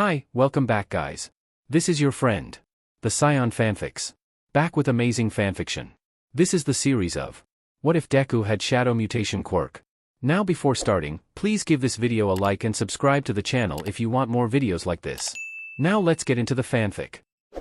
Hi, welcome back guys. This is your friend, the Scion Fanfics. Back with amazing fanfiction. This is the series of What If Deku Had Shadow Mutation Quirk. Now before starting, please give this video a like and subscribe to the channel if you want more videos like this. Now let's get into the fanfic.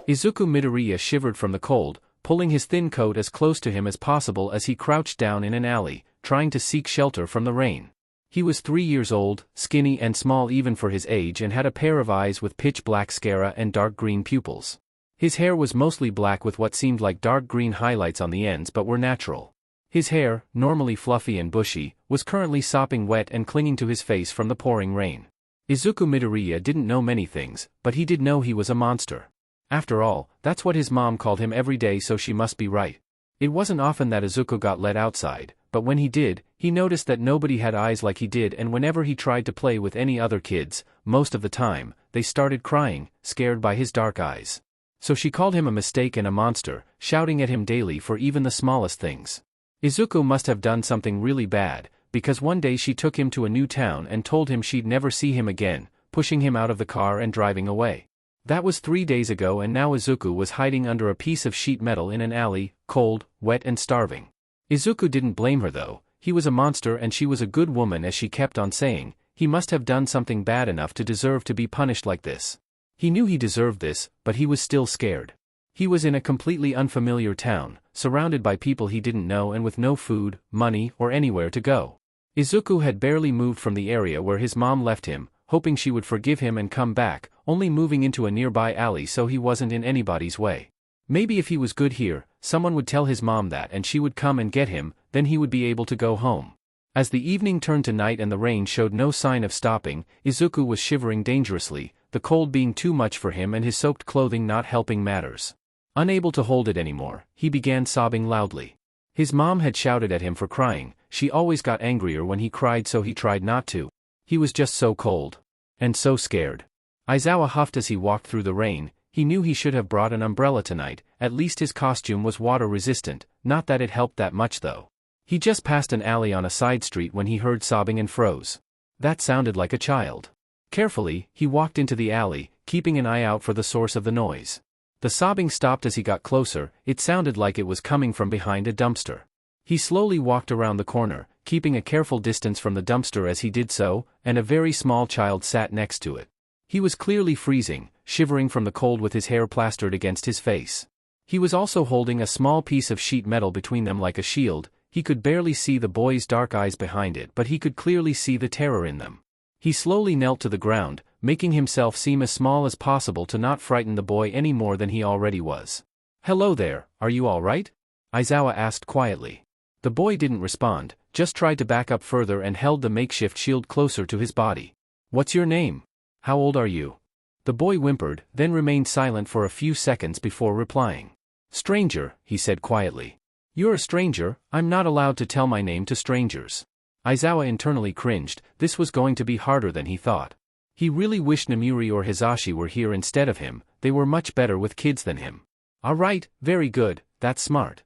Izuku Midoriya shivered from the cold, pulling his thin coat as close to him as possible as he crouched down in an alley, trying to seek shelter from the rain. He was 3 years old, skinny and small even for his age, and had a pair of eyes with pitch black sclera and dark green pupils. His hair was mostly black with what seemed like dark green highlights on the ends but were natural. His hair, normally fluffy and bushy, was currently sopping wet and clinging to his face from the pouring rain. Izuku Midoriya didn't know many things, but he did know he was a monster. After all, that's what his mom called him every day, so she must be right. It wasn't often that Izuku got let outside, but when he did, he noticed that nobody had eyes like he did, and whenever he tried to play with any other kids, most of the time, they started crying, scared by his dark eyes. So she called him a mistake and a monster, shouting at him daily for even the smallest things. Izuku must have done something really bad, because one day she took him to a new town and told him she'd never see him again, pushing him out of the car and driving away. That was 3 days ago, and now Izuku was hiding under a piece of sheet metal in an alley, cold, wet and starving. Izuku didn't blame her though. He was a monster and she was a good woman, as she kept on saying. He must have done something bad enough to deserve to be punished like this. He knew he deserved this, but he was still scared. He was in a completely unfamiliar town, surrounded by people he didn't know and with no food, money, or anywhere to go. Izuku had barely moved from the area where his mom left him, hoping she would forgive him and come back, only moving into a nearby alley so he wasn't in anybody's way. Maybe if he was good here, someone would tell his mom that and she would come and get him, then he would be able to go home. As the evening turned to night and the rain showed no sign of stopping, Izuku was shivering dangerously, the cold being too much for him and his soaked clothing not helping matters. Unable to hold it anymore, he began sobbing loudly. His mom had shouted at him for crying. She always got angrier when he cried, so he tried not to. He was just so cold. And so scared. Aizawa huffed as he walked through the rain. He knew he should have brought an umbrella tonight. At least his costume was water resistant, not that it helped that much though. He just passed an alley on a side street when he heard sobbing and froze. That sounded like a child. Carefully, he walked into the alley, keeping an eye out for the source of the noise. The sobbing stopped as he got closer. It sounded like it was coming from behind a dumpster. He slowly walked around the corner, keeping a careful distance from the dumpster as he did so, and a very small child sat next to it. He was clearly freezing, shivering from the cold with his hair plastered against his face. He was also holding a small piece of sheet metal between them like a shield. He could barely see the boy's dark eyes behind it, but he could clearly see the terror in them. He slowly knelt to the ground, making himself seem as small as possible to not frighten the boy any more than he already was. "Hello there, are you all right?" Aizawa asked quietly. The boy didn't respond, just tried to back up further and held the makeshift shield closer to his body. "What's your name? How old are you?" The boy whimpered, then remained silent for a few seconds before replying. "Stranger," he said quietly. "You're a stranger. I'm not allowed to tell my name to strangers." Aizawa internally cringed. This was going to be harder than he thought. He really wished Namuri or Hizashi were here instead of him. They were much better with kids than him. "All right, very good, that's smart,"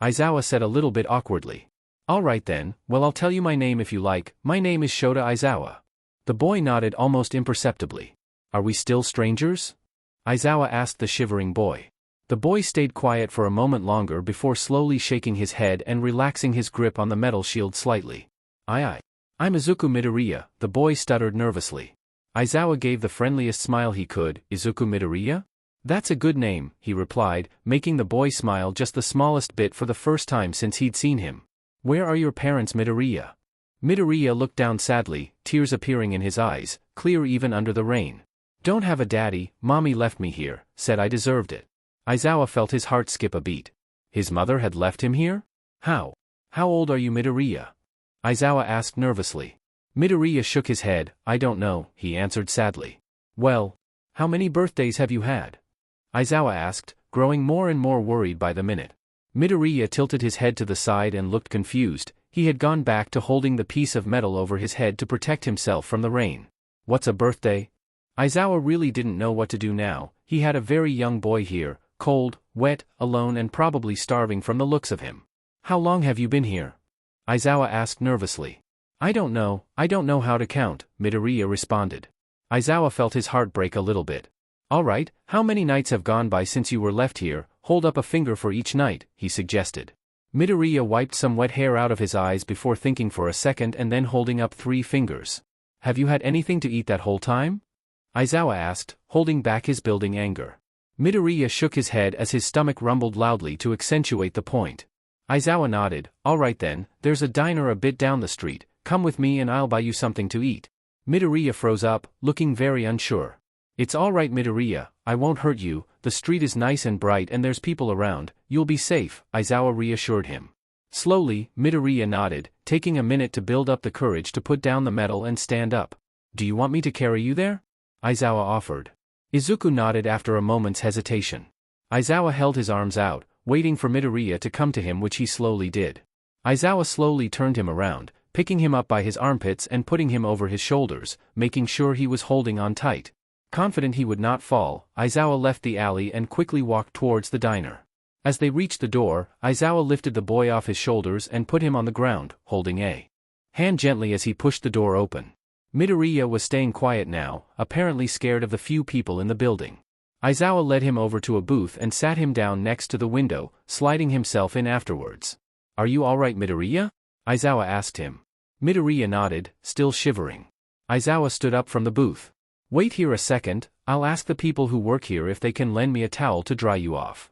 Aizawa said a little bit awkwardly. "All right then, well I'll tell you my name if you like. My name is Shota Aizawa." The boy nodded almost imperceptibly. "Are we still strangers?" Aizawa asked the shivering boy. The boy stayed quiet for a moment longer before slowly shaking his head and relaxing his grip on the metal shield slightly. I'm Izuku Midoriya," the boy stuttered nervously. Aizawa gave the friendliest smile he could. "Izuku Midoriya? That's a good name," he replied, making the boy smile just the smallest bit for the first time since he'd seen him. "Where are your parents, Midoriya?" Midoriya looked down sadly, tears appearing in his eyes, clear even under the rain. "Don't have a daddy, mommy left me here, said I deserved it." Aizawa felt his heart skip a beat. His mother had left him here? How? "How old are you, Midoriya?" Aizawa asked nervously. Midoriya shook his head. "I don't know," he answered sadly. "Well, how many birthdays have you had?" Aizawa asked, growing more and more worried by the minute. Midoriya tilted his head to the side and looked confused. He had gone back to holding the piece of metal over his head to protect himself from the rain. "What's a birthday?" Aizawa really didn't know what to do now. He had a very young boy here, cold, wet, alone and probably starving from the looks of him. "How long have you been here?" Aizawa asked nervously. I don't know how to count," Midoriya responded. Aizawa felt his heart break a little bit. Alright, how many nights have gone by since you were left here? Hold up a finger for each night, he suggested. Midoriya wiped some wet hair out of his eyes before thinking for a second and then holding up 3 fingers. Have you had anything to eat that whole time? Aizawa asked, holding back his building anger. Midoriya shook his head as his stomach rumbled loudly to accentuate the point. Aizawa nodded. Alright then, there's a diner a bit down the street, come with me and I'll buy you something to eat. Midoriya froze up, looking very unsure. It's alright Midoriya, I won't hurt you, the street is nice and bright and there's people around, you'll be safe, Aizawa reassured him. Slowly, Midoriya nodded, taking a minute to build up the courage to put down the metal and stand up. Do you want me to carry you there? Aizawa offered. Izuku nodded after a moment's hesitation. Aizawa held his arms out, waiting for Midoriya to come to him, which he slowly did. Aizawa slowly turned him around, picking him up by his armpits and putting him over his shoulders, making sure he was holding on tight. Confident he would not fall, Aizawa left the alley and quickly walked towards the diner. As they reached the door, Aizawa lifted the boy off his shoulders and put him on the ground, holding a hand gently as he pushed the door open. Midoriya was staying quiet now, apparently scared of the few people in the building. Aizawa led him over to a booth and sat him down next to the window, sliding himself in afterwards. Are you alright Midoriya? Aizawa asked him. Midoriya nodded, still shivering. Aizawa stood up from the booth. Wait here a second, I'll ask the people who work here if they can lend me a towel to dry you off.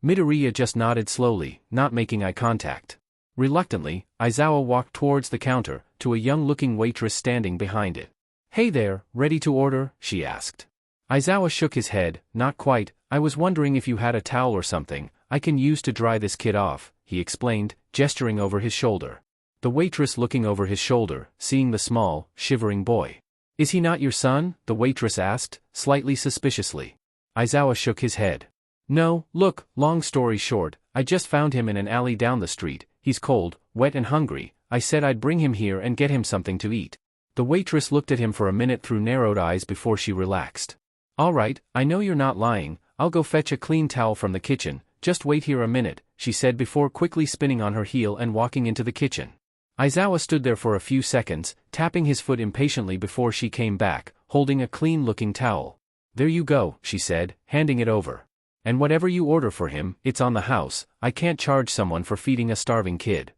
Midoriya just nodded slowly, not making eye contact. Reluctantly, Aizawa walked towards the counter, to a young-looking waitress standing behind it. Hey there, ready to order? She asked. Aizawa shook his head. Not quite, I was wondering if you had a towel or something I can use to dry this kid off, he explained, gesturing over his shoulder. The waitress looking over his shoulder, seeing the small, shivering boy. Is he not your son? The waitress asked, slightly suspiciously. Aizawa shook his head. No, look, long story short, I just found him in an alley down the street, he's cold, wet and hungry, I said I'd bring him here and get him something to eat. The waitress looked at him for a minute through narrowed eyes before she relaxed. Alright, I know you're not lying, I'll go fetch a clean towel from the kitchen, just wait here a minute, she said before quickly spinning on her heel and walking into the kitchen. Aizawa stood there for a few seconds, tapping his foot impatiently before she came back, holding a clean-looking towel. There you go, she said, handing it over. And whatever you order for him, it's on the house, I can't charge someone for feeding a starving kid.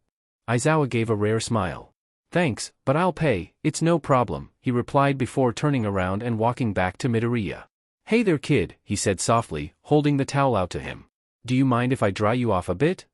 Aizawa gave a rare smile. Thanks, but I'll pay, it's no problem, he replied before turning around and walking back to Midoriya. Hey there kid, he said softly, holding the towel out to him. Do you mind if I dry you off a bit?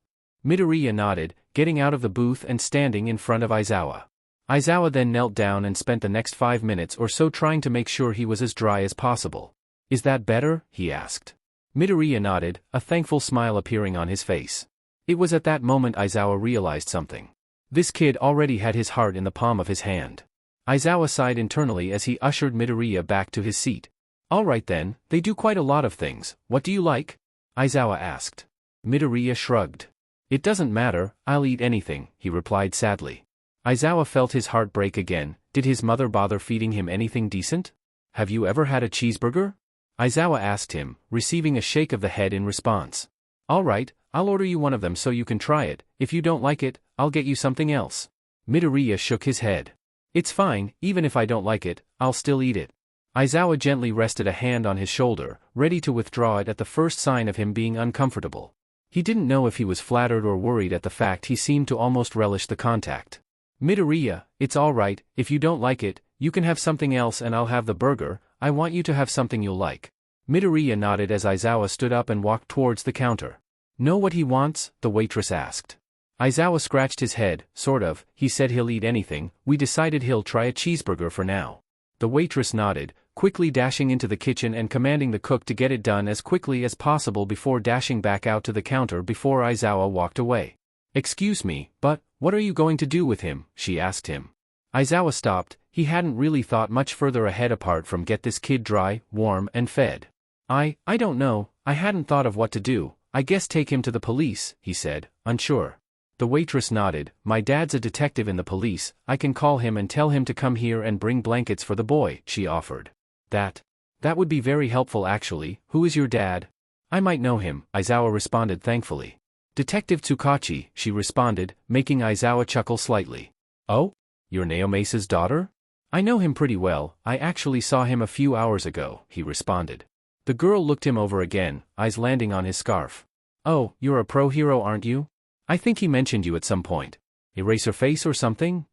Midoriya nodded, getting out of the booth and standing in front of Aizawa. Aizawa then knelt down and spent the next 5 minutes or so trying to make sure he was as dry as possible. Is that better? He asked. Midoriya nodded, a thankful smile appearing on his face. It was at that moment Aizawa realized something. This kid already had his heart in the palm of his hand. Aizawa sighed internally as he ushered Midoriya back to his seat. Alright then, they do quite a lot of things, what do you like? Aizawa asked. Midoriya shrugged. It doesn't matter, I'll eat anything, he replied sadly. Aizawa felt his heart break again. Did his mother bother feeding him anything decent? Have you ever had a cheeseburger? Aizawa asked him, receiving a shake of the head in response. Alright, I'll order you one of them so you can try it, if you don't like it, I'll get you something else. Midoriya shook his head. It's fine, even if I don't like it, I'll still eat it. Aizawa gently rested a hand on his shoulder, ready to withdraw it at the first sign of him being uncomfortable. He didn't know if he was flattered or worried at the fact he seemed to almost relish the contact. Midoriya, it's alright, if you don't like it, you can have something else and I'll have the burger, I want you to have something you'll like. Midoriya nodded as Aizawa stood up and walked towards the counter. Know what he wants? The waitress asked. Aizawa scratched his head, sort of, he said he'll eat anything, we decided he'll try a cheeseburger for now. The waitress nodded, quickly dashing into the kitchen and commanding the cook to get it done as quickly as possible before dashing back out to the counter before Aizawa walked away. Excuse me, but, what are you going to do with him? She asked him. Aizawa stopped, he hadn't really thought much further ahead apart from get this kid dry, warm and fed. I don't know, I hadn't thought of what to do, I guess take him to the police, he said, unsure. The waitress nodded, my dad's a detective in the police, I can call him and tell him to come here and bring blankets for the boy, she offered. That would be very helpful actually, who is your dad? I might know him, Aizawa responded thankfully. Detective Tsukachi, she responded, making Aizawa chuckle slightly. Oh? You're Naomesa's daughter? I know him pretty well, I actually saw him a few hours ago, he responded. The girl looked him over again, eyes landing on his scarf. Oh, you're a pro hero, aren't you? I think he mentioned you at some point. Eraserface or something?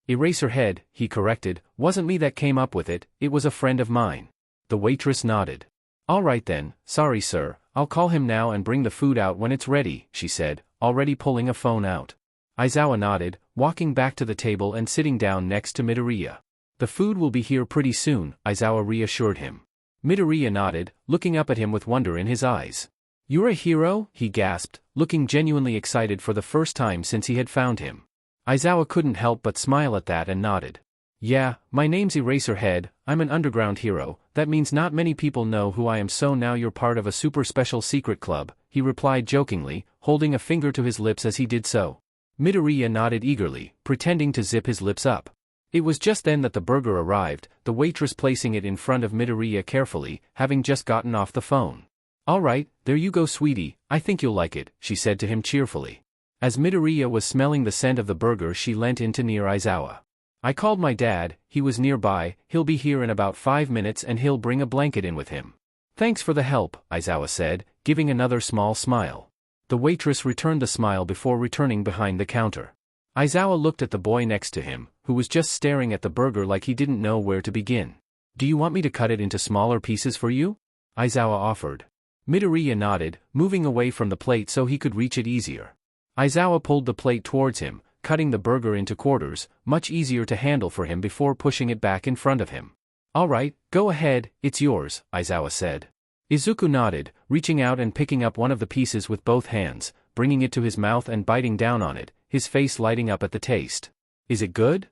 Eraserhead, he corrected, wasn't me that came up with it, it was a friend of mine. The waitress nodded. All right then, sorry sir, I'll call him now and bring the food out when it's ready, she said, already pulling a phone out. Aizawa nodded, walking back to the table and sitting down next to Midoriya. The food will be here pretty soon, Aizawa reassured him. Midoriya nodded, looking up at him with wonder in his eyes. You're a hero? He gasped, looking genuinely excited for the first time since he had found him. Aizawa couldn't help but smile at that and nodded. Yeah, my name's Eraserhead, I'm an underground hero, that means not many people know who I am, so now you're part of a super special secret club, he replied jokingly, holding a finger to his lips as he did so. Midoriya nodded eagerly, pretending to zip his lips up. It was just then that the burger arrived, the waitress placing it in front of Midoriya carefully, having just gotten off the phone. All right, there you go sweetie, I think you'll like it, she said to him cheerfully. As Midoriya was smelling the scent of the burger, she leant into near Aizawa. I called my dad, he was nearby, he'll be here in about 5 minutes and he'll bring a blanket in with him. Thanks for the help, Aizawa said, giving another small smile. The waitress returned the smile before returning behind the counter. Aizawa looked at the boy next to him, who was just staring at the burger like he didn't know where to begin. Do you want me to cut it into smaller pieces for you? Aizawa offered. Midoriya nodded, moving away from the plate so he could reach it easier. Aizawa pulled the plate towards him, cutting the burger into quarters, much easier to handle for him before pushing it back in front of him. All right, go ahead, it's yours, Aizawa said. Izuku nodded, reaching out and picking up one of the pieces with both hands, bringing it to his mouth and biting down on it, his face lighting up at the taste. Is it good?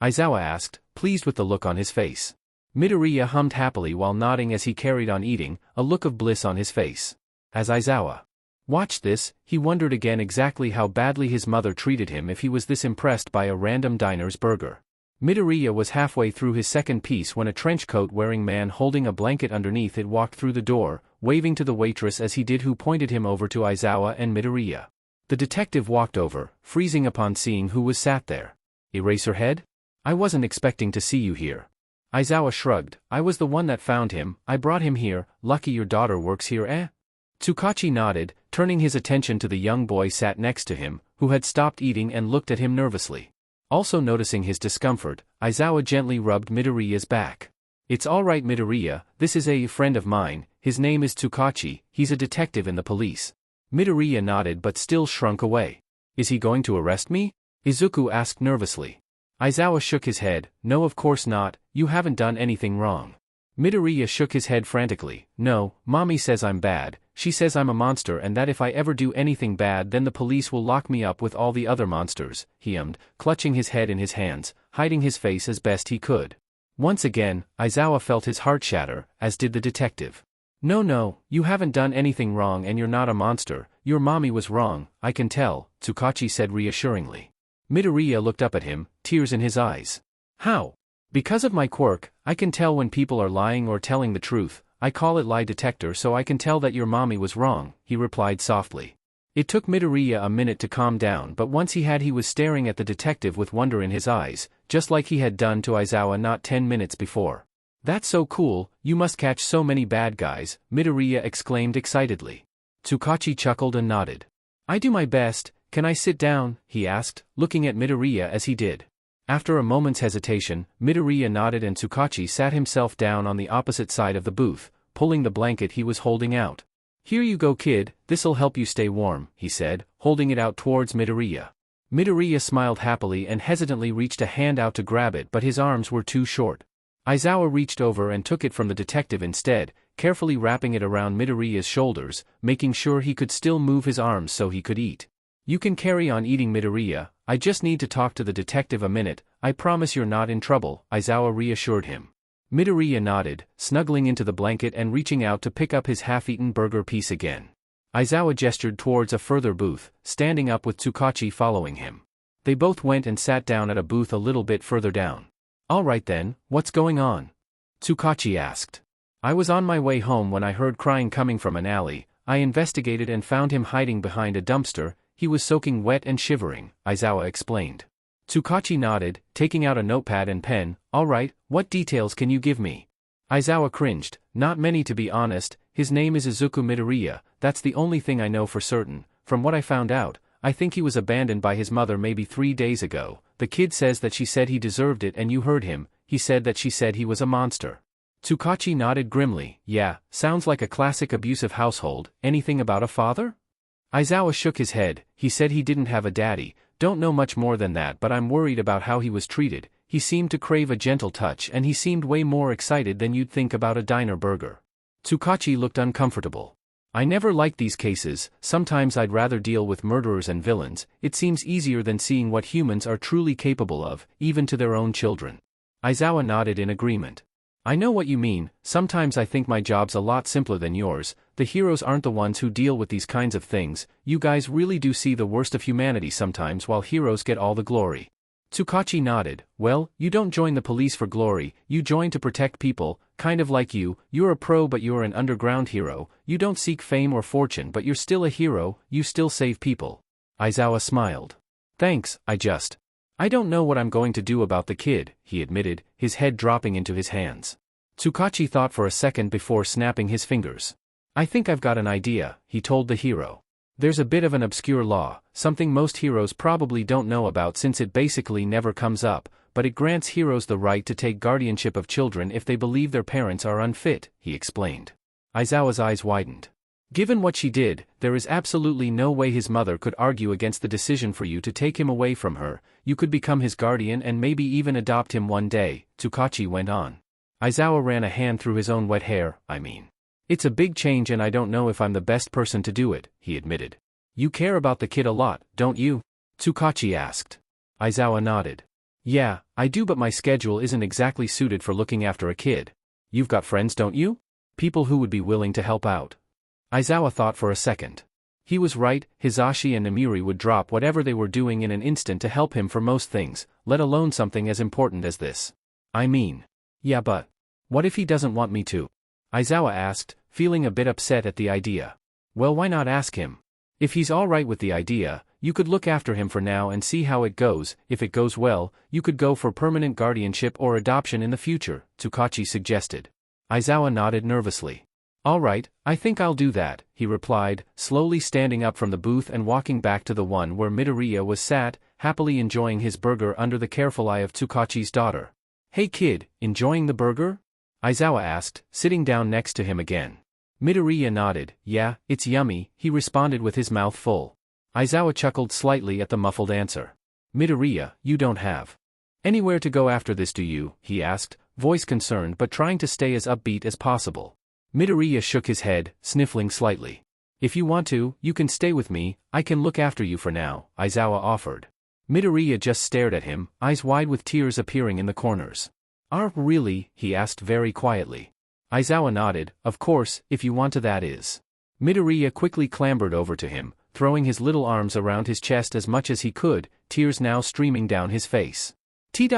Aizawa asked, pleased with the look on his face. Midoriya hummed happily while nodding as he carried on eating, a look of bliss on his face. As Aizawa watched this, he wondered again exactly how badly his mother treated him if he was this impressed by a random diner's burger. Midoriya was halfway through his second piece when a trench coat-wearing man holding a blanket underneath it walked through the door, waving to the waitress as he did, who pointed him over to Aizawa and Midoriya. The detective walked over, freezing upon seeing who was sat there. Eraserhead? I wasn't expecting to see you here. Aizawa shrugged. I was the one that found him, I brought him here, lucky your daughter works here, eh? Tsukachi nodded, turning his attention to the young boy sat next to him, who had stopped eating and looked at him nervously. Also noticing his discomfort, Aizawa gently rubbed Midoriya's back. It's all right Midoriya, this is a friend of mine, his name is Tsukachi, he's a detective in the police. Midoriya nodded but still shrunk away. Is he going to arrest me? Izuku asked nervously. Aizawa shook his head, no of course not, you haven't done anything wrong. Midoriya shook his head frantically, no, mommy says I'm bad, she says I'm a monster and that if I ever do anything bad then the police will lock me up with all the other monsters, he hummed, clutching his head in his hands, hiding his face as best he could. Once again, Aizawa felt his heart shatter, as did the detective. No, you haven't done anything wrong and you're not a monster, your mommy was wrong, I can tell, Tsukachi said reassuringly. Midoriya looked up at him, tears in his eyes. How? Because of my quirk, I can tell when people are lying or telling the truth, I call it lie detector so I can tell that your mommy was wrong, he replied softly. It took Midoriya a minute to calm down, but once he was staring at the detective with wonder in his eyes, just like he had done to Aizawa not 10 minutes before. That's so cool, you must catch so many bad guys, Midoriya exclaimed excitedly. Tsukachi chuckled and nodded. I do my best, can I sit down, he asked, looking at Midoriya as he did. After a moment's hesitation, Midoriya nodded and Tsukachi sat himself down on the opposite side of the booth, pulling the blanket he was holding out. Here you go kid, this'll help you stay warm, he said, holding it out towards Midoriya. Midoriya smiled happily and hesitantly reached a hand out to grab it, but his arms were too short. Aizawa reached over and took it from the detective instead, carefully wrapping it around Midoriya's shoulders, making sure he could still move his arms so he could eat. You can carry on eating Midoriya, I just need to talk to the detective a minute, I promise you're not in trouble, Aizawa reassured him. Midoriya nodded, snuggling into the blanket and reaching out to pick up his half-eaten burger piece again. Aizawa gestured towards a further booth, standing up with Tsukachi following him. They both went and sat down at a booth a little bit further down. All right then, what's going on? Tsukachi asked. I was on my way home when I heard crying coming from an alley, I investigated and found him hiding behind a dumpster. He was soaking wet and shivering, Aizawa explained. Tsukachi nodded, taking out a notepad and pen. Alright, what details can you give me? Aizawa cringed. Not many to be honest. His name is Izuku Midoriya, that's the only thing I know for certain. From what I found out, I think he was abandoned by his mother maybe 3 days ago. The kid says that she said he deserved it and you heard him, he said that she said he was a monster. Tsukachi nodded grimly. Yeah, sounds like a classic abusive household. Anything about a father? Aizawa shook his head. He said he didn't have a daddy. Don't know much more than that, but I'm worried about how he was treated. He seemed to crave a gentle touch and he seemed way more excited than you'd think about a diner burger. Tsukachi looked uncomfortable. I never liked these cases. Sometimes I'd rather deal with murderers and villains. It seems easier than seeing what humans are truly capable of, even to their own children. Aizawa nodded in agreement. I know what you mean. Sometimes I think my job's a lot simpler than yours. The heroes aren't the ones who deal with these kinds of things. You guys really do see the worst of humanity sometimes while heroes get all the glory. Tsukachi nodded. Well, you don't join the police for glory, you join to protect people, kind of like you. You're a pro but you're an underground hero. You don't seek fame or fortune but you're still a hero, you still save people. Aizawa smiled. Thanks, I don't know what I'm going to do about the kid, he admitted, his head dropping into his hands. Tsukachi thought for a second before snapping his fingers. I think I've got an idea, he told the hero. There's a bit of an obscure law, something most heroes probably don't know about since it basically never comes up, but it grants heroes the right to take guardianship of children if they believe their parents are unfit, he explained. Aizawa's eyes widened. Given what she did, there is absolutely no way his mother could argue against the decision for you to take him away from her. You could become his guardian and maybe even adopt him one day, Tsukachi went on. Aizawa ran a hand through his own wet hair. It's a big change and I don't know if I'm the best person to do it, he admitted. You care about the kid a lot, don't you? Tsukachi asked. Aizawa nodded. Yeah, I do, but my schedule isn't exactly suited for looking after a kid. You've got friends, don't you? People who would be willing to help out. Aizawa thought for a second. He was right, Hisashi and Namiri would drop whatever they were doing in an instant to help him for most things, let alone something as important as this. Yeah, but what if he doesn't want me to? Aizawa asked, feeling a bit upset at the idea. Well, why not ask him? If he's alright with the idea, you could look after him for now and see how it goes. If it goes well, you could go for permanent guardianship or adoption in the future, Tsukachi suggested. Aizawa nodded nervously. Alright, I think I'll do that, he replied, slowly standing up from the booth and walking back to the one where Midoriya was sat, happily enjoying his burger under the careful eye of Tsukachi's daughter. Hey kid, enjoying the burger? Aizawa asked, sitting down next to him again. Midoriya nodded. Yeah, it's yummy, he responded with his mouth full. Aizawa chuckled slightly at the muffled answer. Midoriya, you don't have anywhere to go after this, do you? He asked, voice concerned but trying to stay as upbeat as possible. Midoriya shook his head, sniffling slightly. If you want to, you can stay with me, I can look after you for now, Aizawa offered. Midoriya just stared at him, eyes wide with tears appearing in the corners. Really? He asked very quietly. Aizawa nodded. Of course, if you want to, that is. Midoriya quickly clambered over to him, throwing his little arms around his chest as much as he could, tears now streaming down his face. Thank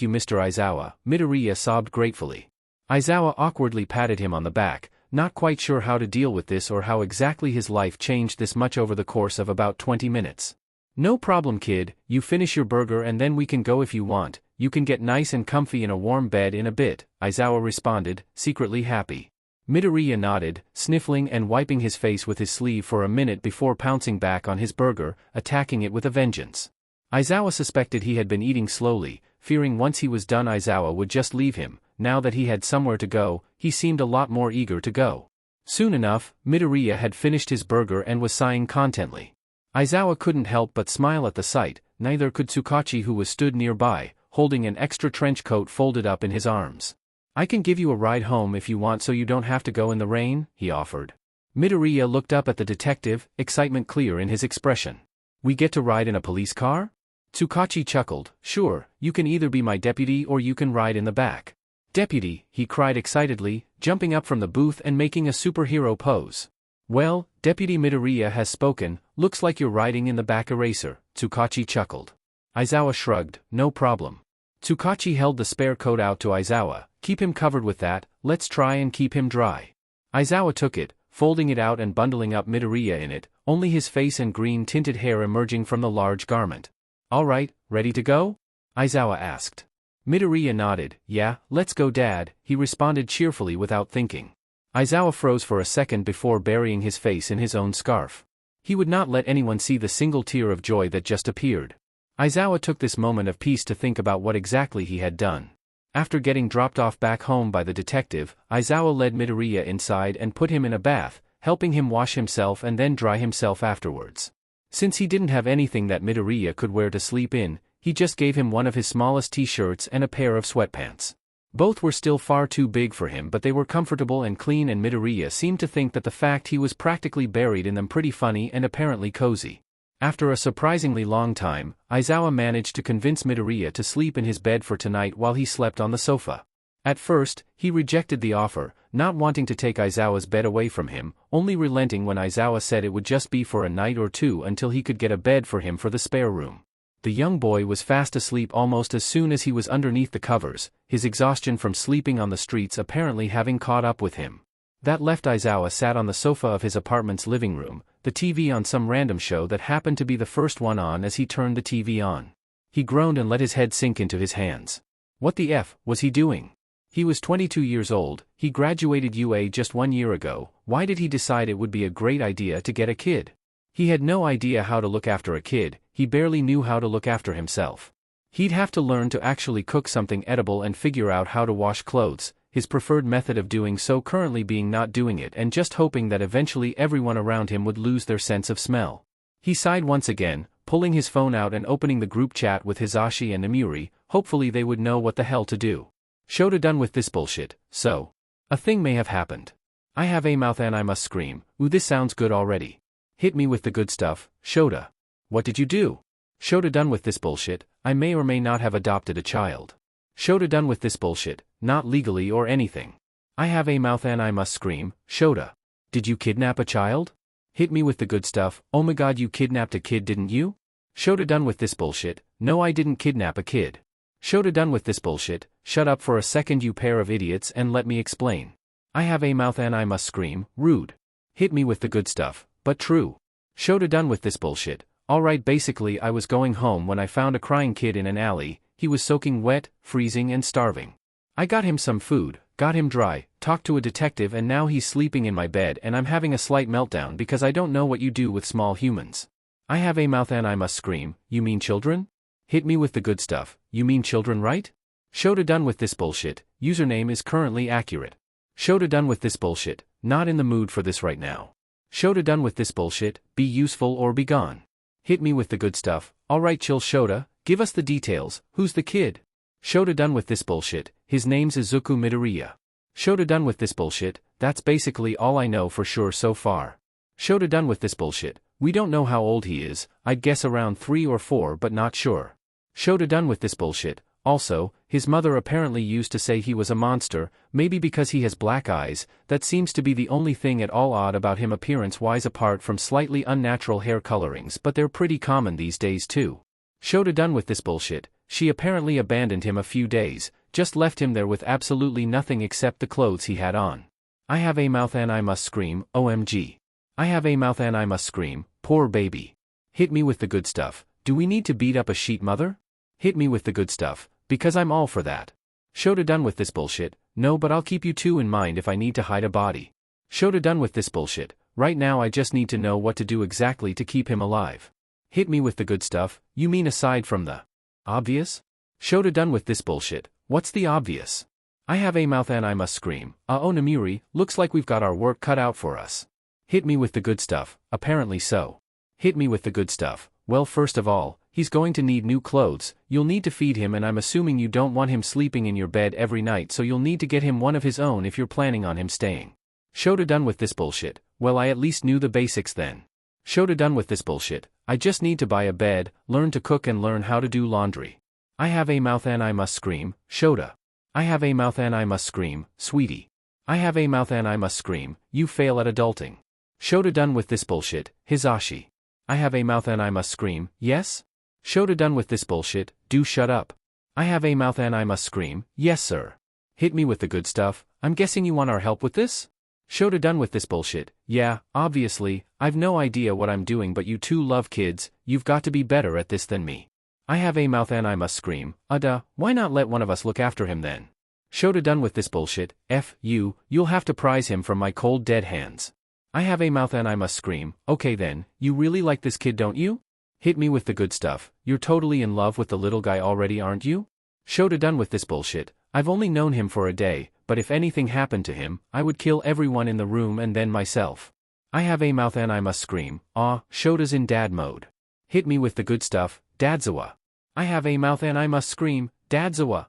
you Mr. Aizawa, Midoriya sobbed gratefully. Aizawa awkwardly patted him on the back, not quite sure how to deal with this or how exactly his life changed this much over the course of about 20 minutes. No problem kid, you finish your burger and then we can go if you want, you can get nice and comfy in a warm bed in a bit, Aizawa responded, secretly happy. Midoriya nodded, sniffling and wiping his face with his sleeve for a minute before pouncing back on his burger, attacking it with a vengeance. Aizawa suspected he had been eating slowly, fearing once he was done Aizawa would just leave him. Now that he had somewhere to go, he seemed a lot more eager to go. Soon enough, Midoriya had finished his burger and was sighing contently. Aizawa couldn't help but smile at the sight, neither could Tsukachi who was stood nearby, holding an extra trench coat folded up in his arms. I can give you a ride home if you want so you don't have to go in the rain, he offered. Midoriya looked up at the detective, excitement clear in his expression. We get to ride in a police car? Tsukachi chuckled. Sure, you can either be my deputy or you can ride in the back. Deputy, he cried excitedly, jumping up from the booth and making a superhero pose. Well, Deputy Midoriya has spoken, looks like you're riding in the back eraser, Tsukachi chuckled. Aizawa shrugged, no problem. Tsukachi held the spare coat out to Aizawa, keep him covered with that, let's try and keep him dry. Aizawa took it, folding it out and bundling up Midoriya in it, only his face and green-tinted hair emerging from the large garment. Alright, ready to go? Aizawa asked. Midoriya nodded. Yeah, let's go dad, he responded cheerfully without thinking. Aizawa froze for a second before burying his face in his own scarf. He would not let anyone see the single tear of joy that just appeared. Aizawa took this moment of peace to think about what exactly he had done. After getting dropped off back home by the detective, Aizawa led Midoriya inside and put him in a bath, helping him wash himself and then dry himself afterwards. Since he didn't have anything that Midoriya could wear to sleep in, he just gave him one of his smallest t-shirts and a pair of sweatpants. Both were still far too big for him, but they were comfortable and clean, and Midoriya seemed to think that the fact he was practically buried in them pretty funny and apparently cozy. After a surprisingly long time, Aizawa managed to convince Midoriya to sleep in his bed for tonight while he slept on the sofa. At first, he rejected the offer, not wanting to take Aizawa's bed away from him, only relenting when Aizawa said it would just be for a night or two until he could get a bed for him for the spare room. The young boy was fast asleep almost as soon as he was underneath the covers, his exhaustion from sleeping on the streets apparently having caught up with him. That left Aizawa sat on the sofa of his apartment's living room, the TV on some random show that happened to be the first one on as he turned the TV on. He groaned and let his head sink into his hands. What the F was he doing? He was 22 years old, he graduated UA just 1 year ago. Why did he decide it would be a great idea to get a kid? He had no idea how to look after a kid, he barely knew how to look after himself. He'd have to learn to actually cook something edible and figure out how to wash clothes, his preferred method of doing so currently being not doing it and just hoping that eventually everyone around him would lose their sense of smell. He sighed once again, pulling his phone out and opening the group chat with Hisashi and Namiri. Hopefully they would know what the hell to do. Shota, done with this bullshit, so. A thing may have happened. I have a mouth and I must scream. Ooh, this sounds good already. Hit me with the good stuff, Shota. What did you do? Shota, done with this bullshit. I may or may not have adopted a child. Shota, done with this bullshit, not legally or anything. I have a mouth and I must scream. Shota. Did you kidnap a child? Hit me with the good stuff. Oh my god, you kidnapped a kid, didn't you? Shota, done with this bullshit. No, I didn't kidnap a kid. Shota, done with this bullshit. Shut up for a second, you pair of idiots, and let me explain. I have a mouth and I must scream. Rude. Hit me with the good stuff, but true. Shota, done with this bullshit. Alright, basically I was going home when I found a crying kid in an alley. He was soaking wet, freezing and starving. I got him some food, got him dry, talked to a detective, and now he's sleeping in my bed and I'm having a slight meltdown because I don't know what you do with small humans. I have a mouth and I must scream. You mean children? Hit me with the good stuff. You mean children, right? Shota, done with this bullshit. Username is currently accurate. Shota, done with this bullshit. Not in the mood for this right now. Shota, done with this bullshit. Be useful or be gone. Hit me with the good stuff. Alright, chill Shota, give us the details. Who's the kid? Shota, done with this bullshit. His name's Izuku Midoriya. Shota, done with this bullshit. That's basically all I know for sure so far. Shota, done with this bullshit. We don't know how old he is. I'd guess around 3 or 4, but not sure. Shota, done with this bullshit. Also, his mother apparently used to say he was a monster, maybe because he has black eyes. That seems to be the only thing at all odd about him appearance-wise apart from slightly unnatural hair colorings, but they're pretty common these days too. Shota, done with this bullshit. She apparently abandoned him a few days, just left him there with absolutely nothing except the clothes he had on. I have a mouth and I must scream. OMG. I have a mouth and I must scream. Poor baby. Hit me with the good stuff. Do we need to beat up a sheet mother? Hit me with the good stuff, because I'm all for that. Shota, done with this bullshit. No, but I'll keep you two in mind if I need to hide a body. Shota, done with this bullshit. Right now I just need to know what to do exactly to keep him alive. Hit me with the good stuff. You mean aside from the obvious? Shota, done with this bullshit. What's the obvious? I have a mouth and I must scream. Oh Namiri, looks like we've got our work cut out for us. Hit me with the good stuff. Apparently so. Hit me with the good stuff. Well, first of all, he's going to need new clothes, you'll need to feed him, and I'm assuming you don't want him sleeping in your bed every night, so you'll need to get him one of his own if you're planning on him staying. Shota, done with this bullshit. Well, I at least knew the basics then. Shota, done with this bullshit. I just need to buy a bed, learn to cook and learn how to do laundry. I have a mouth and I must scream. Shota. I have a mouth and I must scream. Sweetie. I have a mouth and I must scream. You fail at adulting. Shota, done with this bullshit. Hisashi. I have a mouth and I must scream. Yes? Shota, done with this bullshit. Do shut up. I have a mouth and I must scream. Yes sir. Hit me with the good stuff. I'm guessing you want our help with this? Shota, done with this bullshit. Yeah, obviously, I've no idea what I'm doing, but you two love kids, you've got to be better at this than me. I have a mouth and I must scream. Duh, why not let one of us look after him then? Shota done with this bullshit, you'll have to prize him from my cold dead hands. I have a mouth and I must scream. Okay then, you really like this kid don't you? Hit me with the good stuff, you're totally in love with the little guy already aren't you? Shota done with this bullshit, I've only known him for a day, but if anything happened to him, I would kill everyone in the room and then myself. I have a mouth and I must scream. Shota's in dad mode. Hit me with the good stuff, Dadzawa. I have a mouth and I must scream, Dadzawa.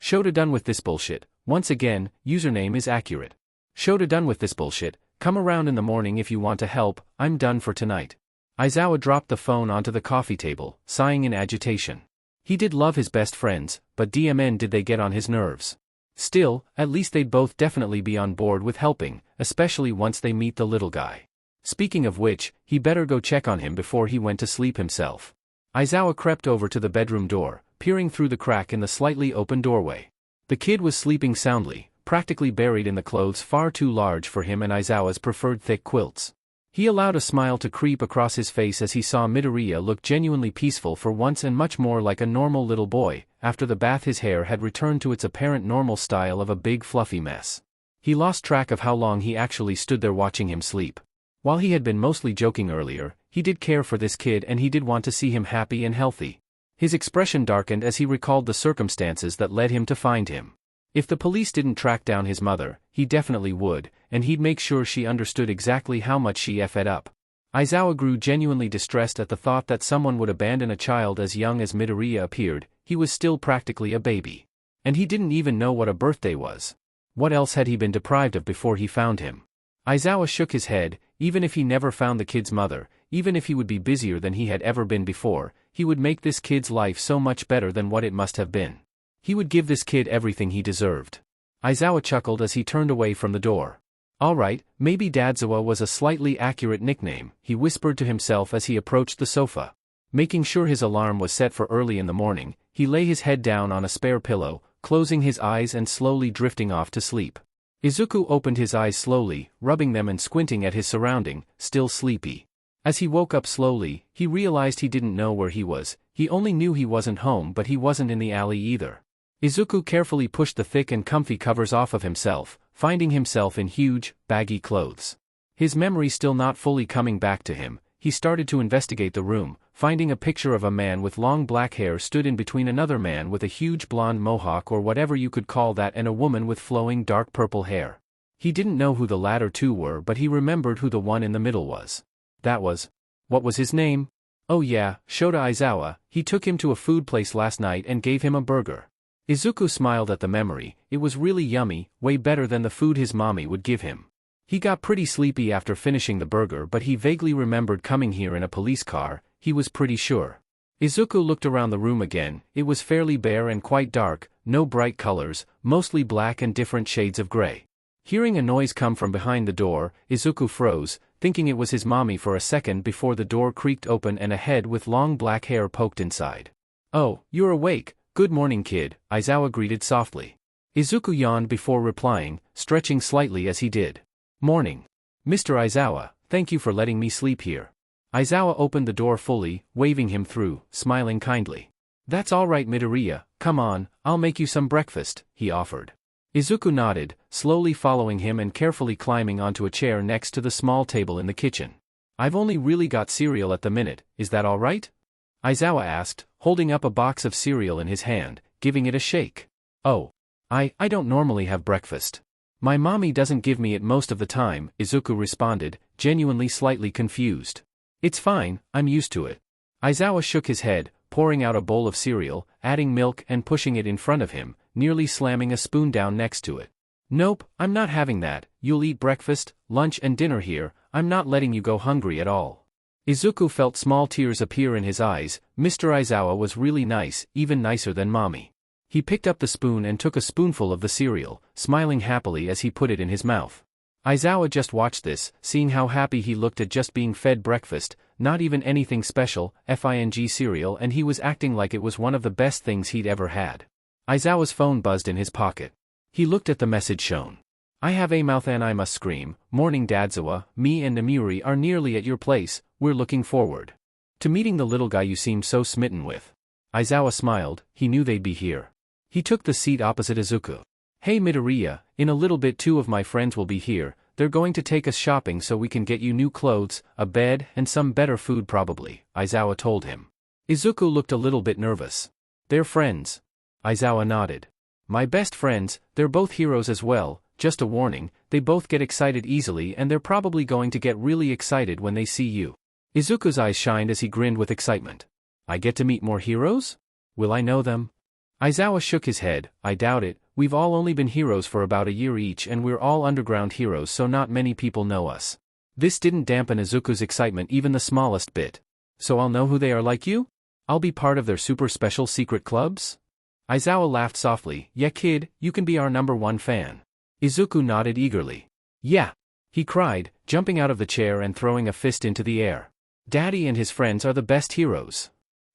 Shota done with this bullshit, once again, username is accurate. Shota done with this bullshit, come around in the morning if you want to help, I'm done for tonight. Aizawa dropped the phone onto the coffee table, sighing in agitation. He did love his best friends, but DMN did they get on his nerves. Still, at least they'd both definitely be on board with helping, especially once they meet the little guy. Speaking of which, he better go check on him before he went to sleep himself. Aizawa crept over to the bedroom door, peering through the crack in the slightly open doorway. The kid was sleeping soundly, practically buried in the clothes far too large for him and Aizawa's preferred thick quilts. He allowed a smile to creep across his face as he saw Midoriya look genuinely peaceful for once and much more like a normal little boy. After the bath his hair had returned to its apparent normal style of a big fluffy mess. He lost track of how long he actually stood there watching him sleep. While he had been mostly joking earlier, he did care for this kid and he did want to see him happy and healthy. His expression darkened as he recalled the circumstances that led him to find him. If the police didn't track down his mother, he definitely would, and he'd make sure she understood exactly how much she effed up. Aizawa grew genuinely distressed at the thought that someone would abandon a child as young as Midoriya appeared. He was still practically a baby. And he didn't even know what a birthday was. What else had he been deprived of before he found him? Aizawa shook his head. Even if he never found the kid's mother, even if he would be busier than he had ever been before, he would make this kid's life so much better than what it must have been. He would give this kid everything he deserved. Aizawa chuckled as he turned away from the door. Alright, maybe Dadzawa was a slightly accurate nickname, he whispered to himself as he approached the sofa. Making sure his alarm was set for early in the morning, he lay his head down on a spare pillow, closing his eyes and slowly drifting off to sleep. Izuku opened his eyes slowly, rubbing them and squinting at his surrounding, still sleepy. As he woke up slowly, he realized he didn't know where he was. He only knew he wasn't home, but he wasn't in the alley either. Izuku carefully pushed the thick and comfy covers off of himself, finding himself in huge, baggy clothes. His memory still not fully coming back to him, he started to investigate the room, finding a picture of a man with long black hair stood in between another man with a huge blonde mohawk or whatever you could call that and a woman with flowing dark purple hair. He didn't know who the latter two were, but he remembered who the one in the middle was. What was his name? Oh yeah, Shota Aizawa. He took him to a food place last night and gave him a burger. Izuku smiled at the memory. It was really yummy, way better than the food his mommy would give him. He got pretty sleepy after finishing the burger, but he vaguely remembered coming here in a police car, he was pretty sure. Izuku looked around the room again. It was fairly bare and quite dark, no bright colors, mostly black and different shades of gray. Hearing a noise come from behind the door, Izuku froze, thinking it was his mommy for a second before the door creaked open and a head with long black hair poked inside. Oh, you're awake. Good morning, kid, Aizawa greeted softly. Izuku yawned before replying, stretching slightly as he did. Morning. Mr. Aizawa, thank you for letting me sleep here. Aizawa opened the door fully, waving him through, smiling kindly. That's all right, Midoriya, come on, I'll make you some breakfast, he offered. Izuku nodded, slowly following him and carefully climbing onto a chair next to the small table in the kitchen. I've only really got cereal at the minute, is that all right? Aizawa asked, holding up a box of cereal in his hand, giving it a shake. Oh. I don't normally have breakfast. My mommy doesn't give me it most of the time, Izuku responded, genuinely slightly confused. It's fine, I'm used to it. Aizawa shook his head, pouring out a bowl of cereal, adding milk and pushing it in front of him, nearly slamming a spoon down next to it. Nope, I'm not having that, you'll eat breakfast, lunch and dinner here, I'm not letting you go hungry at all. Izuku felt small tears appear in his eyes. Mr. Aizawa was really nice, even nicer than mommy. He picked up the spoon and took a spoonful of the cereal, smiling happily as he put it in his mouth. Aizawa just watched this, seeing how happy he looked at just being fed breakfast, not even anything special, FING cereal, and he was acting like it was one of the best things he'd ever had. Aizawa's phone buzzed in his pocket. He looked at the message shown. I have a mouth and I must scream. Morning Dadzawa, me and Namiri are nearly at your place, we're looking forward to meeting the little guy you seemed so smitten with. Aizawa smiled, he knew they'd be here. He took the seat opposite Izuku. Hey Midoriya, in a little bit two of my friends will be here, they're going to take us shopping so we can get you new clothes, a bed, and some better food probably, Aizawa told him. Izuku looked a little bit nervous. They're friends. Aizawa nodded. My best friends, they're both heroes as well, just a warning, they both get excited easily and they're probably going to get really excited when they see you. Izuku's eyes shined as he grinned with excitement. I get to meet more heroes? Will I know them? Aizawa shook his head, I doubt it, we've all only been heroes for about a year each and we're all underground heroes so not many people know us. This didn't dampen Izuku's excitement even the smallest bit. So I'll know who they are like you? I'll be part of their super special secret clubs? Aizawa laughed softly, yeah kid, you can be our #1 fan. Izuku nodded eagerly. Yeah! He cried, jumping out of the chair and throwing a fist into the air. Daddy and his friends are the best heroes.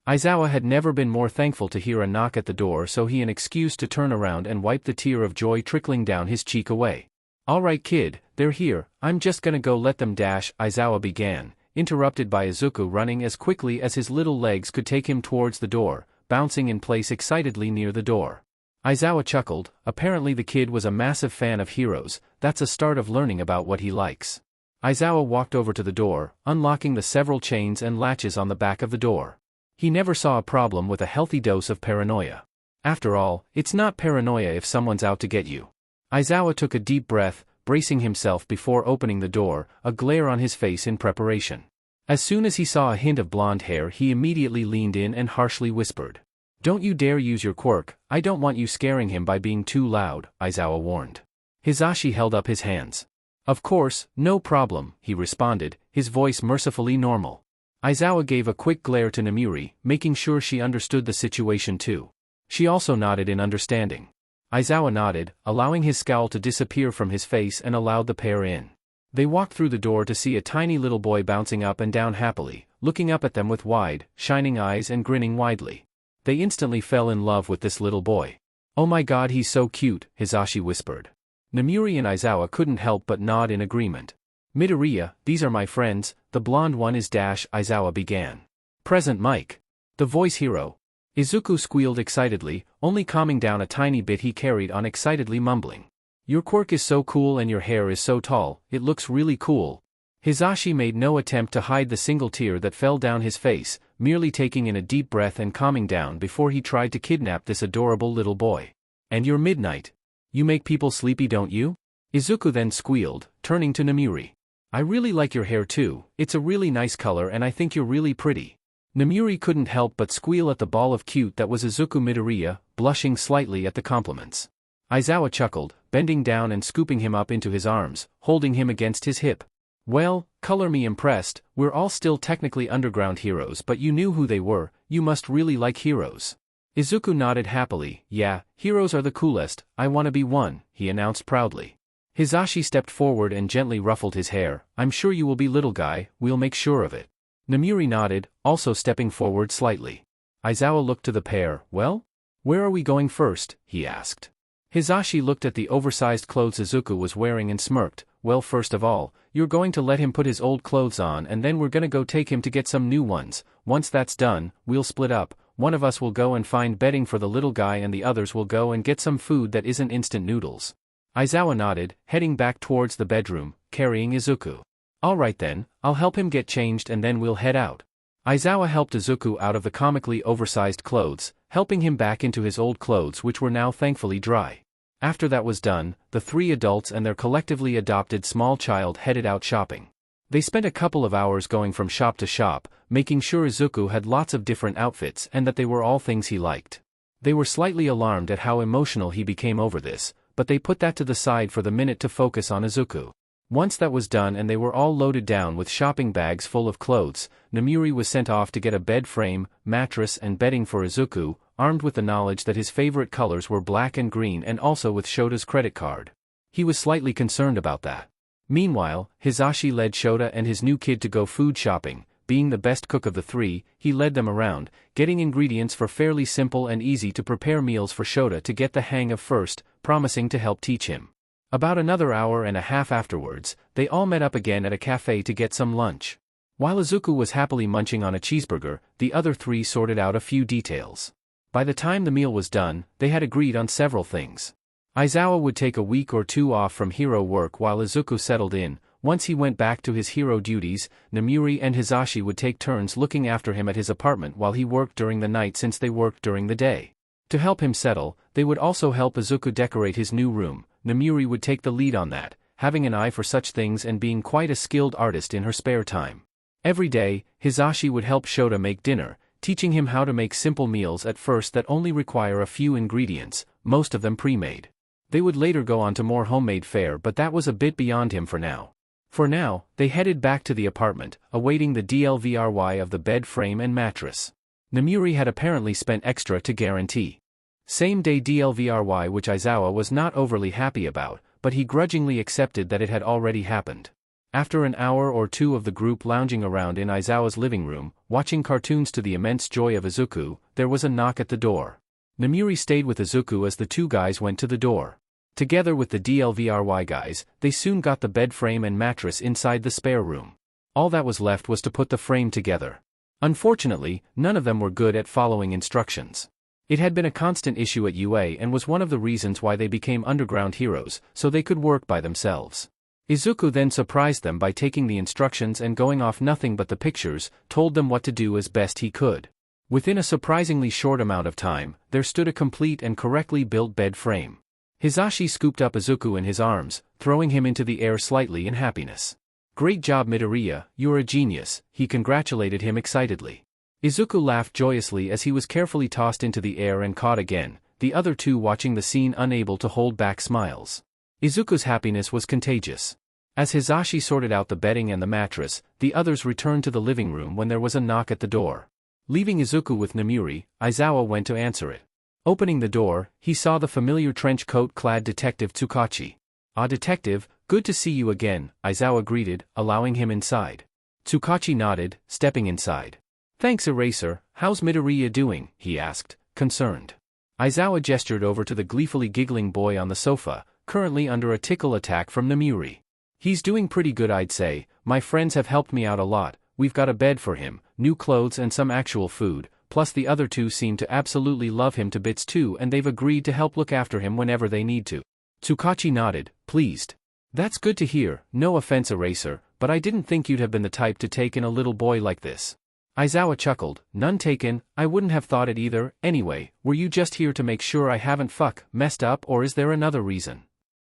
Aizawa had never been more thankful to hear a knock at the door so he an excuse to turn around and wipe the tear of joy trickling down his cheek away. Alright kid, they're here, I'm just gonna go let them dash, Aizawa began, interrupted by Izuku running as quickly as his little legs could take him towards the door, bouncing in place excitedly near the door. Aizawa chuckled, apparently the kid was a massive fan of heroes, that's a start of learning about what he likes. Aizawa walked over to the door, unlocking the several chains and latches on the back of the door. He never saw a problem with a healthy dose of paranoia. After all, it's not paranoia if someone's out to get you. Aizawa took a deep breath, bracing himself before opening the door, a glare on his face in preparation. As soon as he saw a hint of blonde hair he immediately leaned in and harshly whispered. Don't you dare use your quirk, I don't want you scaring him by being too loud, Aizawa warned. Hisashi held up his hands. Of course, no problem, he responded, his voice mercifully normal. Aizawa gave a quick glare to Namiri, making sure she understood the situation too. She also nodded in understanding. Aizawa nodded, allowing his scowl to disappear from his face and allowed the pair in. They walked through the door to see a tiny little boy bouncing up and down happily, looking up at them with wide, shining eyes and grinning widely. They instantly fell in love with this little boy. Oh my god he's so cute, Hisashi whispered. Namiri and Aizawa couldn't help but nod in agreement. Midoriya, these are my friends, the blonde one is Dash, Aizawa began. Present Mike. The voice hero. Izuku squealed excitedly, only calming down a tiny bit he carried on excitedly mumbling. Your quirk is so cool and your hair is so tall, it looks really cool. Hisashi made no attempt to hide the single tear that fell down his face, merely taking in a deep breath and calming down before he tried to kidnap this adorable little boy. And you're Midnight. You make people sleepy don't you? Izuku then squealed, turning to Namiri. I really like your hair too, it's a really nice color and I think you're really pretty. Namiri couldn't help but squeal at the ball of cute that was Izuku Midoriya, blushing slightly at the compliments. Aizawa chuckled, bending down and scooping him up into his arms, holding him against his hip. Well, color me impressed, we're all still technically underground heroes but you knew who they were, you must really like heroes. Izuku nodded happily, yeah, heroes are the coolest, I wanna be one, he announced proudly. Hisashi stepped forward and gently ruffled his hair, I'm sure you will be little guy, we'll make sure of it. Namiri nodded, also stepping forward slightly. Aizawa looked to the pair, well? Where are we going first, he asked. Hisashi looked at the oversized clothes Izuku was wearing and smirked, well first of all, you're going to let him put his old clothes on and then we're gonna go take him to get some new ones, once that's done, we'll split up, one of us will go and find bedding for the little guy and the others will go and get some food that isn't instant noodles. Aizawa nodded, heading back towards the bedroom, carrying Izuku. Alright then, I'll help him get changed and then we'll head out. Aizawa helped Izuku out of the comically oversized clothes, helping him back into his old clothes which were now thankfully dry. After that was done, the three adults and their collectively adopted small child headed out shopping. They spent a couple of hours going from shop to shop, making sure Izuku had lots of different outfits and that they were all things he liked. They were slightly alarmed at how emotional he became over this, but they put that to the side for the minute to focus on Izuku. Once that was done and they were all loaded down with shopping bags full of clothes, Namiri was sent off to get a bed frame, mattress and bedding for Izuku, armed with the knowledge that his favorite colors were black and green and also with Shota's credit card. He was slightly concerned about that. Meanwhile, Hisashi led Shota and his new kid to go food shopping. Being the best cook of the three, he led them around, getting ingredients for fairly simple and easy to prepare meals for Shota to get the hang of first, promising to help teach him. About another hour and a half afterwards, they all met up again at a cafe to get some lunch. While Izuku was happily munching on a cheeseburger, the other three sorted out a few details. By the time the meal was done, they had agreed on several things. Aizawa would take a week or two off from hero work while Izuku settled in. Once he went back to his hero duties, Namuri and Hisashi would take turns looking after him at his apartment while he worked during the night since they worked during the day. To help him settle, they would also help Izuku decorate his new room. Namuri would take the lead on that, having an eye for such things and being quite a skilled artist in her spare time. Every day, Hisashi would help Shota make dinner, teaching him how to make simple meals at first that only require a few ingredients, most of them pre-made. They would later go on to more homemade fare, but that was a bit beyond him for now. For now, they headed back to the apartment, awaiting the delivery of the bed frame and mattress. Namuri had apparently spent extra to guarantee same-day delivery, which Aizawa was not overly happy about, but he grudgingly accepted that it had already happened. After an hour or two of the group lounging around in Aizawa's living room, watching cartoons to the immense joy of Izuku, there was a knock at the door. Namuri stayed with Izuku as the two guys went to the door. Together with the delivery guys, they soon got the bed frame and mattress inside the spare room. All that was left was to put the frame together. Unfortunately, none of them were good at following instructions. It had been a constant issue at UA and was one of the reasons why they became underground heroes, so they could work by themselves. Izuku then surprised them by taking the instructions and going off nothing but the pictures, told them what to do as best he could. Within a surprisingly short amount of time, there stood a complete and correctly built bed frame. Hisashi scooped up Izuku in his arms, throwing him into the air slightly in happiness. "Great job, Midoriya, you're a genius," he congratulated him excitedly. Izuku laughed joyously as he was carefully tossed into the air and caught again, the other two watching the scene unable to hold back smiles. Izuku's happiness was contagious. As Hisashi sorted out the bedding and the mattress, the others returned to the living room when there was a knock at the door. Leaving Izuku with Namuri, Aizawa went to answer it. Opening the door, he saw the familiar trench coat-clad Detective Tsukachi. "Ah, Detective, good to see you again," Aizawa greeted, allowing him inside. Tsukachi nodded, stepping inside. "Thanks, Eraser, how's Midoriya doing?" he asked, concerned. Aizawa gestured over to the gleefully giggling boy on the sofa, currently under a tickle attack from Namuri. "He's doing pretty good, I'd say. My friends have helped me out a lot. We've got a bed for him, new clothes and some actual food, plus the other two seem to absolutely love him to bits too, and they've agreed to help look after him whenever they need to." Tsukachi nodded, pleased. "That's good to hear, no offense, Eraser, but I didn't think you'd have been the type to take in a little boy like this." Aizawa chuckled, "None taken, I wouldn't have thought it either. Anyway, were you just here to make sure I haven't messed up, or is there another reason?"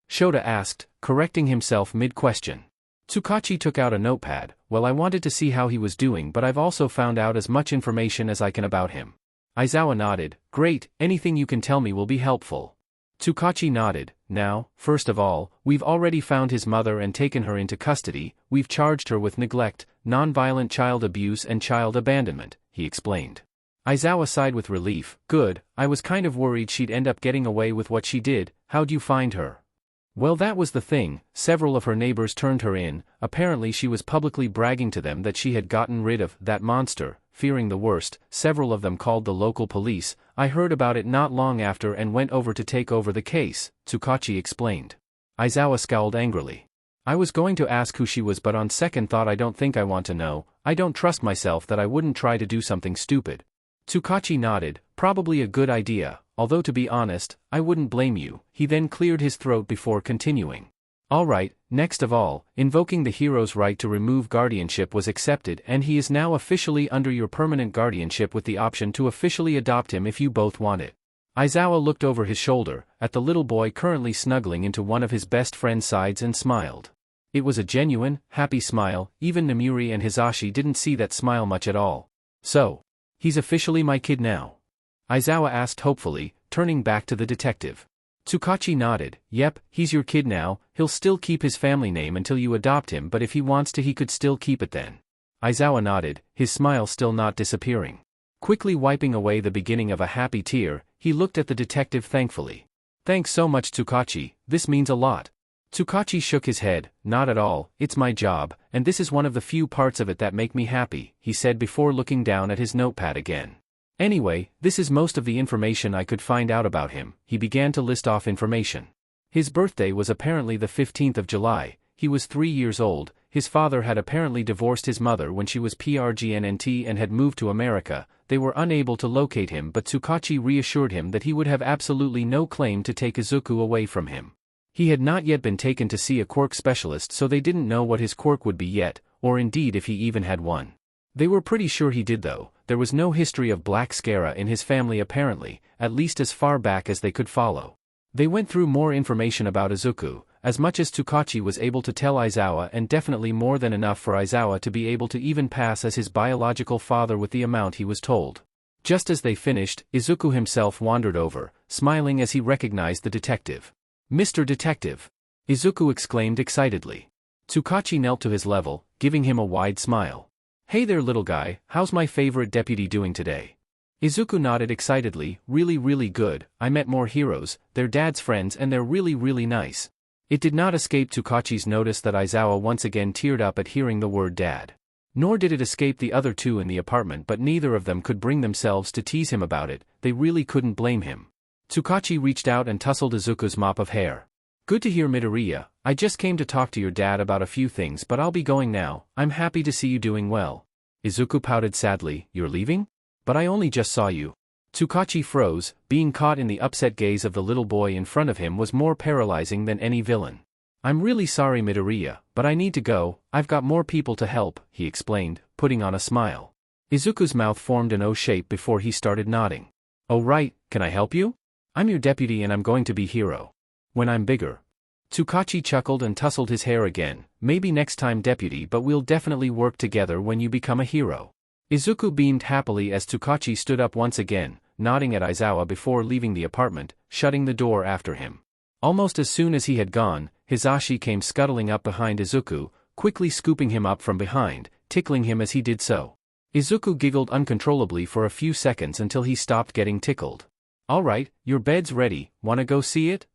Shota asked, correcting himself mid-question. Tsukachi took out a notepad. "Well, I wanted to see how he was doing, but I've also found out as much information as I can about him." Aizawa nodded. "Great, anything you can tell me will be helpful." Tsukachi nodded. "Now, first of all, we've already found his mother and taken her into custody. We've charged her with neglect, non-violent child abuse and child abandonment," he explained. Aizawa sighed with relief. "Good, I was kind of worried she'd end up getting away with what she did. How'd you find her?" "Well, that was the thing. Several of her neighbors turned her in. Apparently she was publicly bragging to them that she had gotten rid of that monster. Fearing the worst, several of them called the local police. I heard about it not long after and went over to take over the case," Tsukachi explained. Aizawa scowled angrily. "I was going to ask who she was, but on second thought I don't think I want to know. I don't trust myself that I wouldn't try to do something stupid." Tsukachi nodded. "Probably a good idea, although to be honest, I wouldn't blame you." He then cleared his throat before continuing. "Alright, next of all, invoking the hero's right to remove guardianship was accepted and he is now officially under your permanent guardianship with the option to officially adopt him if you both want it." Aizawa looked over his shoulder, at the little boy currently snuggling into one of his best friend's sides and smiled. It was a genuine, happy smile. Even Namuri and Hisashi didn't see that smile much at all. "So, he's officially my kid now?" Aizawa asked hopefully, turning back to the detective. Tsukachi nodded. "Yep, he's your kid now. He'll still keep his family name until you adopt him, but if he wants to he could still keep it then." Aizawa nodded, his smile still not disappearing. Quickly wiping away the beginning of a happy tear, he looked at the detective thankfully. "Thanks so much, Tsukachi, this means a lot." Tsukachi shook his head. "Not at all, it's my job, and this is one of the few parts of it that make me happy," he said before looking down at his notepad again. "Anyway, this is most of the information I could find out about him." He began to list off information. His birthday was apparently the 15th of July, he was 3 years old, his father had apparently divorced his mother when she was pregnant and had moved to America. They were unable to locate him, but Tsukachi reassured him that he would have absolutely no claim to take Izuku away from him. He had not yet been taken to see a quirk specialist, so they didn't know what his quirk would be yet, or indeed if he even had one. They were pretty sure he did though. There was no history of Black Scara in his family apparently, at least as far back as they could follow. They went through more information about Izuku, as much as Tsukachi was able to tell Aizawa, and definitely more than enough for Aizawa to be able to even pass as his biological father with the amount he was told. Just as they finished, Izuku himself wandered over, smiling as he recognized the detective. "Mr. Detective!" Izuku exclaimed excitedly. Tsukachi knelt to his level, giving him a wide smile. "Hey there little guy, how's my favorite deputy doing today?" Izuku nodded excitedly. Really good, I met more heroes, they're dad's friends and they're really nice." It did not escape Tsukachi's notice that Aizawa once again teared up at hearing the word dad. Nor did it escape the other two in the apartment, but neither of them could bring themselves to tease him about it. They really couldn't blame him. Tsukachi reached out and tousled Izuku's mop of hair. "Good to hear, Midoriya. I just came to talk to your dad about a few things, but I'll be going now. I'm happy to see you doing well." Izuku pouted sadly. "You're leaving? But I only just saw you." Tsukachi froze. Being caught in the upset gaze of the little boy in front of him was more paralyzing than any villain. "I'm really sorry, Midoriya, but I need to go. I've got more people to help," he explained, putting on a smile. Izuku's mouth formed an O shape before he started nodding. "Oh right, can I help you? I'm your deputy and I'm going to be hero. When I'm bigger." Tsukachi chuckled and tousled his hair again. "Maybe next time, deputy, but we'll definitely work together when you become a hero." Izuku beamed happily as Tsukachi stood up once again, nodding at Aizawa before leaving the apartment, shutting the door after him. Almost as soon as he had gone, Hisashi came scuttling up behind Izuku, quickly scooping him up from behind, tickling him as he did so. Izuku giggled uncontrollably for a few seconds until he stopped getting tickled. "All right, your bed's ready, wanna go see it?"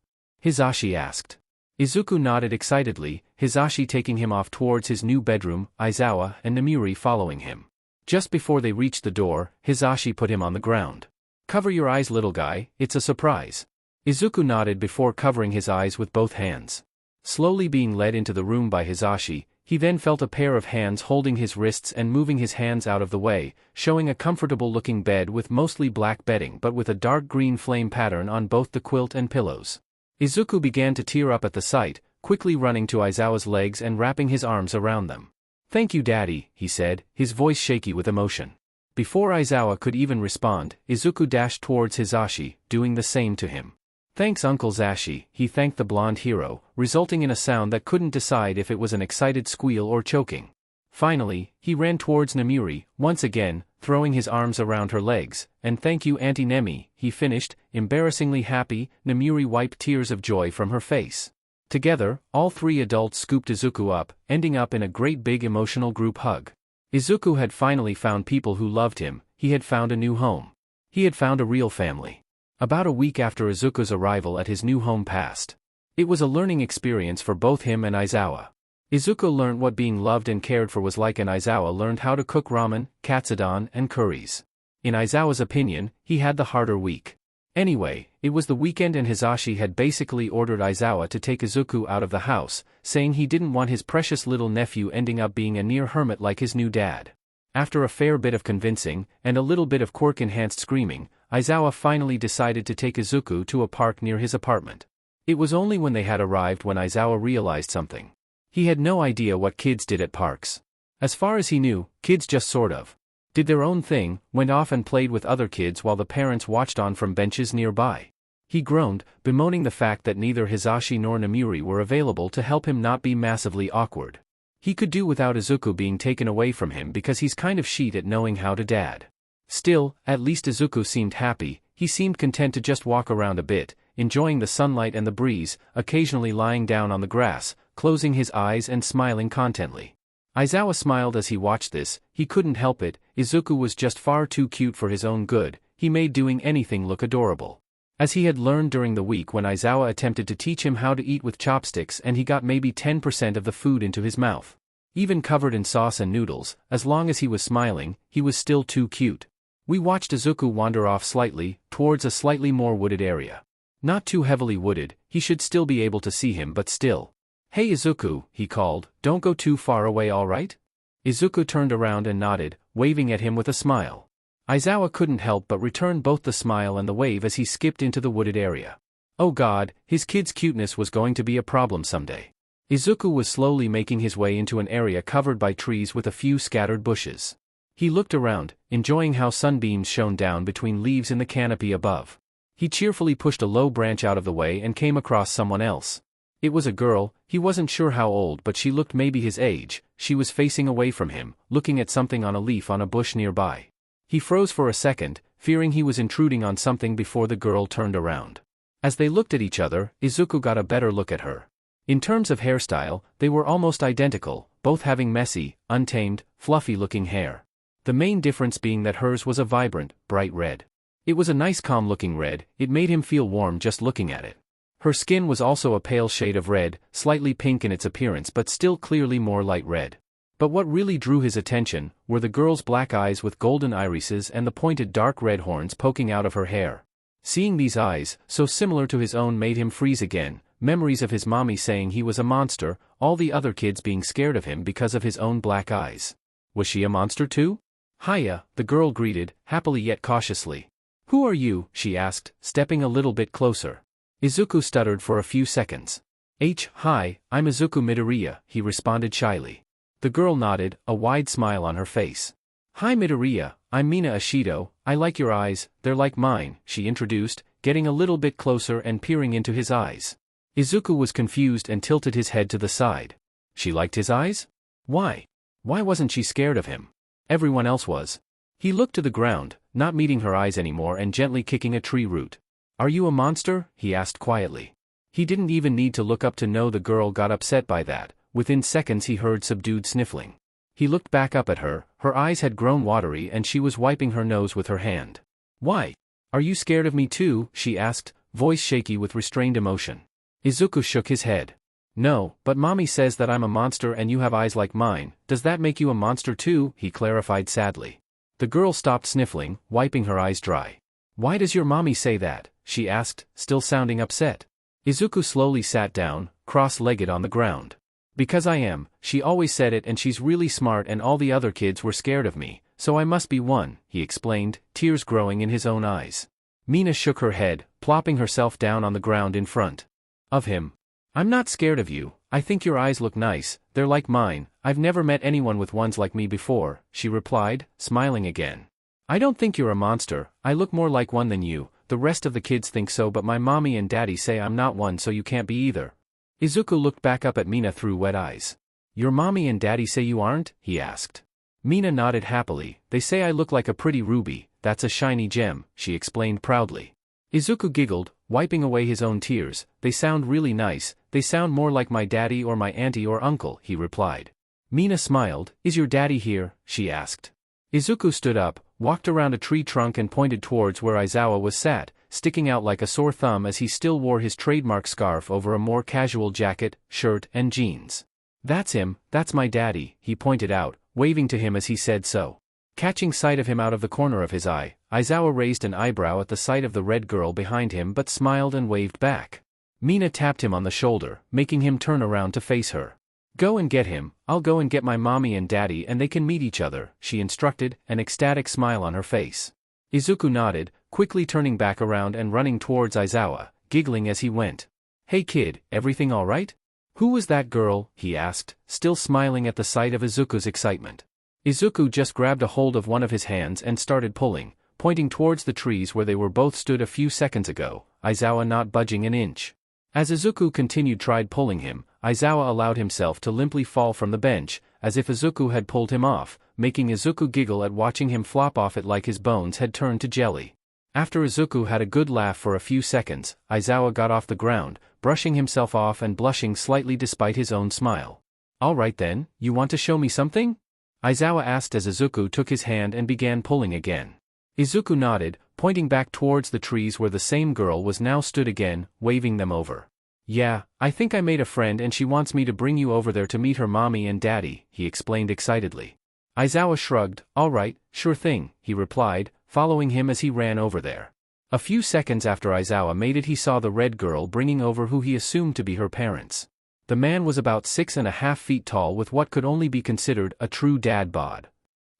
Hisashi asked. Izuku nodded excitedly, Hisashi taking him off towards his new bedroom, Aizawa and Namiri following him. Just before they reached the door, Hisashi put him on the ground. "Cover your eyes, little guy, it's a surprise." Izuku nodded before covering his eyes with both hands. Slowly being led into the room by Hisashi, he then felt a pair of hands holding his wrists and moving his hands out of the way, showing a comfortable-looking bed with mostly black bedding but with a dark green flame pattern on both the quilt and pillows. Izuku began to tear up at the sight, quickly running to Aizawa's legs and wrapping his arms around them. "Thank you, Daddy," he said, his voice shaky with emotion. Before Aizawa could even respond, Izuku dashed towards Hisashi, doing the same to him. "Thanks, Uncle Zashi," he thanked the blonde hero, resulting in a sound that couldn't decide if it was an excited squeal or choking. Finally, he ran towards Namiri, once again, throwing his arms around her legs, and "Thank you, Auntie Nemi," he finished, embarrassingly happy. Namiri wiped tears of joy from her face. Together, all three adults scooped Izuku up, ending up in a great big emotional group hug. Izuku had finally found people who loved him. He had found a new home. He had found a real family. About a week after Izuku's arrival at his new home passed. It was a learning experience for both him and Aizawa. Izuku learned what being loved and cared for was like, and Aizawa learned how to cook ramen, katsudon, and curries. In Aizawa's opinion, he had the harder week. Anyway, it was the weekend and Hisashi had basically ordered Aizawa to take Izuku out of the house, saying he didn't want his precious little nephew ending up being a near hermit like his new dad. After a fair bit of convincing, and a little bit of quirk-enhanced screaming, Aizawa finally decided to take Izuku to a park near his apartment. It was only when they had arrived when Aizawa realized something. He had no idea what kids did at parks. As far as he knew, kids just sort of did their own thing, went off and played with other kids while the parents watched on from benches nearby. He groaned, bemoaning the fact that neither Hisashi nor Namiri were available to help him not be massively awkward. He could do without Izuku being taken away from him because he's kind of shit at knowing how to dad. Still, at least Izuku seemed happy. He seemed content to just walk around a bit, enjoying the sunlight and the breeze, occasionally lying down on the grass, closing his eyes and smiling contently. Aizawa smiled as he watched this. He couldn't help it. Izuku was just far too cute for his own good. He made doing anything look adorable. As he had learned during the week when Aizawa attempted to teach him how to eat with chopsticks and he got maybe 10% of the food into his mouth. Even covered in sauce and noodles, as long as he was smiling, he was still too cute. We watched Izuku wander off slightly, towards a slightly more wooded area. Not too heavily wooded, he should still be able to see him, but still. "Hey Izuku," he called, "don't go too far away, alright?" Izuku turned around and nodded, waving at him with a smile. Aizawa couldn't help but return both the smile and the wave as he skipped into the wooded area. Oh god, his kid's cuteness was going to be a problem someday. Izuku was slowly making his way into an area covered by trees with a few scattered bushes. He looked around, enjoying how sunbeams shone down between leaves in the canopy above. He cheerfully pushed a low branch out of the way and came across someone else. It was a girl. He wasn't sure how old, but she looked maybe his age. She was facing away from him, looking at something on a leaf on a bush nearby. He froze for a second, fearing he was intruding on something before the girl turned around. As they looked at each other, Izuku got a better look at her. In terms of hairstyle, they were almost identical, both having messy, untamed, fluffy-looking hair. The main difference being that hers was a vibrant, bright red. It was a nice calm-looking red. It made him feel warm just looking at it. Her skin was also a pale shade of red, slightly pink in its appearance but still clearly more light red. But what really drew his attention were the girl's black eyes with golden irises and the pointed dark red horns poking out of her hair. Seeing these eyes, so similar to his own, made him freeze again. Memories of his mommy saying he was a monster, all the other kids being scared of him because of his own black eyes. Was she a monster too? "Hiya," the girl greeted, happily yet cautiously. "Who are you?" she asked, stepping a little bit closer. Izuku stuttered for a few seconds. Hi, I'm Izuku Midoriya," he responded shyly. The girl nodded, a wide smile on her face. "Hi Midoriya, I'm Mina Ashido. I like your eyes, they're like mine," she introduced, getting a little bit closer and peering into his eyes. Izuku was confused and tilted his head to the side. She liked his eyes? Why? Why wasn't she scared of him? Everyone else was. He looked to the ground, not meeting her eyes anymore and gently kicking a tree root. "Are you a monster?" he asked quietly. He didn't even need to look up to know the girl got upset by that. Within seconds he heard subdued sniffling. He looked back up at her. Her eyes had grown watery and she was wiping her nose with her hand. "Why? Are you scared of me too?" she asked, voice shaky with restrained emotion. Izuku shook his head. "No, but mommy says that I'm a monster and you have eyes like mine. Does that make you a monster too?" he clarified sadly. The girl stopped sniffling, wiping her eyes dry. "Why does your mommy say that?" she asked, still sounding upset. Izuku slowly sat down, cross-legged on the ground. "Because I am. She always said it and she's really smart and all the other kids were scared of me, so I must be one," he explained, tears growing in his own eyes. Mina shook her head, plopping herself down on the ground in front of him. "I'm not scared of you. I think your eyes look nice, they're like mine. I've never met anyone with ones like me before," she replied, smiling again. "I don't think you're a monster. I look more like one than you. The rest of the kids think so but my mommy and daddy say I'm not one so you can't be either." Izuku looked back up at Mina through wet eyes. "Your mommy and daddy say you aren't?" he asked. Mina nodded happily. "They say I look like a pretty ruby, that's a shiny gem," she explained proudly. Izuku giggled, wiping away his own tears. "They sound really nice. They sound more like my daddy or my auntie or uncle," he replied. Mina smiled. "Is your daddy here?" she asked. Izuku stood up, walked around a tree trunk and pointed towards where Aizawa was sat, sticking out like a sore thumb as he still wore his trademark scarf over a more casual jacket, shirt, and jeans. "That's him, that's my daddy," he pointed out, waving to him as he said so. Catching sight of him out of the corner of his eye, Aizawa raised an eyebrow at the sight of the red girl behind him but smiled and waved back. Mina tapped him on the shoulder, making him turn around to face her. "Go and get him, I'll go and get my mommy and daddy and they can meet each other," she instructed, an ecstatic smile on her face. Izuku nodded, quickly turning back around and running towards Aizawa, giggling as he went. "Hey kid, everything alright?" "Who was that girl?" he asked, still smiling at the sight of Izuku's excitement. Izuku just grabbed a hold of one of his hands and started pulling, pointing towards the trees where they were both stood a few seconds ago, Aizawa not budging an inch. As Izuku tried pulling him, Aizawa allowed himself to limply fall from the bench, as if Izuku had pulled him off, making Izuku giggle at watching him flop off it like his bones had turned to jelly. After Izuku had a good laugh for a few seconds, Aizawa got off the ground, brushing himself off and blushing slightly despite his own smile. "Alright then, you want to show me something?" Aizawa asked as Izuku took his hand and began pulling again. Izuku nodded, pointing back towards the trees where the same girl was now stood again, waving them over. "Yeah, I think I made a friend and she wants me to bring you over there to meet her mommy and daddy," he explained excitedly. Aizawa shrugged. "Alright, sure thing," he replied, following him as he ran over there. A few seconds after Aizawa made it he saw the red girl bringing over who he assumed to be her parents. The man was about 6.5 feet tall with what could only be considered a true dad bod.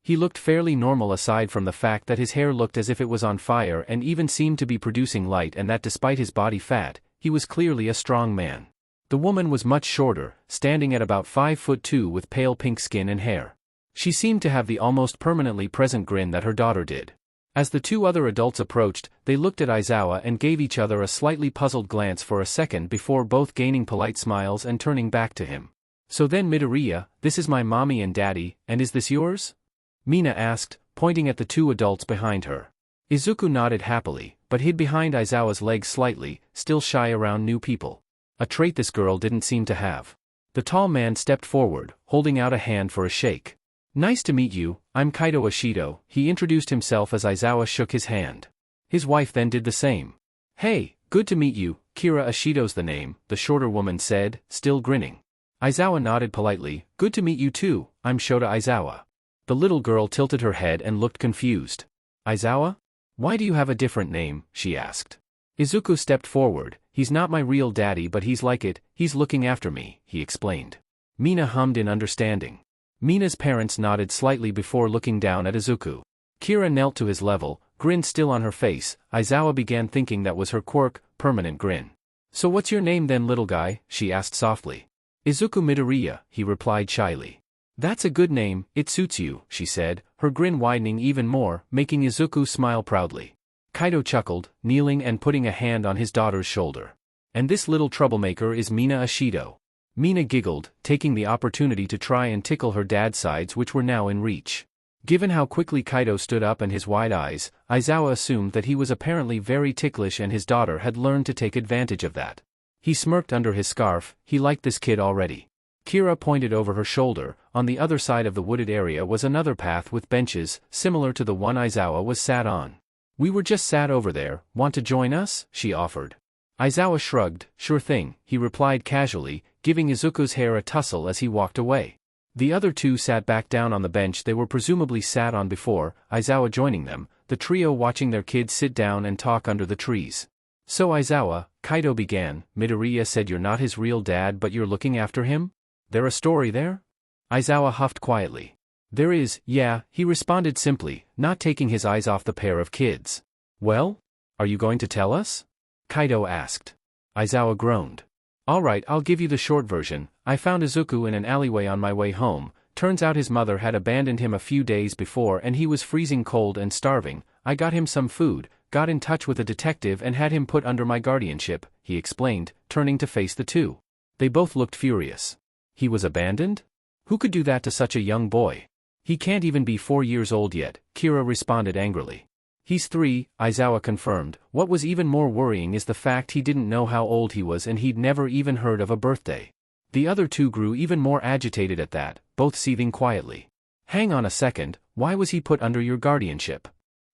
He looked fairly normal aside from the fact that his hair looked as if it was on fire and even seemed to be producing light, and that despite his body fat, he was clearly a strong man. The woman was much shorter, standing at about 5'2" with pale pink skin and hair. She seemed to have the almost permanently present grin that her daughter did. As the two other adults approached, they looked at Aizawa and gave each other a slightly puzzled glance for a second before both gaining polite smiles and turning back to him. "So then Midoriya, this is my mommy and daddy, and is this yours?" Mina asked, pointing at the two adults behind her. Izuku nodded happily, but hid behind Aizawa's legs slightly, still shy around new people. A trait this girl didn't seem to have. The tall man stepped forward, holding out a hand for a shake. "Nice to meet you, I'm Kaido Ashido," he introduced himself as Aizawa shook his hand. His wife then did the same. "Hey, good to meet you, Kira Ashido's the name," the shorter woman said, still grinning. Aizawa nodded politely. "Good to meet you too, I'm Shota Aizawa." The little girl tilted her head and looked confused. "Aizawa? Why do you have a different name?" she asked. Izuku stepped forward. "He's not my real daddy, but he's like it, he's looking after me," he explained. Mina hummed in understanding. Mina's parents nodded slightly before looking down at Izuku. Kira knelt to his level, grin still on her face. Aizawa began thinking that was her quirk, permanent grin. "So what's your name then, little guy?" she asked softly. "Izuku Midoriya," he replied shyly. "That's a good name, it suits you," she said, her grin widening even more, making Izuku smile proudly. Kaido chuckled, kneeling and putting a hand on his daughter's shoulder. "And this little troublemaker is Mina Ashido." Mina giggled, taking the opportunity to try and tickle her dad's sides, which were now in reach. Given how quickly Kaido stood up and his wide eyes, Aizawa assumed that he was apparently very ticklish and his daughter had learned to take advantage of that. He smirked under his scarf. He liked this kid already. Kira pointed over her shoulder. On the other side of the wooded area was another path with benches, similar to the one Aizawa was sat on. "We were just sat over there, want to join us?" she offered. Aizawa shrugged. "Sure thing," he replied casually, giving Izuku's hair a tussle as he walked away. The other two sat back down on the bench they were presumably sat on before, Aizawa joining them, the trio watching their kids sit down and talk under the trees. "So Aizawa," Kaido began, "Midoriya said you're not his real dad but you're looking after him? There a story there?" Aizawa huffed quietly. "There is, yeah," he responded simply, not taking his eyes off the pair of kids. "Well? Are you going to tell us?" Kaido asked. Aizawa groaned. "Alright, I'll give you the short version. I found Izuku in an alleyway on my way home. Turns out his mother had abandoned him a few days before and he was freezing cold and starving. I got him some food, got in touch with a detective and had him put under my guardianship," he explained, turning to face the two. They both looked furious. "He was abandoned? Who could do that to such a young boy? He can't even be 4 years old yet," Kira responded angrily. "He's 3, Aizawa confirmed. What was even more worrying is the fact he didn't know how old he was and he'd never even heard of a birthday." The other two grew even more agitated at that, both seething quietly. "Hang on a second, why was he put under your guardianship?"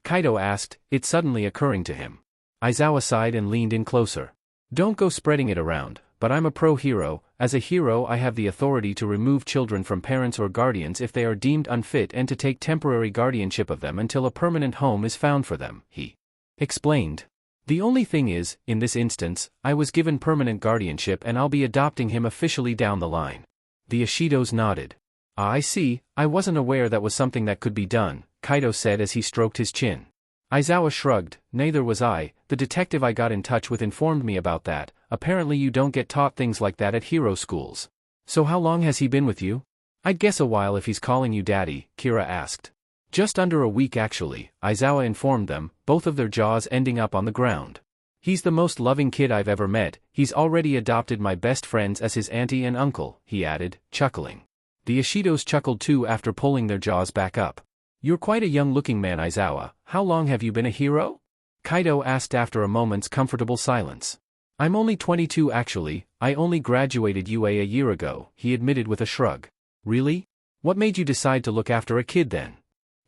Kaido asked, it suddenly occurring to him. Aizawa sighed and leaned in closer. "Don't go spreading it around, but I'm a pro-hero. As a hero I have the authority to remove children from parents or guardians if they are deemed unfit and to take temporary guardianship of them until a permanent home is found for them," he explained. "The only thing is, in this instance, I was given permanent guardianship and I'll be adopting him officially down the line." The Ashidos nodded. "Ah, I see, I wasn't aware that was something that could be done," Kaido said as he stroked his chin. Aizawa shrugged. "Neither was I, the detective I got in touch with informed me about that. Apparently you don't get taught things like that at hero schools. So how long has he been with you?" "I'd guess a while if he's calling you daddy," Kira asked. "Just under a week actually," Aizawa informed them, both of their jaws ending up on the ground. "He's the most loving kid I've ever met. He's already adopted my best friends as his auntie and uncle," he added, chuckling. The Ashidos chuckled too after pulling their jaws back up. "You're quite a young-looking man, Aizawa. How long have you been a hero?" Kaido asked after a moment's comfortable silence. "I'm only 22 actually, I only graduated UA a year ago," he admitted with a shrug. "Really? What made you decide to look after a kid then?"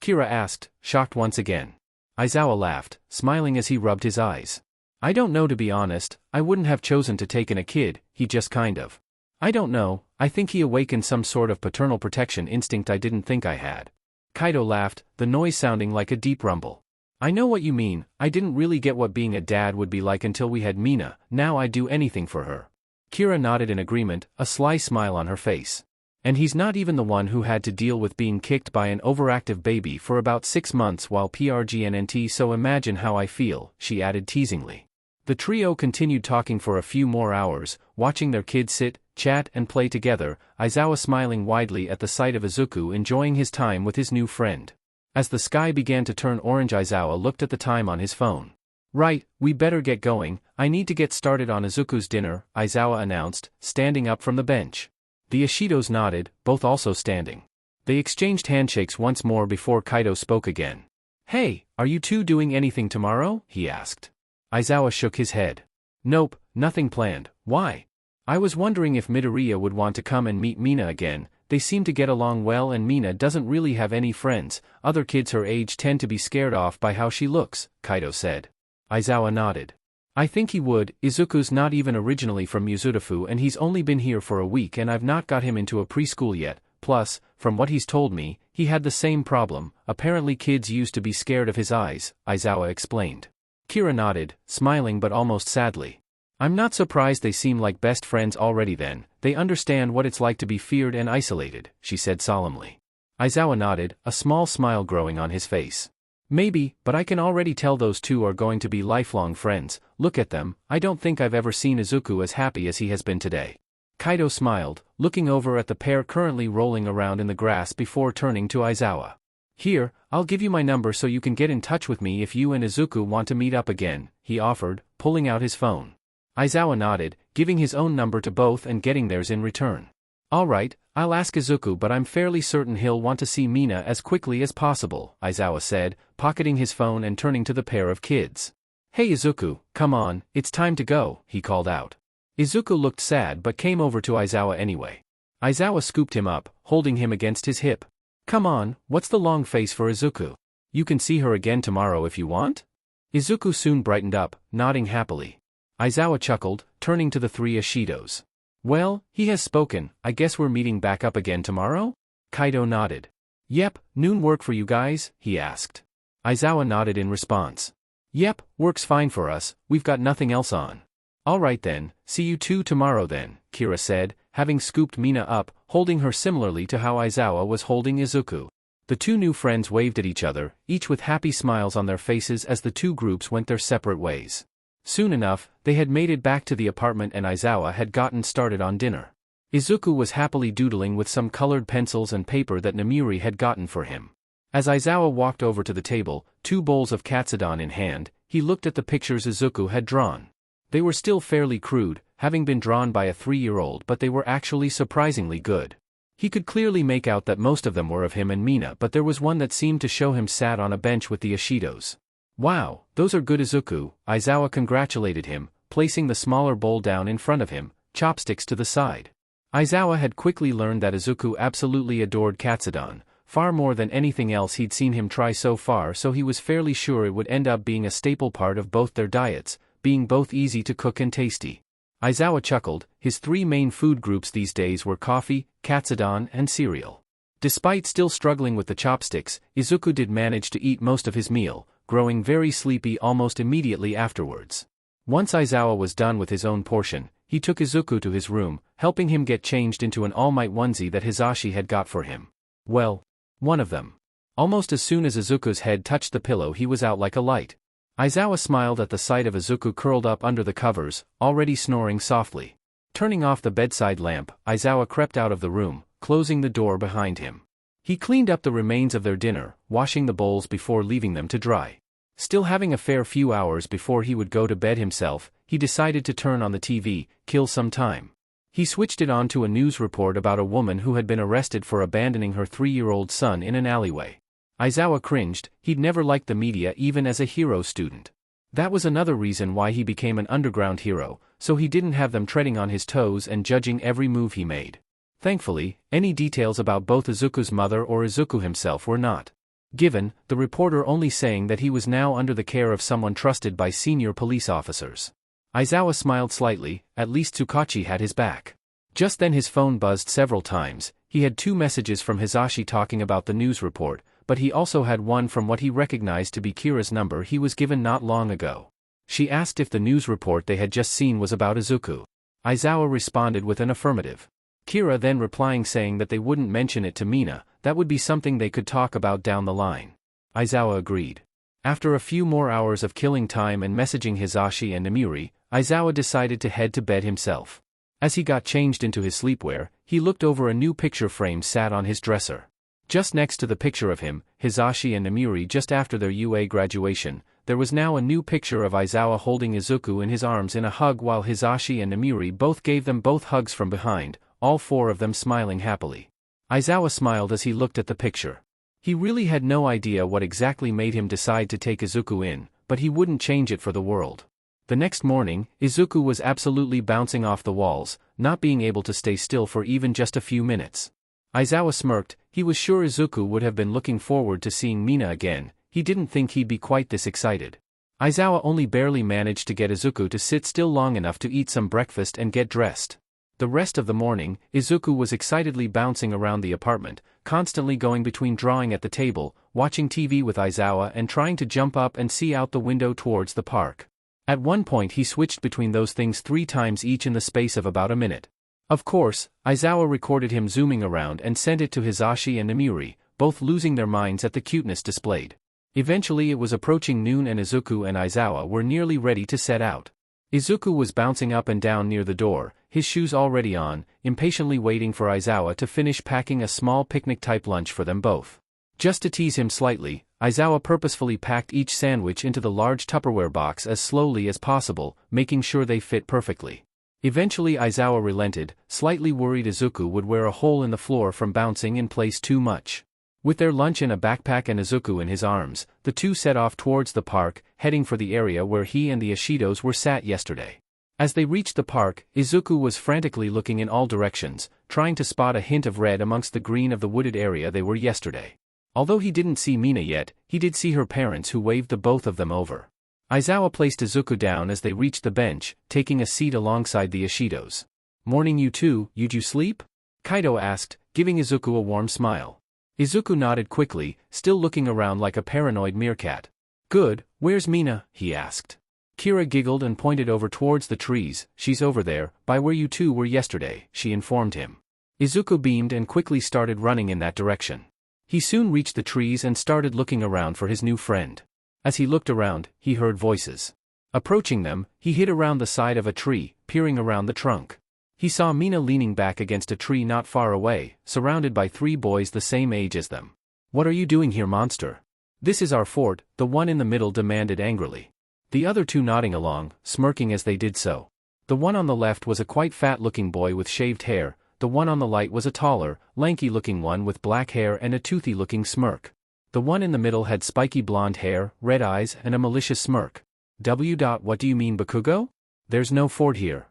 Kira asked, shocked once again. Aizawa laughed, smiling as he rubbed his eyes. "I don't know, to be honest. I wouldn't have chosen to take in a kid, he just kind of. I don't know, I think he awakened some sort of paternal protection instinct I didn't think I had." Kaido laughed, the noise sounding like a deep rumble. "I know what you mean. I didn't really get what being a dad would be like until we had Mina. Now I'd do anything for her." Kira nodded in agreement, a sly smile on her face. And he's not even the one who had to deal with being kicked by an overactive baby for about 6 months while PRGNNT, so imagine how I feel, she added teasingly. The trio continued talking for a few more hours, watching their kids sit, chat and play together, Aizawa smiling widely at the sight of Izuku enjoying his time with his new friend. As the sky began to turn orange, Aizawa looked at the time on his phone. Right, we better get going, I need to get started on Izuku's dinner, Aizawa announced, standing up from the bench. The Ishidos nodded, both also standing. They exchanged handshakes once more before Kaido spoke again. Hey, are you two doing anything tomorrow? He asked. Aizawa shook his head. Nope, nothing planned. Why? I was wondering if Midoriya would want to come and meet Mina again. They seem to get along well and Mina doesn't really have any friends. Other kids her age tend to be scared off by how she looks, Kaido said. Aizawa nodded. I think he would. Izuku's not even originally from Mizudafu and he's only been here for a week and I've not got him into a preschool yet. Plus, from what he's told me, he had the same problem. Apparently kids used to be scared of his eyes, Aizawa explained. Kira nodded, smiling but almost sadly. I'm not surprised they seem like best friends already then. They understand what it's like to be feared and isolated, she said solemnly. Aizawa nodded, a small smile growing on his face. Maybe, but I can already tell those two are going to be lifelong friends. Look at them, I don't think I've ever seen Izuku as happy as he has been today. Kaido smiled, looking over at the pair currently rolling around in the grass before turning to Aizawa. Here, I'll give you my number so you can get in touch with me if you and Izuku want to meet up again, he offered, pulling out his phone. Aizawa nodded, giving his own number to both and getting theirs in return. Alright, I'll ask Izuku but I'm fairly certain he'll want to see Mina as quickly as possible, Aizawa said, pocketing his phone and turning to the pair of kids. Hey Izuku, come on, it's time to go, he called out. Izuku looked sad but came over to Aizawa anyway. Aizawa scooped him up, holding him against his hip. Come on, what's the long face for Izuku? You can see her again tomorrow if you want? Izuku soon brightened up, nodding happily. Aizawa chuckled, turning to the three Ishidos. Well, he has spoken, I guess we're meeting back up again tomorrow? Kaido nodded. Yep, noon work for you guys? He asked. Aizawa nodded in response. Yep, works fine for us, we've got nothing else on. Alright then, see you two tomorrow then, Kira said, having scooped Mina up, holding her similarly to how Aizawa was holding Izuku. The two new friends waved at each other, each with happy smiles on their faces as the two groups went their separate ways. Soon enough, they had made it back to the apartment and Aizawa had gotten started on dinner. Izuku was happily doodling with some colored pencils and paper that Namuri had gotten for him. As Aizawa walked over to the table, 2 bowls of katsudon in hand, he looked at the pictures Izuku had drawn. They were still fairly crude, having been drawn by a 3-year-old, but they were actually surprisingly good. He could clearly make out that most of them were of him and Mina, but there was one that seemed to show him sat on a bench with the Ishidos. Wow, those are good Izuku, Aizawa congratulated him, placing the smaller bowl down in front of him, chopsticks to the side. Aizawa had quickly learned that Izuku absolutely adored katsudon, far more than anything else he'd seen him try so far, so he was fairly sure it would end up being a staple part of both their diets, being both easy to cook and tasty. Aizawa chuckled, his 3 main food groups these days were coffee, katsudon and cereal. Despite still struggling with the chopsticks, Izuku did manage to eat most of his meal, growing very sleepy almost immediately afterwards. Once Aizawa was done with his own portion, he took Izuku to his room, helping him get changed into an all-might onesie that Hisashi had got for him. Well, one of them. Almost as soon as Izuku's head touched the pillow he was out like a light. Aizawa smiled at the sight of Izuku curled up under the covers, already snoring softly. Turning off the bedside lamp, Aizawa crept out of the room, closing the door behind him. He cleaned up the remains of their dinner, washing the bowls before leaving them to dry. Still having a fair few hours before he would go to bed himself, he decided to turn on the TV, kill some time. He switched it on to a news report about a woman who had been arrested for abandoning her 3-year-old son in an alleyway. Aizawa cringed, he'd never liked the media even as a hero student. That was another reason why he became an underground hero, so he didn't have them treading on his toes and judging every move he made. Thankfully, any details about both Izuku's mother or Izuku himself were not given, the reporter only saying that he was now under the care of someone trusted by senior police officers. Aizawa smiled slightly, at least Tsukachi had his back. Just then his phone buzzed several times. He had 2 messages from Hisashi talking about the news report, but he also had one from what he recognized to be Kira's number he was given not long ago. She asked if the news report they had just seen was about Izuku. Aizawa responded with an affirmative. Kira then replying saying that they wouldn't mention it to Mina, that would be something they could talk about down the line. Aizawa agreed. After a few more hours of killing time and messaging Hisashi and Namiri, Aizawa decided to head to bed himself. As he got changed into his sleepwear, he looked over a new picture frame sat on his dresser. Just next to the picture of him, Hisashi and Namiri just after their UA graduation, there was now a new picture of Aizawa holding Izuku in his arms in a hug while Hisashi and Namiri both gave them both hugs from behind, all four of them smiling happily. Aizawa smiled as he looked at the picture. He really had no idea what exactly made him decide to take Izuku in, but he wouldn't change it for the world. The next morning, Izuku was absolutely bouncing off the walls, not being able to stay still for even just a few minutes. Aizawa smirked. He was sure Izuku would have been looking forward to seeing Mina again. He didn't think he'd be quite this excited. Aizawa only barely managed to get Izuku to sit still long enough to eat some breakfast and get dressed. The rest of the morning, Izuku was excitedly bouncing around the apartment, constantly going between drawing at the table, watching TV with Aizawa and trying to jump up and see out the window towards the park. At one point he switched between those things 3 times each in the space of about a minute. Of course, Aizawa recorded him zooming around and sent it to Hisashi and Namiri, both losing their minds at the cuteness displayed. Eventually it was approaching noon and Izuku and Aizawa were nearly ready to set out. Izuku was bouncing up and down near the door, his shoes already on, impatiently waiting for Aizawa to finish packing a small picnic-type lunch for them both. Just to tease him slightly, Aizawa purposefully packed each sandwich into the large Tupperware box as slowly as possible, making sure they fit perfectly. Eventually Aizawa relented, slightly worried Izuku would wear a hole in the floor from bouncing in place too much. With their lunch in a backpack and Izuku in his arms, the two set off towards the park, heading for the area where he and the Ishidos were sat yesterday. As they reached the park, Izuku was frantically looking in all directions, trying to spot a hint of red amongst the green of the wooded area they were yesterday. Although he didn't see Mina yet, he did see her parents who waved the both of them over. Aizawa placed Izuku down as they reached the bench, taking a seat alongside the Ishidos. "Morning you two, you'd you sleep?" Kaido asked, giving Izuku a warm smile. Izuku nodded quickly, still looking around like a paranoid meerkat. "Good, where's Mina?" he asked. Kira giggled and pointed over towards the trees. "She's over there, by where you two were yesterday," she informed him. Izuku beamed and quickly started running in that direction. He soon reached the trees and started looking around for his new friend. As he looked around, he heard voices. Approaching them, he hid around the side of a tree, peering around the trunk. He saw Mina leaning back against a tree not far away, surrounded by 3 boys the same age as them. "What are you doing here, monster?" "This is our fort," the one in the middle demanded angrily. The other 2 nodding along, smirking as they did so. The one on the left was a quite fat-looking boy with shaved hair, the one on the right was a taller, lanky-looking one with black hair and a toothy-looking smirk. The one in the middle had spiky blonde hair, red eyes, and a malicious smirk. What do you mean, Bakugo? There's no fort here,"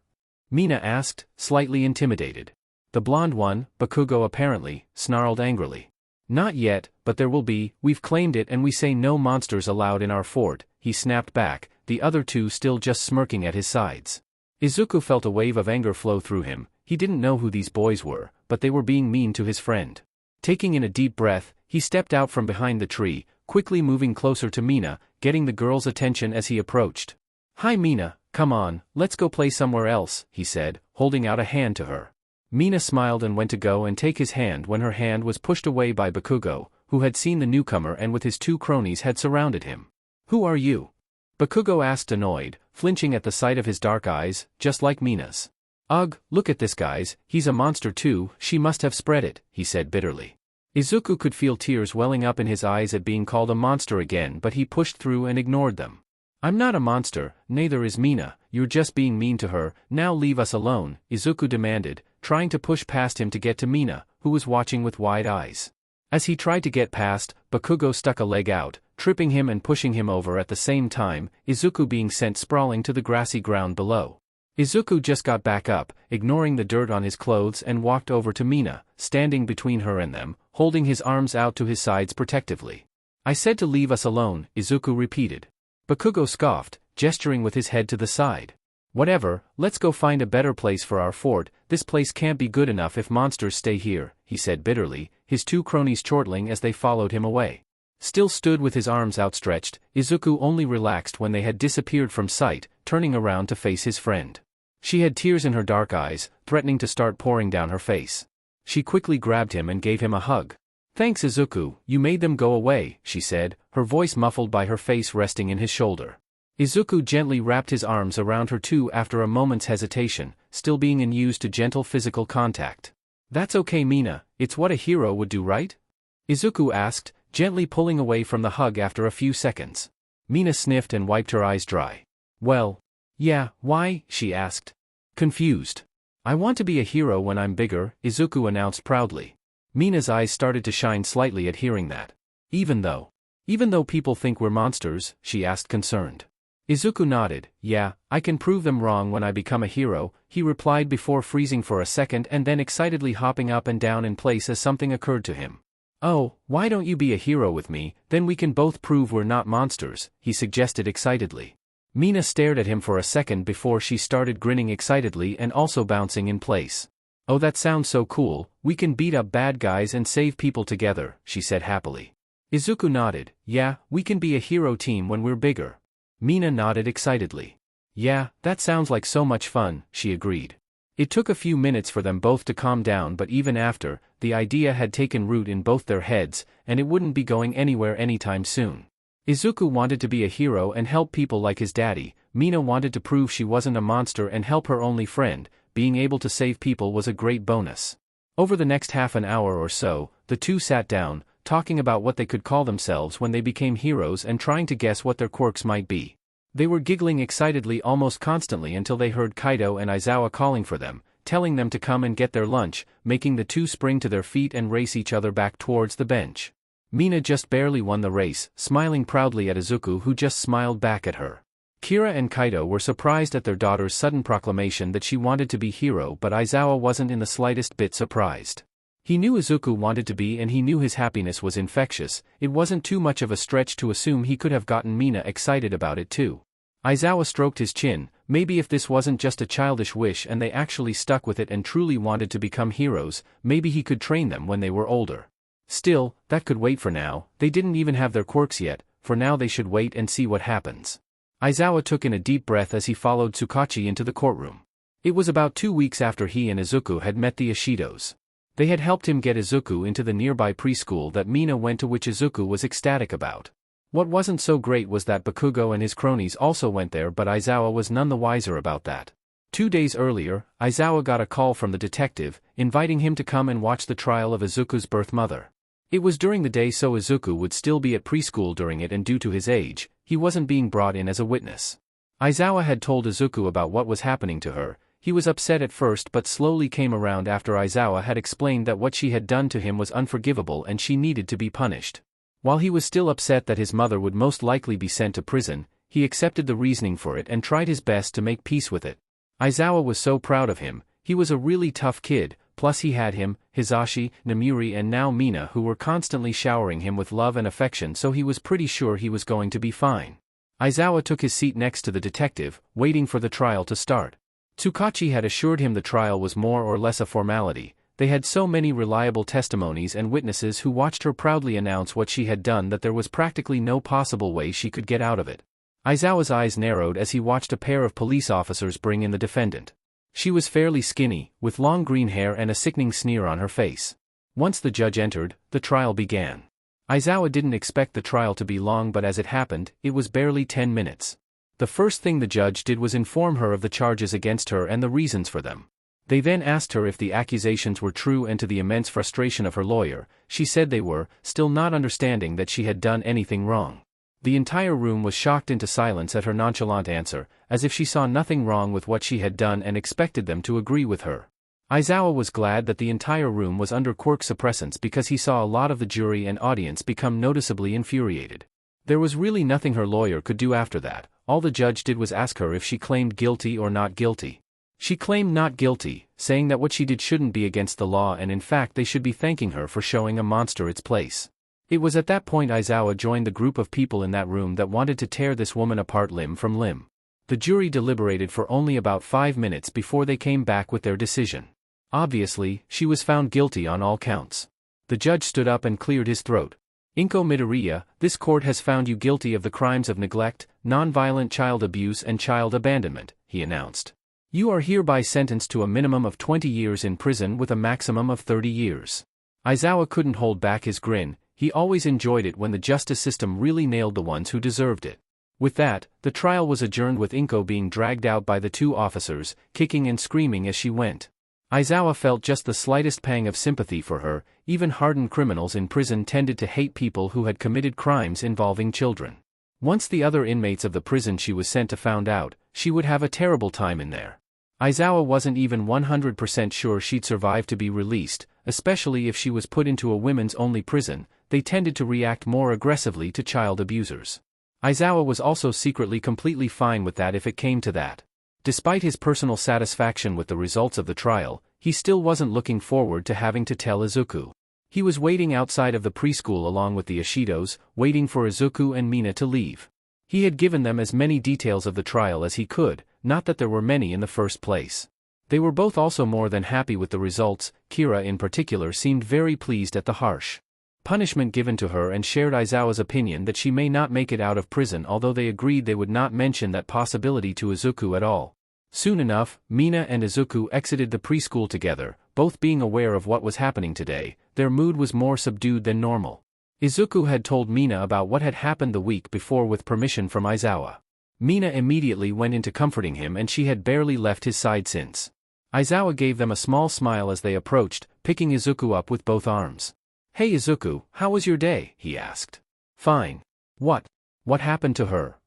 Mina asked, slightly intimidated. The blonde one, Bakugo apparently, snarled angrily. "Not yet, but there will be. We've claimed it and we say no monsters allowed in our fort," he snapped back, the other 2 still just smirking at his sides. Izuku felt a wave of anger flow through him. He didn't know who these boys were, but they were being mean to his friend. Taking in a deep breath, he stepped out from behind the tree, quickly moving closer to Mina, getting the girl's attention as he approached. "Hi Mina, come on, let's go play somewhere else," he said, holding out a hand to her. Mina smiled and went to go and take his hand when her hand was pushed away by Bakugo, who had seen the newcomer and with his 2 cronies had surrounded him. "Who are you?" Bakugo asked, annoyed, flinching at the sight of his dark eyes, just like Mina's. "Ugh, look at this guys, he's a monster too, she must have spread it," he said bitterly. Izuku could feel tears welling up in his eyes at being called a monster again, but he pushed through and ignored them. "I'm not a monster, neither is Mina, you're just being mean to her, now leave us alone," Izuku demanded, trying to push past him to get to Mina, who was watching with wide eyes. As he tried to get past, Bakugo stuck a leg out, tripping him and pushing him over at the same time, Izuku being sent sprawling to the grassy ground below. Izuku just got back up, ignoring the dirt on his clothes and walked over to Mina, standing between her and them, holding his arms out to his sides protectively. "I said to leave us alone," Izuku repeated. Bakugo scoffed, gesturing with his head to the side. "Whatever, let's go find a better place for our fort, this place can't be good enough if monsters stay here," he said bitterly, his 2 cronies chortling as they followed him away. Still stood with his arms outstretched, Izuku only relaxed when they had disappeared from sight, turning around to face his friend. She had tears in her dark eyes, threatening to start pouring down her face. She quickly grabbed him and gave him a hug. "Thanks, Izuku, you made them go away," she said, her voice muffled by her face resting in his shoulder. Izuku gently wrapped his arms around her too after a moment's hesitation, still being unused to gentle physical contact. "That's okay, Mina, it's what a hero would do, right?" Izuku asked, gently pulling away from the hug after a few seconds. Mina sniffed and wiped her eyes dry. "Well, yeah, why?" she asked. Confused. "I want to be a hero when I'm bigger," Izuku announced proudly. Mina's eyes started to shine slightly at hearing that. Even though people think we're monsters?" she asked concerned. Izuku nodded. "Yeah, I can prove them wrong when I become a hero," he replied before freezing for a second and then excitedly hopping up and down in place as something occurred to him. "Oh, why don't you be a hero with me, then we can both prove we're not monsters," he suggested excitedly. Mina stared at him for a second before she started grinning excitedly and also bouncing in place. "Oh, that sounds so cool, we can beat up bad guys and save people together," she said happily. Izuku nodded. "Yeah, we can be a hero team when we're bigger." Mina nodded excitedly. "Yeah, that sounds like so much fun," she agreed. It took a few minutes for them both to calm down, but even after, the idea had taken root in both their heads, and it wouldn't be going anywhere anytime soon. Izuku wanted to be a hero and help people like his daddy. Mina wanted to prove she wasn't a monster and help her only friend. Being able to save people was a great bonus. Over the next half an hour or so, the two sat down, talking about what they could call themselves when they became heroes and trying to guess what their quirks might be. They were giggling excitedly almost constantly until they heard Kaido and Aizawa calling for them, telling them to come and get their lunch, making the two spring to their feet and race each other back towards the bench. Mina just barely won the race, smiling proudly at Izuku, who just smiled back at her. Kira and Kaido were surprised at their daughter's sudden proclamation that she wanted to be hero, but Aizawa wasn't in the slightest bit surprised. He knew Izuku wanted to be and he knew his happiness was infectious. It wasn't too much of a stretch to assume he could have gotten Mina excited about it too. Aizawa stroked his chin. Maybe if this wasn't just a childish wish and they actually stuck with it and truly wanted to become heroes, maybe he could train them when they were older. Still, that could wait for now. They didn't even have their quirks yet. For now they should wait and see what happens. Aizawa took in a deep breath as he followed Tsukachi into the courtroom. It was about 2 weeks after he and Izuku had met the Ishidos. They had helped him get Izuku into the nearby preschool that Mina went to, which Izuku was ecstatic about. What wasn't so great was that Bakugo and his cronies also went there, but Aizawa was none the wiser about that. 2 days earlier, Aizawa got a call from the detective, inviting him to come and watch the trial of Izuku's birth mother. It was during the day, so Izuku would still be at preschool during it, and due to his age, he wasn't being brought in as a witness. Aizawa had told Izuku about what was happening to her. He was upset at first but slowly came around after Aizawa had explained that what she had done to him was unforgivable and she needed to be punished. While he was still upset that his mother would most likely be sent to prison, he accepted the reasoning for it and tried his best to make peace with it. Aizawa was so proud of him. He was a really tough kid, plus he had him, Hisashi, Namiri and now Mina, who were constantly showering him with love and affection, so he was pretty sure he was going to be fine. Aizawa took his seat next to the detective, waiting for the trial to start. Tsukachi had assured him the trial was more or less a formality. They had so many reliable testimonies and witnesses who watched her proudly announce what she had done that there was practically no possible way she could get out of it. Aizawa's eyes narrowed as he watched a pair of police officers bring in the defendant. She was fairly skinny, with long green hair and a sickening sneer on her face. Once the judge entered, the trial began. Aizawa didn't expect the trial to be long, but as it happened, it was barely 10 minutes. The first thing the judge did was inform her of the charges against her and the reasons for them. They then asked her if the accusations were true, and to the immense frustration of her lawyer, she said they were, still not understanding that she had done anything wrong. The entire room was shocked into silence at her nonchalant answer, as if she saw nothing wrong with what she had done and expected them to agree with her. Aizawa was glad that the entire room was under quirk suppressants because he saw a lot of the jury and audience become noticeably infuriated. There was really nothing her lawyer could do after that. All the judge did was ask her if she claimed guilty or not guilty. She claimed not guilty, saying that what she did shouldn't be against the law and in fact they should be thanking her for showing a monster its place. It was at that point Aizawa joined the group of people in that room that wanted to tear this woman apart limb from limb. The jury deliberated for only about 5 minutes before they came back with their decision. Obviously, she was found guilty on all counts. The judge stood up and cleared his throat. Izuku Midoriya, this court has found you guilty of the crimes of neglect, non-violent child abuse and child abandonment, he announced. You are hereby sentenced to a minimum of 20 years in prison with a maximum of 30 years. Aizawa couldn't hold back his grin. He always enjoyed it when the justice system really nailed the ones who deserved it. With that, the trial was adjourned with Inko being dragged out by the two officers, kicking and screaming as she went. Aizawa felt just the slightest pang of sympathy for her. Even hardened criminals in prison tended to hate people who had committed crimes involving children. Once the other inmates of the prison she was sent to found out, she would have a terrible time in there. Aizawa wasn't even 100% sure she'd survive to be released, especially if she was put into a women's-only prison. They tended to react more aggressively to child abusers. Aizawa was also secretly completely fine with that if it came to that. Despite his personal satisfaction with the results of the trial, he still wasn't looking forward to having to tell Izuku. He was waiting outside of the preschool along with the Ishidos, waiting for Izuku and Mina to leave. He had given them as many details of the trial as he could, not that there were many in the first place. They were both also more than happy with the results. Kira in particular seemed very pleased at the harsh punishment given to her and shared Aizawa's opinion that she may not make it out of prison, although they agreed they would not mention that possibility to Izuku at all. Soon enough, Mina and Izuku exited the preschool together, both being aware of what was happening today. Their mood was more subdued than normal. Izuku had told Mina about what had happened the week before with permission from Aizawa. Mina immediately went into comforting him and she had barely left his side since. Aizawa gave them a small smile as they approached, picking Izuku up with both arms. "Hey Izuku, how was your day?" he asked. "Fine. What happened to her?"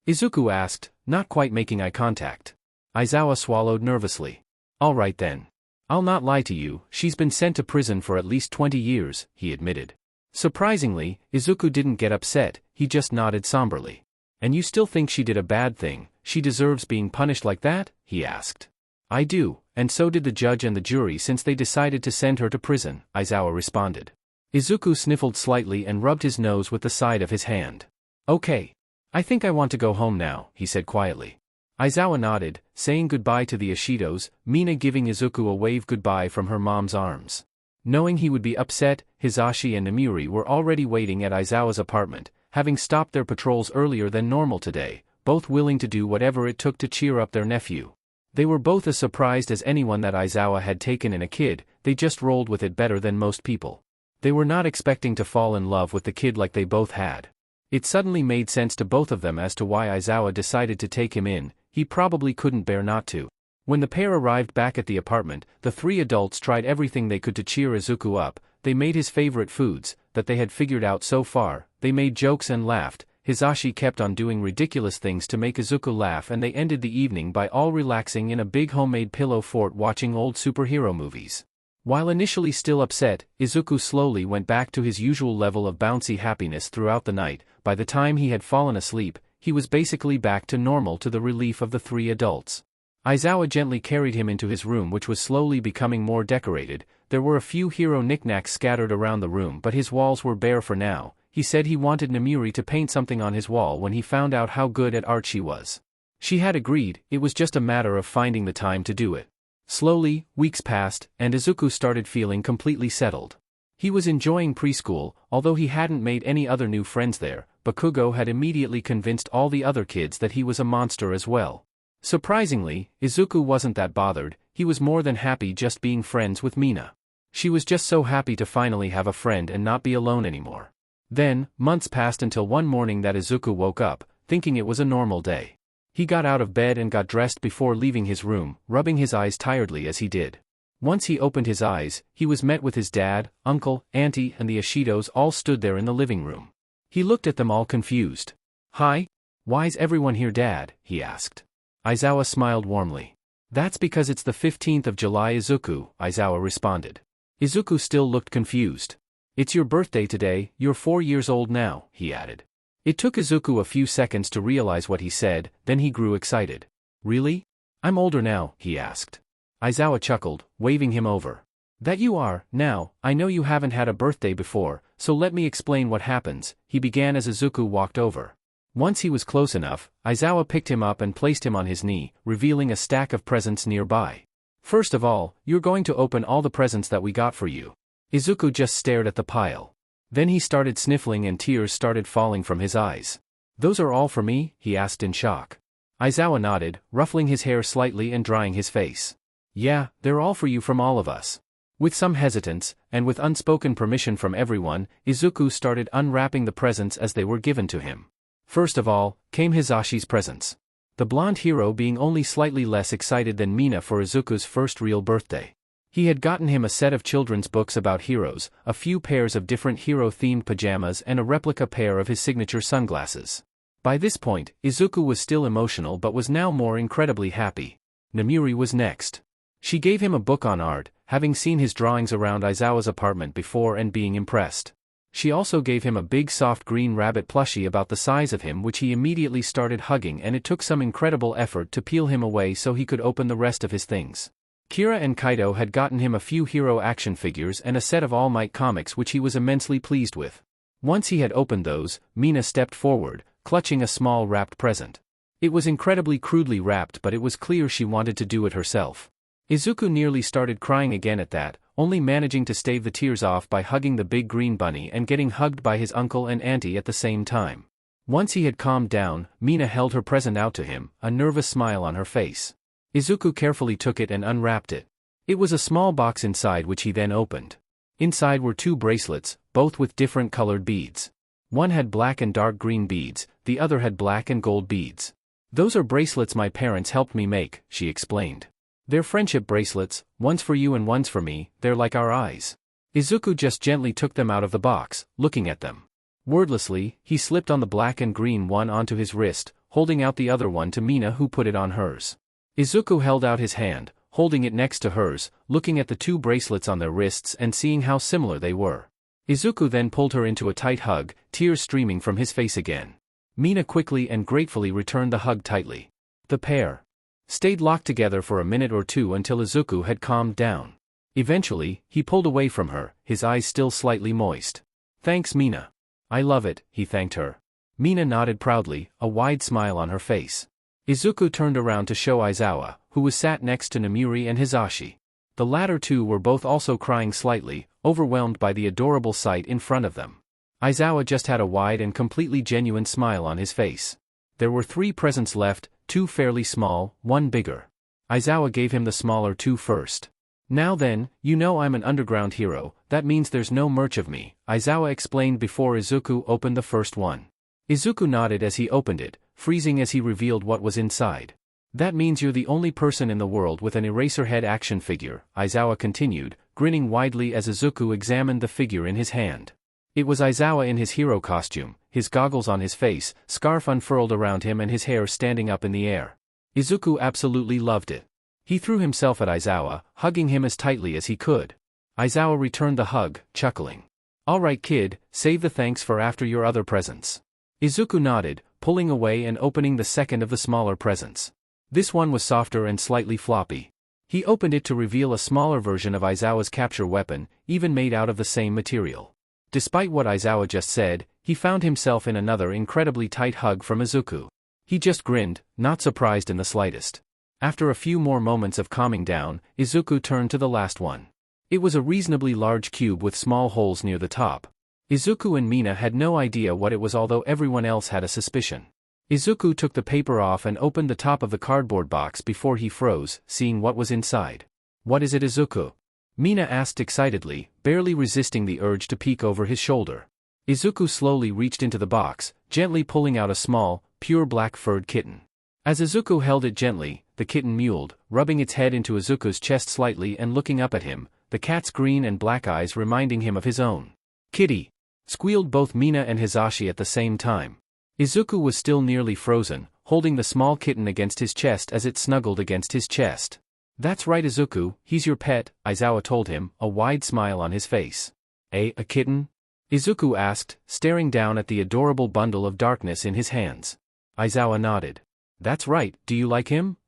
Izuku asked, not quite making eye contact. Aizawa swallowed nervously. "All right then. I'll not lie to you, she's been sent to prison for at least 20 years, he admitted. Surprisingly, Izuku didn't get upset, he just nodded somberly. "And you still think she did a bad thing, she deserves being punished like that?" he asked. "I do, and so did the judge and the jury since they decided to send her to prison," Aizawa responded. Izuku sniffled slightly and rubbed his nose with the side of his hand. "Okay. I think I want to go home now," he said quietly. Aizawa nodded, saying goodbye to the Ishidos, Mina giving Izuku a wave goodbye from her mom's arms. Knowing he would be upset, Hisashi and Namuri were already waiting at Aizawa's apartment, having stopped their patrols earlier than normal today, both willing to do whatever it took to cheer up their nephew. They were both as surprised as anyone that Aizawa had taken in a kid. They just rolled with it better than most people. They were not expecting to fall in love with the kid like they both had. It suddenly made sense to both of them as to why Aizawa decided to take him in. He probably couldn't bear not to. When the pair arrived back at the apartment, the three adults tried everything they could to cheer Izuku up. They made his favorite foods, that they had figured out so far, they made jokes and laughed. Hisashi kept on doing ridiculous things to make Izuku laugh, and they ended the evening by all relaxing in a big homemade pillow fort watching old superhero movies. While initially still upset, Izuku slowly went back to his usual level of bouncy happiness throughout the night. By the time he had fallen asleep, he was basically back to normal to the relief of the three adults. Aizawa gently carried him into his room, which was slowly becoming more decorated. There were a few hero knickknacks scattered around the room, but his walls were bare for now. He said he wanted Namuri to paint something on his wall when he found out how good at art she was. She had agreed, it was just a matter of finding the time to do it. Slowly, weeks passed, and Izuku started feeling completely settled. He was enjoying preschool, although he hadn't made any other new friends there. Bakugo had immediately convinced all the other kids that he was a monster as well. Surprisingly, Izuku wasn't that bothered. He was more than happy just being friends with Mina. She was just so happy to finally have a friend and not be alone anymore. Then, months passed until one morning that Izuku woke up, thinking it was a normal day. He got out of bed and got dressed before leaving his room, rubbing his eyes tiredly as he did. Once he opened his eyes, he was met with his dad, uncle, auntie and the Ishidos all stood there in the living room. He looked at them all confused. "Hi? Why's everyone here, Dad?" he asked. Aizawa smiled warmly. "That's because it's the 15th of July, Izuku," Aizawa responded. Izuku still looked confused. "It's your birthday today, you're 4 years old now," he added. It took Izuku a few seconds to realize what he said, then he grew excited. "Really? I'm older now?" he asked. Aizawa chuckled, waving him over. "That you are. Now, I know you haven't had a birthday before, so let me explain what happens," he began as Izuku walked over. Once he was close enough, Aizawa picked him up and placed him on his knee, revealing a stack of presents nearby. "First of all, you're going to open all the presents that we got for you." Izuku just stared at the pile. Then he started sniffling and tears started falling from his eyes. "Those are all for me?" he asked in shock. Aizawa nodded, ruffling his hair slightly and drying his face. Yeah, they're all for you from all of us. With some hesitance, and with unspoken permission from everyone, Izuku started unwrapping the presents as they were given to him. First of all, came Hisashi's presents. The blonde hero being only slightly less excited than Mina for Izuku's first real birthday. He had gotten him a set of children's books about heroes, a few pairs of different hero-themed pajamas and a replica pair of his signature sunglasses. By this point, Izuku was still emotional but was now more incredibly happy. Namiri was next. She gave him a book on art, having seen his drawings around Aizawa's apartment before and being impressed. She also gave him a big soft green rabbit plushie about the size of him which he immediately started hugging, and it took some incredible effort to peel him away so he could open the rest of his things. Kira and Kaido had gotten him a few hero action figures and a set of All Might comics which he was immensely pleased with. Once he had opened those, Mina stepped forward, clutching a small wrapped present. It was incredibly crudely wrapped, but it was clear she wanted to do it herself. Izuku nearly started crying again at that, only managing to stave the tears off by hugging the big green bunny and getting hugged by his uncle and auntie at the same time. Once he had calmed down, Mina held her present out to him, a nervous smile on her face. Izuku carefully took it and unwrapped it. It was a small box inside which he then opened. Inside were 2 bracelets, both with different colored beads. One had black and dark green beads, the other had black and gold beads. Those are bracelets my parents helped me make, she explained. They're friendship bracelets, one's for you and one's for me, they're like our eyes. Izuku just gently took them out of the box, looking at them. Wordlessly, he slipped on the black and green one onto his wrist, holding out the other one to Mina, who put it on hers. Izuku held out his hand, holding it next to hers, looking at the 2 bracelets on their wrists and seeing how similar they were. Izuku then pulled her into a tight hug, tears streaming from his face again. Mina quickly and gratefully returned the hug tightly. The pair stayed locked together for a minute or two until Izuku had calmed down. Eventually, he pulled away from her, his eyes still slightly moist. Thanks, Mina. I love it, he thanked her. Mina nodded proudly, a wide smile on her face. Izuku turned around to show Aizawa, who was sat next to Namiri and Hisashi. The latter two were both also crying slightly, overwhelmed by the adorable sight in front of them. Aizawa just had a wide and completely genuine smile on his face. There were 3 presents left, 2 fairly small, 1 bigger. Aizawa gave him the smaller 2 first. Now then, you know I'm an underground hero, that means there's no merch of me, Aizawa explained before Izuku opened the first one. Izuku nodded as he opened it, freezing as he revealed what was inside. That means you're the only person in the world with an Eraserhead action figure, Aizawa continued, grinning widely as Izuku examined the figure in his hand. It was Aizawa in his hero costume, his goggles on his face, scarf unfurled around him and his hair standing up in the air. Izuku absolutely loved it. He threw himself at Aizawa, hugging him as tightly as he could. Aizawa returned the hug, chuckling. All right kid, save the thanks for after your other presents. Izuku nodded, pulling away and opening the second of the smaller presents. This one was softer and slightly floppy. He opened it to reveal a smaller version of Aizawa's capture weapon, even made out of the same material. Despite what Aizawa just said, he found himself in another incredibly tight hug from Izuku. He just grinned, not surprised in the slightest. After a few more moments of calming down, Izuku turned to the last one. It was a reasonably large cube with small holes near the top. Izuku and Mina had no idea what it was, although everyone else had a suspicion. Izuku took the paper off and opened the top of the cardboard box before he froze, seeing what was inside. What is it, Izuku? Mina asked excitedly, barely resisting the urge to peek over his shoulder. Izuku slowly reached into the box, gently pulling out a small, pure black furred kitten. As Izuku held it gently, the kitten mewled, rubbing its head into Izuku's chest slightly and looking up at him, the cat's green and black eyes reminding him of his own. Kitty! Squealed both Mina and Hisashi at the same time. Izuku was still nearly frozen, holding the small kitten against his chest as it snuggled against his chest. That's right Izuku, he's your pet, Aizawa told him, a wide smile on his face. A kitten? Izuku asked, staring down at the adorable bundle of darkness in his hands. Aizawa nodded. That's right, do you like him?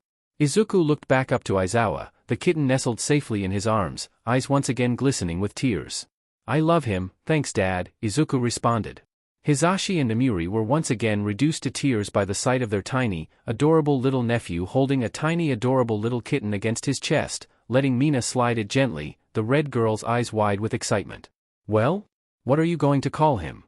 Izuku looked back up to Aizawa, the kitten nestled safely in his arms, eyes once again glistening with tears. I love him, thanks Dad, Izuku responded. Hisashi and Namiri were once again reduced to tears by the sight of their tiny, adorable little nephew holding a tiny adorable little kitten against his chest, letting Mina slide it gently, the red girl's eyes wide with excitement. Well? What are you going to call him?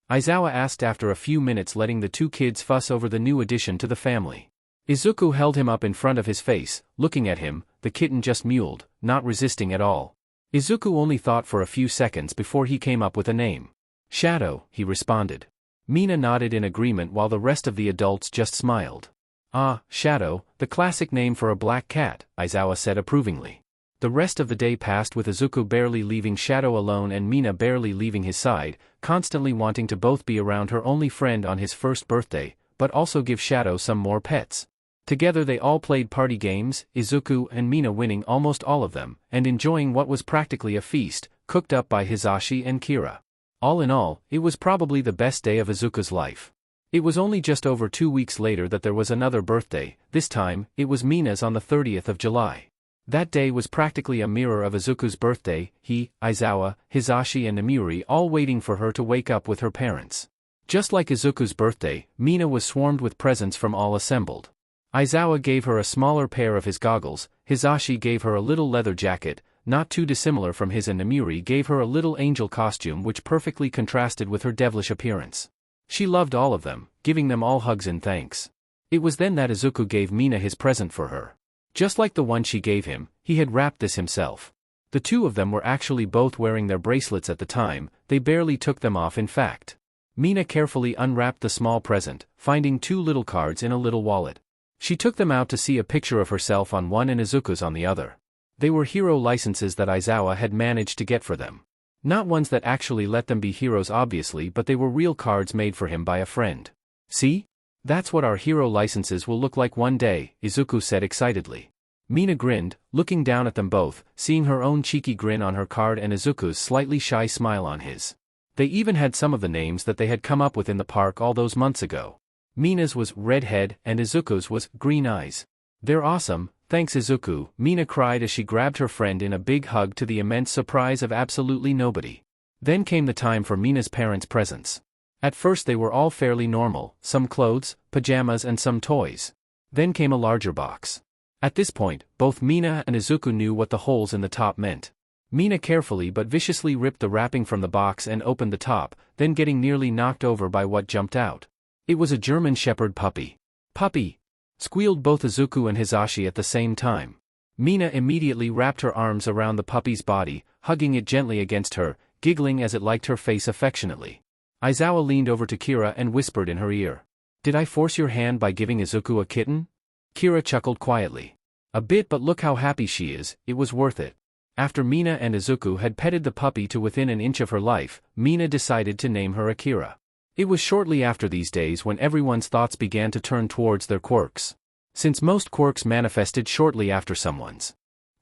Aizawa asked after a few minutes, letting the 2 kids fuss over the new addition to the family. Izuku held him up in front of his face, looking at him. The kitten just mewled, not resisting at all. Izuku only thought for a few seconds before he came up with a name. Shadow, he responded. Mina nodded in agreement while the rest of the adults just smiled. Ah, Shadow, the classic name for a black cat, Aizawa said approvingly. The rest of the day passed with Izuku barely leaving Shadow alone and Mina barely leaving his side, constantly wanting to both be around her only friend on his first birthday, but also give Shadow some more pets. Together they all played party games, Izuku and Mina winning almost all of them, and enjoying what was practically a feast, cooked up by Hisashi and Kira. All in all, it was probably the best day of Izuku's life. It was only just over 2 weeks later that there was another birthday. This time, it was Mina's on the 30th of July. That day was practically a mirror of Izuku's birthday, he, Aizawa, Hisashi and Namiri all waiting for her to wake up with her parents. Just like Izuku's birthday, Mina was swarmed with presents from all assembled. Aizawa gave her a smaller pair of his goggles, Hisashi gave her a little leather jacket, not too dissimilar from his, and Namiri gave her a little angel costume which perfectly contrasted with her devilish appearance. She loved all of them, giving them all hugs and thanks. It was then that Izuku gave Mina his present for her. Just like the one she gave him, he had wrapped this himself. The two of them were actually both wearing their bracelets at the time, they barely took them off in fact. Mina carefully unwrapped the small present, finding 2 little cards in a little wallet. She took them out to see a picture of herself on one and Izuku's on the other. They were hero licenses that Aizawa had managed to get for them. Not ones that actually let them be heroes obviously, but they were real cards made for him by a friend. See? That's what our hero licenses will look like one day, Izuku said excitedly. Mina grinned, looking down at them both, seeing her own cheeky grin on her card and Izuku's slightly shy smile on his. They even had some of the names that they had come up with in the park all those months ago. Mina's was Redhead and Izuku's was Green Eyes. They're awesome, thanks Izuku, Mina cried as she grabbed her friend in a big hug to the immense surprise of absolutely nobody. Then came the time for Mina's parents' presents. At first they were all fairly normal, some clothes, pajamas and some toys. Then came a larger box. At this point, both Mina and Izuku knew what the holes in the top meant. Mina carefully but viciously ripped the wrapping from the box and opened the top, then getting nearly knocked over by what jumped out. It was a German Shepherd puppy. Puppy! Squealed both Izuku and Hisashi at the same time. Mina immediately wrapped her arms around the puppy's body, hugging it gently against her, giggling as it licked her face affectionately. Aizawa leaned over to Kira and whispered in her ear. Did I force your hand by giving Izuku a kitten? Kira chuckled quietly. A bit, but look how happy she is, it was worth it. After Mina and Izuku had petted the puppy to within an inch of her life, Mina decided to name her Akira. It was shortly after these days when everyone's thoughts began to turn towards their quirks. Since most quirks manifested shortly after someone's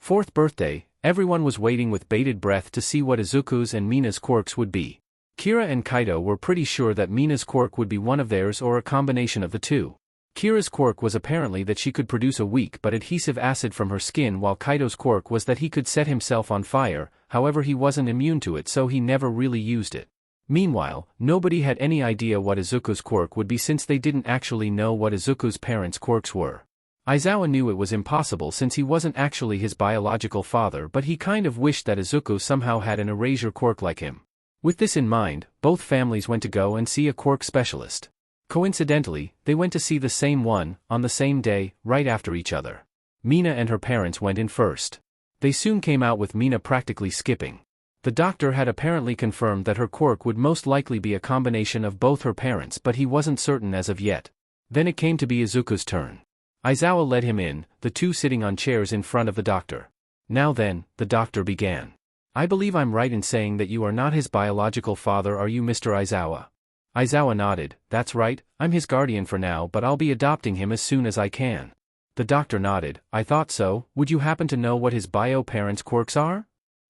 4th birthday, everyone was waiting with bated breath to see what Izuku's and Mina's quirks would be. Kira and Kaito were pretty sure that Mina's quirk would be one of theirs or a combination of the two. Kira's quirk was apparently that she could produce a weak but adhesive acid from her skin, while Kaito's quirk was that he could set himself on fire, however he wasn't immune to it so he never really used it. Meanwhile, nobody had any idea what Izuku's quirk would be since they didn't actually know what Izuku's parents' quirks were. Aizawa knew it was impossible since he wasn't actually his biological father, but he kind of wished that Izuku somehow had an erasure quirk like him. With this in mind, both families went to go and see a quirk specialist. Coincidentally, they went to see the same one, on the same day, right after each other. Mina and her parents went in first. They soon came out with Mina practically skipping. The doctor had apparently confirmed that her quirk would most likely be a combination of both her parents, but he wasn't certain as of yet. Then it came to be Izuku's turn. Aizawa led him in, the two sitting on chairs in front of the doctor. Now then, the doctor began. I believe I'm right in saying that you are not his biological father, are you, Mr. Aizawa? Aizawa nodded. That's right, I'm his guardian for now, but I'll be adopting him as soon as I can. The doctor nodded. I thought so. Would you happen to know what his bio-parents' quirks are?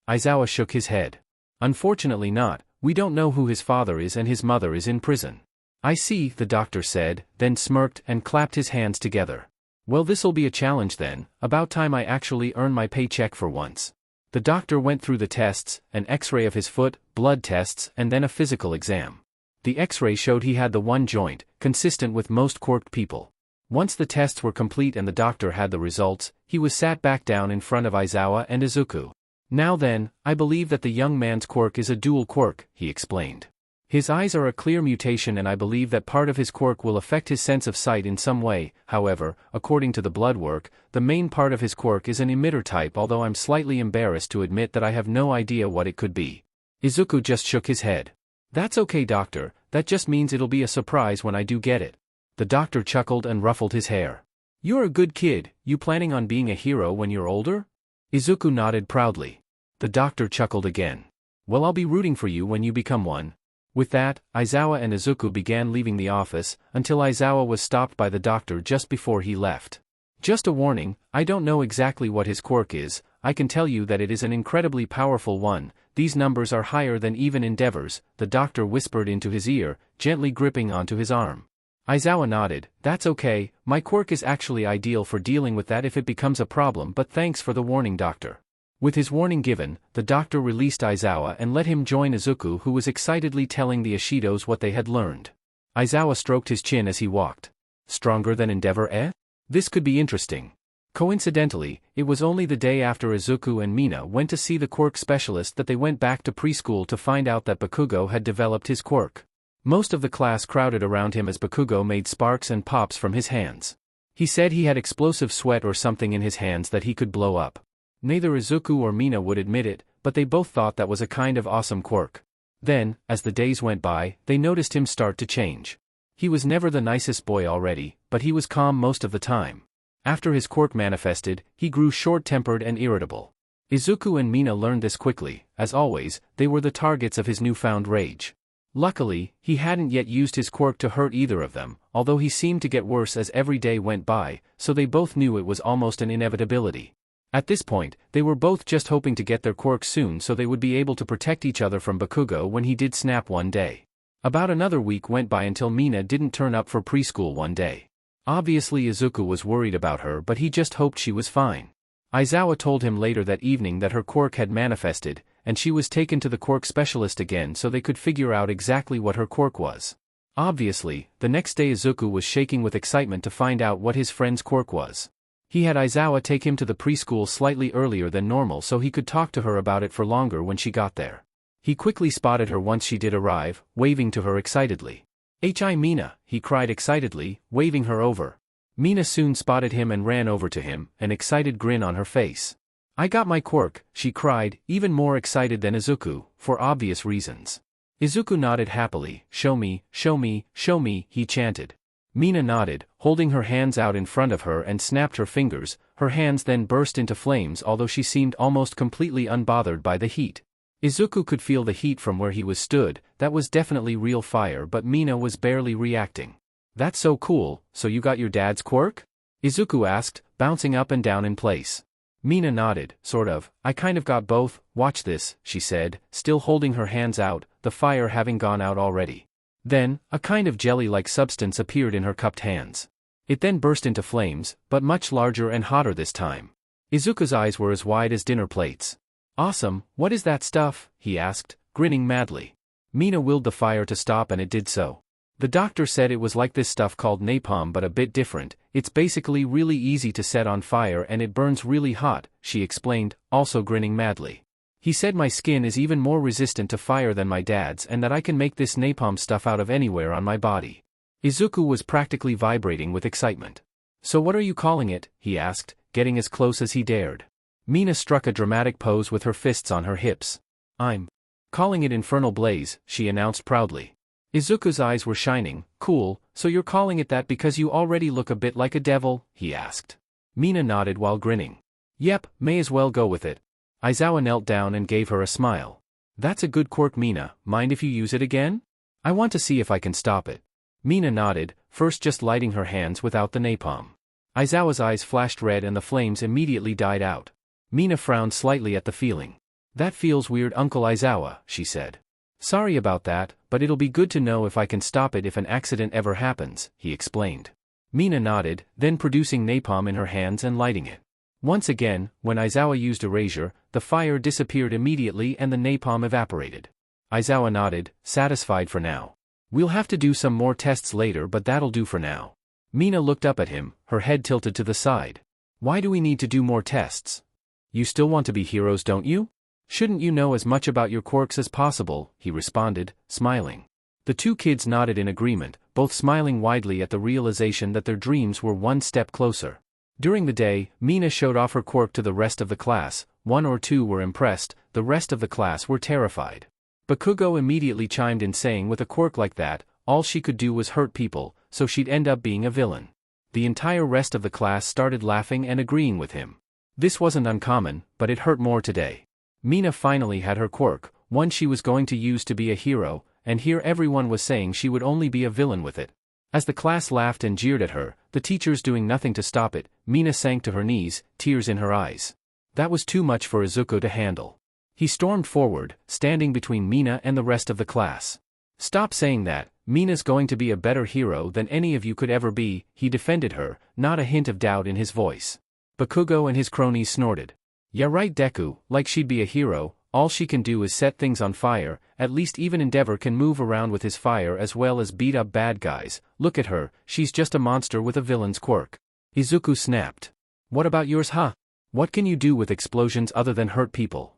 Aizawa shook his head. Unfortunately not, we don't know who his father is and his mother is in prison. I see, the doctor said, then smirked and clapped his hands together. Well, this'll be a challenge then, about time I actually earn my paycheck for once. The doctor went through the tests, an x-ray of his foot, blood tests, and then a physical exam. The x-ray showed he had the one joint, consistent with most quirked people. Once the tests were complete and the doctor had the results, he was sat back down in front of Aizawa and Izuku. Now then, I believe that the young man's quirk is a dual quirk, he explained. His eyes are a clear mutation and I believe that part of his quirk will affect his sense of sight in some way. However, according to the blood work, the main part of his quirk is an emitter type, although I'm slightly embarrassed to admit that I have no idea what it could be. Izuku just shook his head. That's okay, doctor, that just means it'll be a surprise when I do get it. The doctor chuckled and ruffled his hair. You're a good kid, you planning on being a hero when you're older? Izuku nodded proudly. The doctor chuckled again. Well, I'll be rooting for you when you become one. With that, Aizawa and Izuku began leaving the office, until Aizawa was stopped by the doctor just before he left. Just a warning, I don't know exactly what his quirk is, I can tell you that it is an incredibly powerful one. These numbers are higher than even Endeavor's, the doctor whispered into his ear, gently gripping onto his arm. Aizawa nodded. That's okay, my quirk is actually ideal for dealing with that if it becomes a problem, but thanks for the warning, doctor. With his warning given, the doctor released Aizawa and let him join Izuku, who was excitedly telling the Ishidos what they had learned. Aizawa stroked his chin as he walked. Stronger than Endeavor, eh? This could be interesting. Coincidentally, it was only the day after Izuku and Mina went to see the quirk specialist that they went back to preschool to find out that Bakugo had developed his quirk. Most of the class crowded around him as Bakugo made sparks and pops from his hands. He said he had explosive sweat or something in his hands that he could blow up. Neither Izuku or Mina would admit it, but they both thought that was a kind of awesome quirk. Then, as the days went by, they noticed him start to change. He was never the nicest boy already, but he was calm most of the time. After his quirk manifested, he grew short-tempered and irritable. Izuku and Mina learned this quickly. As always, they were the targets of his newfound rage. Luckily, he hadn't yet used his quirk to hurt either of them, although he seemed to get worse as every day went by, so they both knew it was almost an inevitability. At this point, they were both just hoping to get their quirks soon so they would be able to protect each other from Bakugo when he did snap one day. About another week went by until Mina didn't turn up for preschool one day. Obviously Izuku was worried about her, but he just hoped she was fine. Aizawa told him later that evening that her quirk had manifested, and she was taken to the quirk specialist again so they could figure out exactly what her quirk was. Obviously, the next day Izuku was shaking with excitement to find out what his friend's quirk was. He had Aizawa take him to the preschool slightly earlier than normal so he could talk to her about it for longer when she got there. He quickly spotted her once she did arrive, waving to her excitedly. "Hi Mina," he cried excitedly, waving her over. Mina soon spotted him and ran over to him, an excited grin on her face. "I got my quirk," she cried, even more excited than Izuku, for obvious reasons. Izuku nodded happily. "Show me, show me, show me," he chanted. Mina nodded, holding her hands out in front of her and snapped her fingers. Her hands then burst into flames, although she seemed almost completely unbothered by the heat. Izuku could feel the heat from where he was stood. That was definitely real fire, but Mina was barely reacting. "That's so cool, so you got your dad's quirk?" Izuku asked, bouncing up and down in place. Mina nodded. "Sort of, I kind of got both. Watch this," she said, still holding her hands out, the fire having gone out already. Then, a kind of jelly-like substance appeared in her cupped hands. It then burst into flames, but much larger and hotter this time. Izuku's eyes were as wide as dinner plates. "Awesome, what is that stuff?" he asked, grinning madly. Mina willed the fire to stop and it did so. "The doctor said it was like this stuff called napalm but a bit different. It's basically really easy to set on fire and it burns really hot," she explained, also grinning madly. "He said my skin is even more resistant to fire than my dad's and that I can make this napalm stuff out of anywhere on my body." Izuku was practically vibrating with excitement. "So what are you calling it?" he asked, getting as close as he dared. Mina struck a dramatic pose with her fists on her hips. "I'm calling it Infernal Blaze," she announced proudly. Izuku's eyes were shining. "Cool, so you're calling it that because you already look a bit like a devil?" he asked. Mina nodded while grinning. "Yep, may as well go with it." Aizawa knelt down and gave her a smile. "That's a good quirk, Mina. Mind if you use it again? I want to see if I can stop it." Mina nodded, first just lighting her hands without the napalm. Aizawa's eyes flashed red and the flames immediately died out. Mina frowned slightly at the feeling. "That feels weird, Uncle Aizawa," she said. "Sorry about that, but it'll be good to know if I can stop it if an accident ever happens," he explained. Mina nodded, then producing napalm in her hands and lighting it. Once again, when Aizawa used erasure, the fire disappeared immediately and the napalm evaporated. Aizawa nodded, satisfied for now. "We'll have to do some more tests later, but that'll do for now." Mina looked up at him, her head tilted to the side. "Why do we need to do more tests? You still want to be heroes, don't you? Shouldn't you know as much about your quirks as possible?" he responded, smiling. The two kids nodded in agreement, both smiling widely at the realization that their dreams were one step closer. During the day, Mina showed off her quirk to the rest of the class. One or two were impressed, the rest of the class were terrified. Bakugo immediately chimed in saying with a quirk like that, all she could do was hurt people, so she'd end up being a villain. The entire rest of the class started laughing and agreeing with him. This wasn't uncommon, but it hurt more today. Mina finally had her quirk, one she was going to use to be a hero, and here everyone was saying she would only be a villain with it. As the class laughed and jeered at her, the teachers doing nothing to stop it, Mina sank to her knees, tears in her eyes. That was too much for Izuku to handle. He stormed forward, standing between Mina and the rest of the class. Stop saying that, Mina's going to be a better hero than any of you could ever be, he defended her, not a hint of doubt in his voice. Bakugo and his cronies snorted. Yeah right Deku, like she'd be a hero, all she can do is set things on fire, at least even Endeavor can move around with his fire as well as beat up bad guys, look at her, she's just a monster with a villain's quirk. Izuku snapped. What about yours huh? What can you do with explosions other than hurt people?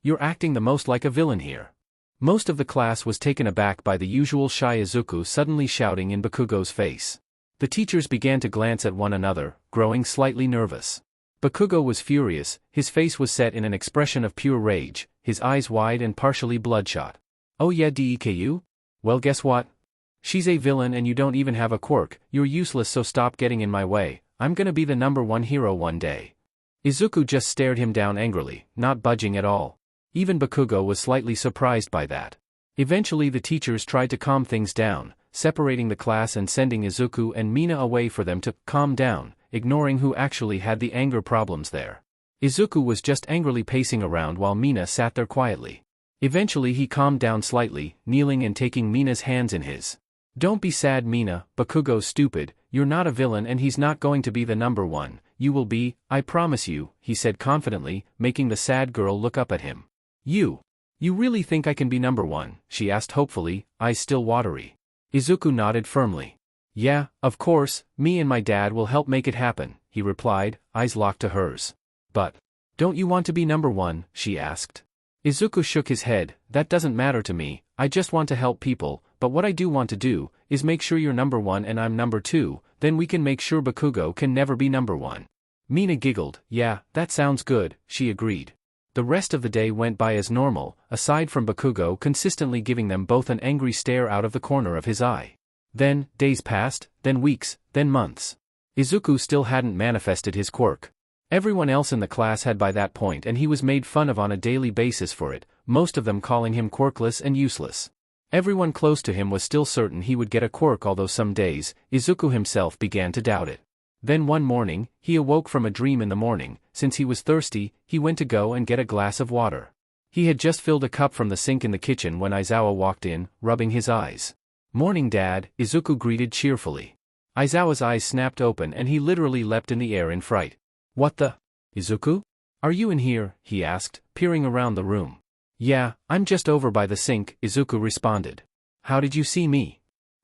You're acting the most like a villain here. Most of the class was taken aback by the usual shy Izuku suddenly shouting in Bakugo's face. The teachers began to glance at one another, growing slightly nervous. Bakugo was furious, his face was set in an expression of pure rage, his eyes wide and partially bloodshot. Oh yeah Deku? Well guess what? She's a villain and you don't even have a quirk, you're useless so stop getting in my way, I'm gonna be the #1 hero one day. Izuku just stared him down angrily, not budging at all. Even Bakugo was slightly surprised by that. Eventually the teachers tried to calm things down, separating the class and sending Izuku and Mina away for them to calm down, ignoring who actually had the anger problems there. Izuku was just angrily pacing around while Mina sat there quietly. Eventually he calmed down slightly, kneeling and taking Mina's hands in his. Don't be sad Mina, Bakugo's stupid, you're not a villain and he's not going to be the #1, you will be, I promise you, he said confidently, making the sad girl look up at him. You really think I can be #1, she asked hopefully, eyes still watery. Izuku nodded firmly. Yeah, of course, me and my dad will help make it happen, he replied, eyes locked to hers. But, don't you want to be #1, she asked. Izuku shook his head, that doesn't matter to me, I just want to help people, but what I do want to do, is make sure you're #1 and I'm #2, then we can make sure Bakugo can never be #1. Mina giggled, yeah, that sounds good, she agreed. The rest of the day went by as normal, aside from Bakugo consistently giving them both an angry stare out of the corner of his eye. Then, days passed, then weeks, then months. Izuku still hadn't manifested his quirk. Everyone else in the class had by that point and he was made fun of on a daily basis for it, most of them calling him quirkless and useless. Everyone close to him was still certain he would get a quirk although some days, Izuku himself began to doubt it. Then one morning, he awoke from a dream in the morning, since he was thirsty, he went to go and get a glass of water. He had just filled a cup from the sink in the kitchen when Aizawa walked in, rubbing his eyes. Morning Dad, Izuku greeted cheerfully. Aizawa's eyes snapped open and he literally leapt in the air in fright. What the? Izuku? Are you in here? He asked, peering around the room. Yeah, I'm just over by the sink, Izuku responded. How did you see me?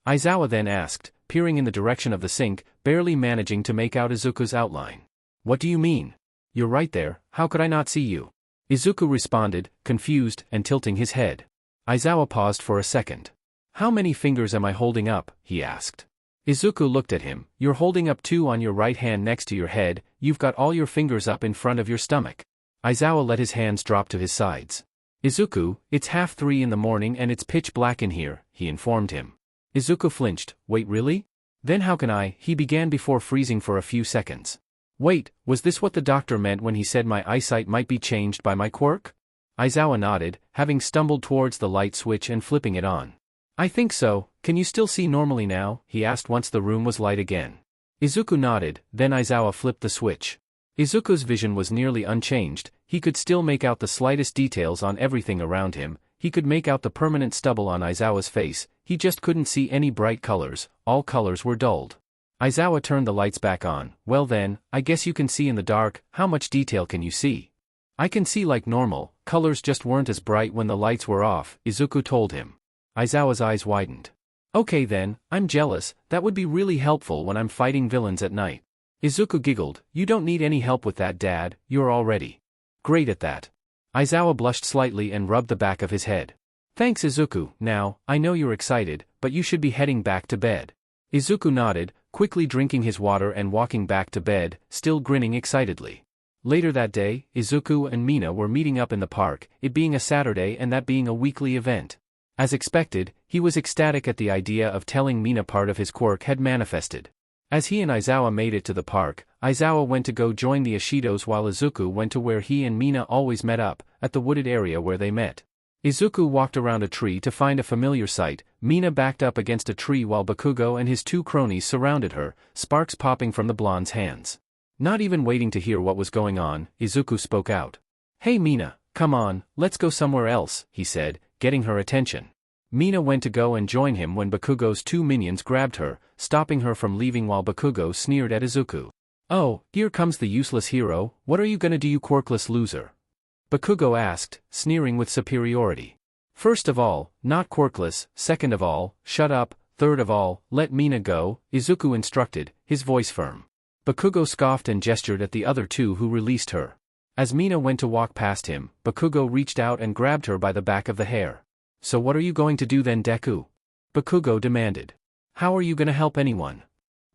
Aizawa then asked, peering in the direction of the sink, barely managing to make out Izuku's outline. What do you mean? You're right there, how could I not see you? Izuku responded, confused, and tilting his head. Aizawa paused for a second. How many fingers am I holding up? He asked. Izuku looked at him, you're holding up 2 on your right hand next to your head, you've got all your fingers up in front of your stomach. Aizawa let his hands drop to his sides. Izuku, it's 2:30 in the morning and it's pitch black in here, he informed him. Izuku flinched, wait really? Then how can I? He began before freezing for a few seconds. Wait, was this what the doctor meant when he said my eyesight might be changed by my quirk? Aizawa nodded, having stumbled towards the light switch and flipping it on. I think so, can you still see normally now? He asked once the room was light again. Izuku nodded, then Aizawa flipped the switch. Izuku's vision was nearly unchanged, he could still make out the slightest details on everything around him, he could make out the permanent stubble on Aizawa's face, he just couldn't see any bright colors, all colors were dulled. Aizawa turned the lights back on, well then, I guess you can see in the dark, how much detail can you see? I can see like normal, colors just weren't as bright when the lights were off, Izuku told him. Aizawa's eyes widened. Okay then, I'm jealous, that would be really helpful when I'm fighting villains at night. Izuku giggled, you don't need any help with that Dad, you're already great at that. Aizawa blushed slightly and rubbed the back of his head. Thanks Izuku, now, I know you're excited, but you should be heading back to bed. Izuku nodded, quickly drinking his water and walking back to bed, still grinning excitedly. Later that day, Izuku and Mina were meeting up in the park, it being a Saturday and that being a weekly event. As expected, he was ecstatic at the idea of telling Mina part of his quirk had manifested. As he and Aizawa made it to the park, Aizawa went to go join the Ishidos while Izuku went to where he and Mina always met up, at the wooded area where they met. Izuku walked around a tree to find a familiar sight. Mina backed up against a tree while Bakugo and his two cronies surrounded her, sparks popping from the blonde's hands. Not even waiting to hear what was going on, Izuku spoke out. "Hey Mina, come on, let's go somewhere else," he said, getting her attention. Mina went to go and join him when Bakugo's two minions grabbed her, stopping her from leaving while Bakugo sneered at Izuku. "Oh, here comes the useless hero, what are you gonna do, you quirkless loser?" Bakugo asked, sneering with superiority. "First of all, not quirkless, second of all, shut up, third of all, let Mina go," Izuku instructed, his voice firm. Bakugo scoffed and gestured at the other two who released her. As Mina went to walk past him, Bakugo reached out and grabbed her by the back of the hair. "So what are you going to do then, Deku?" Bakugo demanded. "How are you gonna help anyone?"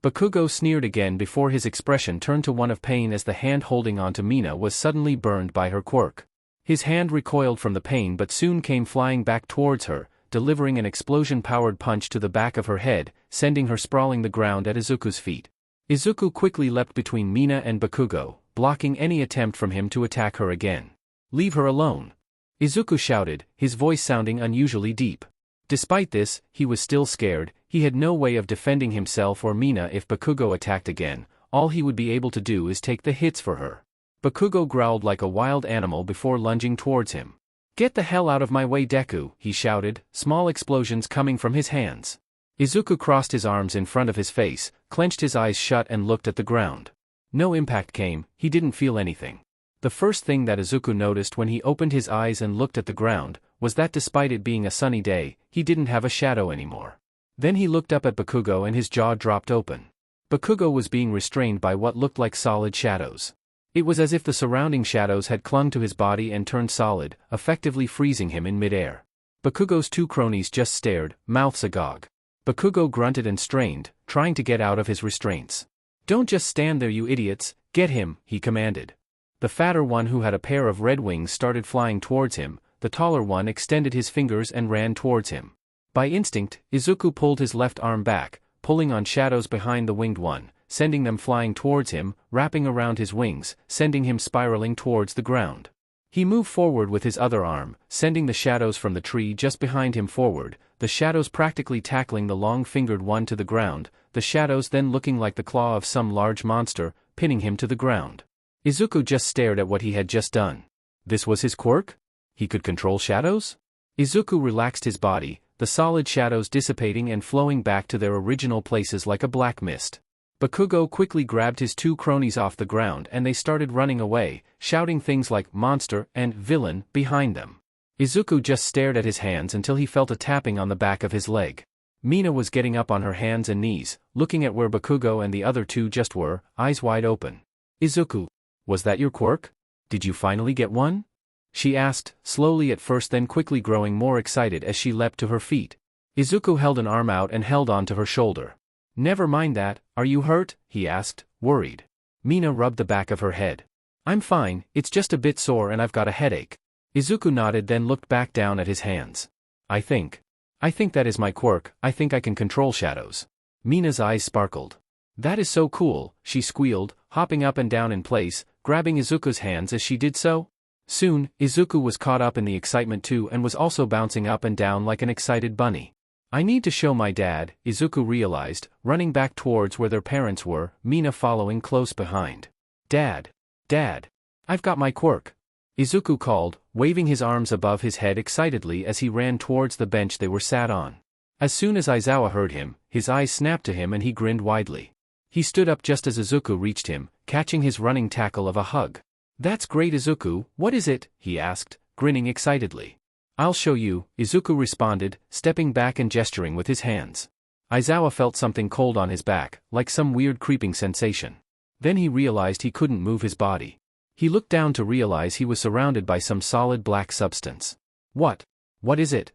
Bakugo sneered again before his expression turned to one of pain as the hand holding onto Mina was suddenly burned by her quirk. His hand recoiled from the pain but soon came flying back towards her, delivering an explosion-powered punch to the back of her head, sending her sprawling the ground at Izuku's feet. Izuku quickly leapt between Mina and Bakugo, blocking any attempt from him to attack her again. "Leave her alone!" Izuku shouted, his voice sounding unusually deep. Despite this, he was still scared. He had no way of defending himself or Mina if Bakugo attacked again. All he would be able to do is take the hits for her. Bakugo growled like a wild animal before lunging towards him. "Get the hell out of my way, Deku," he shouted, small explosions coming from his hands. Izuku crossed his arms in front of his face, clenched his eyes shut and looked at the ground. No impact came, he didn't feel anything. The first thing that Izuku noticed when he opened his eyes and looked at the ground, was that despite it being a sunny day, he didn't have a shadow anymore. Then he looked up at Bakugo and his jaw dropped open. Bakugo was being restrained by what looked like solid shadows. It was as if the surrounding shadows had clung to his body and turned solid, effectively freezing him in midair. Bakugo's two cronies just stared, mouths agog. Bakugo grunted and strained, trying to get out of his restraints. "Don't just stand there, you idiots, get him," he commanded. The fatter one who had a pair of red wings started flying towards him, the taller one extended his fingers and ran towards him. By instinct, Izuku pulled his left arm back, pulling on shadows behind the winged one, sending them flying towards him, wrapping around his wings, sending him spiraling towards the ground. He moved forward with his other arm, sending the shadows from the tree just behind him forward, the shadows practically tackling the long-fingered one to the ground, the shadows then looking like the claw of some large monster, pinning him to the ground. Izuku just stared at what he had just done. This was his quirk? He could control shadows? Izuku relaxed his body, the solid shadows dissipating and flowing back to their original places like a black mist. Bakugo quickly grabbed his two cronies off the ground and they started running away, shouting things like "monster" and "villain" behind them. Izuku just stared at his hands until he felt a tapping on the back of his leg. Mina was getting up on her hands and knees, looking at where Bakugo and the other two just were, eyes wide open. "Izuku, was that your quirk? Did you finally get one?" she asked, slowly at first then quickly growing more excited as she leapt to her feet. Izuku held an arm out and held on to her shoulder. "Never mind that, are you hurt?" he asked, worried. Mina rubbed the back of her head. "I'm fine, it's just a bit sore and I've got a headache." Izuku nodded then looked back down at his hands. I think that is my quirk, I think I can control shadows." Mina's eyes sparkled. "That is so cool," she squealed, hopping up and down in place, grabbing Izuku's hands as she did so. Soon, Izuku was caught up in the excitement too and was also bouncing up and down like an excited bunny. "I need to show my dad," Izuku realized, running back towards where their parents were, Mina following close behind. Dad! I've got my quirk!" Izuku called, waving his arms above his head excitedly as he ran towards the bench they were sat on. As soon as Aizawa heard him, his eyes snapped to him and he grinned widely. He stood up just as Izuku reached him, catching his running tackle of a hug. "That's great, Izuku, what is it?" he asked, grinning excitedly. "I'll show you," Izuku responded, stepping back and gesturing with his hands. Aizawa felt something cold on his back, like some weird creeping sensation. Then he realized he couldn't move his body. He looked down to realize he was surrounded by some solid black substance. What is it?"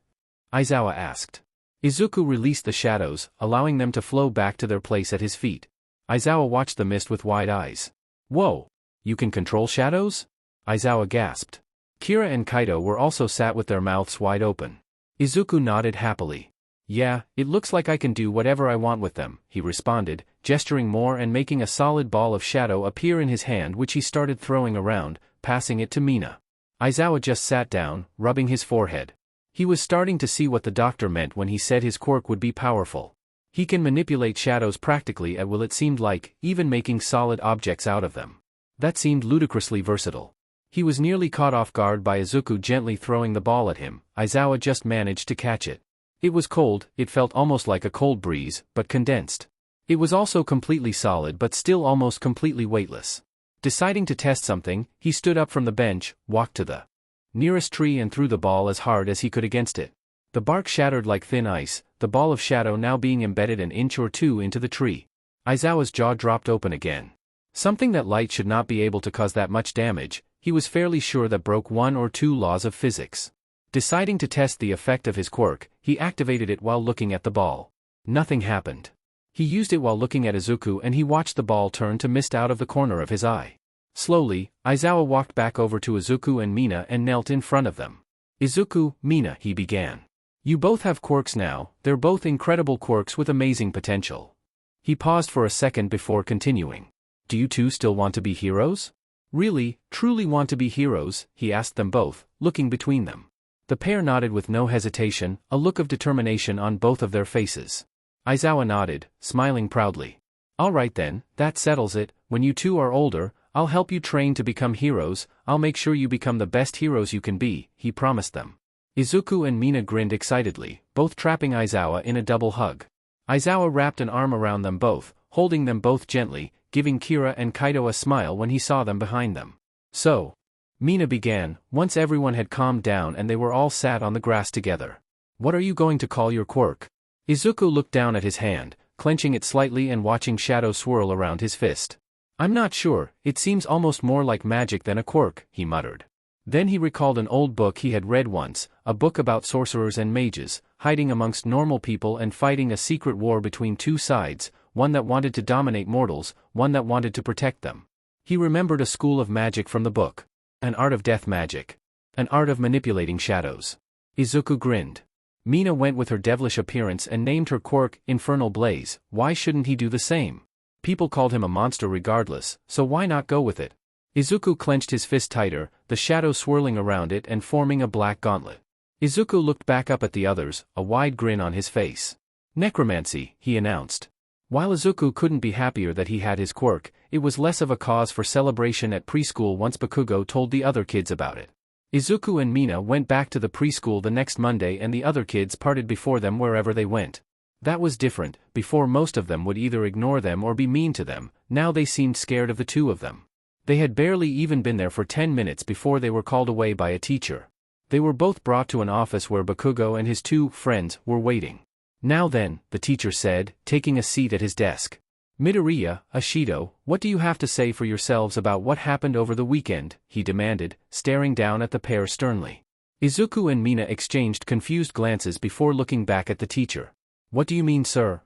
Aizawa asked. Izuku released the shadows, allowing them to flow back to their place at his feet. Aizawa watched the mist with wide eyes. Whoa! You can control shadows? Aizawa gasped. Kira and Kaido were also sat with their mouths wide open. Izuku nodded happily. Yeah, it looks like I can do whatever I want with them, he responded, gesturing more and making a solid ball of shadow appear in his hand which he started throwing around, passing it to Mina. Aizawa just sat down, rubbing his forehead. He was starting to see what the doctor meant when he said his quirk would be powerful. He can manipulate shadows practically at will, it seemed like, even making solid objects out of them. That seemed ludicrously versatile. He was nearly caught off guard by Izuku gently throwing the ball at him. Aizawa just managed to catch it. It was cold, it felt almost like a cold breeze, but condensed. It was also completely solid but still almost completely weightless. Deciding to test something, he stood up from the bench, walked to the nearest tree and threw the ball as hard as he could against it. The bark shattered like thin ice, the ball of shadow now being embedded an inch or two into the tree. Aizawa's jaw dropped open again. Something that light should not be able to cause that much damage, he was fairly sure that broke one or two laws of physics. Deciding to test the effect of his quirk, he activated it while looking at the ball. Nothing happened. He used it while looking at Izuku and he watched the ball turn to mist out of the corner of his eye. Slowly, Aizawa walked back over to Izuku and Mina and knelt in front of them. Izuku, Mina, he began. You both have quirks now, they're both incredible quirks with amazing potential. He paused for a second before continuing. Do you two still want to be heroes? Really, truly want to be heroes? He asked them both, looking between them. The pair nodded with no hesitation, a look of determination on both of their faces. Aizawa nodded, smiling proudly. All right then, that settles it. When you two are older, I'll help you train to become heroes. I'll make sure you become the best heroes you can be, he promised them. Izuku and Mina grinned excitedly, both trapping Aizawa in a double hug. Aizawa wrapped an arm around them both, holding them both gently, giving Kira and Kaido a smile when he saw them behind them. So, Mina began, once everyone had calmed down and they were all sat on the grass together. What are you going to call your quirk? Izuku looked down at his hand, clenching it slightly and watching shadow swirl around his fist. I'm not sure, it seems almost more like magic than a quirk, he muttered. Then he recalled an old book he had read once, a book about sorcerers and mages, hiding amongst normal people and fighting a secret war between two sides, one that wanted to dominate mortals, one that wanted to protect them. He remembered a school of magic from the book. An art of death magic. An art of manipulating shadows. Izuku grinned. Mina went with her devilish appearance and named her quirk Infernal Blaze. Why shouldn't he do the same? People called him a monster regardless, so why not go with it? Izuku clenched his fist tighter, the shadow swirling around it and forming a black gauntlet. Izuku looked back up at the others, a wide grin on his face. Necromancy, he announced. While Izuku couldn't be happier that he had his quirk, it was less of a cause for celebration at preschool once Bakugo told the other kids about it. Izuku and Mina went back to the preschool the next Monday and the other kids parted before them wherever they went. That was different. Before most of them would either ignore them or be mean to them, now they seemed scared of the two of them. They had barely even been there for 10 minutes before they were called away by a teacher. They were both brought to an office where Bakugo and his two friends were waiting. Now then, the teacher said, taking a seat at his desk. Midoriya, Ashido, what do you have to say for yourselves about what happened over the weekend? He demanded, staring down at the pair sternly. Izuku and Mina exchanged confused glances before looking back at the teacher. What do you mean, sir?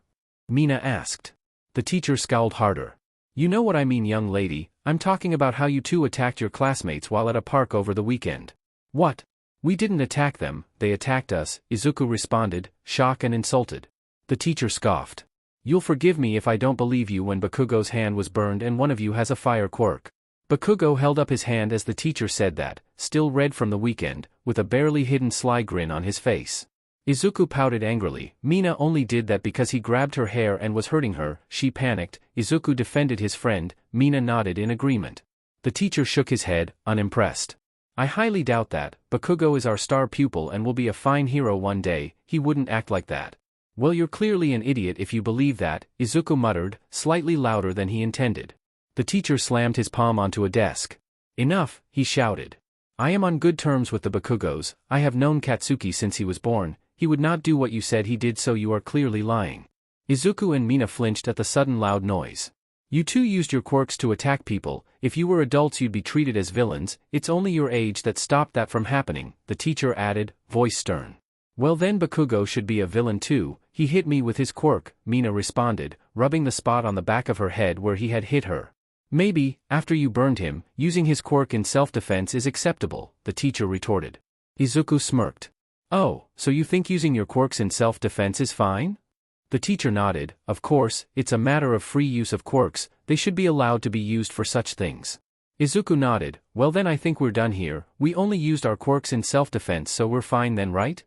Mina asked. The teacher scowled harder. You know what I mean, young lady. I'm talking about how you two attacked your classmates while at a park over the weekend. What? We didn't attack them, they attacked us, Izuku responded, shocked and insulted. The teacher scoffed. You'll forgive me if I don't believe you when Bakugo's hand was burned and one of you has a fire quirk. Bakugo held up his hand as the teacher said that, still red from the weekend, with a barely hidden sly grin on his face. Izuku pouted angrily. Mina only did that because he grabbed her hair and was hurting her. She panicked. Izuku defended his friend. Mina nodded in agreement. The teacher shook his head, unimpressed. I highly doubt that. Bakugo is our star pupil and will be a fine hero one day. He wouldn't act like that. Well, you're clearly an idiot if you believe that, Izuku muttered, slightly louder than he intended. The teacher slammed his palm onto a desk. Enough, he shouted. I am on good terms with the Bakugos. I have known Katsuki since he was born. He would not do what you said he did, so you are clearly lying. Izuku and Mina flinched at the sudden loud noise. You two used your quirks to attack people. If you were adults you'd be treated as villains. It's only your age that stopped that from happening, the teacher added, voice stern. Well then Bakugo should be a villain too, he hit me with his quirk, Mina responded, rubbing the spot on the back of her head where he had hit her. Maybe, after you burned him, using his quirk in self-defense is acceptable, the teacher retorted. Izuku smirked. Oh, so you think using your quirks in self-defense is fine? The teacher nodded. Of course, it's a matter of free use of quirks, they should be allowed to be used for such things. Izuku nodded. Well then I think we're done here, we only used our quirks in self-defense so we're fine then, right?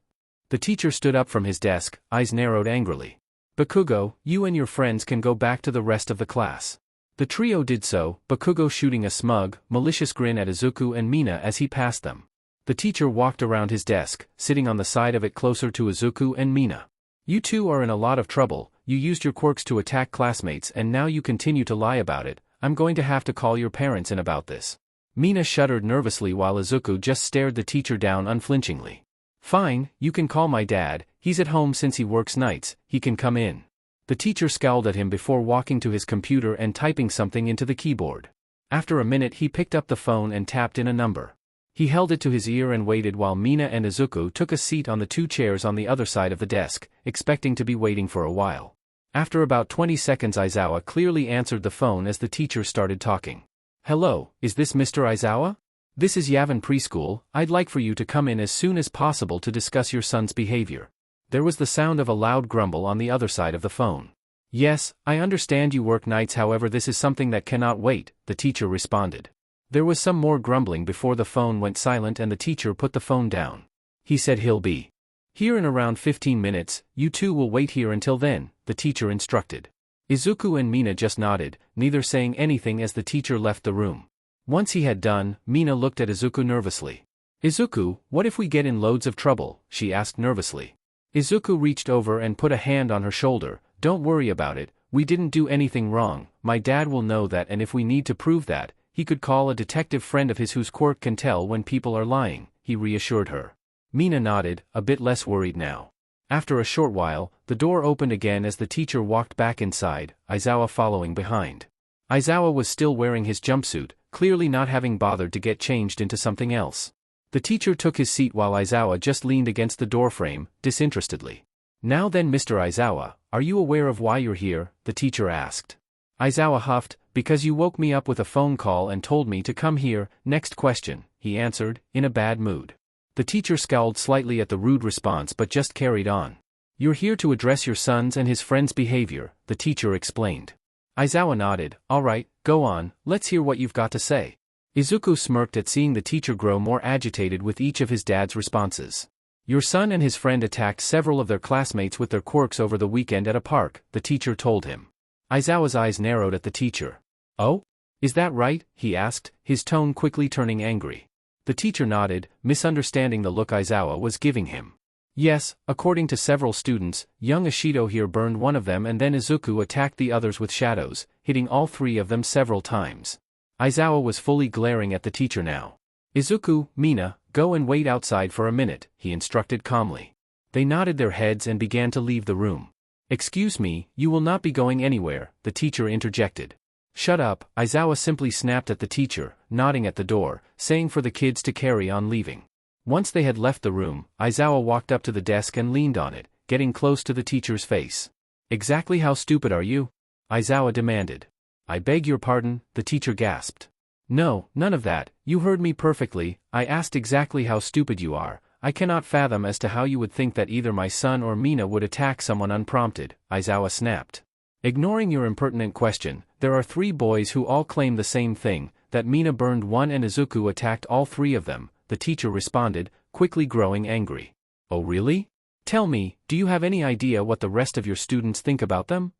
The teacher stood up from his desk, eyes narrowed angrily. Bakugo, you and your friends can go back to the rest of the class. The trio did so, Bakugo shooting a smug, malicious grin at Izuku and Mina as he passed them. The teacher walked around his desk, sitting on the side of it closer to Izuku and Mina. You two are in a lot of trouble, you used your quirks to attack classmates and now you continue to lie about it, I'm going to have to call your parents in about this. Mina shuddered nervously while Izuku just stared the teacher down unflinchingly. Fine, you can call my dad, he's at home since he works nights, he can come in. The teacher scowled at him before walking to his computer and typing something into the keyboard. After a minute he picked up the phone and tapped in a number. He held it to his ear and waited while Mina and Izuku took a seat on the two chairs on the other side of the desk, expecting to be waiting for a while. After about 20 seconds Aizawa clearly answered the phone as the teacher started talking. Hello, is this Mr. Aizawa? This is Yavin Preschool, I'd like for you to come in as soon as possible to discuss your son's behavior. There was the sound of a loud grumble on the other side of the phone. Yes, I understand you work nights, however this is something that cannot wait, the teacher responded. There was some more grumbling before the phone went silent and the teacher put the phone down. He said he'll be here in around 15 minutes, you two will wait here until then, the teacher instructed. Izuku and Mina just nodded, neither saying anything as the teacher left the room. Once he had done, Mina looked at Izuku nervously. Izuku, what if we get in loads of trouble? She asked nervously. Izuku reached over and put a hand on her shoulder. Don't worry about it, we didn't do anything wrong, my dad will know that and if we need to prove that, he could call a detective friend of his whose quirk can tell when people are lying, he reassured her. Mina nodded, a bit less worried now. After a short while, the door opened again as the teacher walked back inside, Aizawa following behind. Aizawa was still wearing his jumpsuit, clearly not having bothered to get changed into something else. The teacher took his seat while Aizawa just leaned against the doorframe, disinterestedly. Now then Mr. Aizawa, are you aware of why you're here? The teacher asked. Aizawa huffed, because you woke me up with a phone call and told me to come here, next question, he answered, in a bad mood. The teacher scowled slightly at the rude response but just carried on. You're here to address your son's and his friend's behavior, the teacher explained. Aizawa nodded, alright, go on, let's hear what you've got to say. Izuku smirked at seeing the teacher grow more agitated with each of his dad's responses. Your son and his friend attacked several of their classmates with their quirks over the weekend at a park, the teacher told him. Aizawa's eyes narrowed at the teacher. Oh? Is that right? He asked, his tone quickly turning angry. The teacher nodded, misunderstanding the look Aizawa was giving him. Yes, according to several students, young Ishido here burned one of them and then Izuku attacked the others with shadows, hitting all three of them several times. Aizawa was fully glaring at the teacher now. Izuku, Mina, go and wait outside for a minute, he instructed calmly. They nodded their heads and began to leave the room. Excuse me, you will not be going anywhere, the teacher interjected. Shut up, Aizawa simply snapped at the teacher, nodding at the door, saying for the kids to carry on leaving. Once they had left the room, Aizawa walked up to the desk and leaned on it, getting close to the teacher's face. Exactly how stupid are you? Aizawa demanded. I beg your pardon, the teacher gasped. No, none of that, you heard me perfectly, I asked exactly how stupid you are. I cannot fathom as to how you would think that either my son or Mina would attack someone unprompted, Aizawa snapped. Ignoring your impertinent question, there are 3 boys who all claim the same thing, that Mina burned one and Izuku attacked all 3 of them, the teacher responded, quickly growing angry. Oh really? Tell me, do you have any idea what the rest of your students think about them?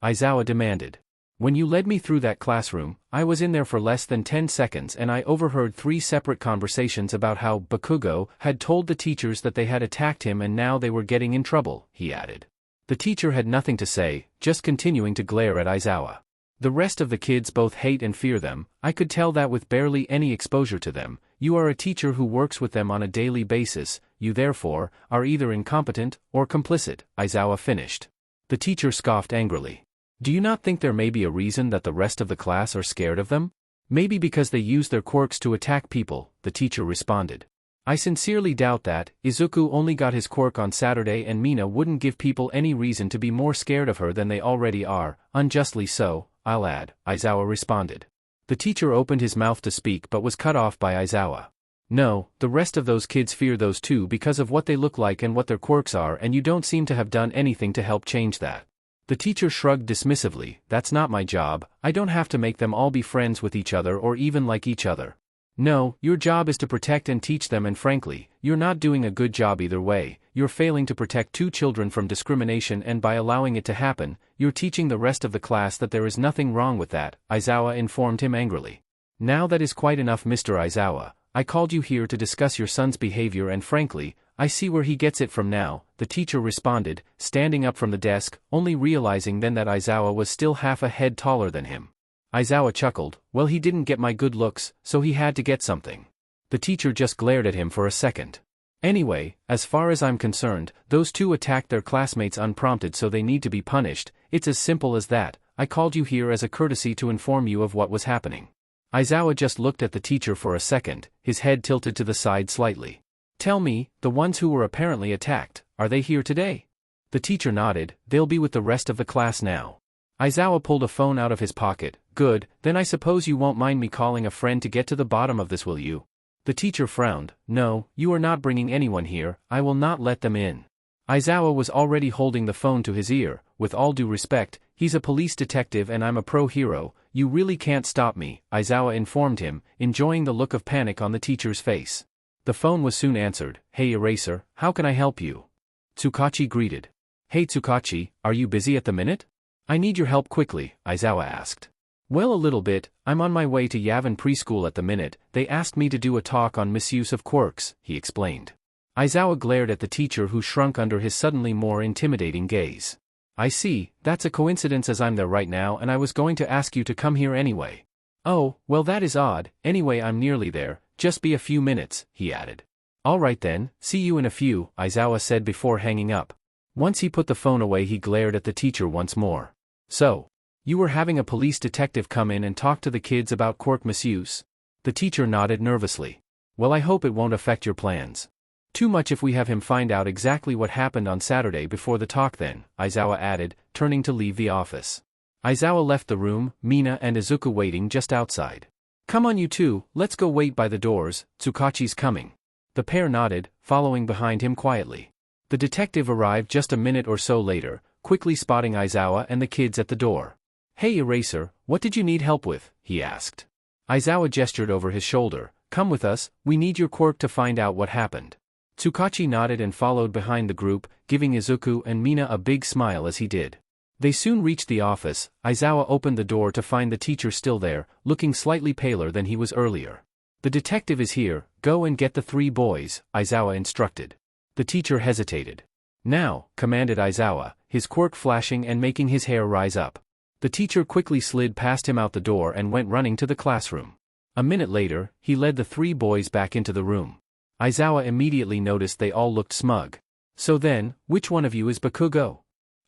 Aizawa demanded. When you led me through that classroom, I was in there for less than 10 seconds and I overheard 3 separate conversations about how Bakugo had told the teachers that they had attacked him and now they were getting in trouble, he added. The teacher had nothing to say, just continuing to glare at Aizawa. The rest of the kids both hate and fear them, I could tell that with barely any exposure to them. You are a teacher who works with them on a daily basis, you therefore, are either incompetent or complicit, Aizawa finished. The teacher scoffed angrily. Do you not think there may be a reason that the rest of the class are scared of them? Maybe because they use their quirks to attack people, the teacher responded. I sincerely doubt that. Izuku only got his quirk on Saturday and Mina wouldn't give people any reason to be more scared of her than they already are, unjustly so, I'll add, Aizawa responded. The teacher opened his mouth to speak but was cut off by Aizawa. No, the rest of those kids fear those two because of what they look like and what their quirks are, and you don't seem to have done anything to help change that. The teacher shrugged dismissively. That's not my job. I don't have to make them all be friends with each other or even like each other. No, your job is to protect and teach them, and frankly, you're not doing a good job either way. You're failing to protect two children from discrimination, and by allowing it to happen, you're teaching the rest of the class that there is nothing wrong with that, Aizawa informed him angrily. Now that is quite enough, Mr. Aizawa. I called you here to discuss your son's behavior, and frankly, I see where he gets it from now, the teacher responded, standing up from the desk, only realizing then that Aizawa was still half a head taller than him. Aizawa chuckled. Well, he didn't get my good looks, so he had to get something. The teacher just glared at him for a second. Anyway, as far as I'm concerned, those two attacked their classmates unprompted, so they need to be punished. It's as simple as that. I called you here as a courtesy to inform you of what was happening. Aizawa just looked at the teacher for a second, his head tilted to the side slightly. Tell me, the ones who were apparently attacked, are they here today? The teacher nodded. They'll be with the rest of the class now. Aizawa pulled a phone out of his pocket. Good, then I suppose you won't mind me calling a friend to get to the bottom of this, will you? The teacher frowned. No, you are not bringing anyone here. I will not let them in. Aizawa was already holding the phone to his ear. With all due respect, he's a police detective and I'm a pro-hero. You really can't stop me, Aizawa informed him, enjoying the look of panic on the teacher's face. The phone was soon answered. Hey Eraser, how can I help you? Tsukachi greeted. Hey Tsukachi, are you busy at the minute? I need your help quickly, Aizawa asked. Well, a little bit. I'm on my way to Yavin preschool at the minute. They asked me to do a talk on misuse of quirks, he explained. Aizawa glared at the teacher, who shrunk under his suddenly more intimidating gaze. I see, that's a coincidence, as I'm there right now and I was going to ask you to come here anyway. Oh, well, that is odd. Anyway, I'm nearly there. Just be a few minutes, he added. All right then, see you in a few, Aizawa said before hanging up. Once he put the phone away, he glared at the teacher once more. So, you were having a police detective come in and talk to the kids about quirk misuse? The teacher nodded nervously. Well, I hope it won't affect your plans. Too much if we have him find out exactly what happened on Saturday before the talk then, Aizawa added, turning to leave the office. Aizawa left the room, Mina and Izuku waiting just outside. Come on you two, let's go wait by the doors, Tsukachi's coming. The pair nodded, following behind him quietly. The detective arrived just a minute or so later, quickly spotting Aizawa and the kids at the door. Hey Eraser, what did you need help with? He asked. Aizawa gestured over his shoulder. Come with us, we need your quirk to find out what happened. Tsukachi nodded and followed behind the group, giving Izuku and Mina a big smile as he did. They soon reached the office. Aizawa opened the door to find the teacher still there, looking slightly paler than he was earlier. The detective is here, go and get the three boys, Aizawa instructed. The teacher hesitated. Now, commanded Aizawa, his quirk flashing and making his hair rise up. The teacher quickly slid past him out the door and went running to the classroom. A minute later, he led the three boys back into the room. Aizawa immediately noticed they all looked smug. So then, which one of you is Bakugo?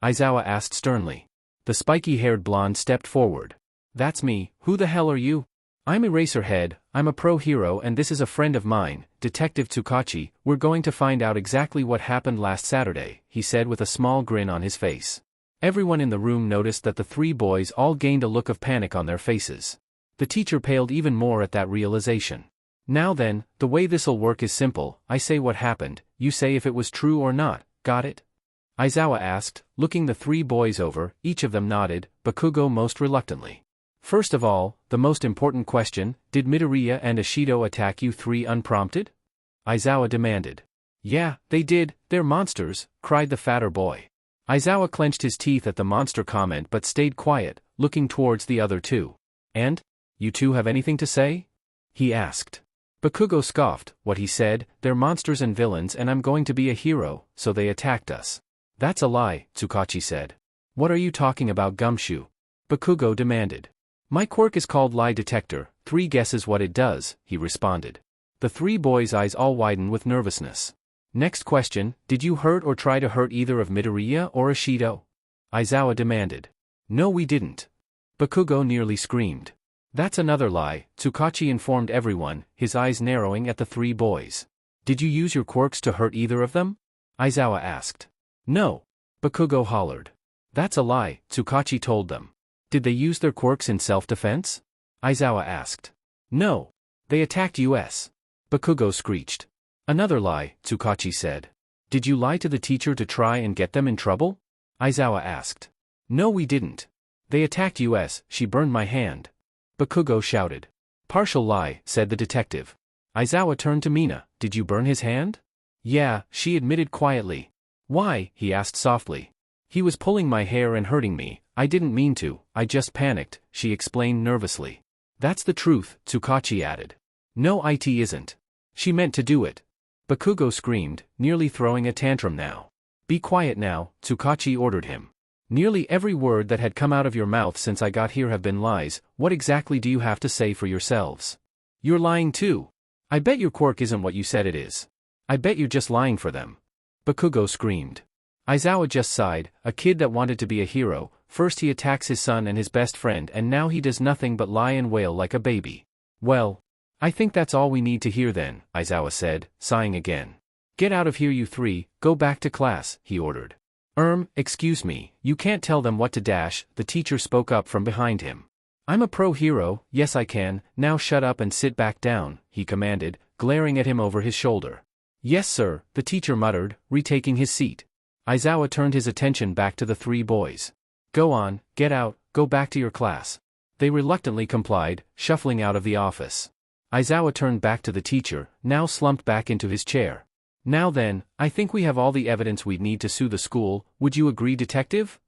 Aizawa asked sternly. The spiky-haired blonde stepped forward. That's me. Who the hell are you? I'm Eraserhead. I'm a pro-hero and this is a friend of mine, Detective Tsukachi. We're going to find out exactly what happened last Saturday, he said with a small grin on his face. Everyone in the room noticed that the three boys all gained a look of panic on their faces. The teacher paled even more at that realization. Now then, the way this'll work is simple. I say what happened, you say if it was true or not, got it? Aizawa asked, looking the three boys over. Each of them nodded, Bakugo most reluctantly. First of all, the most important question, did Midoriya and Ashido attack you three unprompted? Aizawa demanded. Yeah, they did, they're monsters, cried the fatter boy. Aizawa clenched his teeth at the monster comment but stayed quiet, looking towards the other two. And? You two have anything to say? He asked. Bakugo scoffed. What he said, they're monsters and villains and I'm going to be a hero, so they attacked us. That's a lie, Tsukachi said. What are you talking about, Gumshoe? Bakugo demanded. My quirk is called Lie Detector, 3 guesses what it does, he responded. The three boys' eyes all widened with nervousness. Next question, did you hurt or try to hurt either of Midoriya or Ashido? Aizawa demanded. No, we didn't. Bakugo nearly screamed. That's another lie, Tsukachi informed everyone, his eyes narrowing at the three boys. Did you use your quirks to hurt either of them? Aizawa asked. No. Bakugo hollered. That's a lie, Tsukachi told them. Did they use their quirks in self-defense? Aizawa asked. No. They attacked us. Bakugo screeched. Another lie, Tsukachi said. Did you lie to the teacher to try and get them in trouble? Aizawa asked. No, we didn't. They attacked us, she burned my hand. Bakugo shouted. Partial lie, said the detective. Aizawa turned to Mina. Did you burn his hand? Yeah, she admitted quietly. Why? He asked softly. He was pulling my hair and hurting me. I didn't mean to, I just panicked, she explained nervously. That's the truth, Tsukachi added. No, it isn't. She meant to do it. Bakugo screamed, nearly throwing a tantrum now. Be quiet now, Tsukachi ordered him. Nearly every word that had come out of your mouth since I got here have been lies. What exactly do you have to say for yourselves? You're lying too. I bet your quirk isn't what you said it is. I bet you're just lying for them. Bakugo screamed. Aizawa just sighed, a kid that wanted to be a hero. First he attacks his son and his best friend and now he does nothing but lie and wail like a baby. Well, I think that's all we need to hear then, Aizawa said, sighing again. Get out of here you three, go back to class, he ordered. Excuse me, you can't tell them what to dash, the teacher spoke up from behind him. I'm a pro hero, yes I can, now shut up and sit back down, he commanded, glaring at him over his shoulder. Yes sir, the teacher muttered, retaking his seat. Aizawa turned his attention back to the three boys. Go on, get out, go back to your class. They reluctantly complied, shuffling out of the office. Aizawa turned back to the teacher, now slumped back into his chair. Now then, I think we have all the evidence we'd need to sue the school, would you agree, detective?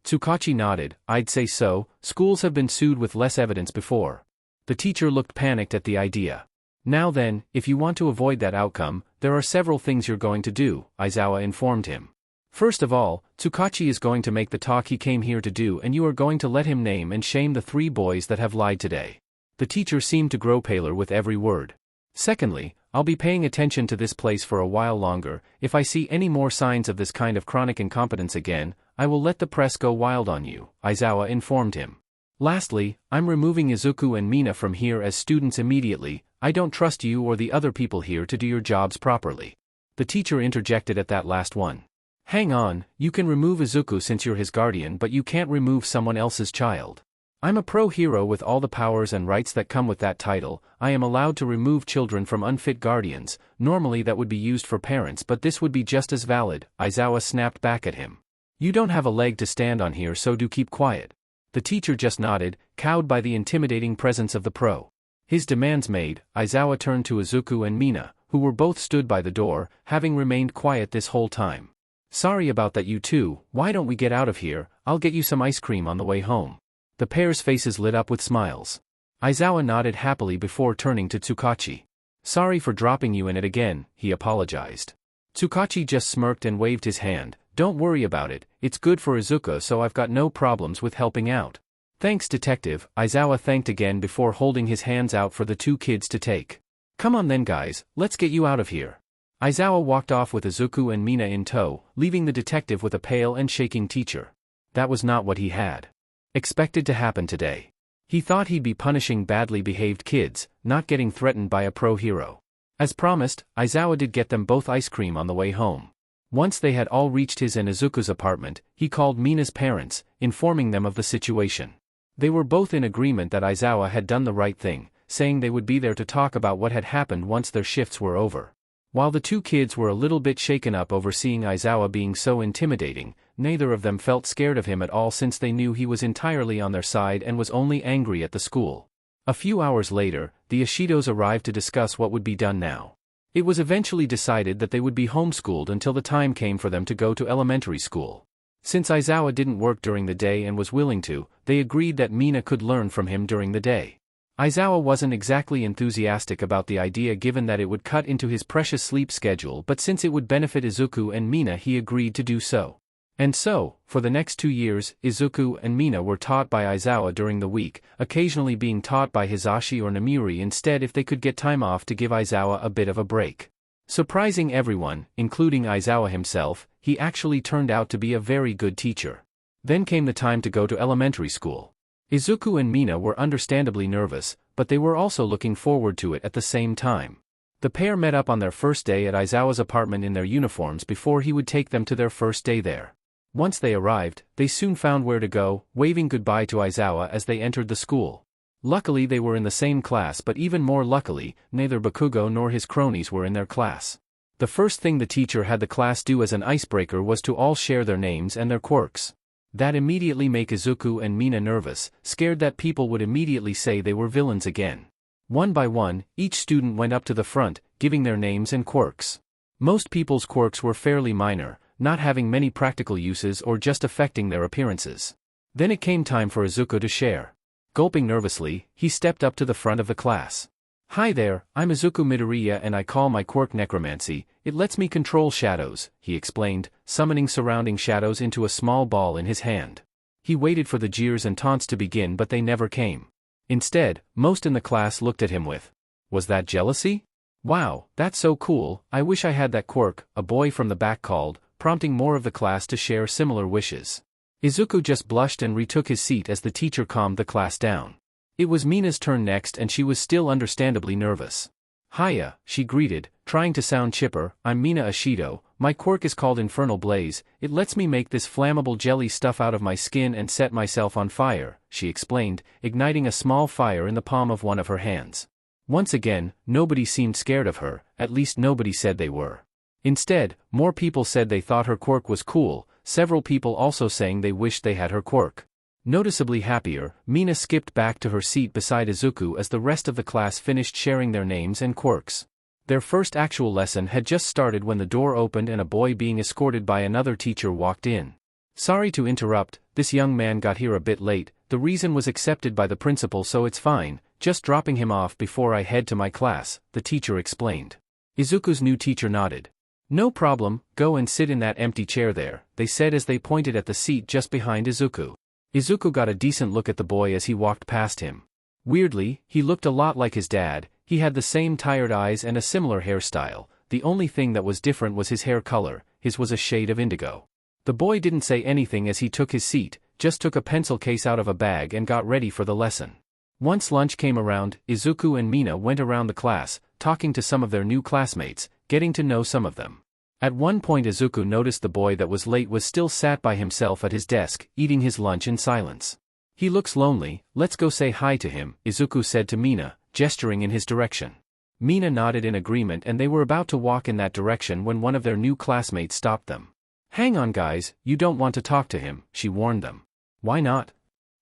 Tsukachi nodded. I'd say so, schools have been sued with less evidence before. The teacher looked panicked at the idea. Now then, if you want to avoid that outcome, there are several things you're going to do, Aizawa informed him. First of all, Tsukachi is going to make the talk he came here to do and you are going to let him name and shame the three boys that have lied today. The teacher seemed to grow paler with every word. Secondly, I'll be paying attention to this place for a while longer. If I see any more signs of this kind of chronic incompetence again, I will let the press go wild on you, Aizawa informed him. Lastly, I'm removing Izuku and Mina from here as students immediately. I don't trust you or the other people here to do your jobs properly. The teacher interjected at that last one. Hang on, you can remove Izuku since you're his guardian but you can't remove someone else's child. I'm a pro-hero with all the powers and rights that come with that title. I am allowed to remove children from unfit guardians. Normally that would be used for parents but this would be just as valid, Aizawa snapped back at him. You don't have a leg to stand on here so do keep quiet. The teacher just nodded, cowed by the intimidating presence of the pro. His demands made, Aizawa turned to Izuku and Mina, who were both stood by the door, having remained quiet this whole time. Sorry about that you two, why don't we get out of here, I'll get you some ice cream on the way home. The pair's faces lit up with smiles. Aizawa nodded happily before turning to Tsukachi. Sorry for dropping you in it again, he apologized. Tsukachi just smirked and waved his hand. Don't worry about it, it's good for Izuku so I've got no problems with helping out. Thanks detective, Aizawa thanked again before holding his hands out for the two kids to take. Come on then guys, let's get you out of here. Aizawa walked off with Izuku and Mina in tow, leaving the detective with a pale and shaking teacher. That was not what he had expected to happen today. He thought he'd be punishing badly behaved kids, not getting threatened by a pro-hero. As promised, Aizawa did get them both ice cream on the way home. Once they had all reached his and Izuku's apartment, he called Mina's parents, informing them of the situation. They were both in agreement that Aizawa had done the right thing, saying they would be there to talk about what had happened once their shifts were over. While the two kids were a little bit shaken up over seeing Aizawa being so intimidating, neither of them felt scared of him at all since they knew he was entirely on their side and was only angry at the school. A few hours later, the Ishidos arrived to discuss what would be done now. It was eventually decided that they would be homeschooled until the time came for them to go to elementary school. Since Aizawa didn't work during the day and was willing to, they agreed that Mina could learn from him during the day. Aizawa wasn't exactly enthusiastic about the idea given that it would cut into his precious sleep schedule but since it would benefit Izuku and Mina he agreed to do so. And so, for the next 2 years, Izuku and Mina were taught by Aizawa during the week, occasionally being taught by Hizashi or Namiri instead if they could get time off to give Aizawa a bit of a break. Surprising everyone, including Aizawa himself, he actually turned out to be a very good teacher. Then came the time to go to elementary school. Izuku and Mina were understandably nervous, but they were also looking forward to it at the same time. The pair met up on their first day at Aizawa's apartment in their uniforms before he would take them to their first day there. Once they arrived, they soon found where to go, waving goodbye to Aizawa as they entered the school. Luckily they were in the same class, but even more luckily, neither Bakugo nor his cronies were in their class. The first thing the teacher had the class do as an icebreaker was to all share their names and their quirks. That immediately made Izuku and Mina nervous, scared that people would immediately say they were villains again. One by one, each student went up to the front, giving their names and quirks. Most people's quirks were fairly minor, not having many practical uses or just affecting their appearances. Then it came time for Izuku to share. Gulping nervously, he stepped up to the front of the class. "Hi there, I'm Izuku Midoriya and I call my quirk necromancy. It lets me control shadows," he explained, summoning surrounding shadows into a small ball in his hand. He waited for the jeers and taunts to begin, but they never came. Instead, most in the class looked at him with, "Was that jealousy? Wow, that's so cool, I wish I had that quirk," a boy from the back called, prompting more of the class to share similar wishes. Izuku just blushed and retook his seat as the teacher calmed the class down. It was Mina's turn next and she was still understandably nervous. "Hiya," she greeted, trying to sound chipper, "I'm Mina Ashido, my quirk is called Infernal Blaze, it lets me make this flammable jelly stuff out of my skin and set myself on fire," she explained, igniting a small fire in the palm of one of her hands. Once again, nobody seemed scared of her, at least nobody said they were. Instead, more people said they thought her quirk was cool, several people also saying they wished they had her quirk. Noticeably happier, Mina skipped back to her seat beside Izuku as the rest of the class finished sharing their names and quirks. Their first actual lesson had just started when the door opened and a boy being escorted by another teacher walked in. "Sorry to interrupt, this young man got here a bit late, the reason was accepted by the principal so it's fine, just dropping him off before I head to my class," the teacher explained. Izuku's new teacher nodded. "No problem, go and sit in that empty chair there," they said as they pointed at the seat just behind Izuku. Izuku got a decent look at the boy as he walked past him. Weirdly, he looked a lot like his dad, he had the same tired eyes and a similar hairstyle, the only thing that was different was his hair color, his was a shade of indigo. The boy didn't say anything as he took his seat, just took a pencil case out of a bag and got ready for the lesson. Once lunch came around, Izuku and Mina went around the class, talking to some of their new classmates, getting to know some of them. At one point Izuku noticed the boy that was late was still sat by himself at his desk, eating his lunch in silence. "He looks lonely, let's go say hi to him," Izuku said to Mina, gesturing in his direction. Mina nodded in agreement and they were about to walk in that direction when one of their new classmates stopped them. "Hang on guys, you don't want to talk to him," she warned them. "Why not?"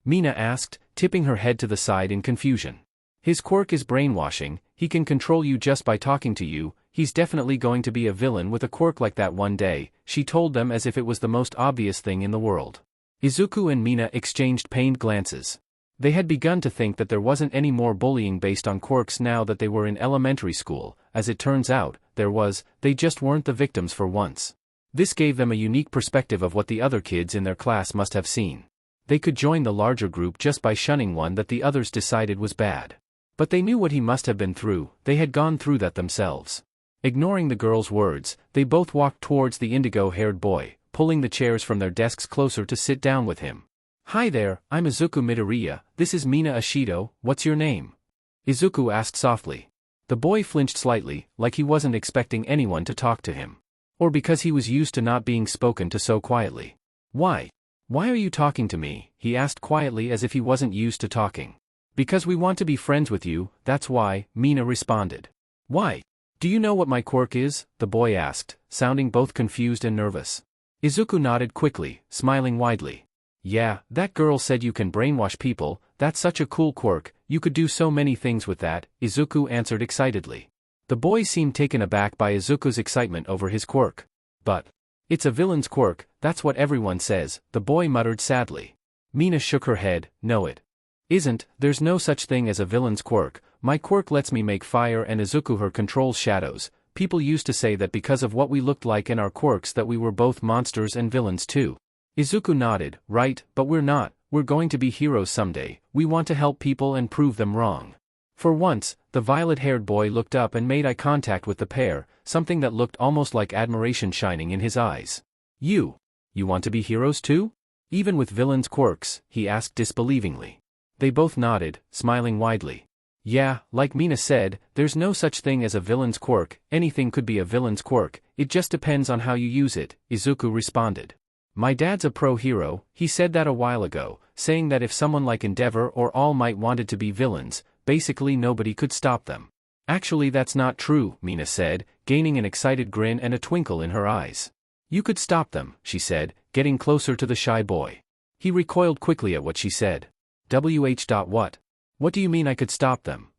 Mina asked, tipping her head to the side in confusion. "His quirk is brainwashing, he can control you just by talking to you, he's definitely going to be a villain with a quirk like that one day," she told them as if it was the most obvious thing in the world. Izuku and Mina exchanged pained glances. They had begun to think that there wasn't any more bullying based on quirks now that they were in elementary school, as it turns out, there was, they just weren't the victims for once. This gave them a unique perspective of what the other kids in their class must have seen. They could join the larger group just by shunning one that the others decided was bad. But they knew what he must have been through, they had gone through that themselves. Ignoring the girl's words, they both walked towards the indigo-haired boy, pulling the chairs from their desks closer to sit down with him. "Hi there, I'm Izuku Midoriya, this is Mina Ashido, what's your name?" Izuku asked softly. The boy flinched slightly, like he wasn't expecting anyone to talk to him. Or because he was used to not being spoken to so quietly. "Why? Why are you talking to me?" he asked quietly as if he wasn't used to talking. "Because we want to be friends with you, that's why," Mina responded. "Why? Do you know what my quirk is?" the boy asked, sounding both confused and nervous. Izuku nodded quickly, smiling widely. "Yeah, that girl said you can brainwash people, that's such a cool quirk, you could do so many things with that," Izuku answered excitedly. The boy seemed taken aback by Izuku's excitement over his quirk. "But it's a villain's quirk, that's what everyone says," the boy muttered sadly. Mina shook her head, "No it isn't, there's no such thing as a villain's quirk, my quirk lets me make fire and Izuku her controls shadows, people used to say that because of what we looked like in our quirks that we were both monsters and villains too." Izuku nodded, "Right, but we're not, we're going to be heroes someday, we want to help people and prove them wrong." For once, the violet-haired boy looked up and made eye contact with the pair, something that looked almost like admiration shining in his eyes. You want to be heroes too? Even with villains' quirks?" he asked disbelievingly. They both nodded, smiling widely. Yeah, like Mina said, there's no such thing as a villain's quirk, anything could be a villain's quirk, it just depends on how you use it, Izuku responded. My dad's a pro-hero, he said that a while ago, saying that if someone like Endeavor or All Might wanted to be villains, basically nobody could stop them. Actually that's not true, Mina said, gaining an excited grin and a twinkle in her eyes. You could stop them, she said, getting closer to the shy boy. He recoiled quickly at what she said. What? What do you mean I could stop them?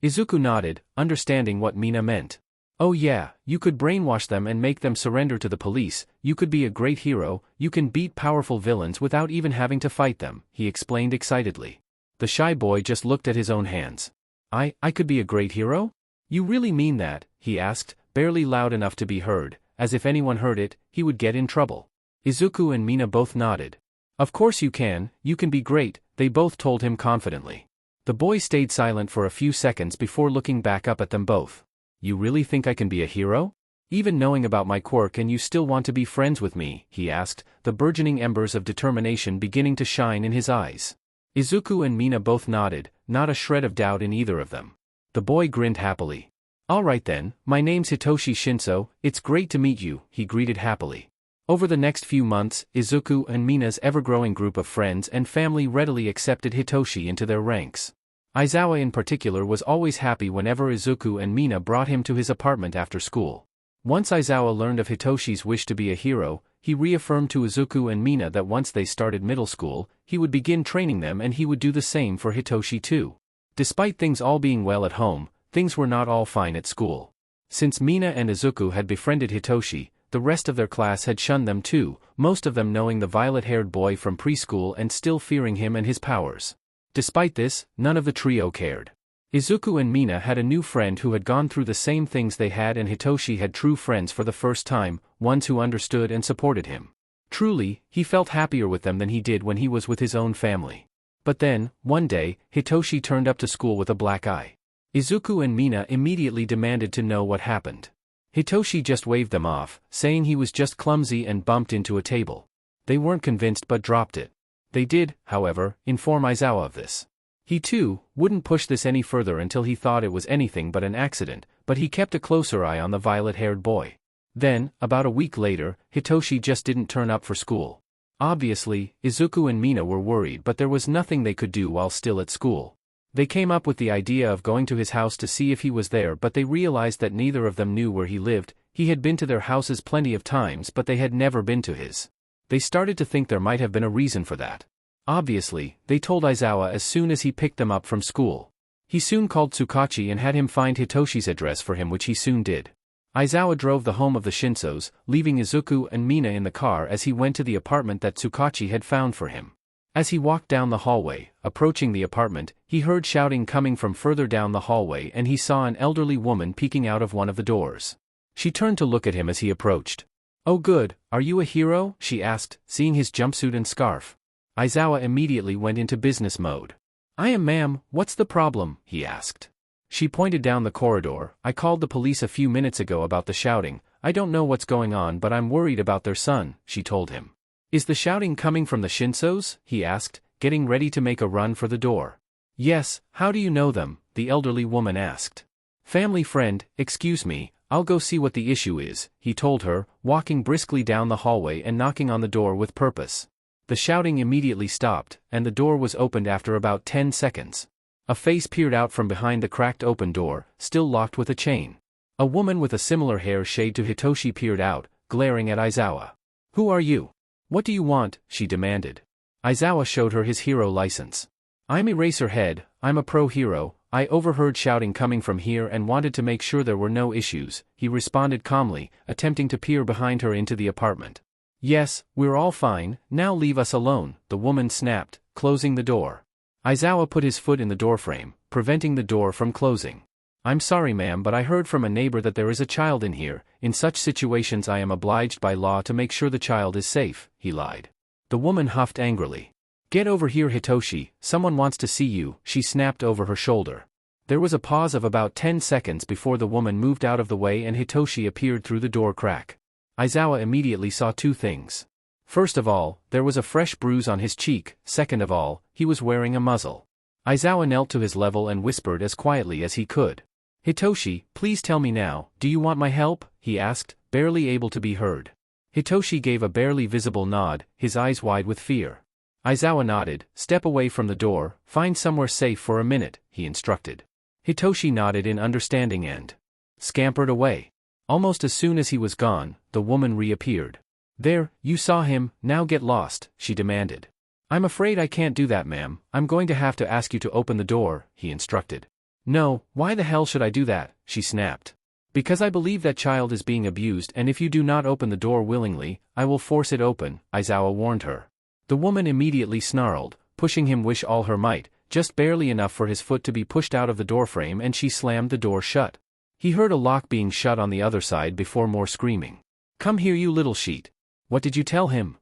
Izuku nodded, understanding what Mina meant. Oh yeah, you could brainwash them and make them surrender to the police, you could be a great hero, you can beat powerful villains without even having to fight them, he explained excitedly. The shy boy just looked at his own hands. I could be a great hero? You really mean that? He asked, barely loud enough to be heard, as if anyone heard it, he would get in trouble. Izuku and Mina both nodded. Of course you can be great, they both told him confidently. The boy stayed silent for a few seconds before looking back up at them both. You really think I can be a hero? Even knowing about my quirk and you still want to be friends with me, he asked, the burgeoning embers of determination beginning to shine in his eyes. Izuku and Mina both nodded, not a shred of doubt in either of them. The boy grinned happily. Alright then, my name's Hitoshi Shinso, it's great to meet you, he greeted happily. Over the next few months, Izuku and Mina's ever-growing group of friends and family readily accepted Hitoshi into their ranks. Aizawa in particular was always happy whenever Izuku and Mina brought him to his apartment after school. Once Aizawa learned of Hitoshi's wish to be a hero, he reaffirmed to Izuku and Mina that once they started middle school, he would begin training them and he would do the same for Hitoshi too. Despite things all being well at home, things were not all fine at school. Since Mina and Izuku had befriended Hitoshi, the rest of their class had shunned them too, most of them knowing the violet-haired boy from preschool and still fearing him and his powers. Despite this, none of the trio cared. Izuku and Mina had a new friend who had gone through the same things they had, and Hitoshi had true friends for the first time, ones who understood and supported him. Truly, he felt happier with them than he did when he was with his own family. But then, one day, Hitoshi turned up to school with a black eye. Izuku and Mina immediately demanded to know what happened. Hitoshi just waved them off, saying he was just clumsy and bumped into a table. They weren't convinced but dropped it. They did, however, inform Aizawa of this. He too wouldn't push this any further until he thought it was anything but an accident, but he kept a closer eye on the violet-haired boy. Then, about a week later, Hitoshi just didn't turn up for school. Obviously, Izuku and Mina were worried, but there was nothing they could do while still at school. They came up with the idea of going to his house to see if he was there, but they realized that neither of them knew where he lived. He had been to their houses plenty of times, but they had never been to his. They started to think there might have been a reason for that. Obviously, they told Aizawa as soon as he picked them up from school. He soon called Tsukachi and had him find Hitoshi's address for him, which he soon did. Aizawa drove the home of the Shinsos, leaving Izuku and Mina in the car as he went to the apartment that Tsukachi had found for him. As he walked down the hallway, approaching the apartment, he heard shouting coming from further down the hallway and he saw an elderly woman peeking out of one of the doors. She turned to look at him as he approached. "Oh good, are you a hero?" she asked, seeing his jumpsuit and scarf. Aizawa immediately went into business mode. "I am, ma'am, what's the problem?" he asked. She pointed down the corridor. "I called the police a few minutes ago about the shouting. I don't know what's going on, but I'm worried about their son," she told him. "Is the shouting coming from the Shinsos?" he asked, getting ready to make a run for the door. "Yes, how do you know them?" the elderly woman asked. "Family friend, excuse me, I'll go see what the issue is," he told her, walking briskly down the hallway and knocking on the door with purpose. The shouting immediately stopped, and the door was opened after about 10 seconds. A face peered out from behind the cracked open door, still locked with a chain. A woman with a similar hair shade to Hitoshi peered out, glaring at Aizawa. "Who are you? What do you want?" she demanded. Aizawa showed her his hero license. "I'm Eraserhead, I'm a pro-hero, I overheard shouting coming from here and wanted to make sure there were no issues," he responded calmly, attempting to peer behind her into the apartment. "Yes, we're all fine, now leave us alone," the woman snapped, closing the door. Aizawa put his foot in the doorframe, preventing the door from closing. "I'm sorry ma'am, but I heard from a neighbor that there is a child in here. In such situations I am obliged by law to make sure the child is safe," he lied. The woman huffed angrily. "Get over here Hitoshi, someone wants to see you," she snapped over her shoulder. There was a pause of about 10 seconds before the woman moved out of the way and Hitoshi appeared through the door crack. Aizawa immediately saw two things. First of all, there was a fresh bruise on his cheek. Second of all, he was wearing a muzzle. Aizawa knelt to his level and whispered as quietly as he could. Hitoshi, please tell me now, do you want my help? He asked, barely able to be heard. Hitoshi gave a barely visible nod, his eyes wide with fear. Aizawa nodded. Step away from the door, find somewhere safe for a minute, he instructed. Hitoshi nodded in understanding and scampered away. Almost as soon as he was gone, the woman reappeared. There, you saw him, now get lost, she demanded. I'm afraid I can't do that, ma'am. I'm going to have to ask you to open the door, he instructed. No, why the hell should I do that? She snapped. Because I believe that child is being abused, and if you do not open the door willingly, I will force it open, Aizawa warned her. The woman immediately snarled, pushing him with all her might, just barely enough for his foot to be pushed out of the doorframe, and she slammed the door shut. He heard a lock being shut on the other side before more screaming. Come here, you little sheet. What did you tell him?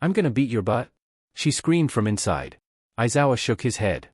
I'm gonna beat your butt. She screamed from inside. Aizawa shook his head.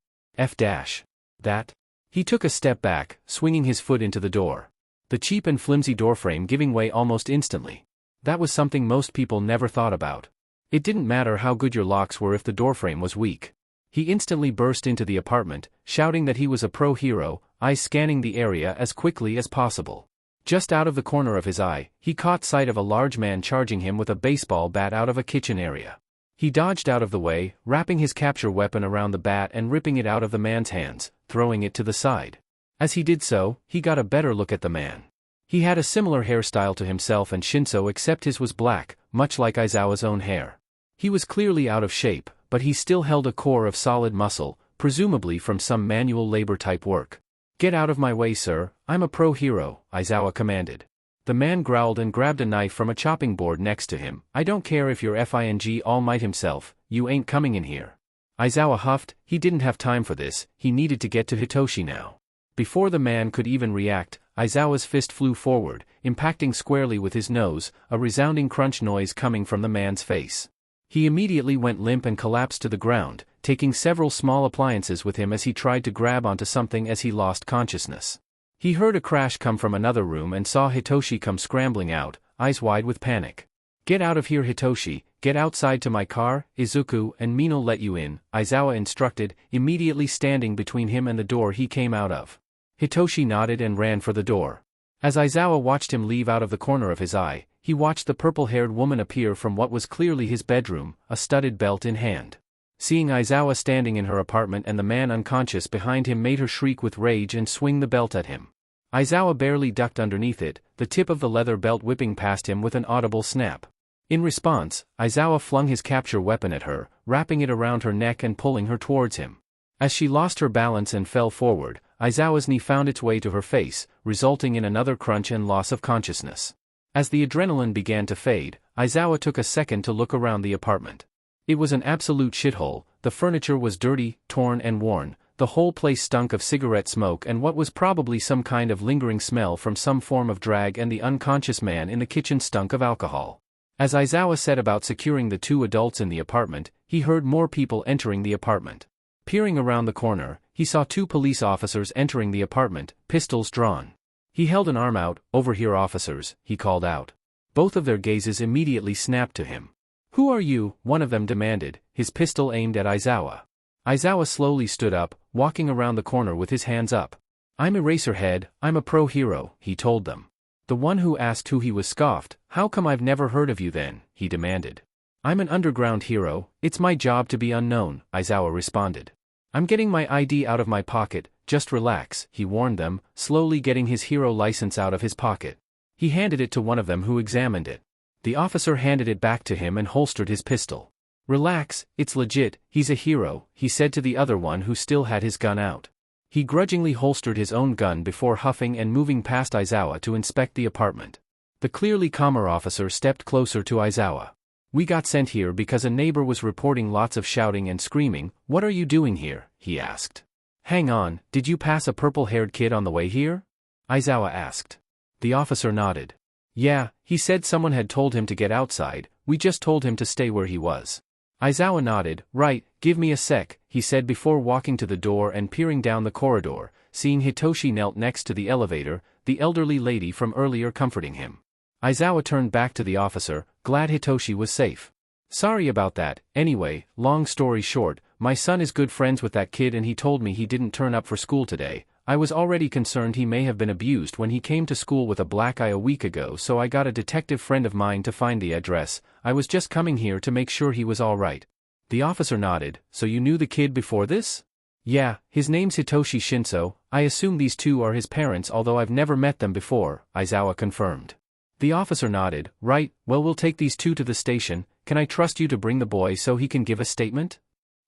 That? He took a step back, swinging his foot into the door. The cheap and flimsy doorframe giving way almost instantly. That was something most people never thought about. It didn't matter how good your locks were if the doorframe was weak. He instantly burst into the apartment, shouting that he was a pro hero, eyes scanning the area as quickly as possible. Just out of the corner of his eye, he caught sight of a large man charging him with a baseball bat out of a kitchen area. He dodged out of the way, wrapping his capture weapon around the bat and ripping it out of the man's hands, throwing it to the side. As he did so, he got a better look at the man. He had a similar hairstyle to himself and Shinso, except his was black, much like Aizawa's own hair. He was clearly out of shape, but he still held a core of solid muscle, presumably from some manual labor type work. Get out of my way, sir, I'm a pro hero, Aizawa commanded. The man growled and grabbed a knife from a chopping board next to him. I don't care if you're FING All Might himself, you ain't coming in here. Aizawa huffed. He didn't have time for this, he needed to get to Hitoshi now. Before the man could even react, Aizawa's fist flew forward, impacting squarely with his nose, a resounding crunch noise coming from the man's face. He immediately went limp and collapsed to the ground, taking several small appliances with him as he tried to grab onto something as he lost consciousness. He heard a crash come from another room and saw Hitoshi come scrambling out, eyes wide with panic. Get out of here, Hitoshi, get outside to my car, Izuku and Mino let you in, Aizawa instructed, immediately standing between him and the door he came out of. Hitoshi nodded and ran for the door. As Aizawa watched him leave out of the corner of his eye, he watched the purple-haired woman appear from what was clearly his bedroom, a studded belt in hand. Seeing Aizawa standing in her apartment and the man unconscious behind him made her shriek with rage and swing the belt at him. Aizawa barely ducked underneath it, the tip of the leather belt whipping past him with an audible snap. In response, Aizawa flung his capture weapon at her, wrapping it around her neck and pulling her towards him. As she lost her balance and fell forward, Aizawa's knee found its way to her face, resulting in another crunch and loss of consciousness. As the adrenaline began to fade, Aizawa took a second to look around the apartment. It was an absolute shithole. The furniture was dirty, torn and worn, the whole place stunk of cigarette smoke and what was probably some kind of lingering smell from some form of drag, and the unconscious man in the kitchen stunk of alcohol. As Aizawa set about securing the two adults in the apartment, he heard more people entering the apartment. Peering around the corner, he saw two police officers entering the apartment, pistols drawn. He held an arm out. Over here, officers, he called out. Both of their gazes immediately snapped to him. Who are you? One of them demanded, his pistol aimed at Aizawa. Aizawa slowly stood up, walking around the corner with his hands up. I'm Eraserhead, I'm a pro hero, he told them. The one who asked who he was scoffed. How come I've never heard of you then? He demanded. I'm an underground hero, it's my job to be unknown, Aizawa responded. I'm getting my ID out of my pocket, just relax, he warned them, slowly getting his hero license out of his pocket. He handed it to one of them who examined it. The officer handed it back to him and holstered his pistol. Relax, it's legit, he's a hero, he said to the other one who still had his gun out. He grudgingly holstered his own gun before huffing and moving past Aizawa to inspect the apartment. The clearly calmer officer stepped closer to Aizawa. We got sent here because a neighbor was reporting lots of shouting and screaming. What are you doing here? He asked. Hang on, did you pass a purple-haired kid on the way here? Aizawa asked. The officer nodded. Yeah, he said someone had told him to get outside, we just told him to stay where he was. Aizawa nodded. Right, give me a sec, he said before walking to the door and peering down the corridor, seeing Hitoshi knelt next to the elevator, the elderly lady from earlier comforting him. Aizawa turned back to the officer, glad Hitoshi was safe. Sorry about that. Anyway, long story short, my son is good friends with that kid and he told me he didn't turn up for school today. I was already concerned he may have been abused when he came to school with a black eye a week ago, so I got a detective friend of mine to find the address. I was just coming here to make sure he was all right." The officer nodded. "So you knew the kid before this?" "Yeah, his name's Hitoshi Shinso. I assume these two are his parents, although I've never met them before," Aizawa confirmed. The officer nodded. "Right, well, we'll take these two to the station. Can I trust you to bring the boy so he can give a statement?"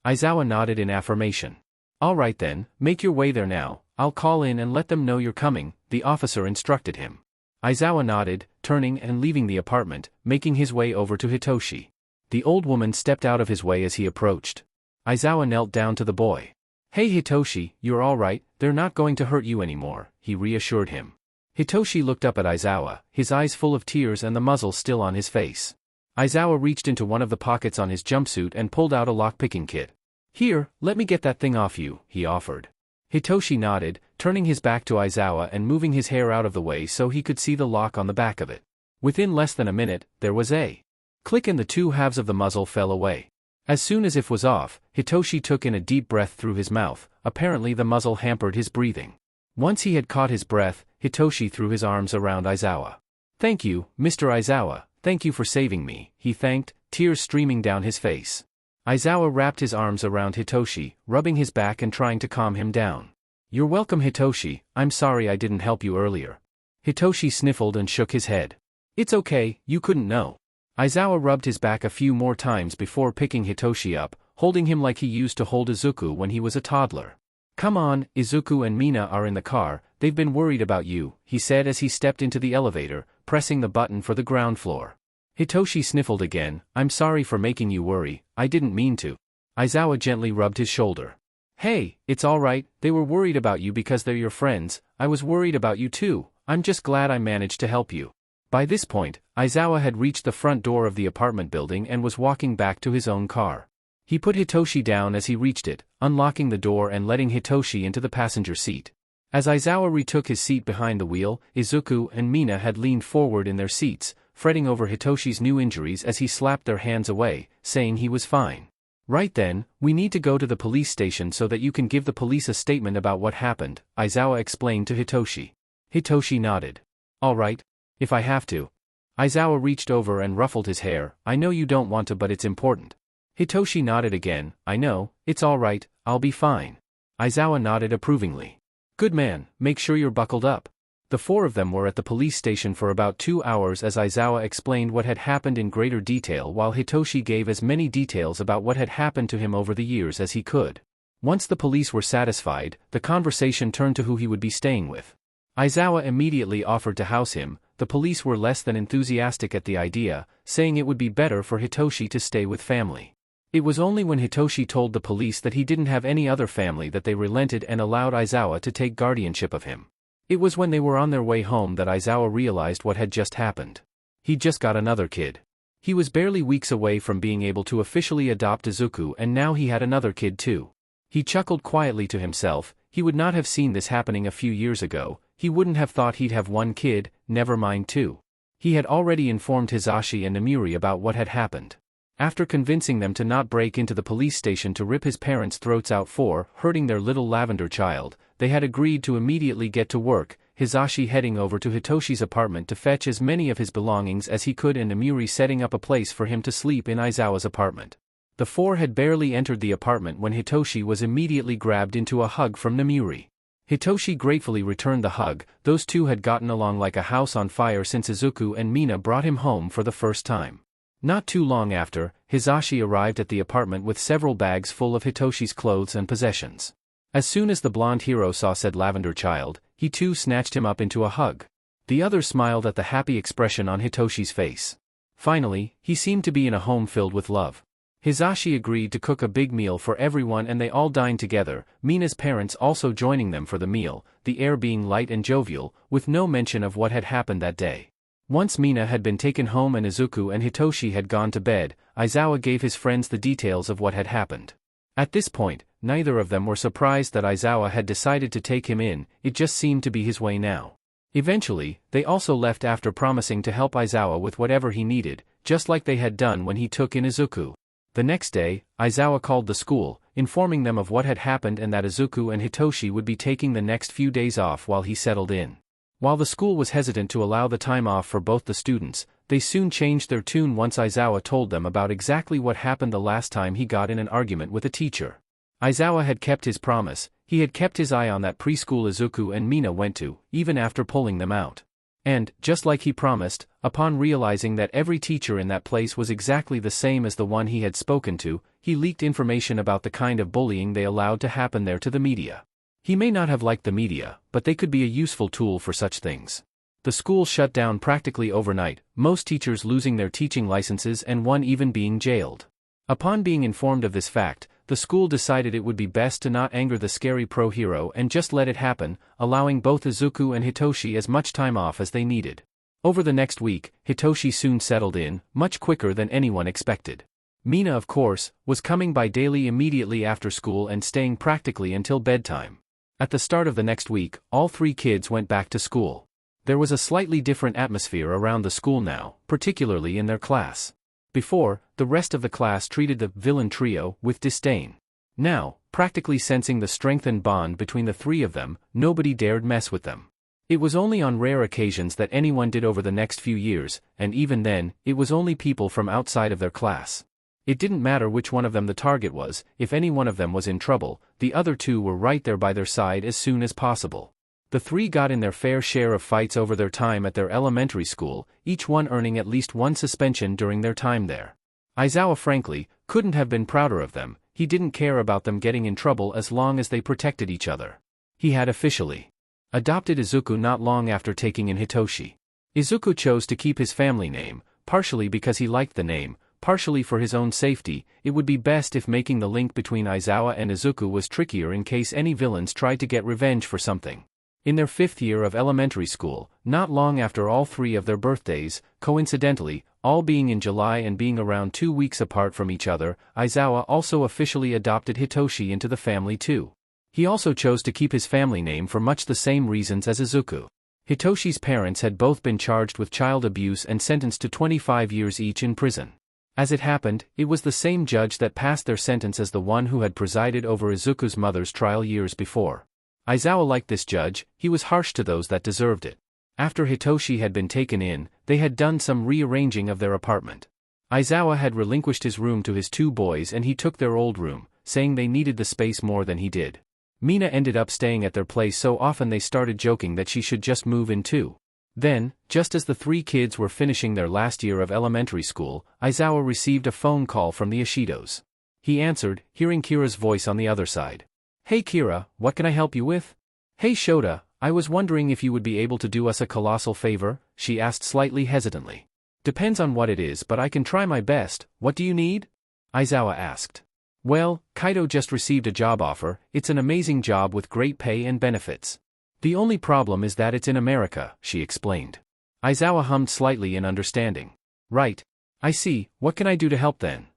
Aizawa nodded in affirmation. "All right then, make your way there now. I'll call in and let them know you're coming," the officer instructed him. Aizawa nodded, turning and leaving the apartment, making his way over to Hitoshi. The old woman stepped out of his way as he approached. Aizawa knelt down to the boy. "Hey Hitoshi, you're all right, they're not going to hurt you anymore," he reassured him. Hitoshi looked up at Aizawa, his eyes full of tears and the muzzle still on his face. Aizawa reached into one of the pockets on his jumpsuit and pulled out a lock-picking kit. "Here, let me get that thing off you," he offered. Hitoshi nodded, turning his back to Aizawa and moving his hair out of the way so he could see the lock on the back of it. Within less than a minute, there was a click and the two halves of the muzzle fell away. As soon as it was off, Hitoshi took in a deep breath through his mouth. Apparently the muzzle hampered his breathing. Once he had caught his breath, Hitoshi threw his arms around Aizawa. "Thank you, Mr. Aizawa, thank you for saving me," he thanked, tears streaming down his face. Aizawa wrapped his arms around Hitoshi, rubbing his back and trying to calm him down. "You're welcome Hitoshi, I'm sorry I didn't help you earlier." Hitoshi sniffled and shook his head. "It's okay, you couldn't know." Aizawa rubbed his back a few more times before picking Hitoshi up, holding him like he used to hold Izuku when he was a toddler. "Come on, Izuku and Mina are in the car, they've been worried about you," he said as he stepped into the elevator, pressing the button for the ground floor. Hitoshi sniffled again. "I'm sorry for making you worry, I didn't mean to." Aizawa gently rubbed his shoulder. "Hey, it's all right, they were worried about you because they're your friends. I was worried about you too. I'm just glad I managed to help you." By this point, Aizawa had reached the front door of the apartment building and was walking back to his own car. He put Hitoshi down as he reached it, unlocking the door and letting Hitoshi into the passenger seat. As Aizawa retook his seat behind the wheel, Izuku and Mina had leaned forward in their seats, fretting over Hitoshi's new injuries as he slapped their hands away, saying he was fine. "Right then, we need to go to the police station so that you can give the police a statement about what happened," Aizawa explained to Hitoshi. Hitoshi nodded. "All right. If I have to." Aizawa reached over and ruffled his hair. "I know you don't want to, but it's important." Hitoshi nodded again. "I know, it's all right, I'll be fine." Aizawa nodded approvingly. "Good man, make sure you're buckled up." The four of them were at the police station for about 2 hours as Aizawa explained what had happened in greater detail while Hitoshi gave as many details about what had happened to him over the years as he could. Once the police were satisfied, the conversation turned to who he would be staying with. Aizawa immediately offered to house him. The police were less than enthusiastic at the idea, saying it would be better for Hitoshi to stay with family. It was only when Hitoshi told the police that he didn't have any other family that they relented and allowed Aizawa to take guardianship of him. It was when they were on their way home that Aizawa realized what had just happened. He'd just got another kid. He was barely weeks away from being able to officially adopt Izuku, and now he had another kid too. He chuckled quietly to himself. He would not have seen this happening a few years ago. He wouldn't have thought he'd have one kid, never mind two. He had already informed Hisashi and Namuri about what had happened. After convincing them to not break into the police station to rip his parents' throats out for hurting their little lavender child, they had agreed to immediately get to work, Hisashi heading over to Hitoshi's apartment to fetch as many of his belongings as he could and Namuri setting up a place for him to sleep in Aizawa's apartment. The four had barely entered the apartment when Hitoshi was immediately grabbed into a hug from Namuri. Hitoshi gratefully returned the hug. Those two had gotten along like a house on fire since Izuku and Mina brought him home for the first time. Not too long after, Hisashi arrived at the apartment with several bags full of Hitoshi's clothes and possessions. As soon as the blonde hero saw said lavender child, he too snatched him up into a hug. The other smiled at the happy expression on Hitoshi's face. Finally, he seemed to be in a home filled with love. Hisashi agreed to cook a big meal for everyone and they all dined together, Mina's parents also joining them for the meal, the air being light and jovial, with no mention of what had happened that day. Once Mina had been taken home and Izuku and Hitoshi had gone to bed, Aizawa gave his friends the details of what had happened. At this point, neither of them were surprised that Aizawa had decided to take him in, it just seemed to be his way now. Eventually, they also left after promising to help Aizawa with whatever he needed, just like they had done when he took in Izuku. The next day, Aizawa called the school, informing them of what had happened and that Izuku and Hitoshi would be taking the next few days off while he settled in. While the school was hesitant to allow the time off for both the students, they soon changed their tune once Aizawa told them about exactly what happened the last time he got in an argument with a teacher. Aizawa had kept his promise. He had kept his eye on that preschool Izuku and Mina went to, even after pulling them out. And, just like he promised, upon realizing that every teacher in that place was exactly the same as the one he had spoken to, he leaked information about the kind of bullying they allowed to happen there to the media. He may not have liked the media, but they could be a useful tool for such things. The school shut down practically overnight, most teachers losing their teaching licenses and one even being jailed. Upon being informed of this fact, the school decided it would be best to not anger the scary pro-hero and just let it happen, allowing both Izuku and Hitoshi as much time off as they needed. Over the next week, Hitoshi soon settled in, much quicker than anyone expected. Mina, of course, was coming by daily immediately after school and staying practically until bedtime. At the start of the next week, all three kids went back to school. There was a slightly different atmosphere around the school now, particularly in their class. Before, the rest of the class treated the villain trio with disdain. Now, practically sensing the strengthened bond between the three of them, nobody dared mess with them. It was only on rare occasions that anyone did over the next few years, and even then, it was only people from outside of their class. It didn't matter which one of them the target was, if any one of them was in trouble, the other two were right there by their side as soon as possible. The three got in their fair share of fights over their time at their elementary school, each one earning at least one suspension during their time there. Aizawa frankly couldn't have been prouder of them. He didn't care about them getting in trouble as long as they protected each other. He had officially adopted Izuku not long after taking in Hitoshi. Izuku chose to keep his family name, partially because he liked the name, partially for his own safety. It would be best if making the link between Aizawa and Izuku was trickier in case any villains tried to get revenge for something. In their 5th year of elementary school, not long after all three of their birthdays, coincidentally, all being in July and being around 2 weeks apart from each other, Aizawa also officially adopted Hitoshi into the family too. He also chose to keep his family name for much the same reasons as Izuku. Hitoshi's parents had both been charged with child abuse and sentenced to 25 years each in prison. As it happened, it was the same judge that passed their sentence as the one who had presided over Izuku's mother's trial years before. Aizawa liked this judge. He was harsh to those that deserved it. After Hitoshi had been taken in, they had done some rearranging of their apartment. Aizawa had relinquished his room to his two boys and he took their old room, saying they needed the space more than he did. Mina ended up staying at their place so often they started joking that she should just move in too. Then, just as the three kids were finishing their last year of elementary school, Aizawa received a phone call from the Ishidos. He answered, hearing Kira's voice on the other side. "Hey Kira, what can I help you with?" "Hey Shota, I was wondering if you would be able to do us a colossal favor," she asked slightly hesitantly. "Depends on what it is, but I can try my best. What do you need?" Aizawa asked. "Well, Kaido just received a job offer. It's an amazing job with great pay and benefits. The only problem is that it's in America," she explained. Aizawa hummed slightly in understanding. "Right. I see. What can I do to help then?"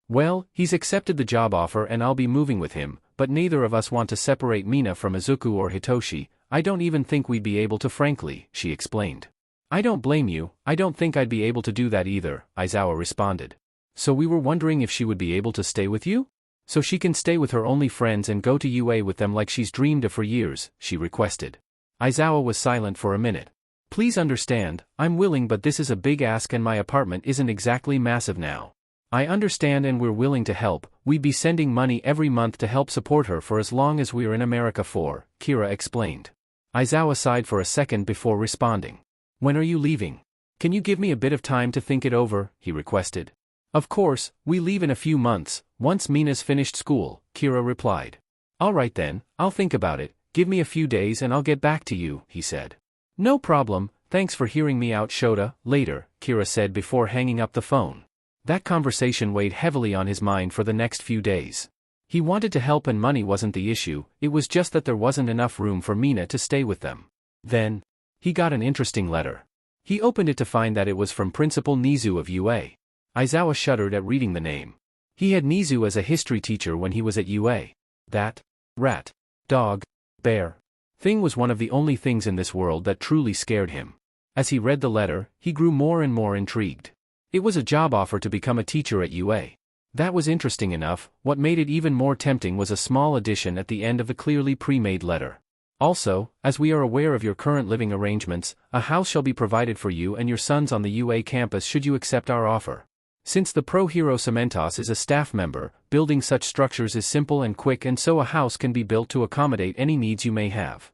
"Well, he's accepted the job offer and I'll be moving with him, but neither of us want to separate Mina from Izuku or Hitoshi. I don't even think we'd be able to frankly," she explained. "I don't blame you. I don't think I'd be able to do that either," Aizawa responded. "So we were wondering if she would be able to stay with you? So she can stay with her only friends and go to UA with them like she's dreamed of for years," she requested. Aizawa was silent for a minute. "Please understand, I'm willing, but this is a big ask and my apartment isn't exactly massive now. I understand and we're willing to help. We'd be sending money every month to help support her for as long as we're in America for," Kira explained. Aizawa sighed for a second before responding. "When are you leaving? Can you give me a bit of time to think it over?" he requested. "Of course, we leave in a few months, once Mina's finished school," Kira replied. "All right then, I'll think about it. Give me a few days and I'll get back to you," he said. "No problem, thanks for hearing me out Shota." Later, Kira said before hanging up the phone. That conversation weighed heavily on his mind for the next few days. He wanted to help and money wasn't the issue, it was just that there wasn't enough room for Mina to stay with them. Then, he got an interesting letter. He opened it to find that it was from Principal Nizu of UA. Aizawa shuddered at reading the name. He had Nizu as a history teacher when he was at UA. That rat, dog, bear thing was one of the only things in this world that truly scared him. As he read the letter, he grew more and more intrigued. It was a job offer to become a teacher at UA. That was interesting enough. What made it even more tempting was a small addition at the end of the clearly pre-made letter. Also, as we are aware of your current living arrangements, a house shall be provided for you and your sons on the UA campus should you accept our offer. Since the pro hero Cementos is a staff member, building such structures is simple and quick, and so a house can be built to accommodate any needs you may have.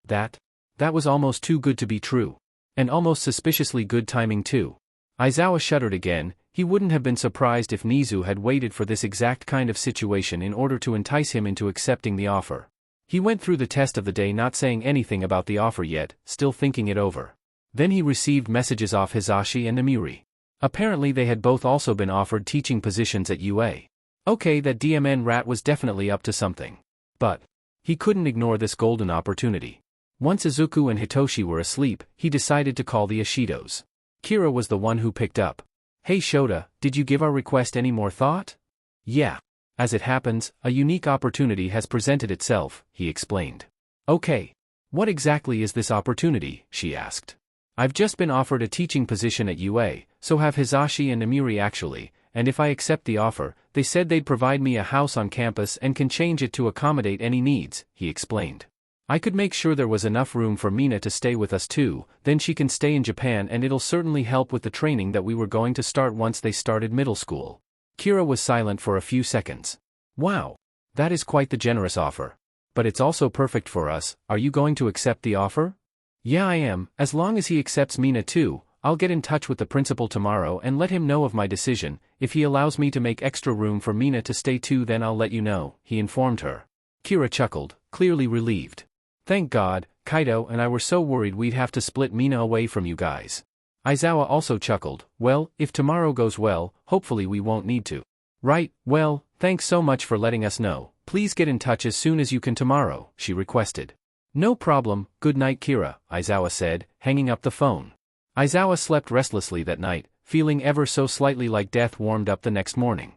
That was almost too good to be true. And almost suspiciously good timing too. Aizawa shuddered again. He wouldn't have been surprised if Nizu had waited for this exact kind of situation in order to entice him into accepting the offer. He went through the test of the day not saying anything about the offer yet, still thinking it over. Then he received messages off Hisashi and Namiri. Apparently they had both also been offered teaching positions at UA. Okay, that DMN rat was definitely up to something. But he couldn't ignore this golden opportunity. Once Izuku and Hitoshi were asleep, he decided to call the Ishidos. Kira was the one who picked up. Hey Shota, did you give our request any more thought? Yeah. As it happens, a unique opportunity has presented itself, he explained. Okay. What exactly is this opportunity? She asked. I've just been offered a teaching position at UA, so have Hisashi and Namiri actually, and if I accept the offer, they said they'd provide me a house on campus and can change it to accommodate any needs, he explained. I could make sure there was enough room for Mina to stay with us too, then she can stay in Japan and it'll certainly help with the training that we were going to start once they started middle school. Kira was silent for a few seconds. Wow. That is quite the generous offer. But it's also perfect for us. Are you going to accept the offer? Yeah, I am. As long as he accepts Mina too, I'll get in touch with the principal tomorrow and let him know of my decision. If he allows me to make extra room for Mina to stay too, then I'll let you know, he informed her. Kira chuckled, clearly relieved. Thank God, Kaido and I were so worried we'd have to split Mina away from you guys. Aizawa also chuckled. Well, if tomorrow goes well, hopefully we won't need to. Right, well, thanks so much for letting us know. Please get in touch as soon as you can tomorrow, she requested. No problem, good night Kira, Aizawa said, hanging up the phone. Aizawa slept restlessly that night, feeling ever so slightly like death warmed up the next morning.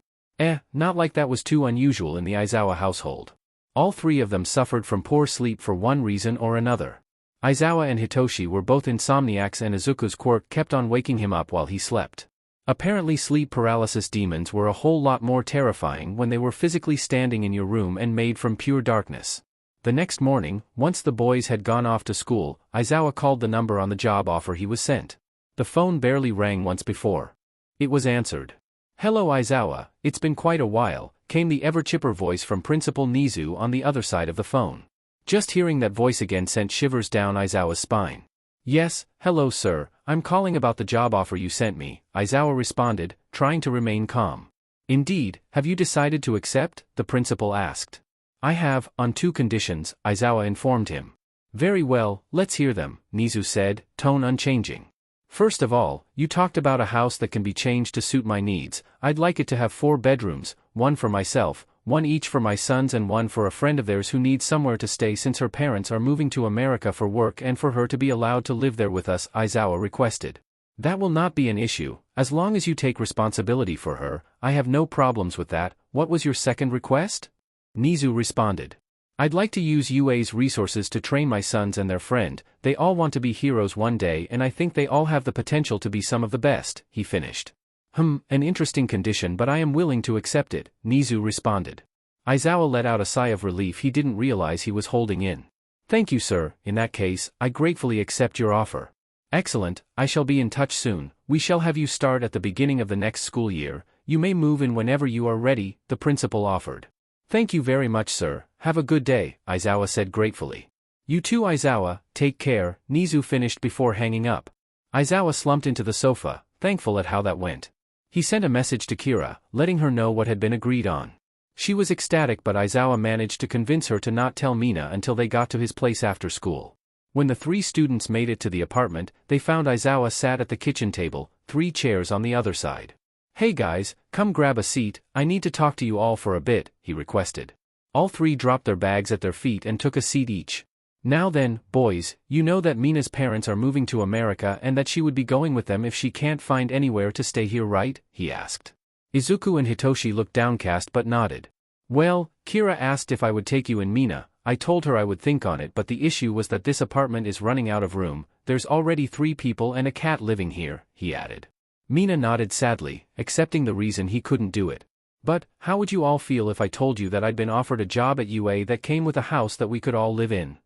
Not like that was too unusual in the Aizawa household. All three of them suffered from poor sleep for one reason or another. Aizawa and Hitoshi were both insomniacs and Izuku's quirk kept on waking him up while he slept. Apparently sleep paralysis demons were a whole lot more terrifying when they were physically standing in your room and made from pure darkness. The next morning, once the boys had gone off to school, Aizawa called the number on the job offer he was sent. The phone barely rang once before. It was answered. Hello Aizawa, it's been quite a while, came the ever-chipper voice from Principal Nizu on the other side of the phone. Just hearing that voice again sent shivers down Aizawa's spine. Yes, hello sir, I'm calling about the job offer you sent me, Aizawa responded, trying to remain calm. Indeed, have you decided to accept? The principal asked. I have, on 2 conditions, Aizawa informed him. Very well, let's hear them, Nizu said, tone unchanging. First of all, you talked about a house that can be changed to suit my needs. I'd like it to have 4 bedrooms, 1 for myself, 1 each for my sons and 1 for a friend of theirs who needs somewhere to stay since her parents are moving to America for work and for her to be allowed to live there with us, Aizawa requested. That will not be an issue, as long as you take responsibility for her, I have no problems with that. What was your second request? Nizu responded. I'd like to use UA's resources to train my sons and their friend. They all want to be heroes one day and I think they all have the potential to be some of the best, he finished. An interesting condition but I am willing to accept it, Nizu responded. Aizawa let out a sigh of relief he didn't realize he was holding in. Thank you sir, in that case, I gratefully accept your offer. Excellent, I shall be in touch soon. We shall have you start at the beginning of the next school year. You may move in whenever you are ready, the principal offered. Thank you very much sir, have a good day, Aizawa said gratefully. You too Aizawa, take care, Nizu finished before hanging up. Aizawa slumped into the sofa, thankful at how that went. He sent a message to Kira, letting her know what had been agreed on. She was ecstatic but Aizawa managed to convince her to not tell Mina until they got to his place after school. When the 3 students made it to the apartment, they found Aizawa sat at the kitchen table, 3 chairs on the other side. Hey guys, come grab a seat, I need to talk to you all for a bit, he requested. All 3 dropped their bags at their feet and took a seat each. Now then, boys, you know that Mina's parents are moving to America and that she would be going with them if she can't find anywhere to stay here, right? He asked. Izuku and Hitoshi looked downcast but nodded. Well, Kira asked if I would take you and Mina. I told her I would think on it but the issue was that this apartment is running out of room, there's already 3 people and a cat living here, he added. Mina nodded sadly, accepting the reason he couldn't do it. But, how would you all feel if I told you that I'd been offered a job at UA that came with a house that we could all live in?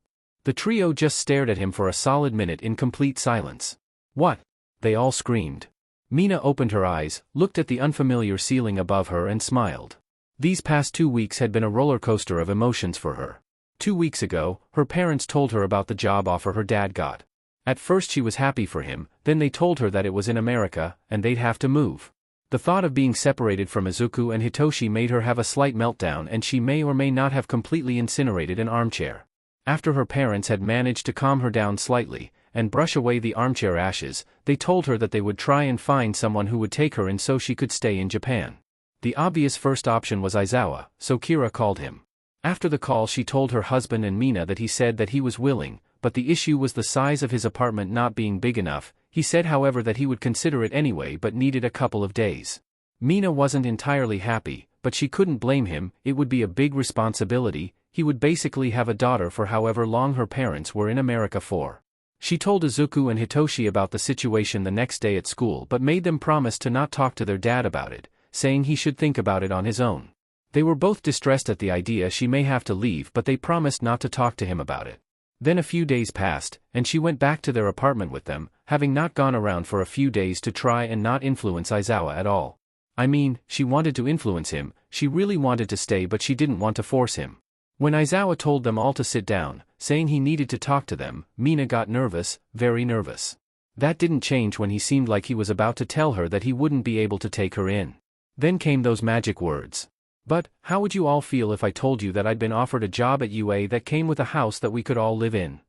The trio just stared at him for a solid minute in complete silence. What? They all screamed. Mina opened her eyes, looked at the unfamiliar ceiling above her and smiled. These past 2 weeks had been a roller coaster of emotions for her. 2 weeks ago, her parents told her about the job offer her dad got. At first she was happy for him, then they told her that it was in America, and they'd have to move. The thought of being separated from Izuku and Hitoshi made her have a slight meltdown, and she may or may not have completely incinerated an armchair. After her parents had managed to calm her down slightly, and brush away the armchair ashes, they told her that they would try and find someone who would take her in so she could stay in Japan. The obvious first option was Aizawa, so Kira called him. After the call she told her husband and Mina that he said that he was willing, but the issue was the size of his apartment not being big enough. He said however that he would consider it anyway but needed a couple of days. Mina wasn't entirely happy, but she couldn't blame him. It would be a big responsibility. He would basically have a daughter for however long her parents were in America for. She told Izuku and Hitoshi about the situation the next day at school but made them promise to not talk to their dad about it, saying he should think about it on his own. They were both distressed at the idea she may have to leave, but they promised not to talk to him about it. Then a few days passed, and she went back to their apartment with them, having not gone around for a few days to try and not influence Aizawa at all. I mean, she wanted to influence him, she really wanted to stay but she didn't want to force him. When Aizawa told them all to sit down, saying he needed to talk to them, Mina got nervous, very nervous. That didn't change when he seemed like he was about to tell her that he wouldn't be able to take her in. Then came those magic words. But, how would you all feel if I told you that I'd been offered a job at UA that came with a house that we could all live in?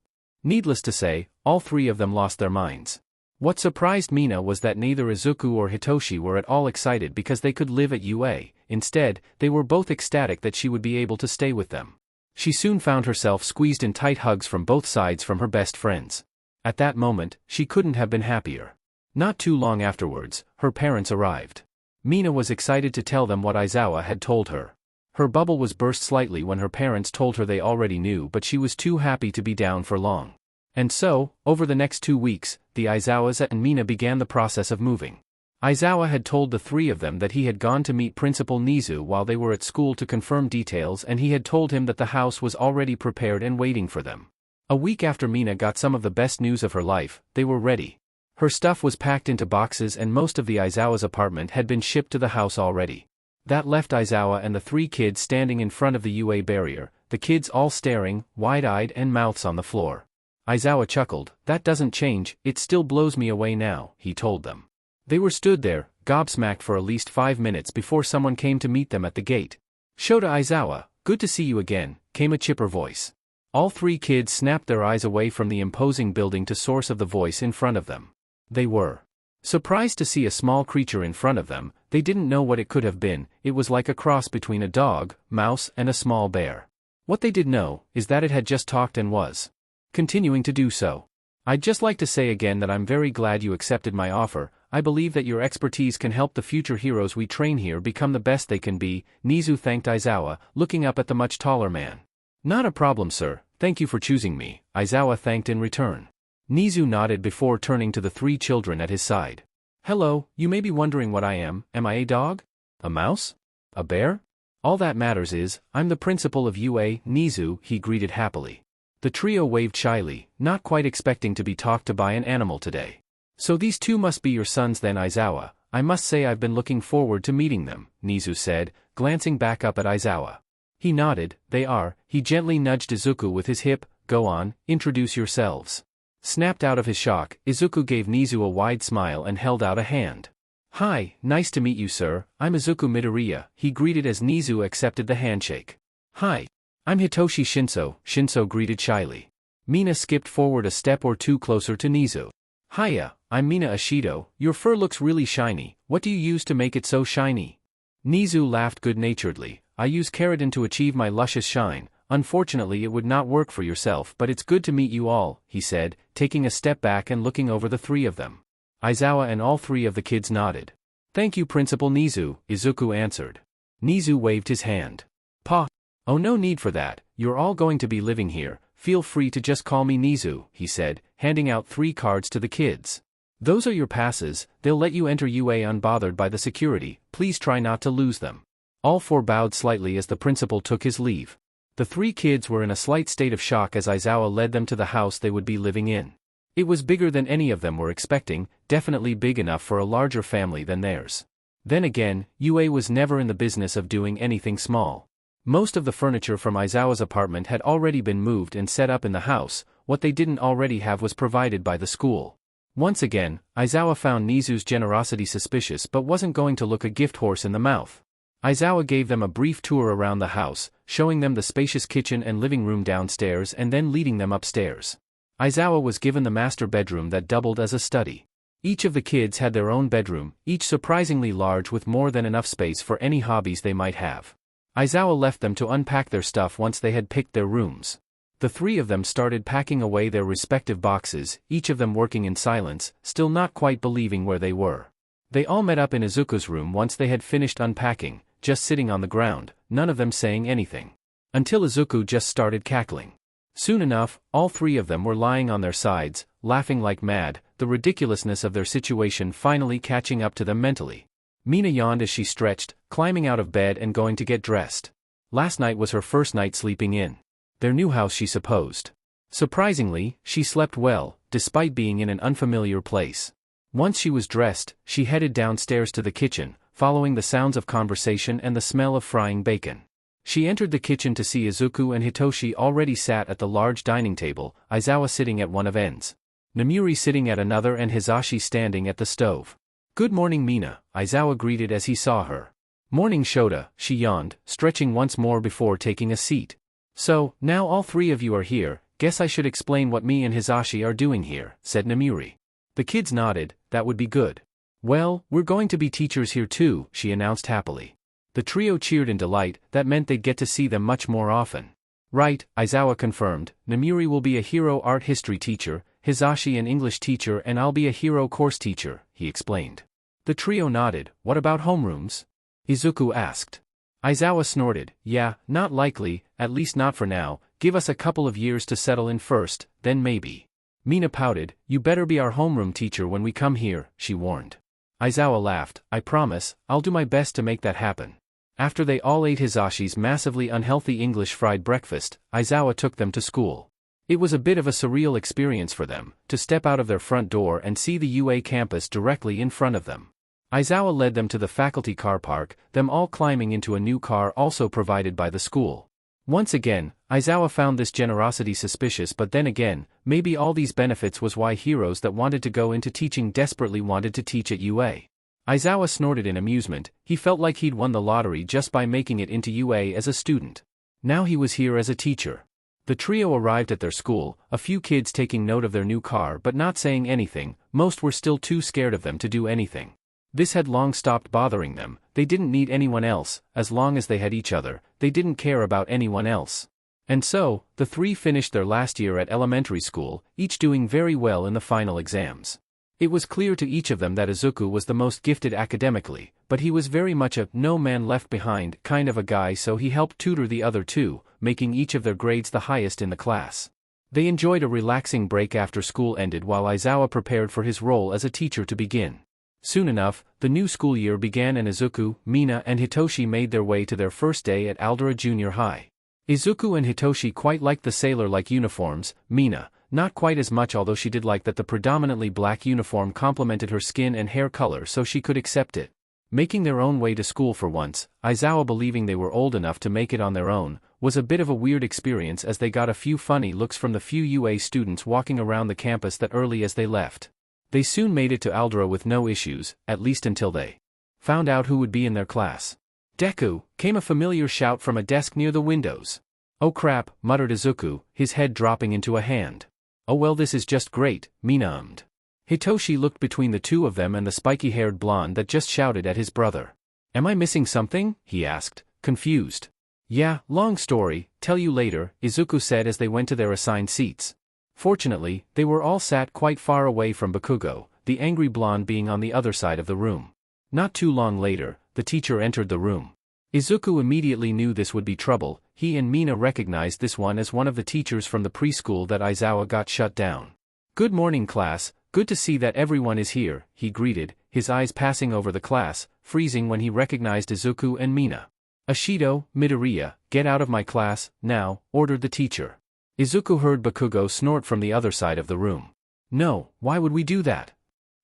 Needless to say, all three of them lost their minds. What surprised Mina was that neither Izuku or Hitoshi were at all excited because they could live at UA. Instead, they were both ecstatic that she would be able to stay with them. She soon found herself squeezed in tight hugs from both sides from her best friends. At that moment, she couldn't have been happier. Not too long afterwards, her parents arrived. Mina was excited to tell them what Aizawa had told her. Her bubble was burst slightly when her parents told her they already knew, but she was too happy to be down for long. And so, over the next 2 weeks, the Aizawas and Mina began the process of moving. Aizawa had told the three of them that he had gone to meet Principal Nizu while they were at school to confirm details, and he had told him that the house was already prepared and waiting for them. A week after Mina got some of the best news of her life, they were ready. Her stuff was packed into boxes and most of the Aizawa's apartment had been shipped to the house already. That left Aizawa and the 3 kids standing in front of the UA barrier, the kids all staring, wide-eyed and mouths on the floor. Aizawa chuckled. "That doesn't change, it still blows me away now," he told them. They were stood there, gobsmacked for at least 5 minutes before someone came to meet them at the gate. "Shota Aizawa, good to see you again," came a chipper voice. All 3 kids snapped their eyes away from the imposing building to source of the voice in front of them. They were surprised to see a small creature in front of them. They didn't know what it could have been. It was like a cross between a dog, mouse, and a small bear. What they did know is that it had just talked and was continuing to do so. "I'd just like to say again that I'm very glad you accepted my offer. I believe that your expertise can help the future heroes we train here become the best they can be," Nizu thanked Aizawa, looking up at the much taller man. "Not a problem, sir. Thank you for choosing me," Aizawa thanked in return. Nizu nodded before turning to the 3 children at his side. "Hello, you may be wondering what I am. Am I a dog? A mouse? A bear? All that matters is, I'm the principal of UA, Nizu," he greeted happily. The trio waved shyly, not quite expecting to be talked to by an animal today. "So these 2 must be your sons then, Aizawa. I must say I've been looking forward to meeting them," Nizu said, glancing back up at Aizawa. He nodded. "They are." He gently nudged Izuku with his hip. "Go on, introduce yourselves." Snapped out of his shock, Izuku gave Nizu a wide smile and held out a hand. "Hi, nice to meet you, sir. I'm Izuku Midoriya," he greeted as Nizu accepted the handshake. "Hi. I'm Hitoshi Shinso," Shinso greeted shyly. Mina skipped forward a step or 2 closer to Nizu. "Hiya, I'm Mina Ashido. Your fur looks really shiny. What do you use to make it so shiny?" Nizu laughed good-naturedly. "I use keratin to achieve my luscious shine. Unfortunately it would not work for yourself, but it's good to meet you all," he said, taking a step back and looking over the 3 of them. Aizawa and all 3 of the kids nodded. "Thank you, Principal Nizu," Izuku answered. Nizu waved his hand. "Pa. Oh, no need for that. You're all going to be living here. Feel free to just call me Nizu," he said, handing out 3 cards to the kids. "Those are your passes. They'll let you enter UA unbothered by the security. Please try not to lose them." All four bowed slightly as the principal took his leave. The three kids were in a slight state of shock as Aizawa led them to the house they would be living in. It was bigger than any of them were expecting, definitely big enough for a larger family than theirs. Then again, UA was never in the business of doing anything small. Most of the furniture from Aizawa's apartment had already been moved and set up in the house. What they didn't already have was provided by the school. Once again, Aizawa found Nizu's generosity suspicious but wasn't going to look a gift horse in the mouth. Aizawa gave them a brief tour around the house, showing them the spacious kitchen and living room downstairs and then leading them upstairs. Aizawa was given the master bedroom that doubled as a study. Each of the kids had their own bedroom, each surprisingly large with more than enough space for any hobbies they might have. Aizawa left them to unpack their stuff once they had picked their rooms. The three of them started packing away their respective boxes, each of them working in silence, still not quite believing where they were. They all met up in Izuku's room once they had finished unpacking, just sitting on the ground, none of them saying anything. Until Izuku just started cackling. Soon enough, all three of them were lying on their sides, laughing like mad, the ridiculousness of their situation finally catching up to them mentally. Mina yawned as she stretched, climbing out of bed and going to get dressed. Last night was her first night sleeping in their new house, she supposed. Surprisingly, she slept well, despite being in an unfamiliar place. Once she was dressed, she headed downstairs to the kitchen, following the sounds of conversation and the smell of frying bacon. She entered the kitchen to see Izuku and Hitoshi already sat at the large dining table, Aizawa sitting at one of ends, Namuri sitting at another and Hisashi standing at the stove. "Good morning, Mina," Aizawa greeted as he saw her. "Morning, Shota," she yawned, stretching once more before taking a seat. "So, now all three of you are here, guess I should explain what me and Hisashi are doing here," said Namuri. The kids nodded. "That would be good." "Well, we're going to be teachers here too," she announced happily. The trio cheered in delight. That meant they'd get to see them much more often. "Right," Aizawa confirmed. "Namuri will be a hero art history teacher, Hisashi an English teacher, and I'll be a hero course teacher," he explained. The trio nodded. "What about homerooms?" Izuku asked. Aizawa snorted. "Yeah, not likely, at least not for now. Give us a couple of years to settle in first, then maybe." Mina pouted. "You better be our homeroom teacher when we come here," she warned. Aizawa laughed. "I promise, I'll do my best to make that happen." After they all ate Hisashi's massively unhealthy English fried breakfast, Aizawa took them to school. It was a bit of a surreal experience for them, to step out of their front door and see the UA campus directly in front of them. Aizawa led them to the faculty car park, them all climbing into a new car also provided by the school. Once again, Aizawa found this generosity suspicious, but then again, maybe all these benefits was why heroes that wanted to go into teaching desperately wanted to teach at UA. Aizawa snorted in amusement. He felt like he'd won the lottery just by making it into UA as a student. Now he was here as a teacher. The trio arrived at their school, a few kids taking note of their new car but not saying anything. Most were still too scared of them to do anything. This had long stopped bothering them. They didn't need anyone else. As long as they had each other, they didn't care about anyone else. And so, the three finished their last year at elementary school, each doing very well in the final exams. It was clear to each of them that Izuku was the most gifted academically, but he was very much a no man left behind kind of a guy, so he helped tutor the other two, making each of their grades the highest in the class. They enjoyed a relaxing break after school ended while Aizawa prepared for his role as a teacher to begin. Soon enough, the new school year began and Izuku, Mina and Hitoshi made their way to their first day at Aldera Junior High. Izuku and Hitoshi quite liked the sailor-like uniforms, Mina, not quite as much, although she did like that the predominantly black uniform complemented her skin and hair color so she could accept it. Making their own way to school for once, Aizawa believing they were old enough to make it on their own, was a bit of a weird experience as they got a few funny looks from the few UA students walking around the campus that early as they left. They soon made it to Aldera with no issues, at least until they found out who would be in their class. "Deku!" came a familiar shout from a desk near the windows. "Oh crap," muttered Izuku, his head dropping into a hand. "Oh well, this is just great," Mina ummed. Hitoshi looked between the two of them and the spiky-haired blonde that just shouted at his brother. "Am I missing something?" he asked, confused. "Yeah, long story, tell you later," Izuku said as they went to their assigned seats. Fortunately, they were all sat quite far away from Bakugo, the angry blonde being on the other side of the room. Not too long later, the teacher entered the room. Izuku immediately knew this would be trouble. He and Mina recognized this one as one of the teachers from the preschool that Aizawa got shut down. "Good morning, class, good to see that everyone is here," he greeted, his eyes passing over the class, freezing when he recognized Izuku and Mina. Ashido, Midoriya, get out of my class, now, ordered the teacher. Izuku heard Bakugo snort from the other side of the room. No, why would we do that?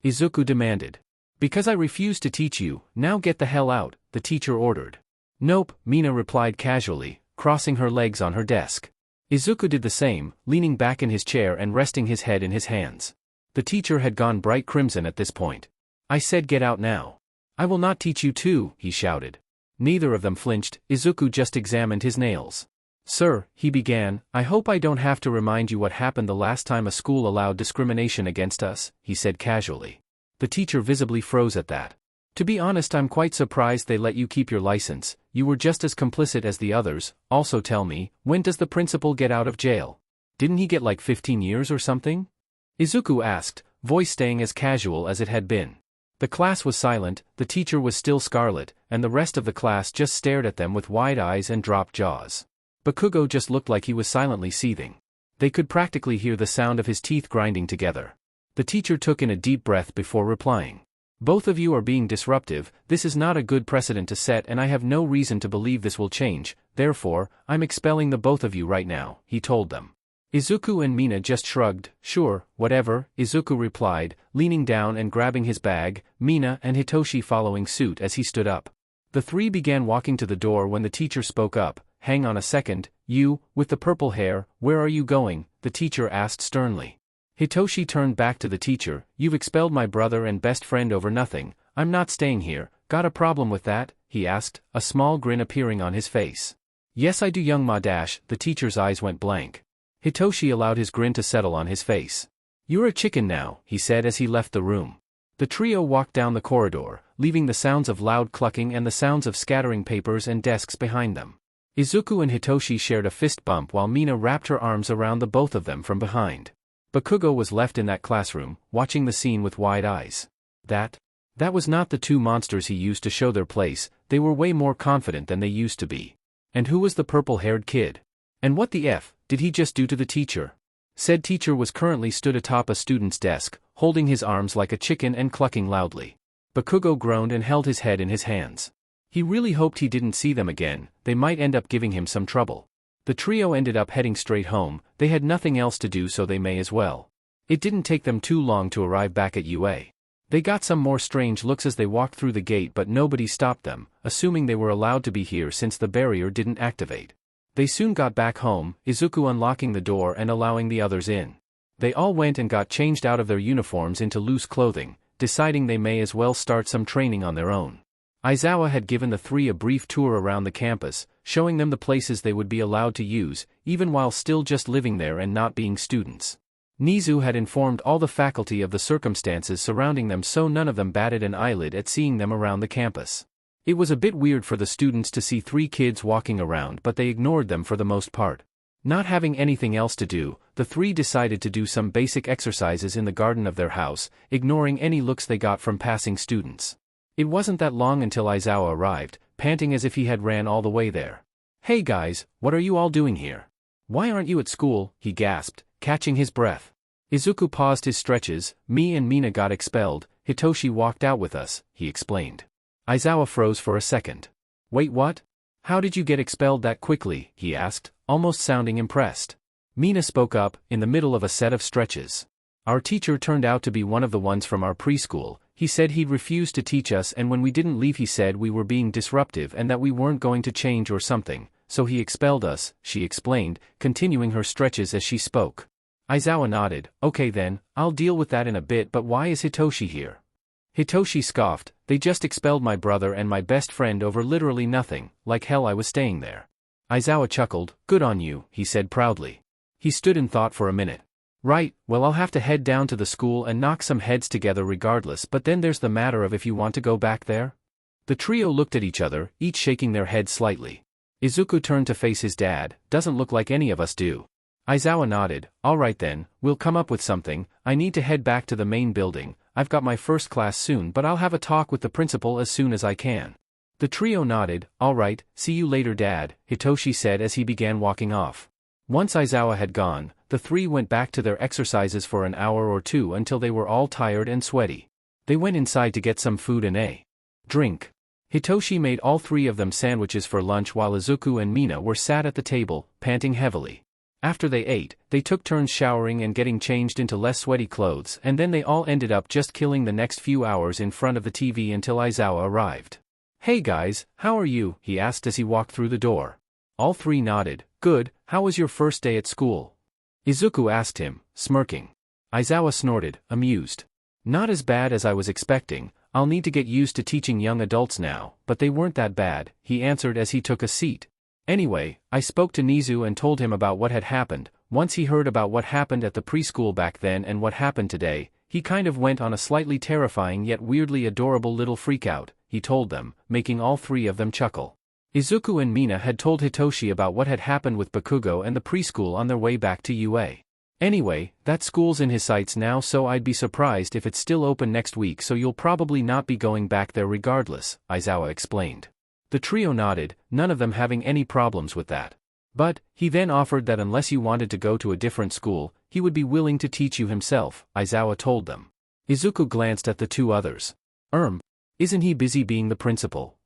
Izuku demanded. Because I refuse to teach you, now get the hell out, the teacher ordered. Nope, Mina replied casually, crossing her legs on her desk. Izuku did the same, leaning back in his chair and resting his head in his hands. The teacher had gone bright crimson at this point. I said get out now. I will not teach you too, he shouted. Neither of them flinched. Izuku just examined his nails. Sir, he began, I hope I don't have to remind you what happened the last time a school allowed discrimination against us, he said casually. The teacher visibly froze at that. To be honest, I'm quite surprised they let you keep your license. You were just as complicit as the others. Also tell me, when does the principal get out of jail? Didn't he get like 15 years or something? Izuku asked, voice staying as casual as it had been. The class was silent, the teacher was still scarlet, and the rest of the class just stared at them with wide eyes and dropped jaws. Bakugo just looked like he was silently seething. They could practically hear the sound of his teeth grinding together. The teacher took in a deep breath before replying. Both of you are being disruptive, this is not a good precedent to set and I have no reason to believe this will change, therefore, I'm expelling the both of you right now, he told them. Izuku and Mina just shrugged. Sure, whatever, Izuku replied, leaning down and grabbing his bag, Mina and Hitoshi following suit as he stood up. The three began walking to the door when the teacher spoke up. Hang on a second, you, with the purple hair, where are you going? The teacher asked sternly. Hitoshi turned back to the teacher, you've expelled my brother and best friend over nothing, I'm not staying here, got a problem with that? He asked, a small grin appearing on his face. Yes I do young Madash, the teacher's eyes went blank. Hitoshi allowed his grin to settle on his face. You're a chicken now, he said as he left the room. The trio walked down the corridor, leaving the sounds of loud clucking and the sounds of scattering papers and desks behind them. Izuku and Hitoshi shared a fist bump while Mina wrapped her arms around the both of them from behind. Bakugo was left in that classroom, watching the scene with wide eyes. That was not the two monsters he used to show their place, they were way more confident than they used to be. And who was the purple-haired kid? And what the F did he just do to the teacher? Said teacher was currently stood atop a student's desk, holding his arms like a chicken and clucking loudly. Bakugo groaned and held his head in his hands. He really hoped he didn't see them again, they might end up giving him some trouble. The trio ended up heading straight home, they had nothing else to do so they may as well. It didn't take them too long to arrive back at UA. They got some more strange looks as they walked through the gate but nobody stopped them, assuming they were allowed to be here since the barrier didn't activate. They soon got back home, Izuku unlocking the door and allowing the others in. They all went and got changed out of their uniforms into loose clothing, deciding they may as well start some training on their own. Aizawa had given the three a brief tour around the campus, showing them the places they would be allowed to use, even while still just living there and not being students. Nizu had informed all the faculty of the circumstances surrounding them so none of them batted an eyelid at seeing them around the campus. It was a bit weird for the students to see three kids walking around but they ignored them for the most part. Not having anything else to do, the three decided to do some basic exercises in the garden of their house, ignoring any looks they got from passing students. It wasn't that long until Aizawa arrived, panting as if he had ran all the way there. Hey guys, what are you all doing here? Why aren't you at school? He gasped, catching his breath. Izuku paused his stretches, me and Mina got expelled, Hitoshi walked out with us, he explained. Aizawa froze for a second. Wait what? How did you get expelled that quickly? He asked, almost sounding impressed. Mina spoke up, in the middle of a set of stretches. Our teacher turned out to be one of the ones from our preschool. He said he'd refused to teach us and when we didn't leave he said we were being disruptive and that we weren't going to change or something, so he expelled us, she explained, continuing her stretches as she spoke. Aizawa nodded, okay then, I'll deal with that in a bit but why is Hitoshi here? Hitoshi scoffed, they just expelled my brother and my best friend over literally nothing, like hell I was staying there. Aizawa chuckled, good on you, he said proudly. He stood in thought for a minute. Right, well I'll have to head down to the school and knock some heads together regardless but then there's the matter of if you want to go back there? The trio looked at each other, each shaking their heads slightly. Izuku turned to face his dad, doesn't look like any of us do. Aizawa nodded, alright then, we'll come up with something, I need to head back to the main building, I've got my first class soon but I'll have a talk with the principal as soon as I can. The trio nodded, alright, see you later dad, Hitoshi said as he began walking off. Once Aizawa had gone, the three went back to their exercises for an hour or two until they were all tired and sweaty. They went inside to get some food and a drink. Hitoshi made all three of them sandwiches for lunch while Izuku and Mina were sat at the table, panting heavily. After they ate, they took turns showering and getting changed into less sweaty clothes, and then they all ended up just killing the next few hours in front of the TV until Aizawa arrived. "Hey guys, how are you?" he asked as he walked through the door. All three nodded. "Good, how was your first day at school?" Izuku asked him, smirking. Aizawa snorted, amused. "Not as bad as I was expecting. I'll need to get used to teaching young adults now, but they weren't that bad," he answered as he took a seat. "Anyway, I spoke to Nizu and told him about what had happened. Once he heard about what happened at the preschool back then and what happened today, he kind of went on a slightly terrifying yet weirdly adorable little freakout," he told them, making all three of them chuckle. Izuku and Mina had told Hitoshi about what had happened with Bakugo and the preschool on their way back to UA. "Anyway, that school's in his sights now, so I'd be surprised if it's still open next week, so you'll probably not be going back there regardless," Aizawa explained. The trio nodded, none of them having any problems with that. "But," he then offered that unless you wanted to go to a different school, he would be willing to teach you himself, Aizawa told them. Izuku glanced at the two others. Isn't he busy being the principal?"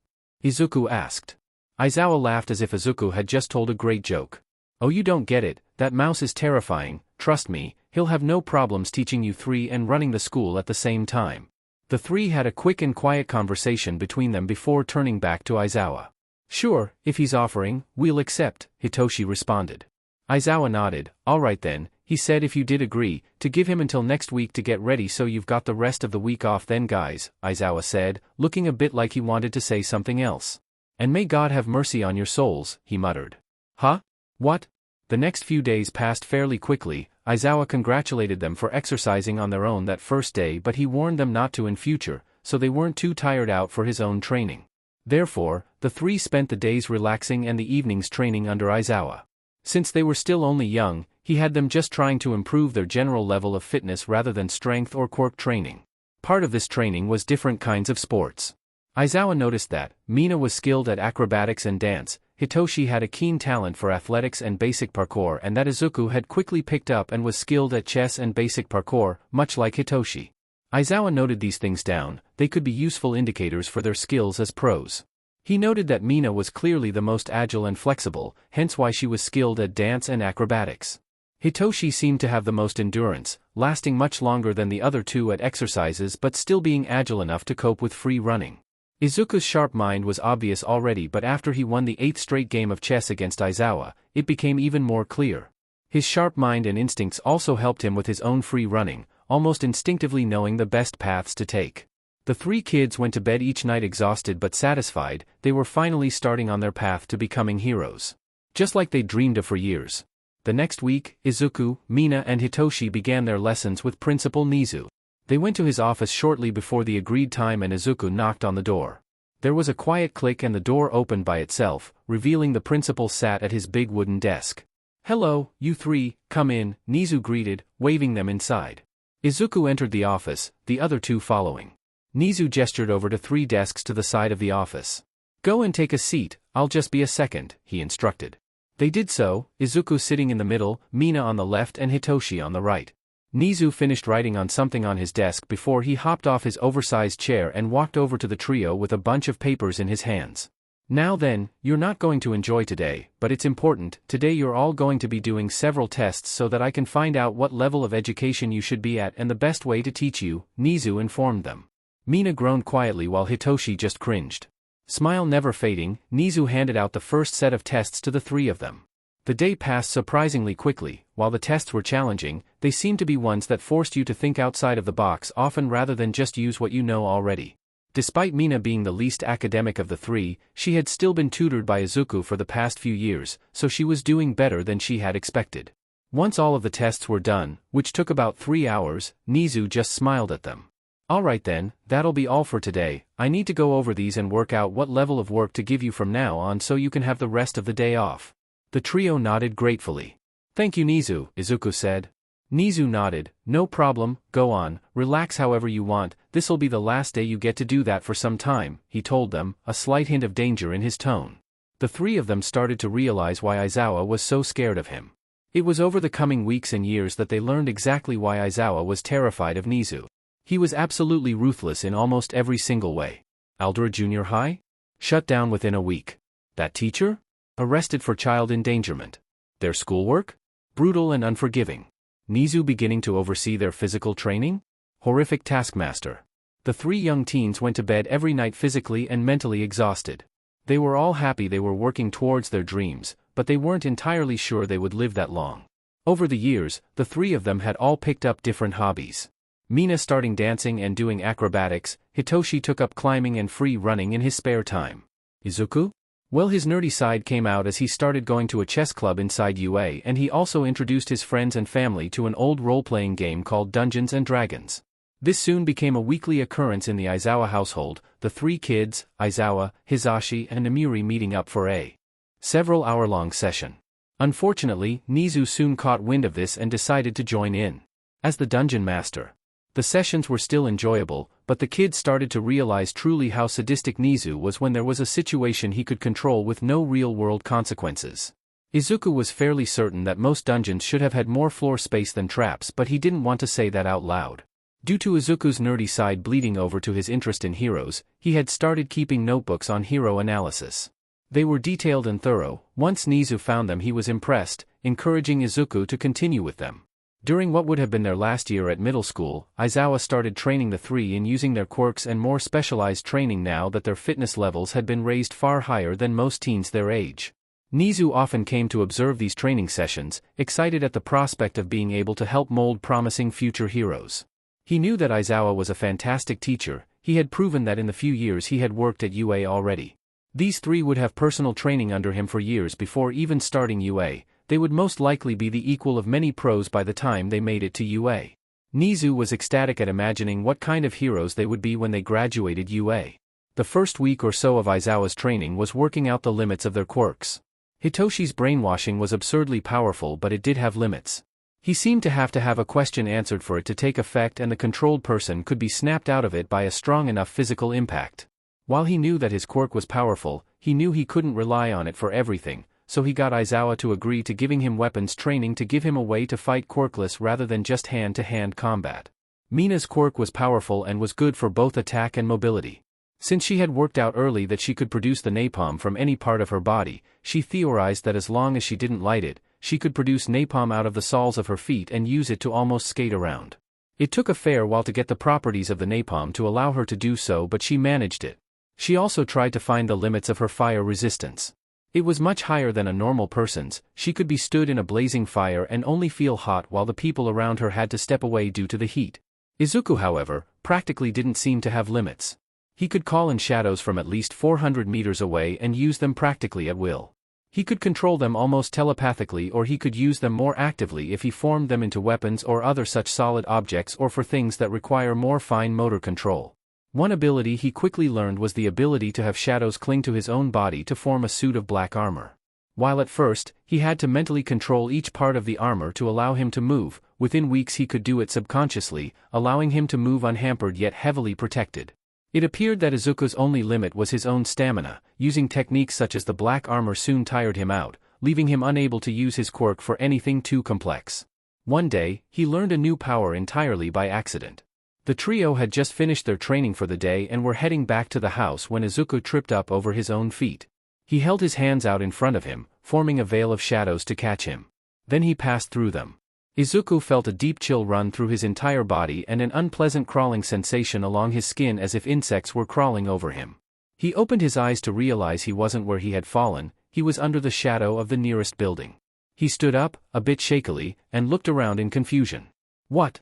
Izuku asked. Aizawa laughed as if Izuku had just told a great joke. "Oh, you don't get it, that mouse is terrifying, trust me, he'll have no problems teaching you three and running the school at the same time." The three had a quick and quiet conversation between them before turning back to Aizawa. "Sure, if he's offering, we'll accept," Hitoshi responded. Aizawa nodded. "All right then," he said, "if you did agree, to give him until next week to get ready so you've got the rest of the week off then guys," Aizawa said, looking a bit like he wanted to say something else. "And may God have mercy on your souls," he muttered. "Huh? What?" The next few days passed fairly quickly. Aizawa congratulated them for exercising on their own that first day, but he warned them not to in future, so they weren't too tired out for his own training. Therefore, the three spent the days relaxing and the evenings training under Aizawa. Since they were still only young, he had them just trying to improve their general level of fitness rather than strength or quirk training. Part of this training was different kinds of sports. Aizawa noticed that Mina was skilled at acrobatics and dance, Hitoshi had a keen talent for athletics and basic parkour, and that Izuku had quickly picked up and was skilled at chess and basic parkour, much like Hitoshi. Aizawa noted these things down, they could be useful indicators for their skills as pros. He noted that Mina was clearly the most agile and flexible, hence why she was skilled at dance and acrobatics. Hitoshi seemed to have the most endurance, lasting much longer than the other two at exercises but still being agile enough to cope with free running. Izuku's sharp mind was obvious already, but after he won the 8th straight game of chess against Aizawa, it became even more clear. His sharp mind and instincts also helped him with his own free running, almost instinctively knowing the best paths to take. The three kids went to bed each night exhausted but satisfied. They were finally starting on their path to becoming heroes. Just like they dreamed of for years. The next week, Izuku, Mina and Hitoshi began their lessons with Principal Nizu. They went to his office shortly before the agreed time and Izuku knocked on the door. There was a quiet click and the door opened by itself, revealing the principal sat at his big wooden desk. "Hello, you three, come in," Nizu greeted, waving them inside. Izuku entered the office, the other two following. Nizu gestured over to 3 desks to the side of the office. "Go and take a seat, I'll just be a second," he instructed. They did so, Izuku sitting in the middle, Mina on the left and Hitoshi on the right. Nizu finished writing on something on his desk before he hopped off his oversized chair and walked over to the trio with a bunch of papers in his hands. "Now then, you're not going to enjoy today, but it's important. Today you're all going to be doing several tests so that I can find out what level of education you should be at and the best way to teach you," Nizu informed them. Mina groaned quietly while Hitoshi just cringed. Smile never fading, Nizu handed out the first set of tests to the three of them. The day passed surprisingly quickly. While the tests were challenging, they seemed to be ones that forced you to think outside of the box often rather than just use what you know already. Despite Mina being the least academic of the three, she had still been tutored by Izuku for the past few years, so she was doing better than she had expected. Once all of the tests were done, which took about 3 hours, Nizu just smiled at them. "Alright then, that'll be all for today. I need to go over these and work out what level of work to give you from now on so you can have the rest of the day off." The trio nodded gratefully. "Thank you Nizu," Izuku said. Nizu nodded. "No problem, go on, relax however you want, this'll be the last day you get to do that for some time," he told them, a slight hint of danger in his tone. The three of them started to realize why Aizawa was so scared of him. It was over the coming weeks and years that they learned exactly why Aizawa was terrified of Nizu. He was absolutely ruthless in almost every single way. Aldera Junior High? Shut down within a week. That teacher? Arrested for child endangerment. Their schoolwork? Brutal and unforgiving. Nizu beginning to oversee their physical training? Horrific taskmaster. The three young teens went to bed every night physically and mentally exhausted. They were all happy they were working towards their dreams, but they weren't entirely sure they would live that long. Over the years, the three of them had all picked up different hobbies. Mina starting dancing and doing acrobatics, Hitoshi took up climbing and free running in his spare time. Izuku? Well, his nerdy side came out as he started going to a chess club inside UA, and he also introduced his friends and family to an old role-playing game called Dungeons & Dragons. This soon became a weekly occurrence in the Aizawa household, the three kids, Aizawa, Hisashi and Namiri meeting up for a several-hour-long session. Unfortunately, Nizu soon caught wind of this and decided to join in. As the dungeon master, the sessions were still enjoyable, but the kids started to realize truly how sadistic Nizu was when there was a situation he could control with no real-world consequences. Izuku was fairly certain that most dungeons should have had more floor space than traps, but he didn't want to say that out loud. Due to Izuku's nerdy side bleeding over to his interest in heroes, he had started keeping notebooks on hero analysis. They were detailed and thorough. Once Nizu found them, he was impressed, encouraging Izuku to continue with them. During what would have been their last year at middle school, Aizawa started training the three in using their quirks and more specialized training now that their fitness levels had been raised far higher than most teens their age. Nizu often came to observe these training sessions, excited at the prospect of being able to help mold promising future heroes. He knew that Aizawa was a fantastic teacher. He had proven that in the few years he had worked at UA already. These three would have personal training under him for years before even starting UA. They would most likely be the equal of many pros by the time they made it to UA. Nizu was ecstatic at imagining what kind of heroes they would be when they graduated UA. The first week or so of Aizawa's training was working out the limits of their quirks. Hitoshi's brainwashing was absurdly powerful, but it did have limits. He seemed to have a question answered for it to take effect, and the controlled person could be snapped out of it by a strong enough physical impact. While he knew that his quirk was powerful, he knew he couldn't rely on it for everything, so he got Aizawa to agree to giving him weapons training to give him a way to fight quirkless rather than just hand-to-hand combat. Mina's quirk was powerful and was good for both attack and mobility. Since she had worked out early that she could produce the napalm from any part of her body, she theorized that as long as she didn't light it, she could produce napalm out of the soles of her feet and use it to almost skate around. It took a fair while to get the properties of the napalm to allow her to do so, but she managed it. She also tried to find the limits of her fire resistance. It was much higher than a normal person's. She could be stood in a blazing fire and only feel hot while the people around her had to step away due to the heat. Izuku, however, practically didn't seem to have limits. He could call in shadows from at least 400 meters away and use them practically at will. He could control them almost telepathically, or he could use them more actively if he formed them into weapons or other such solid objects, or for things that require more fine motor control. One ability he quickly learned was the ability to have shadows cling to his own body to form a suit of black armor. While at first, he had to mentally control each part of the armor to allow him to move, within weeks he could do it subconsciously, allowing him to move unhampered yet heavily protected. It appeared that Izuku's only limit was his own stamina. Using techniques such as the black armor soon tired him out, leaving him unable to use his quirk for anything too complex. One day, he learned a new power entirely by accident. The trio had just finished their training for the day and were heading back to the house when Izuku tripped up over his own feet. He held his hands out in front of him, forming a veil of shadows to catch him. Then he passed through them. Izuku felt a deep chill run through his entire body and an unpleasant crawling sensation along his skin, as if insects were crawling over him. He opened his eyes to realize he wasn't where he had fallen. He was under the shadow of the nearest building. He stood up, a bit shakily, and looked around in confusion. What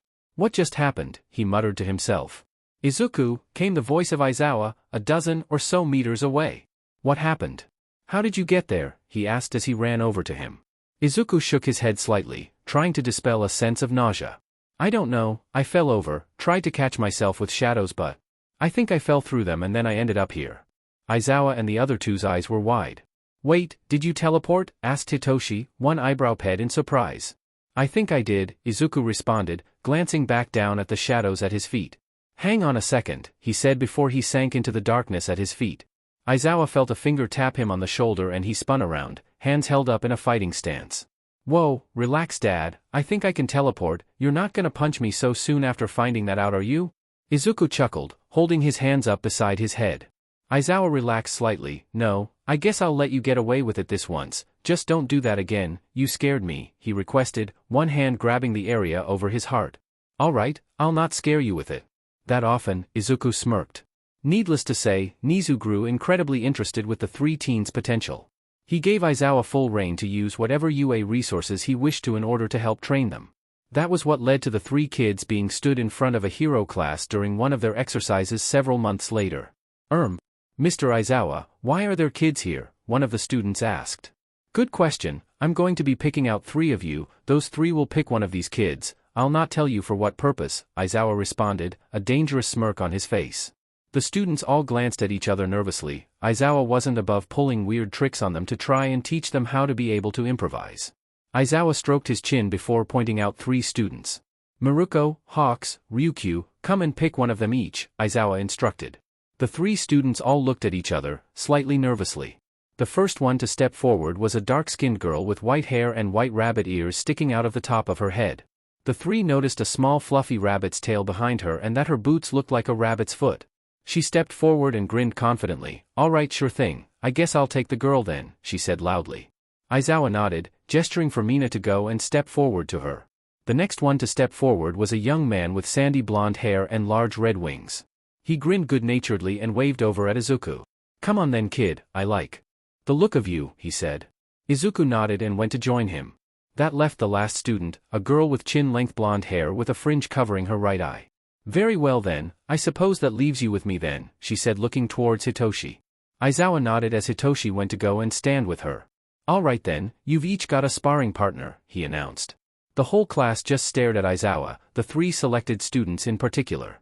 just happened?" he muttered to himself. "Izuku," came the voice of Aizawa, a dozen or so meters away. "What happened? How did you get there?" he asked as he ran over to him. Izuku shook his head slightly, trying to dispel a sense of nausea. "I don't know, I fell over, tried to catch myself with shadows, but I think I fell through them and then I ended up here." Aizawa and the other two's eyes were wide. "Wait, did you teleport?" asked Hitoshi, one eyebrow ped in surprise. "I think I did," Izuku responded, glancing back down at the shadows at his feet. "Hang on a second," he said before he sank into the darkness at his feet. Aizawa felt a finger tap him on the shoulder and he spun around, hands held up in a fighting stance. "Whoa, relax Dad, I think I can teleport. You're not gonna punch me so soon after finding that out, are you?" Izuku chuckled, holding his hands up beside his head. Aizawa relaxed slightly. No, I guess I'll let you get away with it this once, just don't do that again, you scared me, he requested, one hand grabbing the area over his heart. Alright, I'll not scare you with it. That often, Izuku smirked. Needless to say, Nizu grew incredibly interested with the three teens' potential. He gave Aizawa full rein to use whatever UA resources he wished to in order to help train them. That was what led to the three kids being stood in front of a hero class during one of their exercises several months later. Mr. Aizawa, why are there kids here? One of the students asked. Good question, I'm going to be picking out 3 of you, those 3 will pick one of these kids, I'll not tell you for what purpose, Aizawa responded, a dangerous smirk on his face. The students all glanced at each other nervously. Aizawa wasn't above pulling weird tricks on them to try and teach them how to be able to improvise. Aizawa stroked his chin before pointing out 3 students. Miruko, Hawks, Ryukyu, come and pick one of them each, Aizawa instructed. The 3 students all looked at each other, slightly nervously. The first one to step forward was a dark-skinned girl with white hair and white rabbit ears sticking out of the top of her head. The 3 noticed a small fluffy rabbit's tail behind her and that her boots looked like a rabbit's foot. She stepped forward and grinned confidently. Alright, sure thing, I guess I'll take the girl then, she said loudly. Aizawa nodded, gesturing for Mina to go and step forward to her. The next one to step forward was a young man with sandy blonde hair and large red wings. He grinned good-naturedly and waved over at Izuku. Come on then kid, I like the look of you, he said. Izuku nodded and went to join him. That left the last student, a girl with chin-length blonde hair with a fringe covering her right eye. Very well then, I suppose that leaves you with me then, she said looking towards Hitoshi. Aizawa nodded as Hitoshi went to go and stand with her. Alright then, you've each got a sparring partner, he announced. The whole class just stared at Aizawa, the 3 selected students in particular.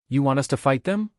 You want us to fight them?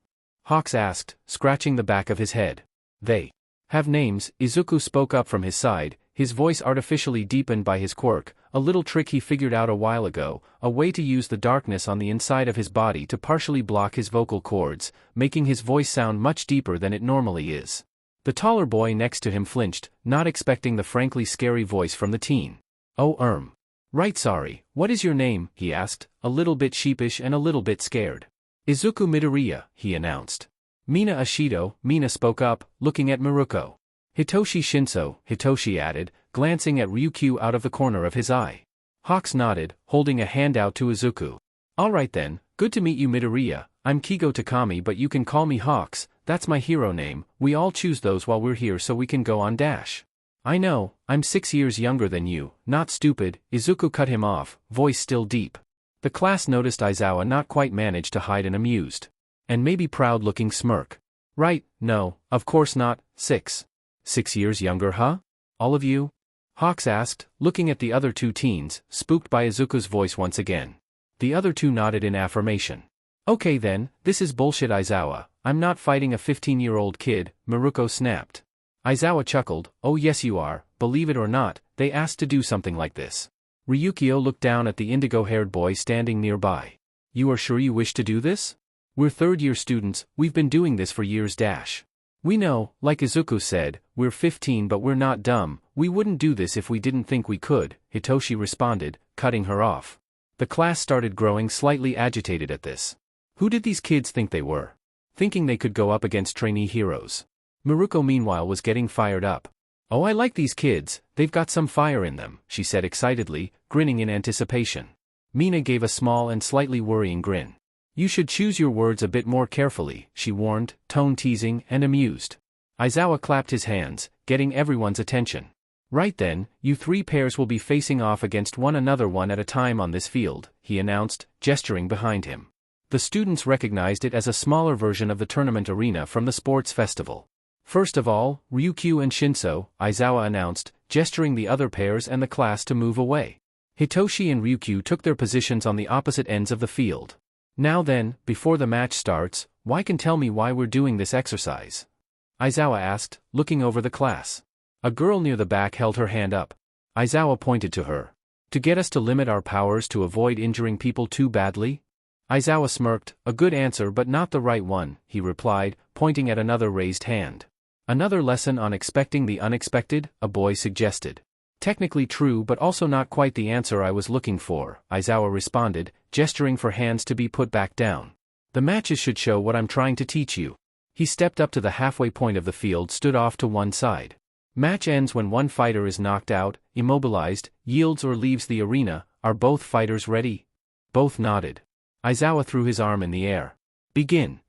Hawks asked, scratching the back of his head. They have names, Izuku spoke up from his side, his voice artificially deepened by his quirk, a little trick he figured out a while ago, a way to use the darkness on the inside of his body to partially block his vocal cords, making his voice sound much deeper than it normally is. The taller boy next to him flinched, not expecting the frankly scary voice from the teen. Oh, right, sorry, what is your name? He asked, a little bit sheepish and a little bit scared. Izuku Midoriya, he announced. Mina Ashido, Mina spoke up, looking at Miruko. Hitoshi Shinso, Hitoshi added, glancing at Ryukyu out of the corner of his eye. Hawks nodded, holding a hand out to Izuku. Alright then, good to meet you Midoriya, I'm Kigo Takami but you can call me Hawks, that's my hero name, we all choose those while we're here so we can go on dash. I know, I'm 6 years younger than you, not stupid, Izuku cut him off, voice still deep. The class noticed Aizawa not quite managed to hide an amused and maybe proud-looking smirk. Right, no, of course not, 6 years younger huh? All of you? Hawks asked, looking at the other 2 teens, spooked by Izuku's voice once again. The other 2 nodded in affirmation. Okay then, this is bullshit Aizawa, I'm not fighting a 15-year-old kid, Miruko snapped. Aizawa chuckled, oh yes you are, believe it or not, they asked to do something like this. Ryukyu looked down at the indigo-haired boy standing nearby. You are sure you wish to do this? We're third-year students, we've been doing this for years dash. We know, like Izuku said, we're 15 but we're not dumb, we wouldn't do this if we didn't think we could, Hitoshi responded, cutting her off. The class started growing slightly agitated at this. Who did these kids think they were? Thinking they could go up against trainee heroes. Miruko meanwhile was getting fired up. Oh I like these kids, they've got some fire in them, she said excitedly, grinning in anticipation. Mina gave a small and slightly worrying grin. You should choose your words a bit more carefully, she warned, tone teasing and amused. Aizawa clapped his hands, getting everyone's attention. Right then, you 3 pairs will be facing off against one another one at a time on this field, he announced, gesturing behind him. The students recognized it as a smaller version of the tournament arena from the sports festival. First of all, Ryukyu and Shinso, Aizawa announced, gesturing the other pairs and the class to move away. Hitoshi and Ryukyu took their positions on the opposite ends of the field. Now then, before the match starts, why can tell me why we're doing this exercise? Aizawa asked, looking over the class. A girl near the back held her hand up. Aizawa pointed to her. To get us to limit our powers to avoid injuring people too badly? Aizawa smirked, a good answer but not the right one, he replied, pointing at another raised hand. Another lesson on expecting the unexpected, a boy suggested. Technically true but also not quite the answer I was looking for, Aizawa responded, gesturing for hands to be put back down. The matches should show what I'm trying to teach you. He stepped up to the halfway point of the field, stood off to one side. Match ends when one fighter is knocked out, immobilized, yields or leaves the arena. Are both fighters ready? Both nodded. Aizawa threw his arm in the air. Begin.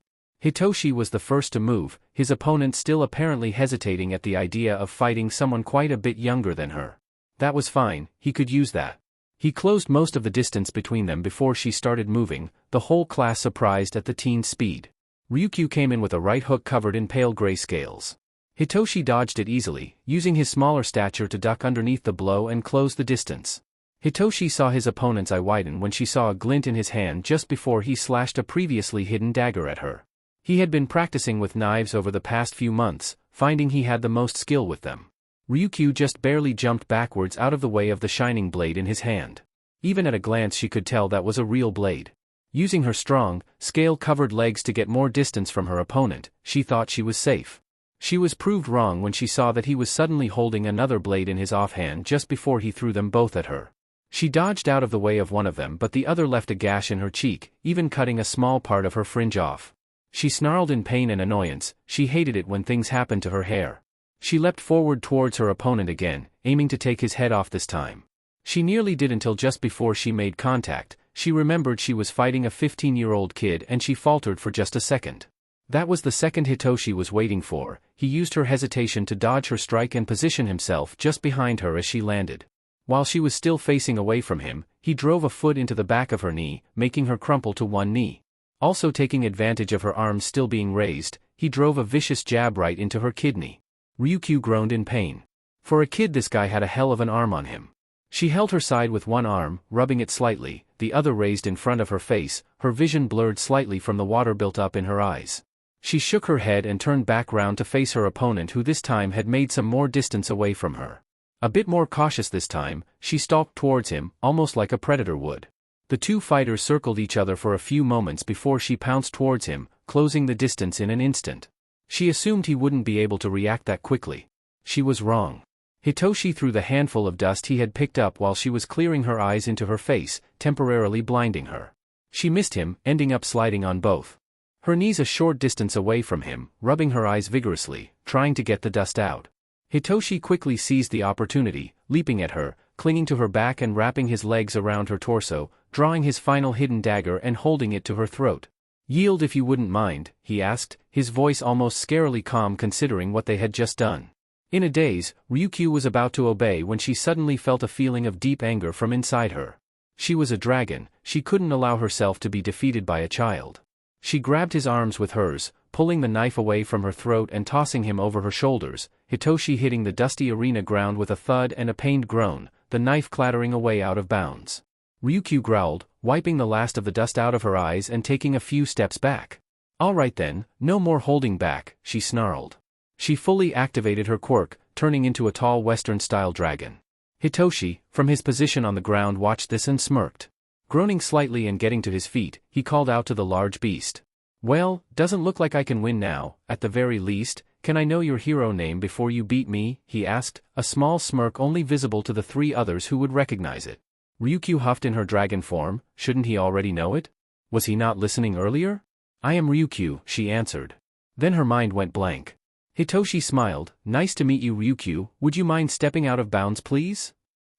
Hitoshi was the first to move, his opponent still apparently hesitating at the idea of fighting someone quite a bit younger than her. That was fine, he could use that. He closed most of the distance between them before she started moving, the whole class surprised at the teen's speed. Ryukyu came in with a right hook covered in pale gray scales. Hitoshi dodged it easily, using his smaller stature to duck underneath the blow and close the distance. Hitoshi saw his opponent's eye widen when she saw a glint in his hand just before he slashed a previously hidden dagger at her. He had been practicing with knives over the past few months, finding he had the most skill with them. Ryukyu just barely jumped backwards out of the way of the shining blade in his hand. Even at a glance she could tell that was a real blade. Using her strong, scale-covered legs to get more distance from her opponent, she thought she was safe. She was proved wrong when she saw that he was suddenly holding another blade in his offhand just before he threw them both at her. She dodged out of the way of one of them, but the other left a gash in her cheek, even cutting a small part of her fringe off. She snarled in pain and annoyance. She hated it when things happened to her hair. She leapt forward towards her opponent again, aiming to take his head off this time. She nearly did until just before she made contact. She remembered she was fighting a 15-year-old kid and she faltered for just a second. That was the second Hitoshi was waiting for. He used her hesitation to dodge her strike and position himself just behind her as she landed. While she was still facing away from him, he drove a foot into the back of her knee, making her crumple to one knee. Also taking advantage of her arms still being raised, he drove a vicious jab right into her kidney. Ryukyu groaned in pain. For a kid, this guy had a hell of an arm on him. She held her side with one arm, rubbing it slightly, the other raised in front of her face, her vision blurred slightly from the water built up in her eyes. She shook her head and turned back round to face her opponent, who this time had made some more distance away from her. A bit more cautious this time, she stalked towards him, almost like a predator would. The two fighters circled each other for a few moments before she pounced towards him, closing the distance in an instant. She assumed he wouldn't be able to react that quickly. She was wrong. Hitoshi threw the handful of dust he had picked up while she was clearing her eyes into her face, temporarily blinding her. She missed him, ending up sliding on both her knees a short distance away from him, rubbing her eyes vigorously, trying to get the dust out. Hitoshi quickly seized the opportunity, leaping at her, clinging to her back and wrapping his legs around her torso, drawing his final hidden dagger and holding it to her throat. "Yield if you wouldn't mind," he asked, his voice almost scarily calm considering what they had just done. In a daze, Ryukyu was about to obey when she suddenly felt a feeling of deep anger from inside her. She was a dragon, she couldn't allow herself to be defeated by a child. She grabbed his arms with hers, pulling the knife away from her throat and tossing him over her shoulders, Hitoshi hitting the dusty arena ground with a thud and a pained groan, the knife clattering away out of bounds. Ryukyu growled, wiping the last of the dust out of her eyes and taking a few steps back. "All right then, no more holding back," she snarled. She fully activated her quirk, turning into a tall Western-style dragon. Hitoshi, from his position on the ground, watched this and smirked. Groaning slightly and getting to his feet, he called out to the large beast. "Well, doesn't look like I can win now. At the very least, can I know your hero name before you beat me?" he asked, a small smirk only visible to the three others who would recognize it. Ryukyu huffed in her dragon form. Shouldn't he already know it? Was he not listening earlier? "I am Ryukyu," she answered. Then her mind went blank. Hitoshi smiled. "Nice to meet you, Ryukyu. Would you mind stepping out of bounds, please?"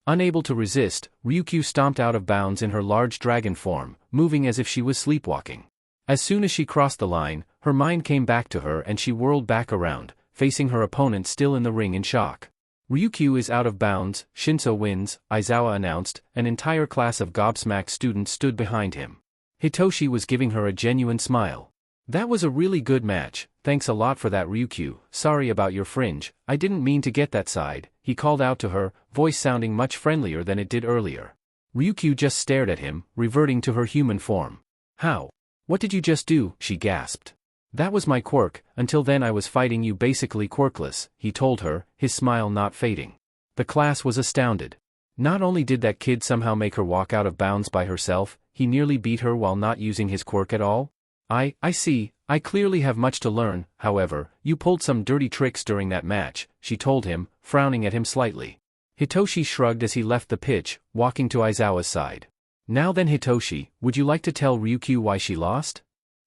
Unable to resist, Ryukyu stomped out of bounds in her large dragon form, moving as if she was sleepwalking. As soon as she crossed the line, her mind came back to her and she whirled back around, facing her opponent still in the ring in shock. "Ryukyu is out of bounds, Shinso wins," Aizawa announced. An entire class of gobsmacked students stood behind him. Hitoshi was giving her a genuine smile. "That was a really good match, thanks a lot for that, Ryukyu. Sorry about your fringe, I didn't mean to get that side," he called out to her, voice sounding much friendlier than it did earlier. Ryukyu just stared at him, reverting to her human form. "How? What did you just do?" she gasped. "That was my quirk. Until then I was fighting you basically quirkless," he told her, his smile not fading. The class was astounded. Not only did that kid somehow make her walk out of bounds by herself, he nearly beat her while not using his quirk at all? I see, I clearly have much to learn. However, you pulled some dirty tricks during that match," she told him, frowning at him slightly. Hitoshi shrugged as he left the pitch, walking to Aizawa's side. "Now then, Hitoshi, would you like to tell Ryukyu why she lost?"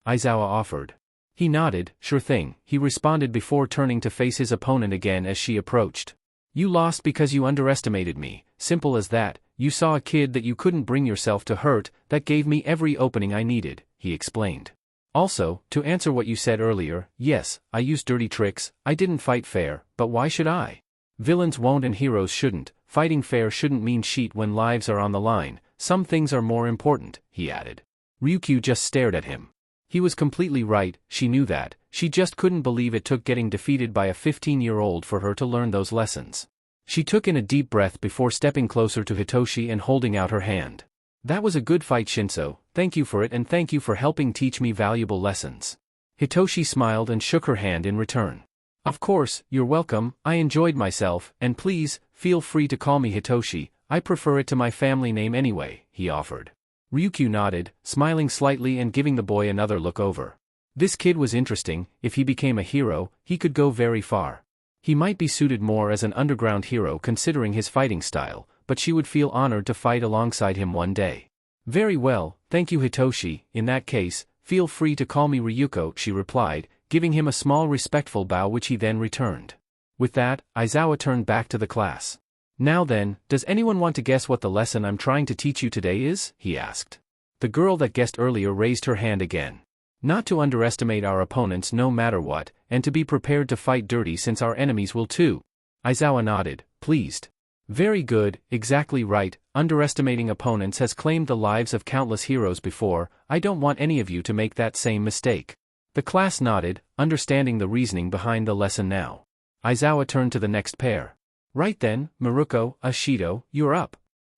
Aizawa offered. He nodded, sure thing, he responded before turning to face his opponent again as she approached. You lost because you underestimated me, simple as that. You saw a kid that you couldn't bring yourself to hurt, that gave me every opening I needed, he explained. Also, to answer what you said earlier, yes, I used dirty tricks, I didn't fight fair, but why should I? Villains won't and heroes shouldn't. Fighting fair shouldn't mean cheat when lives are on the line. Some things are more important, he added. Ryukyu just stared at him. He was completely right, she knew that, she just couldn't believe it took getting defeated by a 15-year-old for her to learn those lessons. She took in a deep breath before stepping closer to Hitoshi and holding out her hand. That was a good fight, Shinso, thank you for it and thank you for helping teach me valuable lessons. Hitoshi smiled and shook her hand in return. Of course, you're welcome, I enjoyed myself, and please, feel free to call me Hitoshi, I prefer it to my family name anyway, he offered. Ryukyu nodded, smiling slightly and giving the boy another look over. This kid was interesting, if he became a hero, he could go very far. He might be suited more as an underground hero considering his fighting style, but she would feel honored to fight alongside him one day. Very well, thank you Hitoshi, in that case, feel free to call me Ryuko, she replied, giving him a small respectful bow which he then returned. With that, Aizawa turned back to the class. Now then, does anyone want to guess what the lesson I'm trying to teach you today is? He asked. The girl that guessed earlier raised her hand again. Not to underestimate our opponents no matter what, and to be prepared to fight dirty since our enemies will too. Aizawa nodded, pleased. Very good, exactly right, underestimating opponents has claimed the lives of countless heroes before, I don't want any of you to make that same mistake. The class nodded, understanding the reasoning behind the lesson now. Aizawa turned to the next pair. Right then, Miruko, Ashido, you're up.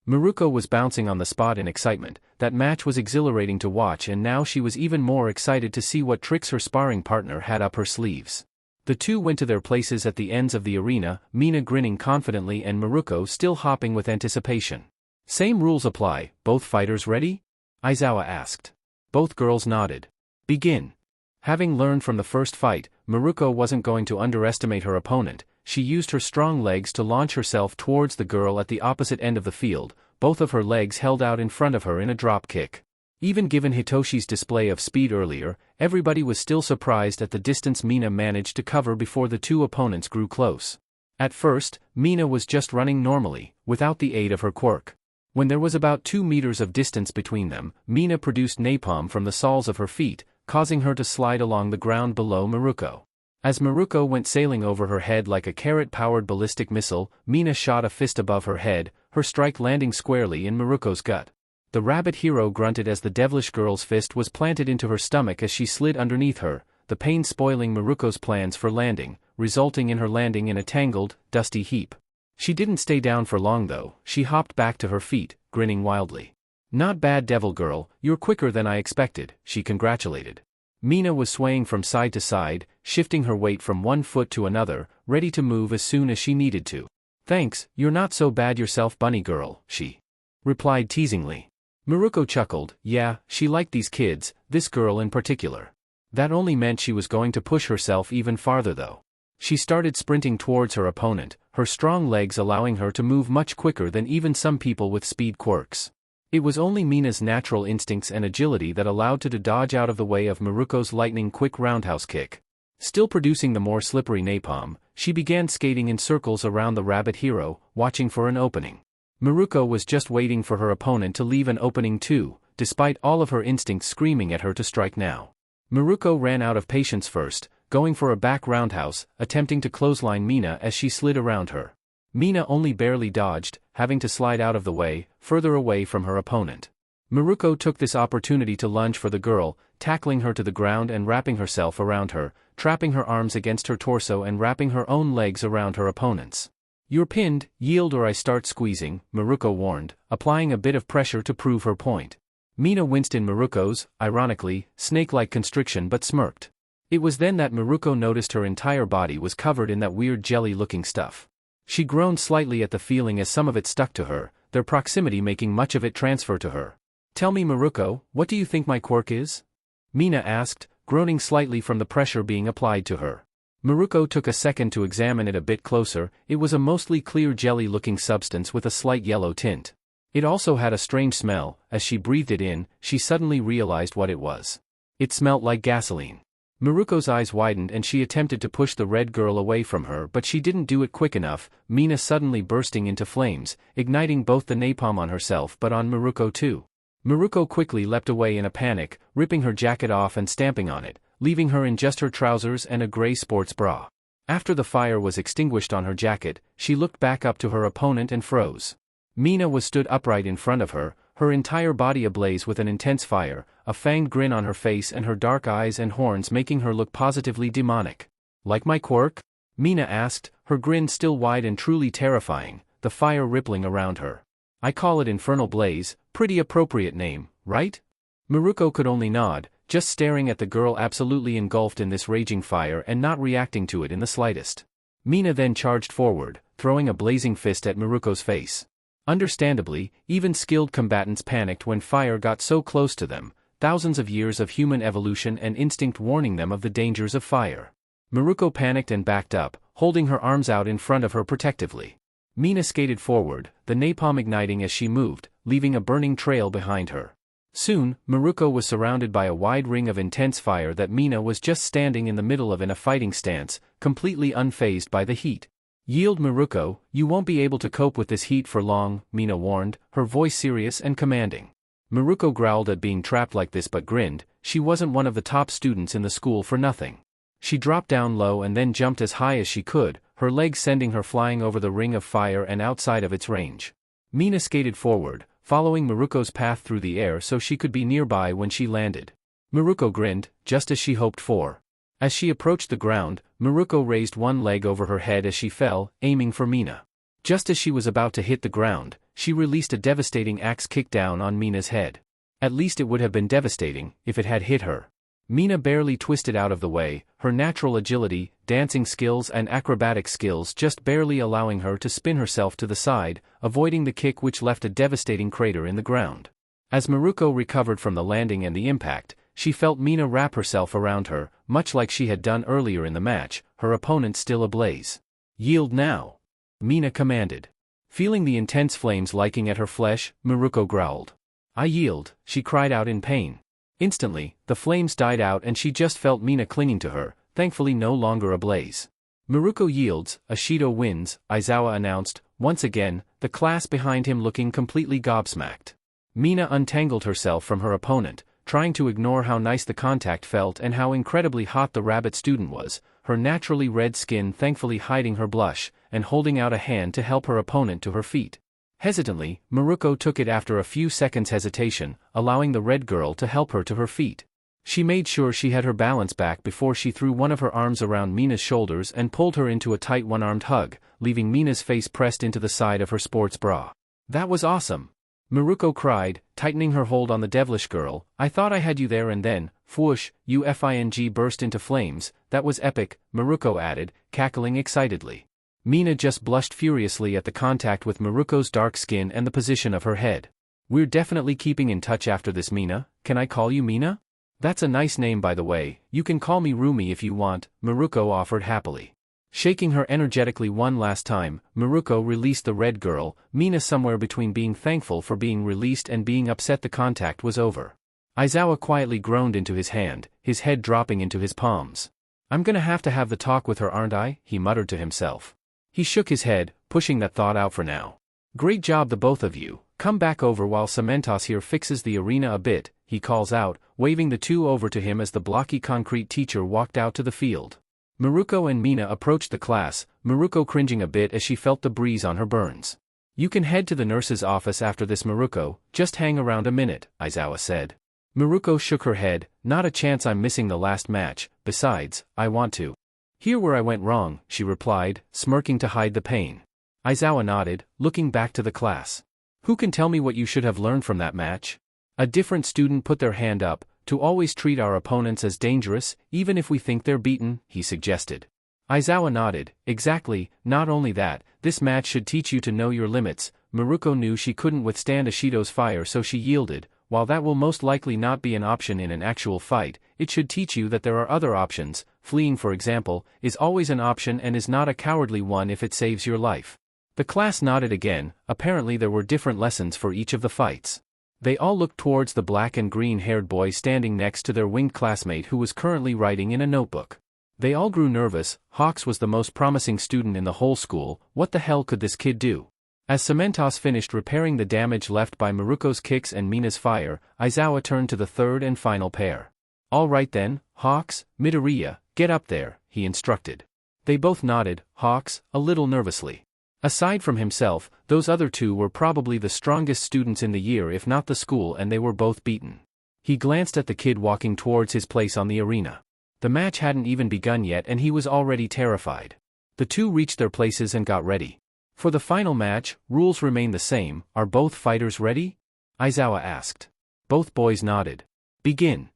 Miruko was bouncing on the spot in excitement, that match was exhilarating to watch and now she was even more excited to see what tricks her sparring partner had up her sleeves. The two went to their places at the ends of the arena, Mina grinning confidently and Miruko still hopping with anticipation. Same rules apply, both fighters ready? Aizawa asked. Both girls nodded. Begin. Having learned from the first fight, Miruko wasn't going to underestimate her opponent. She used her strong legs to launch herself towards the girl at the opposite end of the field, both of her legs held out in front of her in a drop kick. Even given Hitoshi's display of speed earlier, everybody was still surprised at the distance Mina managed to cover before the two opponents grew close. At first, Mina was just running normally, without the aid of her quirk. When there was about 2 meters of distance between them, Mina produced napalm from the soles of her feet, causing her to slide along the ground below Miruko. As Miruko went sailing over her head like a carrot-powered ballistic missile, Mina shot a fist above her head, her strike landing squarely in Miruko's gut. The rabbit hero grunted as the devilish girl's fist was planted into her stomach as she slid underneath her, the pain spoiling Miruko's plans for landing, resulting in her landing in a tangled, dusty heap. She didn't stay down for long though, she hopped back to her feet, grinning wildly. Not bad devil girl, you're quicker than I expected, she congratulated. Mina was swaying from side to side, shifting her weight from one foot to another, ready to move as soon as she needed to. Thanks, you're not so bad yourself bunny girl, she replied teasingly. Miruko chuckled, yeah, she liked these kids, this girl in particular. That only meant she was going to push herself even farther though. She started sprinting towards her opponent, her strong legs allowing her to move much quicker than even some people with speed quirks. It was only Mina's natural instincts and agility that allowed her to dodge out of the way of Miruko's lightning-quick roundhouse kick. Still producing the more slippery napalm, she began skating in circles around the rabbit hero, watching for an opening. Miruko was just waiting for her opponent to leave an opening too, despite all of her instincts screaming at her to strike now. Miruko ran out of patience first, going for a back roundhouse, attempting to clothesline Mina as she slid around her. Mina only barely dodged, having to slide out of the way, further away from her opponent. Miruko took this opportunity to lunge for the girl, tackling her to the ground and wrapping herself around her, trapping her arms against her torso and wrapping her own legs around her opponent's. You're pinned, yield or I start squeezing, Miruko warned, applying a bit of pressure to prove her point. Mina winced in Miruko's, ironically, snake-like constriction but smirked. It was then that Miruko noticed her entire body was covered in that weird jelly-looking stuff. She groaned slightly at the feeling as some of it stuck to her, their proximity making much of it transfer to her. Tell me Miruko, what do you think my quirk is? Mina asked, groaning slightly from the pressure being applied to her. Miruko took a second to examine it a bit closer. It was a mostly clear jelly-looking substance with a slight yellow tint. It also had a strange smell. As she breathed it in, she suddenly realized what it was. It smelt like gasoline. Miruko's eyes widened and she attempted to push the red girl away from her, but she didn't do it quick enough, Mina suddenly bursting into flames, igniting both the napalm on herself but on Miruko too. Miruko quickly leapt away in a panic, ripping her jacket off and stamping on it, leaving her in just her trousers and a gray sports bra. After the fire was extinguished on her jacket, she looked back up to her opponent and froze. Mina was stood upright in front of her, her entire body ablaze with an intense fire, a fanged grin on her face and her dark eyes and horns making her look positively demonic. "Like my quirk?" Mina asked, her grin still wide and truly terrifying, the fire rippling around her. "I call it Infernal Blaze, pretty appropriate name, right?" Miruko could only nod, just staring at the girl absolutely engulfed in this raging fire and not reacting to it in the slightest. Mina then charged forward, throwing a blazing fist at Miruko's face. Understandably, even skilled combatants panicked when fire got so close to them, thousands of years of human evolution and instinct warning them of the dangers of fire. Miruko panicked and backed up, holding her arms out in front of her protectively. Mina skated forward, the napalm igniting as she moved, leaving a burning trail behind her. Soon, Miruko was surrounded by a wide ring of intense fire that Mina was just standing in the middle of in a fighting stance, completely unfazed by the heat. "Yield, Miruko, you won't be able to cope with this heat for long," Mina warned, her voice serious and commanding. Miruko growled at being trapped like this but grinned, she wasn't one of the top students in the school for nothing. She dropped down low and then jumped as high as she could, her legs sending her flying over the ring of fire and outside of its range. Mina skated forward, following Miruko's path through the air so she could be nearby when she landed. Miruko grinned, just as she hoped for. As she approached the ground, Miruko raised one leg over her head as she fell, aiming for Mina. Just as she was about to hit the ground, she released a devastating axe kick down on Mina's head. At least it would have been devastating, if it had hit her. Mina barely twisted out of the way, her natural agility, dancing skills and acrobatic skills just barely allowing her to spin herself to the side, avoiding the kick which left a devastating crater in the ground. As Miruko recovered from the landing and the impact, she felt Mina wrap herself around her, much like she had done earlier in the match, her opponent still ablaze. "Yield now," Mina commanded. Feeling the intense flames liking at her flesh, Miruko growled. "I yield," she cried out in pain. Instantly, the flames died out and she just felt Mina clinging to her, thankfully no longer ablaze. "Miruko yields, Ashido wins," Aizawa announced, once again, the class behind him looking completely gobsmacked. Mina untangled herself from her opponent, trying to ignore how nice the contact felt and how incredibly hot the rabbit student was, her naturally red skin thankfully hiding her blush, and holding out a hand to help her opponent to her feet. Hesitantly, Miruko took it after a few seconds' hesitation, allowing the red girl to help her to her feet. She made sure she had her balance back before she threw one of her arms around Mina's shoulders and pulled her into a tight one-armed hug, leaving Mina's face pressed into the side of her sports bra. "That was awesome!" Miruko cried, tightening her hold on the devilish girl. "I thought I had you there and then, whoosh, UFING burst into flames. That was epic," Miruko added, cackling excitedly. Mina just blushed furiously at the contact with Miruko's dark skin and the position of her head. "We're definitely keeping in touch after this, Mina. Can I call you Mina?" "That's a nice name by the way, you can call me Rumi if you want," Miruko offered happily. Shaking her energetically one last time, Miruko released the red girl, Mina somewhere between being thankful for being released and being upset the contact was over. Aizawa quietly groaned into his hand, his head dropping into his palms. "I'm gonna have to have the talk with her, aren't I?" he muttered to himself. He shook his head, pushing that thought out for now. "Great job the both of you, come back over while Cementos here fixes the arena a bit," he calls out, waving the two over to him as the blocky concrete teacher walked out to the field. Miruko and Mina approached the class, Miruko cringing a bit as she felt the breeze on her burns. "You can head to the nurse's office after this, Miruko, just hang around a minute," Aizawa said. Miruko shook her head, "Not a chance, I'm missing the last match, besides, I want to. Here where I went wrong," she replied, smirking to hide the pain. Aizawa nodded, looking back to the class. "Who can tell me what you should have learned from that match?" A different student put their hand up. "To always treat our opponents as dangerous, even if we think they're beaten," he suggested. Aizawa nodded, "Exactly, not only that, this match should teach you to know your limits." Miruko knew she couldn't withstand Ashido's fire so she yielded. "While that will most likely not be an option in an actual fight, it should teach you that there are other options. Fleeing, for example, is always an option and is not a cowardly one if it saves your life." The class nodded again, apparently there were different lessons for each of the fights. They all looked towards the black and green-haired boy standing next to their winged classmate who was currently writing in a notebook. They all grew nervous. Hawks was the most promising student in the whole school. What the hell could this kid do? As Cementos finished repairing the damage left by Maruko's kicks and Mina's fire, Aizawa turned to the third and final pair. All right then, Hawks, Midoriya, get up there, he instructed. They both nodded, Hawks, a little nervously. Aside from himself, those other two were probably the strongest students in the year if not the school, and they were both beaten. He glanced at the kid walking towards his place on the arena. The match hadn't even begun yet and he was already terrified. The two reached their places and got ready. For the final match, rules remain the same. Are both fighters ready? Aizawa asked. Both boys nodded. Begin.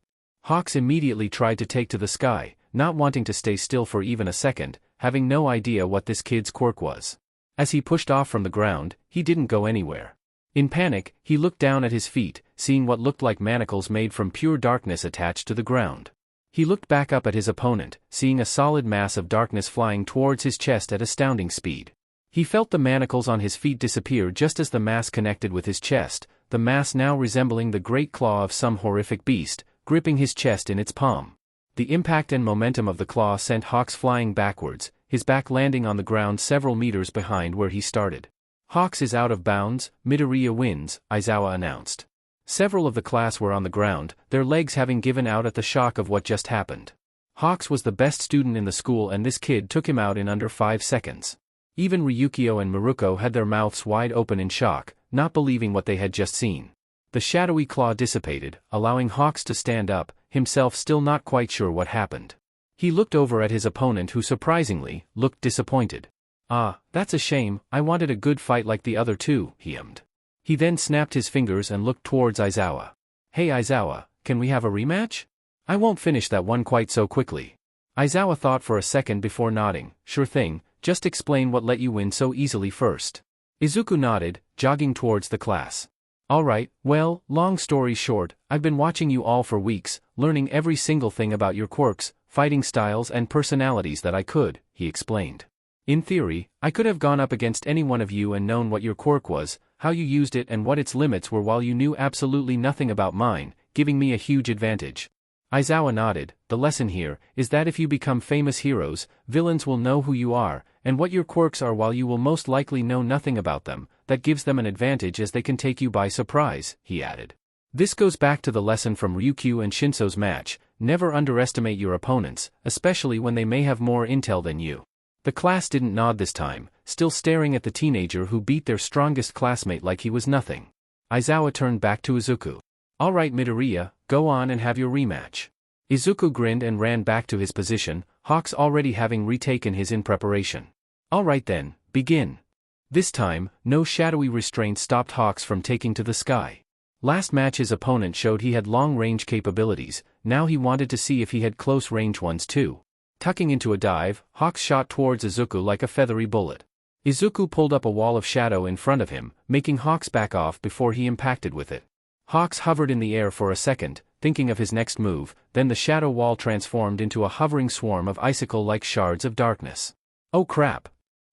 Hawks immediately tried to take to the sky, not wanting to stay still for even a second, having no idea what this kid's quirk was. As he pushed off from the ground, he didn't go anywhere. In panic, he looked down at his feet, seeing what looked like manacles made from pure darkness attached to the ground. He looked back up at his opponent, seeing a solid mass of darkness flying towards his chest at astounding speed. He felt the manacles on his feet disappear just as the mass connected with his chest, the mass now resembling the great claw of some horrific beast, gripping his chest in its palm. The impact and momentum of the claw sent Hawks flying backwards, his back landing on the ground several meters behind where he started. Hawks is out of bounds, Midoriya wins, Aizawa announced. Several of the class were on the ground, their legs having given out at the shock of what just happened. Hawks was the best student in the school and this kid took him out in under 5 seconds. Even Ryukio and Maruko had their mouths wide open in shock, not believing what they had just seen. The shadowy claw dissipated, allowing Hawks to stand up, himself still not quite sure what happened. He looked over at his opponent who surprisingly, looked disappointed. Ah, that's a shame, I wanted a good fight like the other two, he hummed. He then snapped his fingers and looked towards Aizawa. Hey Aizawa, can we have a rematch? I won't finish that one quite so quickly. Aizawa thought for a second before nodding, sure thing, just explain what let you win so easily first. Izuku nodded, jogging towards the class. Alright, well, long story short, I've been watching you all for weeks, learning every single thing about your quirks, fighting styles and personalities that I could, he explained. In theory, I could have gone up against any one of you and known what your quirk was, how you used it and what its limits were while you knew absolutely nothing about mine, giving me a huge advantage. Aizawa nodded. The lesson here is that if you become famous heroes, villains will know who you are, and what your quirks are while you will most likely know nothing about them. That gives them an advantage as they can take you by surprise, he added. This goes back to the lesson from Ryukyu and Shinso's match, never underestimate your opponents, especially when they may have more intel than you. The class didn't nod this time, still staring at the teenager who beat their strongest classmate like he was nothing. Aizawa turned back to Izuku. Alright Midoriya, go on and have your rematch. Izuku grinned and ran back to his position, Hawks already having retaken his in preparation. Alright then, begin. This time, no shadowy restraint stopped Hawks from taking to the sky. Last match his opponent showed he had long-range capabilities, now he wanted to see if he had close-range ones too. Tucking into a dive, Hawks shot towards Izuku like a feathery bullet. Izuku pulled up a wall of shadow in front of him, making Hawks back off before he impacted with it. Hawks hovered in the air for a second, thinking of his next move, then the shadow wall transformed into a hovering swarm of icicle-like shards of darkness. Oh crap!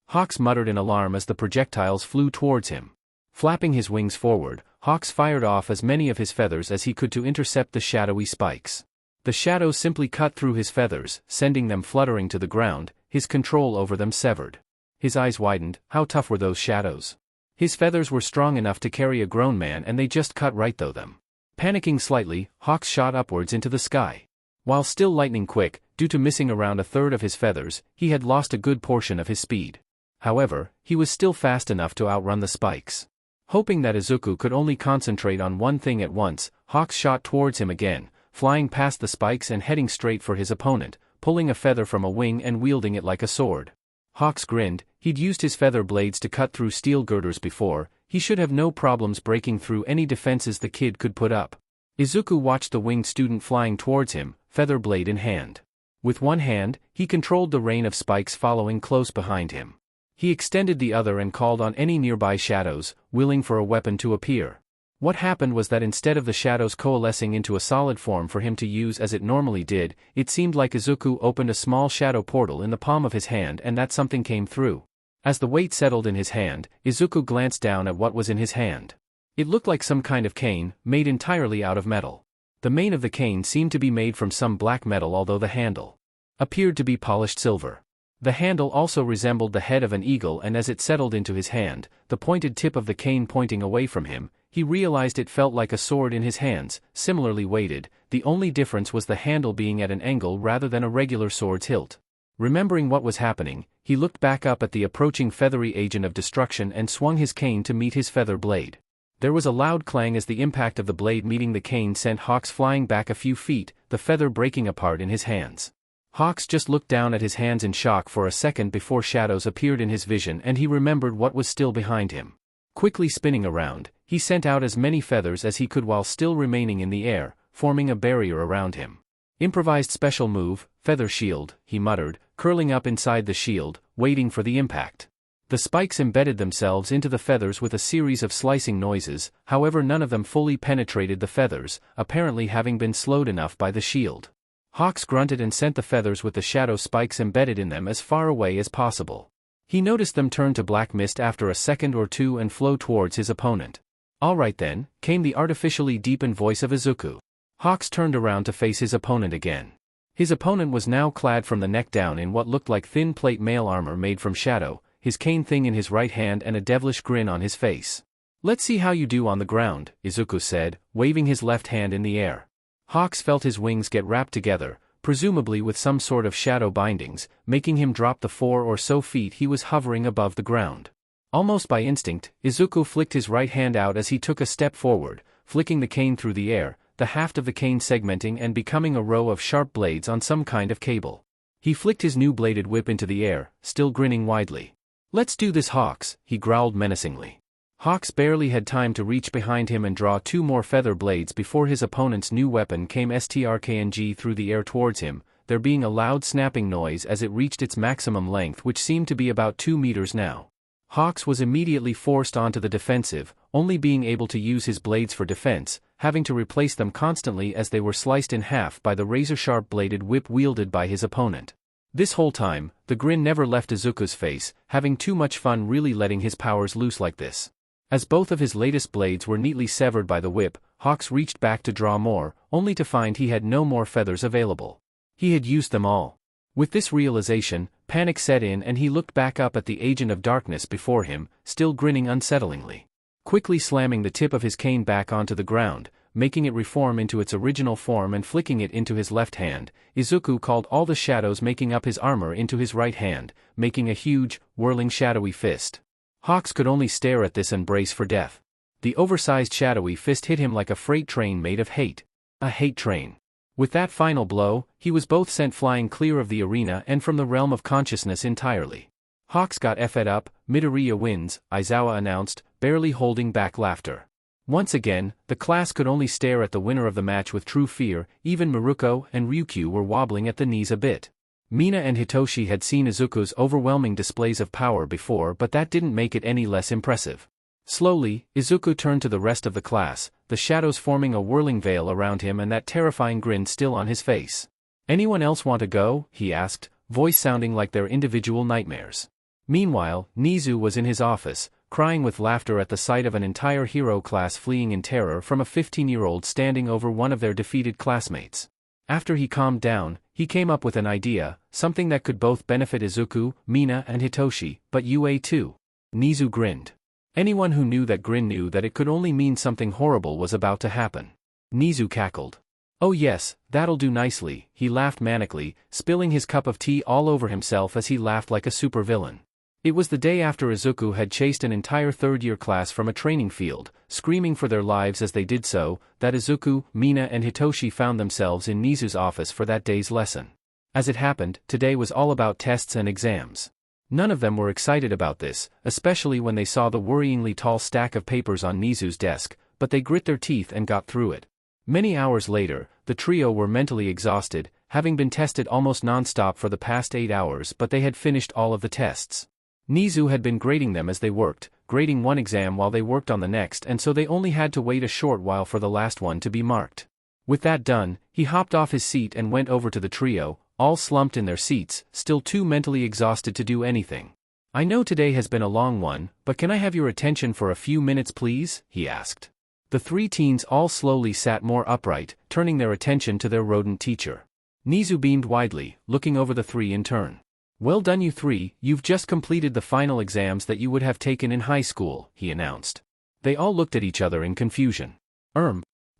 Hawks muttered in alarm as the projectiles flew towards him. Flapping his wings forward, Hawks fired off as many of his feathers as he could to intercept the shadowy spikes. The shadows simply cut through his feathers, sending them fluttering to the ground, his control over them severed. His eyes widened. How tough were those shadows? His feathers were strong enough to carry a grown man and they just cut right through them. Panicking slightly, Hawks shot upwards into the sky. While still lightning quick, due to missing around a third of his feathers, he had lost a good portion of his speed. However, he was still fast enough to outrun the spikes. Hoping that Izuku could only concentrate on one thing at once, Hawks shot towards him again, flying past the spikes and heading straight for his opponent, pulling a feather from a wing and wielding it like a sword. Hawks grinned. He'd used his feather blades to cut through steel girders before, he should have no problems breaking through any defenses the kid could put up. Izuku watched the winged student flying towards him, feather blade in hand. With one hand, he controlled the rain of spikes following close behind him. He extended the other and called on any nearby shadows, willing for a weapon to appear. What happened was that instead of the shadows coalescing into a solid form for him to use as it normally did, it seemed like Izuku opened a small shadow portal in the palm of his hand and that something came through. As the weight settled in his hand, Izuku glanced down at what was in his hand. It looked like some kind of cane, made entirely out of metal. The mane of the cane seemed to be made from some black metal, although the handle appeared to be polished silver. The handle also resembled the head of an eagle, and as it settled into his hand, the pointed tip of the cane pointing away from him, he realized it felt like a sword in his hands, similarly weighted. The only difference was the handle being at an angle rather than a regular sword's hilt. Remembering what was happening, he looked back up at the approaching feathery agent of destruction and swung his cane to meet his feather blade. There was a loud clang as the impact of the blade meeting the cane sent Hawks flying back a few feet, the feather breaking apart in his hands. Hawks just looked down at his hands in shock for a second before shadows appeared in his vision and he remembered what was still behind him. Quickly spinning around, he sent out as many feathers as he could while still remaining in the air, forming a barrier around him. Improvised special move, feather shield, he muttered, curling up inside the shield, waiting for the impact. The spikes embedded themselves into the feathers with a series of slicing noises, however none of them fully penetrated the feathers, apparently having been slowed enough by the shield. Hawks grunted and sent the feathers with the shadow spikes embedded in them as far away as possible. He noticed them turn to black mist after a second or two and flow towards his opponent. "Alright then," came the artificially deepened voice of Izuku. Hawks turned around to face his opponent again. His opponent was now clad from the neck down in what looked like thin plate mail armor made from shadow, his cane thing in his right hand and a devilish grin on his face. "Let's see how you do on the ground," Izuku said, waving his left hand in the air. Hawks felt his wings get wrapped together, presumably with some sort of shadow bindings, making him drop the 4 or so feet he was hovering above the ground. Almost by instinct, Izuku flicked his right hand out as he took a step forward, flicking the cane through the air, the haft of the cane segmenting and becoming a row of sharp blades on some kind of cable. He flicked his new bladed whip into the air, still grinning widely. "Let's do this, Hawks," he growled menacingly. Hawks barely had time to reach behind him and draw 2 more feather blades before his opponent's new weapon came strkng through the air towards him, there being a loud snapping noise as it reached its maximum length, which seemed to be about 2 meters now. Hawks was immediately forced onto the defensive, only being able to use his blades for defense, having to replace them constantly as they were sliced in half by the razor-sharp bladed whip wielded by his opponent. This whole time, the grin never left Izuku's face, having too much fun really letting his powers loose like this. As both of his latest blades were neatly severed by the whip, Hawks reached back to draw more, only to find he had no more feathers available. He had used them all. With this realization, panic set in and he looked back up at the agent of darkness before him, still grinning unsettlingly. Quickly slamming the tip of his cane back onto the ground, making it reform into its original form and flicking it into his left hand, Izuku called all the shadows making up his armor into his right hand, making a huge, whirling shadowy fist. Hawks could only stare at this and brace for death. The oversized shadowy fist hit him like a freight train made of hate. A hate train. With that final blow, he was both sent flying clear of the arena and from the realm of consciousness entirely. Hawks got effed up, Midoriya wins, Aizawa announced, barely holding back laughter. Once again, the class could only stare at the winner of the match with true fear, even Miruko and Ryukyu were wobbling at the knees a bit. Mina and Hitoshi had seen Izuku's overwhelming displays of power before, but that didn't make it any less impressive. Slowly, Izuku turned to the rest of the class, the shadows forming a whirling veil around him and that terrifying grin still on his face. "Anyone else want to go?" he asked, voice sounding like their individual nightmares. Meanwhile, Nizu was in his office, crying with laughter at the sight of an entire hero class fleeing in terror from a 15-year-old standing over one of their defeated classmates. After he calmed down, he came up with an idea, something that could both benefit Izuku, Mina and Hitoshi, but UA too. Nizu grinned. Anyone who knew that grin knew that it could only mean something horrible was about to happen. Nizu cackled. "Oh yes, that'll do nicely," he laughed manically, spilling his cup of tea all over himself as he laughed like a supervillain. It was the day after Izuku had chased an entire third-year class from a training field, screaming for their lives as they did so, that Izuku, Mina and Hitoshi found themselves in Nizu's office for that day's lesson. As it happened, today was all about tests and exams. None of them were excited about this, especially when they saw the worryingly tall stack of papers on Nizu's desk, but they grit their teeth and got through it. Many hours later, the trio were mentally exhausted, having been tested almost non-stop for the past 8 hours, but they had finished all of the tests. Nizu had been grading them as they worked, grading one exam while they worked on the next, and so they only had to wait a short while for the last one to be marked. With that done, he hopped off his seat and went over to the trio, all slumped in their seats, still too mentally exhausted to do anything. I know today has been a long one, but can I have your attention for a few minutes please? He asked. The three teens all slowly sat more upright, turning their attention to their rodent teacher. Nizu beamed widely, looking over the three in turn. Well done you three, you've just completed the final exams that you would have taken in high school, he announced. They all looked at each other in confusion.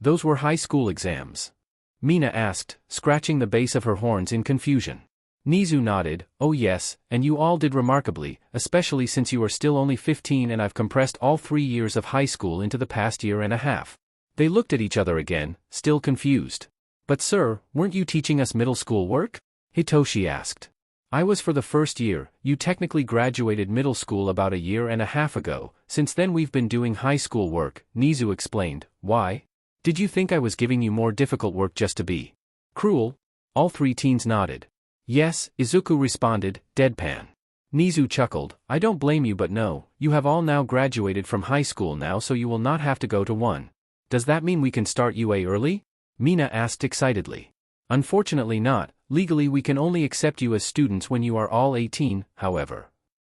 Those were high school exams? Mina asked, scratching the base of her horns in confusion. Nizu nodded, oh yes, and you all did remarkably, especially since you are still only 15 and I've compressed all 3 years of high school into the past year and a half. They looked at each other again, still confused. But sir, weren't you teaching us middle school work? Hitoshi asked. I was for the first year, you technically graduated middle school about a year and a half ago, since then we've been doing high school work, Nizu explained. Why? Did you think I was giving you more difficult work just to be cruel? All three teens nodded. Yes, Izuku responded, deadpan. Nizu chuckled, I don't blame you but no, you have all now graduated from high school now so you will not have to go to one. Does that mean we can start UA early? Mina asked excitedly. Unfortunately not, legally we can only accept you as students when you are all 18, however.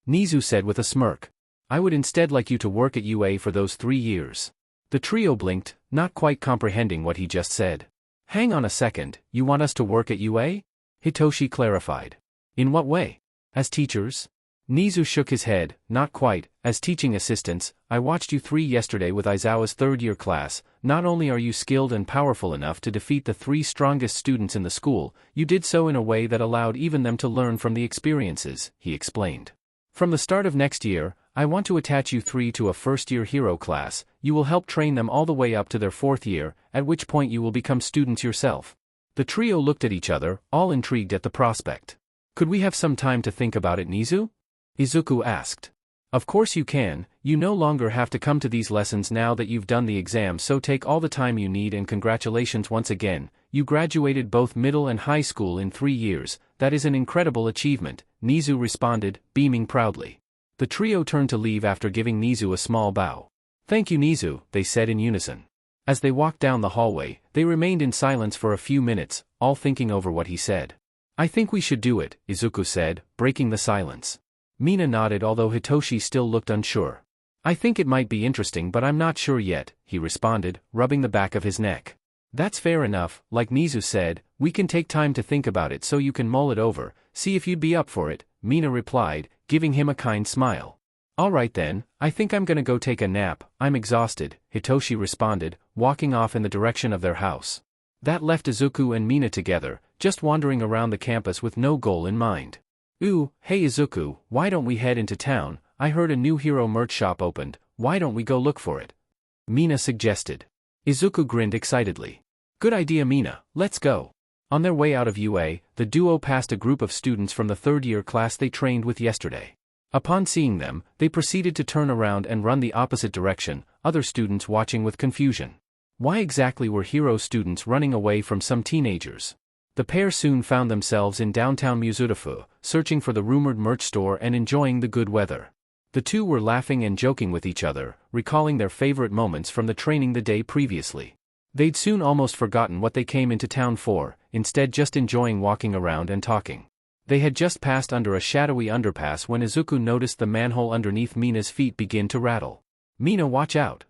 Nizu said with a smirk. I would instead like you to work at UA for those 3 years. The trio blinked, not quite comprehending what he just said. Hang on a second, you want us to work at UA? Hitoshi clarified. In what way? As teachers? Nizu shook his head, not quite, as teaching assistants. I watched you three yesterday with Aizawa's third-year class. Not only are you skilled and powerful enough to defeat the 3 strongest students in the school, you did so in a way that allowed even them to learn from the experiences, he explained. From the start of next year, I want to attach you 3 to a first-year hero class. You will help train them all the way up to their 4th year, at which point you will become students yourself. The trio looked at each other, all intrigued at the prospect. Could we have some time to think about it, Nizu? Izuku asked. Of course you can, you no longer have to come to these lessons now that you've done the exam, so take all the time you need and congratulations once again, you graduated both middle and high school in 3 years, that is an incredible achievement, Nizu responded, beaming proudly. The trio turned to leave after giving Nizu a small bow. Thank you Nizu, they said in unison. As they walked down the hallway, they remained in silence for a few minutes, all thinking over what he said. I think we should do it, Izuku said, breaking the silence. Mina nodded although Hitoshi still looked unsure. I think it might be interesting but I'm not sure yet, he responded, rubbing the back of his neck. That's fair enough, like Nizu said, we can take time to think about it so you can mull it over, see if you'd be up for it, Mina replied, giving him a kind smile. Alright then, I think I'm gonna go take a nap, I'm exhausted, Hitoshi responded, walking off in the direction of their house. That left Izuku and Mina together, just wandering around the campus with no goal in mind. Ooh, hey Izuku, why don't we head into town? I heard a new hero merch shop opened, why don't we go look for it? Mina suggested. Izuku grinned excitedly. Good idea Mina, let's go. On their way out of UA, the duo passed a group of students from the third-year class they trained with yesterday. Upon seeing them, they proceeded to turn around and run the opposite direction, other students watching with confusion. Why exactly were hero students running away from some teenagers? The pair soon found themselves in downtown Muzutafu, searching for the rumored merch store and enjoying the good weather. The two were laughing and joking with each other, recalling their favorite moments from the training the day previously. They'd soon almost forgotten what they came into town for, instead just enjoying walking around and talking. They had just passed under a shadowy underpass when Izuku noticed the manhole underneath Mina's feet begin to rattle. Mina, watch out!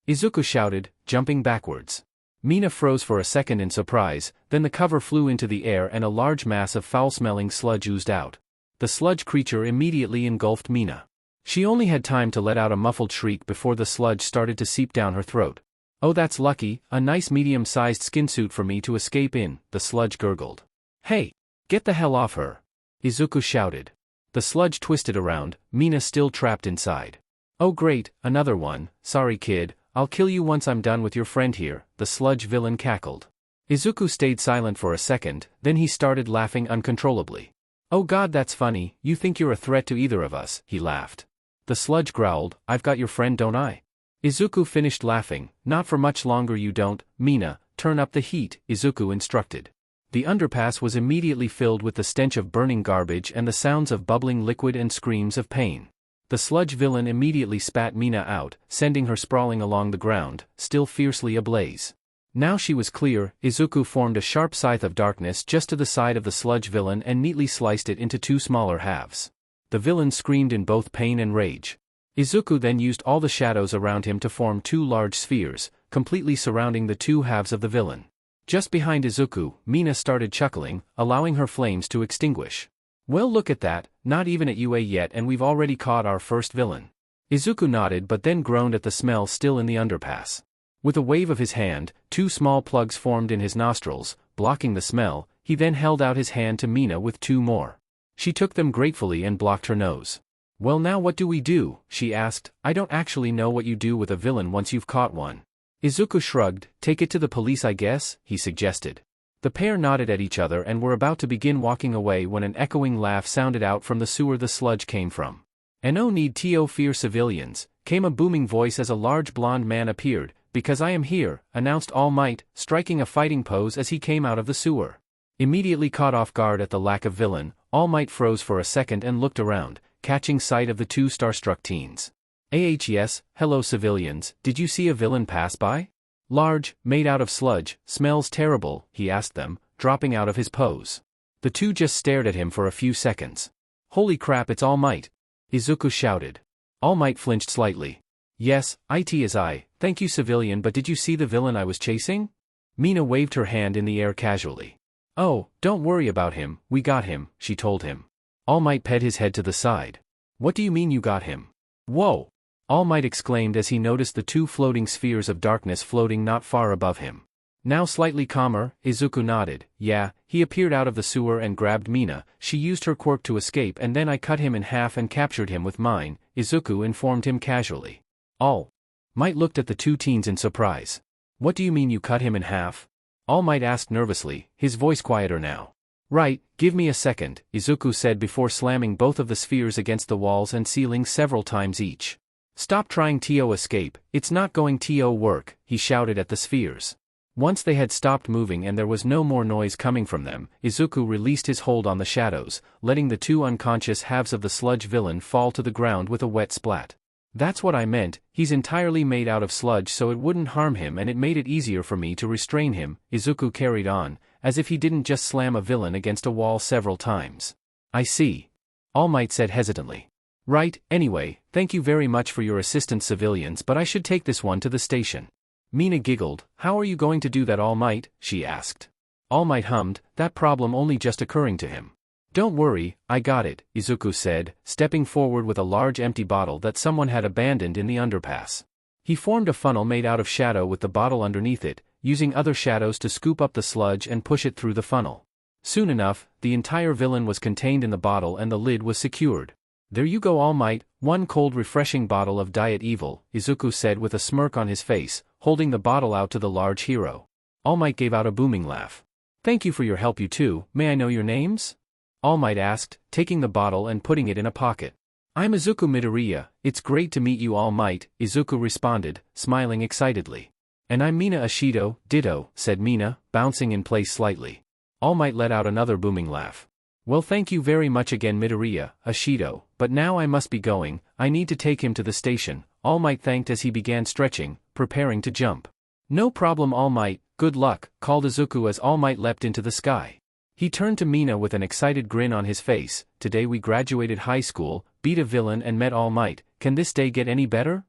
Izuku shouted, jumping backwards. Mina froze for a second in surprise, then the cover flew into the air and a large mass of foul-smelling sludge oozed out. The sludge creature immediately engulfed Mina. She only had time to let out a muffled shriek before the sludge started to seep down her throat. Oh, that's lucky, a nice medium-sized skinsuit for me to escape in, the sludge gurgled. Hey! Get the hell off her! Izuku shouted. The sludge twisted around, Mina still trapped inside. Oh great, another one, sorry kid, I'll kill you once I'm done with your friend here, the sludge villain cackled. Izuku stayed silent for a second, then he started laughing uncontrollably. Oh god, that's funny, you think you're a threat to either of us, he laughed. The sludge growled, I've got your friend don't I? Izuku finished laughing, not for much longer you don't, Mina, turn up the heat, Izuku instructed. The underpass was immediately filled with the stench of burning garbage and the sounds of bubbling liquid and screams of pain. The sludge villain immediately spat Mina out, sending her sprawling along the ground, still fiercely ablaze. Now she was clear, Izuku formed a sharp scythe of darkness just to the side of the sludge villain and neatly sliced it into 2 smaller halves. The villain screamed in both pain and rage. Izuku then used all the shadows around him to form 2 large spheres, completely surrounding the 2 halves of the villain. Just behind Izuku, Mina started chuckling, allowing her flames to extinguish. Well, look at that, not even at UA yet and we've already caught our first villain. Izuku nodded but then groaned at the smell still in the underpass. With a wave of his hand, 2 small plugs formed in his nostrils, blocking the smell. He then held out his hand to Mina with 2 more. She took them gratefully and blocked her nose. Well, now what do we do? She asked. I don't actually know what you do with a villain once you've caught one. Izuku shrugged. Take it to the police, I guess, he suggested. The pair nodded at each other and were about to begin walking away when an echoing laugh sounded out from the sewer the sludge came from. And no need to fear civilians, came a booming voice as a large blonde man appeared. Because I am here, announced All Might, striking a fighting pose as he came out of the sewer. Immediately caught off guard at the lack of villain, All Might froze for a second and looked around, catching sight of the 2 starstruck teens. Yes, hello civilians, did you see a villain pass by? Large, made out of sludge, smells terrible, he asked them, dropping out of his pose. The 2 just stared at him for a few seconds. Holy crap, it's All Might! Izuku shouted. All Might flinched slightly. Yes, it is I, thank you civilian, but did you see the villain I was chasing? Mina waved her hand in the air casually. Oh, don't worry about him, we got him, she told him. All Might pet his head to the side. What do you mean you got him? Whoa! All Might exclaimed as he noticed the 2 floating spheres of darkness floating not far above him. Now slightly calmer, Izuku nodded. Yeah, he appeared out of the sewer and grabbed Mina. She used her quirk to escape and then I cut him in half and captured him with mine, Izuku informed him casually. All Might looked at the 2 teens in surprise. What do you mean you cut him in half? All Might asked nervously, his voice quieter now. Right, give me a second, Izuku said before slamming both of the spheres against the walls and ceiling several times each. Stop trying to escape, it's not going to work, he shouted at the spheres. Once they had stopped moving and there was no more noise coming from them, Izuku released his hold on the shadows, letting the 2 unconscious halves of the sludge villain fall to the ground with a wet splat. That's what I meant, he's entirely made out of sludge so it wouldn't harm him and it made it easier for me to restrain him, Izuku carried on, as if he didn't just slam a villain against a wall several times. I see. All Might said hesitantly. Right, anyway, thank you very much for your assistance civilians, but I should take this one to the station. Mina giggled. How are you going to do that, All Might? She asked. All Might hummed, that problem only just occurring to him. Don't worry, I got it, Izuku said, stepping forward with a large empty bottle that someone had abandoned in the underpass. He formed a funnel made out of shadow with the bottle underneath it, using other shadows to scoop up the sludge and push it through the funnel. Soon enough, the entire villain was contained in the bottle and the lid was secured. There you go, All Might, one cold refreshing bottle of Diet Evil, Izuku said with a smirk on his face, holding the bottle out to the large hero. All Might gave out a booming laugh. Thank you for your help, you two. May I know your names? All Might asked, taking the bottle and putting it in a pocket. I'm Izuku Midoriya, it's great to meet you, All Might, Izuku responded, smiling excitedly. And I'm Mina Ashido, ditto, said Mina, bouncing in place slightly. All Might let out another booming laugh. Well, thank you very much again, Midoriya, Ashido, but now I must be going, I need to take him to the station, All Might thanked as he began stretching, preparing to jump. No problem, All Might, good luck, called Izuku as All Might leapt into the sky. He turned to Mina with an excited grin on his face. Today we graduated high school, beat a villain and met All Might, can this day get any better?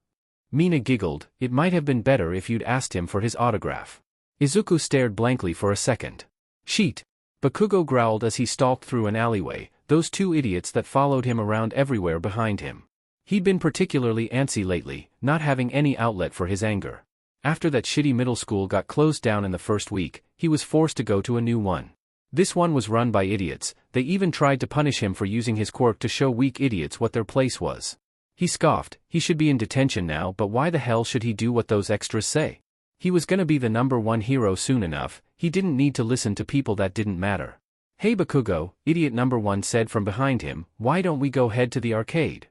Mina giggled, it might have been better if you'd asked him for his autograph. Izuku stared blankly for a second. Sheet. Bakugo growled as he stalked through an alleyway, those 2 idiots that followed him around everywhere behind him. He'd been particularly antsy lately, not having any outlet for his anger. After that shitty middle school got closed down in the first week, he was forced to go to a new one. This one was run by idiots, they even tried to punish him for using his quirk to show weak idiots what their place was. He scoffed, he should be in detention now, but why the hell should he do what those extras say? He was gonna be the #1 hero soon enough, he didn't need to listen to people that didn't matter. Hey Bakugo, idiot #1 said from behind him, why don't we go head to the arcade?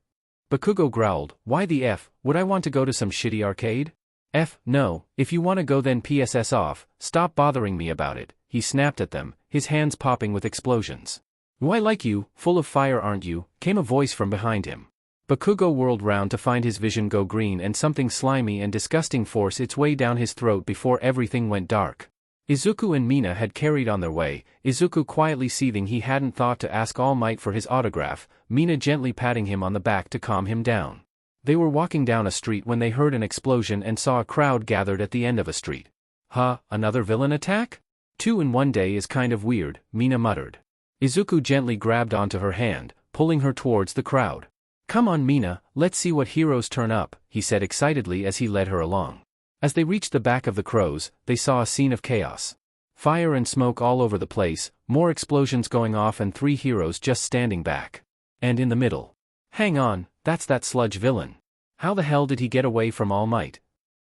Bakugo growled, why the F, would I want to go to some shitty arcade? F, no, if you wanna go then PSS off, stop bothering me about it, he snapped at them, his hands popping with explosions. Why like you, full of fire aren't you, came a voice from behind him. Bakugo whirled round to find his vision go green and something slimy and disgusting force its way down his throat before everything went dark. Izuku and Mina had carried on their way, Izuku quietly seething he hadn't thought to ask All Might for his autograph, Mina gently patting him on the back to calm him down. They were walking down a street when they heard an explosion and saw a crowd gathered at the end of a street. Huh, another villain attack? 2 in one day is kind of weird, Mina muttered. Izuku gently grabbed onto her hand, pulling her towards the crowd. Come on Mina, let's see what heroes turn up, he said excitedly as he led her along. As they reached the back of the crows, they saw a scene of chaos. Fire and smoke all over the place, more explosions going off and 3 heroes just standing back. And in the middle. Hang on, that's that sludge villain. How the hell did he get away from All Might?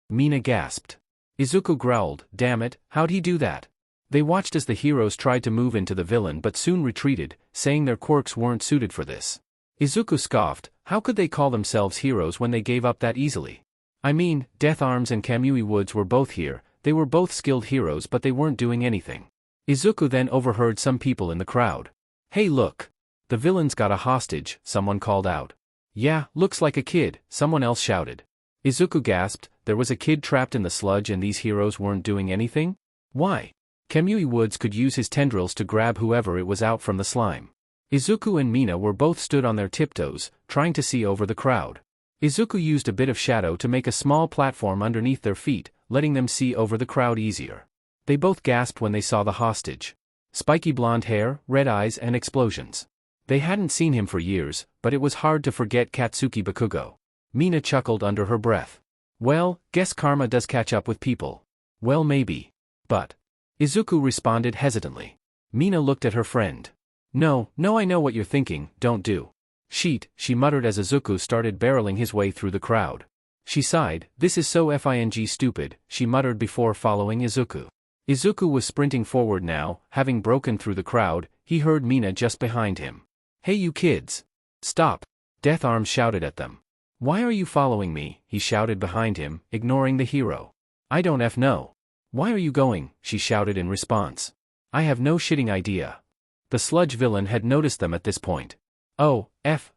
Mina gasped. Izuku growled, damn it, how'd he do that? They watched as the heroes tried to move into the villain but soon retreated, saying their quirks weren't suited for this. Izuku scoffed, how could they call themselves heroes when they gave up that easily? I mean, Death Arms and Kamui Woods were both here, they were both skilled heroes but they weren't doing anything. Izuku then overheard some people in the crowd. Hey look! The villain's got a hostage, someone called out. Yeah, looks like a kid, someone else shouted. Izuku gasped, there was a kid trapped in the sludge and these heroes weren't doing anything? Why? Kamui Woods could use his tendrils to grab whoever it was out from the slime. Izuku and Mina were both stood on their tiptoes, trying to see over the crowd. Izuku used a bit of shadow to make a small platform underneath their feet, letting them see over the crowd easier. They both gasped when they saw the hostage. Spiky blonde hair, red eyes and explosions. They hadn't seen him for years, but it was hard to forget Katsuki Bakugo. Mina chuckled under her breath. Well, guess karma does catch up with people. Well maybe. But. Izuku responded hesitantly. Mina looked at her friend. No, I know what you're thinking, don't do. Sheet, she muttered as Izuku started barreling his way through the crowd. She sighed, this is so f***ing stupid, she muttered before following Izuku. Izuku was sprinting forward now, having broken through the crowd, he heard Mina just behind him. Hey you kids! Stop! Death Arms shouted at them. Why are you following me? He shouted behind him, ignoring the hero. I don't know. Why are you going? She shouted in response. I have no shitting idea. The sludge villain had noticed them at this point. Oh,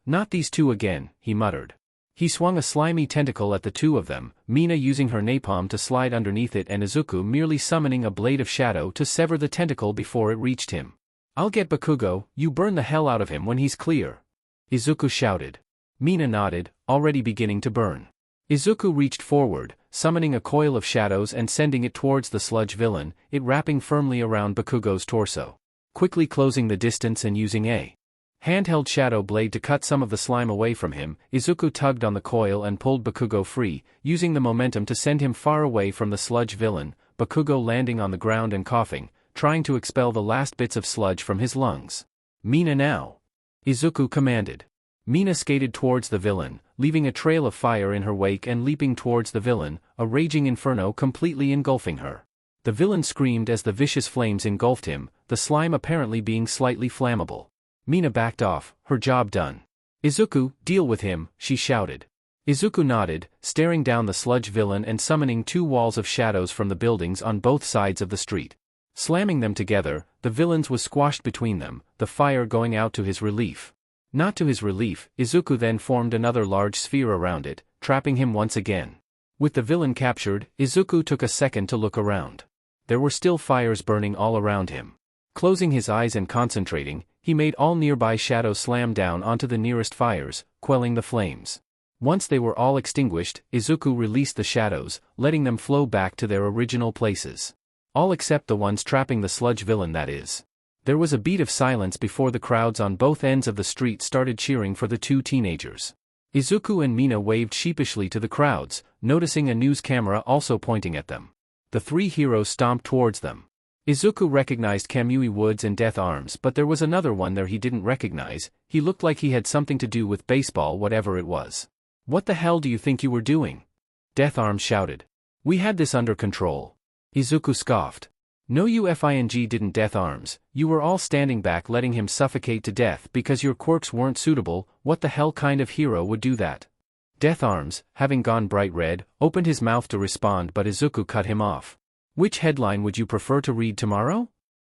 not these two again, he muttered. He swung a slimy tentacle at the two of them, Mina using her napalm to slide underneath it and Izuku merely summoning a blade of shadow to sever the tentacle before it reached him. I'll get Bakugo, you burn the hell out of him when he's clear. Izuku shouted. Mina nodded, already beginning to burn. Izuku reached forward, summoning a coil of shadows and sending it towards the sludge villain, it wrapping firmly around Bakugo's torso. Quickly closing the distance and using a handheld shadow blade to cut some of the slime away from him, Izuku tugged on the coil and pulled Bakugo free, using the momentum to send him far away from the sludge villain, Bakugo landing on the ground and coughing, trying to expel the last bits of sludge from his lungs. Mina now! Izuku commanded. Mina skated towards the villain, leaving a trail of fire in her wake and leaping towards the villain, a raging inferno completely engulfing her. The villain screamed as the vicious flames engulfed him, the slime apparently being slightly flammable. Mina backed off, her job done. Izuku, deal with him, she shouted. Izuku nodded, staring down the sludge villain and summoning 2 walls of shadows from the buildings on both sides of the street. Slamming them together, the villains was squashed between them, the fire going out to his relief. Not to his relief, Izuku then formed another large sphere around it, trapping him once again. With the villain captured, Izuku took a second to look around. There were still fires burning all around him. Closing his eyes and concentrating, he made all nearby shadows slam down onto the nearest fires, quelling the flames. Once they were all extinguished, Izuku released the shadows, letting them flow back to their original places. All except the ones trapping the sludge villain, that is. There was a beat of silence before the crowds on both ends of the street started cheering for the 2 teenagers. Izuku and Mina waved sheepishly to the crowds, noticing a news camera also pointing at them. The 3 heroes stomped towards them. Izuku recognized Kamui Woods and Death Arms, but there was another one there he didn't recognize. He looked like he had something to do with baseball, whatever it was. What the hell do you think you were doing? Death Arms shouted. We had this under control. Izuku scoffed. No you didn't, Death Arms, you were all standing back letting him suffocate to death because your quirks weren't suitable. What the hell kind of hero would do that? Death Arms, having gone bright red, opened his mouth to respond but Izuku cut him off. Which headline would you prefer to read tomorrow?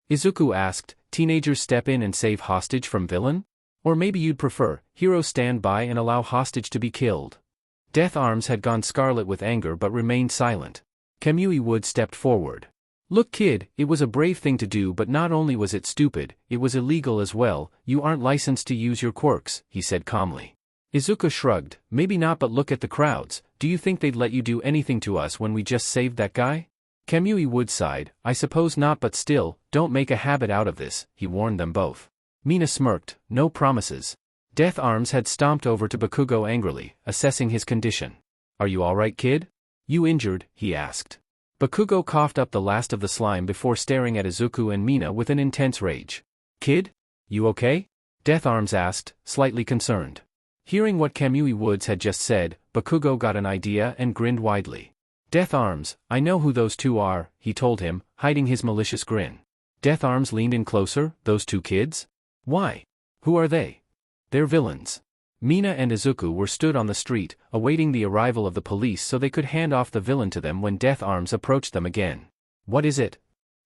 Izuku asked, teenagers step in and save hostage from villain? Or maybe you'd prefer, heroes stand by and allow hostage to be killed. Death Arms had gone scarlet with anger but remained silent. Kamui Wood stepped forward. Look kid, it was a brave thing to do, but not only was it stupid, it was illegal as well. You aren't licensed to use your quirks, he said calmly. Izuku shrugged. Maybe not, but look at the crowds. Do you think they'd let you do anything to us when we just saved that guy? Kamui Wood sighed. I suppose not, but still, don't make a habit out of this, he warned them both. Mina smirked. No promises. Death Arms had stomped over to Bakugo angrily, assessing his condition. Are you alright kid? You injured? He asked. Bakugo coughed up the last of the slime before staring at Izuku and Mina with an intense rage. Kid? You okay? Death Arms asked, slightly concerned. Hearing what Kamui Woods had just said, Bakugo got an idea and grinned widely. Death Arms, I know who those two are, he told him, hiding his malicious grin. Death Arms leaned in closer. Those two kids? Why? Who are they? They're villains. Mina and Izuku were stood on the street, awaiting the arrival of the police so they could hand off the villain to them when Death Arms approached them again. What is it?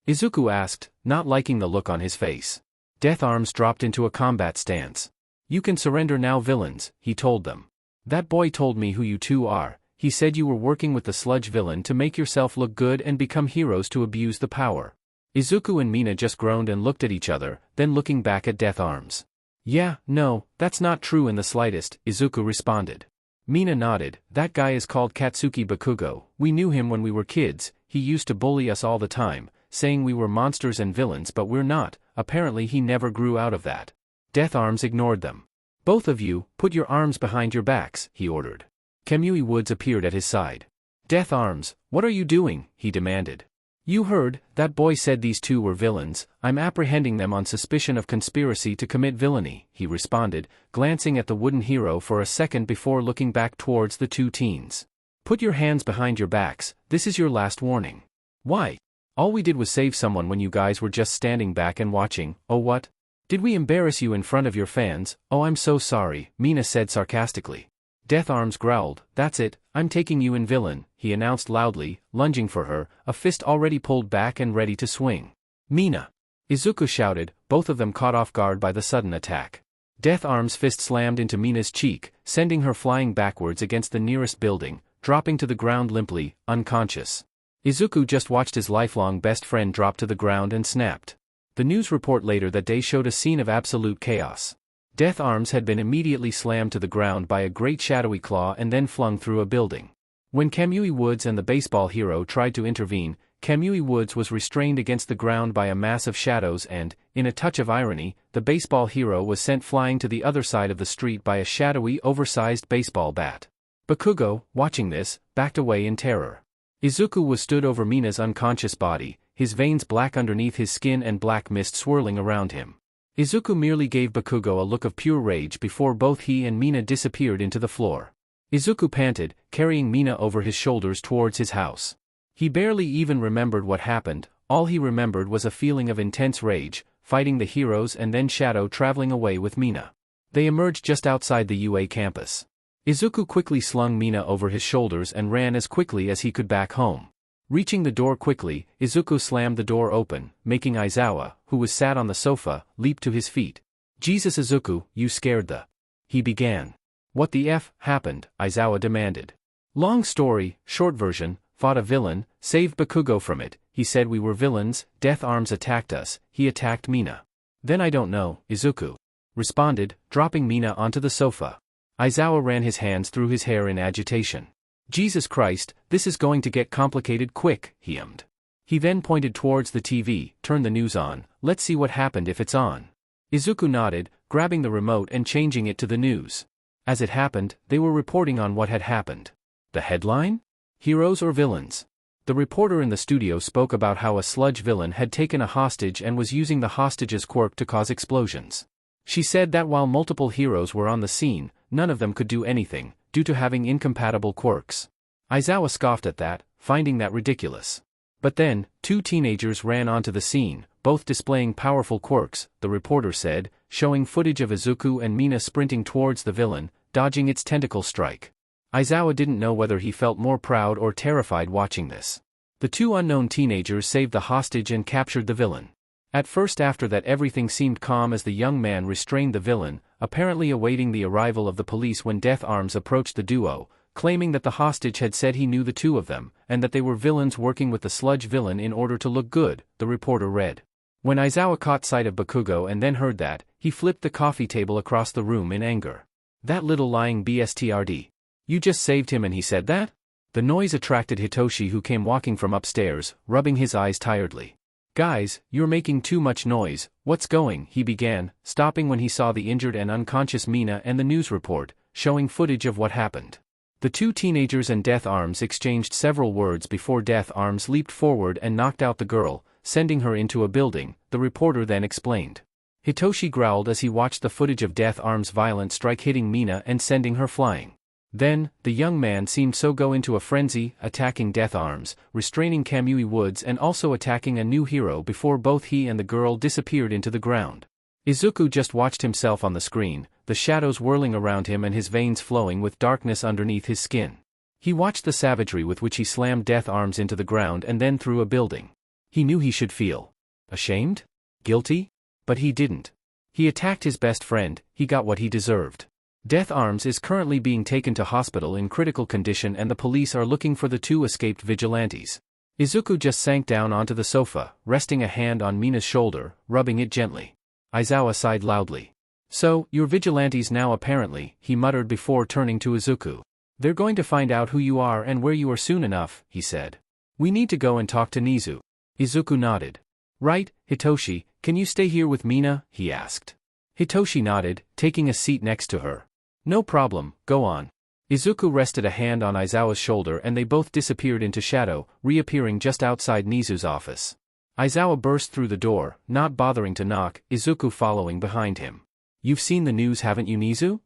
Izuku asked, not liking the look on his face. Death Arms dropped into a combat stance. You can surrender now, villains, he told them. That boy told me who you two are. He said you were working with the sludge villain to make yourself look good and become heroes to abuse the power. Izuku and Mina just groaned and looked at each other, then looking back at Death Arms. Yeah, no, that's not true in the slightest, Izuku responded. Mina nodded. That guy is called Katsuki Bakugo. We knew him when we were kids. He used to bully us all the time, saying we were monsters and villains, but we're not. Apparently he never grew out of that. Death Arms ignored them. Both of you, put your arms behind your backs, he ordered. Kamui Woods appeared at his side. Death Arms, what are you doing? He demanded. You heard, that boy said these two were villains. I'm apprehending them on suspicion of conspiracy to commit villainy, he responded, glancing at the wooden hero for a second before looking back towards the two teens. Put your hands behind your backs, this is your last warning. Why? All we did was save someone when you guys were just standing back and watching. Oh what? Did we embarrass you in front of your fans? Oh I'm so sorry, Mina said sarcastically. Death Arms growled. That's it, I'm taking you in villain, he announced loudly, lunging for her, a fist already pulled back and ready to swing. Mina! Izuku shouted, both of them caught off guard by the sudden attack. Death Arms' fist slammed into Mina's cheek, sending her flying backwards against the nearest building, dropping to the ground limply, unconscious. Izuku just watched his lifelong best friend drop to the ground and snapped. The news report later that day showed a scene of absolute chaos. Death Arms had been immediately slammed to the ground by a great shadowy claw and then flung through a building. When Kamui Woods and the baseball hero tried to intervene, Kamui Woods was restrained against the ground by a mass of shadows and, in a touch of irony, the baseball hero was sent flying to the other side of the street by a shadowy, oversized baseball bat. Bakugo, watching this, backed away in terror. Izuku was stood over Mina's unconscious body, his veins black underneath his skin and black mist swirling around him. Izuku merely gave Bakugo a look of pure rage before both he and Mina disappeared into the floor. Izuku panted, carrying Mina over his shoulders towards his house. He barely even remembered what happened. All he remembered was a feeling of intense rage, fighting the heroes and then Shadow traveling away with Mina. They emerged just outside the UA campus. Izuku quickly slung Mina over his shoulders and ran as quickly as he could back home. Reaching the door quickly, Izuku slammed the door open, making Aizawa, who was sat on the sofa, leap to his feet. Jesus Izuku, you scared the... He began. What the F happened? Aizawa demanded. Long story, short version, fought a villain, saved Bakugo from it, he said we were villains, Death Arms attacked us, he attacked Mina. Then I don't know, Izuku responded, dropping Mina onto the sofa. Aizawa ran his hands through his hair in agitation. Jesus Christ, this is going to get complicated quick, he hummed. He then pointed towards the TV, turn the news on, let's see what happened if it's on. Izuku nodded, grabbing the remote and changing it to the news. As it happened, they were reporting on what had happened. The headline? Heroes or villains? The reporter in the studio spoke about how a sludge villain had taken a hostage and was using the hostage's quirk to cause explosions. She said that while multiple heroes were on the scene, none of them could do anything, due to having incompatible quirks. Aizawa scoffed at that, finding that ridiculous. But then, two teenagers ran onto the scene, both displaying powerful quirks, the reporter said, showing footage of Izuku and Mina sprinting towards the villain, dodging its tentacle strike. Aizawa didn't know whether he felt more proud or terrified watching this. The two unknown teenagers saved the hostage and captured the villain. At first, after that, everything seemed calm as the young man restrained the villain, apparently awaiting the arrival of the police when Death Arms approached the duo, claiming that the hostage had said he knew the two of them, and that they were villains working with the sludge villain in order to look good, the reporter read. When Aizawa caught sight of Bakugo and then heard that, he flipped the coffee table across the room in anger. That little lying bstrd. You just saved him and he said that? The noise attracted Hitoshi, who came walking from upstairs, rubbing his eyes tiredly. Guys, you're making too much noise. What's going? He began, stopping when he saw the injured and unconscious Mina and the news report, showing footage of what happened. The two teenagers and Death Arms exchanged several words before Death Arms leaped forward and knocked out the girl, sending her into a building, the reporter then explained. Hitoshi growled as he watched the footage of Death Arms' violent strike hitting Mina and sending her flying. Then, the young man seemed so go into a frenzy, attacking Death Arms, restraining Kamui Woods and also attacking a new hero before both he and the girl disappeared into the ground. Izuku just watched himself on the screen, the shadows whirling around him and his veins flowing with darkness underneath his skin. He watched the savagery with which he slammed Death Arms into the ground and then through a building. He knew he should feel ashamed? Guilty? But he didn't. He attacked his best friend, he got what he deserved. Death Arms is currently being taken to hospital in critical condition and the police are looking for the two escaped vigilantes. Izuku just sank down onto the sofa, resting a hand on Mina's shoulder, rubbing it gently. Aizawa sighed loudly. So, you're vigilantes now apparently, he muttered before turning to Izuku. They're going to find out who you are and where you are soon enough, he said. We need to go and talk to Nizu. Izuku nodded. Right, Hitoshi, can you stay here with Mina? He asked. Hitoshi nodded, taking a seat next to her. No problem, go on. Izuku rested a hand on Aizawa's shoulder and they both disappeared into shadow, reappearing just outside Nizu's office. Aizawa burst through the door, not bothering to knock, Izuku following behind him. You've seen the news, haven't you, Nizu?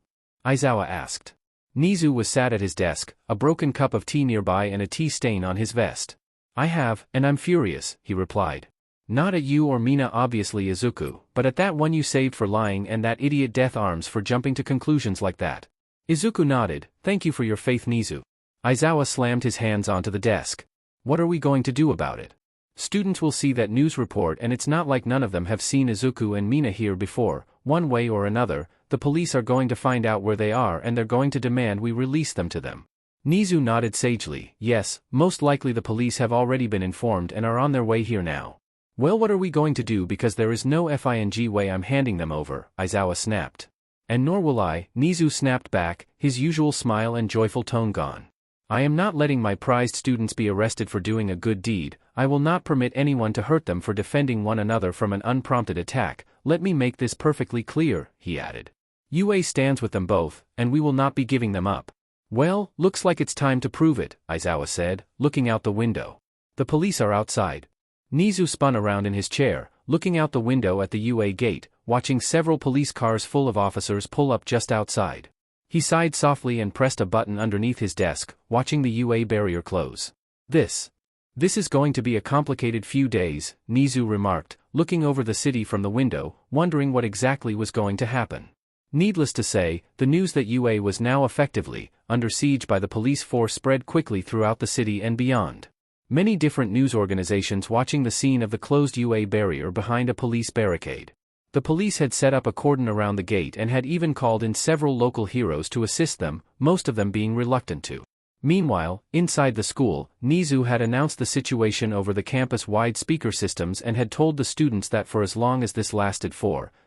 Aizawa asked. Nizu was sat at his desk, a broken cup of tea nearby and a tea stain on his vest. I have, and I'm furious, he replied. Not at you or Mina obviously, Izuku, but at that one you saved for lying and that idiot Death Arms for jumping to conclusions like that. Izuku nodded. Thank you for your faith, Nizu. Aizawa slammed his hands onto the desk. What are we going to do about it? Students will see that news report and it's not like none of them have seen Izuku and Mina here before. One way or another, the police are going to find out where they are and they're going to demand we release them to them. Nizu nodded sagely. Yes, most likely the police have already been informed and are on their way here now. Well, what are we going to do, because there is no FING way I'm handing them over, Aizawa snapped. And nor will I, Nizu snapped back, his usual smile and joyful tone gone. I am not letting my prized students be arrested for doing a good deed. I will not permit anyone to hurt them for defending one another from an unprompted attack. Let me make this perfectly clear, he added. UA stands with them both, and we will not be giving them up. Well, looks like it's time to prove it, Aizawa said, looking out the window. The police are outside. Nizu spun around in his chair, looking out the window at the UA gate, watching several police cars full of officers pull up just outside. He sighed softly and pressed a button underneath his desk, watching the UA barrier close. This is going to be a complicated few days, Nizu remarked, looking over the city from the window, wondering what exactly was going to happen. Needless to say, the news that UA was now effectively under siege by the police force spread quickly throughout the city and beyond. Many different news organizations watching the scene of the closed UA barrier behind a police barricade. The police had set up a cordon around the gate and had even called in several local heroes to assist them, most of them being reluctant to. Meanwhile, inside the school, Nizu had announced the situation over the campus-wide speaker systems and had told the students that for as long as this lasted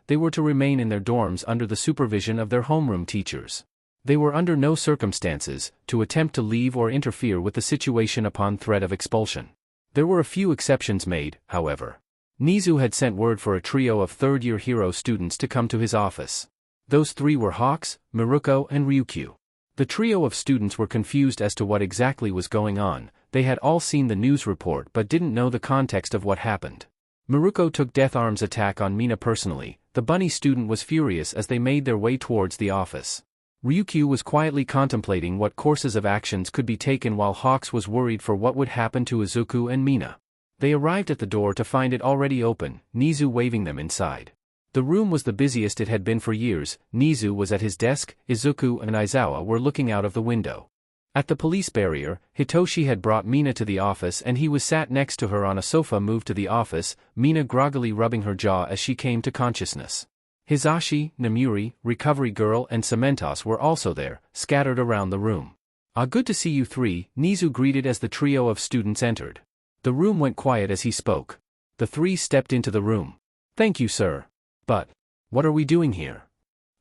they were to remain in their dorms under the supervision of their homeroom teachers. They were under no circumstances to attempt to leave or interfere with the situation upon threat of expulsion. There were a few exceptions made, however. Nizu had sent word for a trio of third-year hero students to come to his office. Those three were Hawks, Miruko and Ryukyu. The trio of students were confused as to what exactly was going on. They had all seen the news report but didn't know the context of what happened. Miruko took Death Arms' attack on Mina personally. The bunny student was furious as they made their way towards the office. Ryukyu was quietly contemplating what courses of actions could be taken while Hawks was worried for what would happen to Izuku and Mina. They arrived at the door to find it already open, Nizu waving them inside. The room was the busiest it had been for years. Nizu was at his desk, Izuku and Aizawa were looking out of the window. At the police barrier, Hitoshi had brought Mina to the office and he was sat next to her on a sofa moved to the office, Mina groggily rubbing her jaw as she came to consciousness. Hisashi, Namuri, Recovery Girl and Cementos were also there, scattered around the room. Ah, good to see you three, Nizu greeted as the trio of students entered. The room went quiet as he spoke. The three stepped into the room. Thank you, sir. But what are we doing here?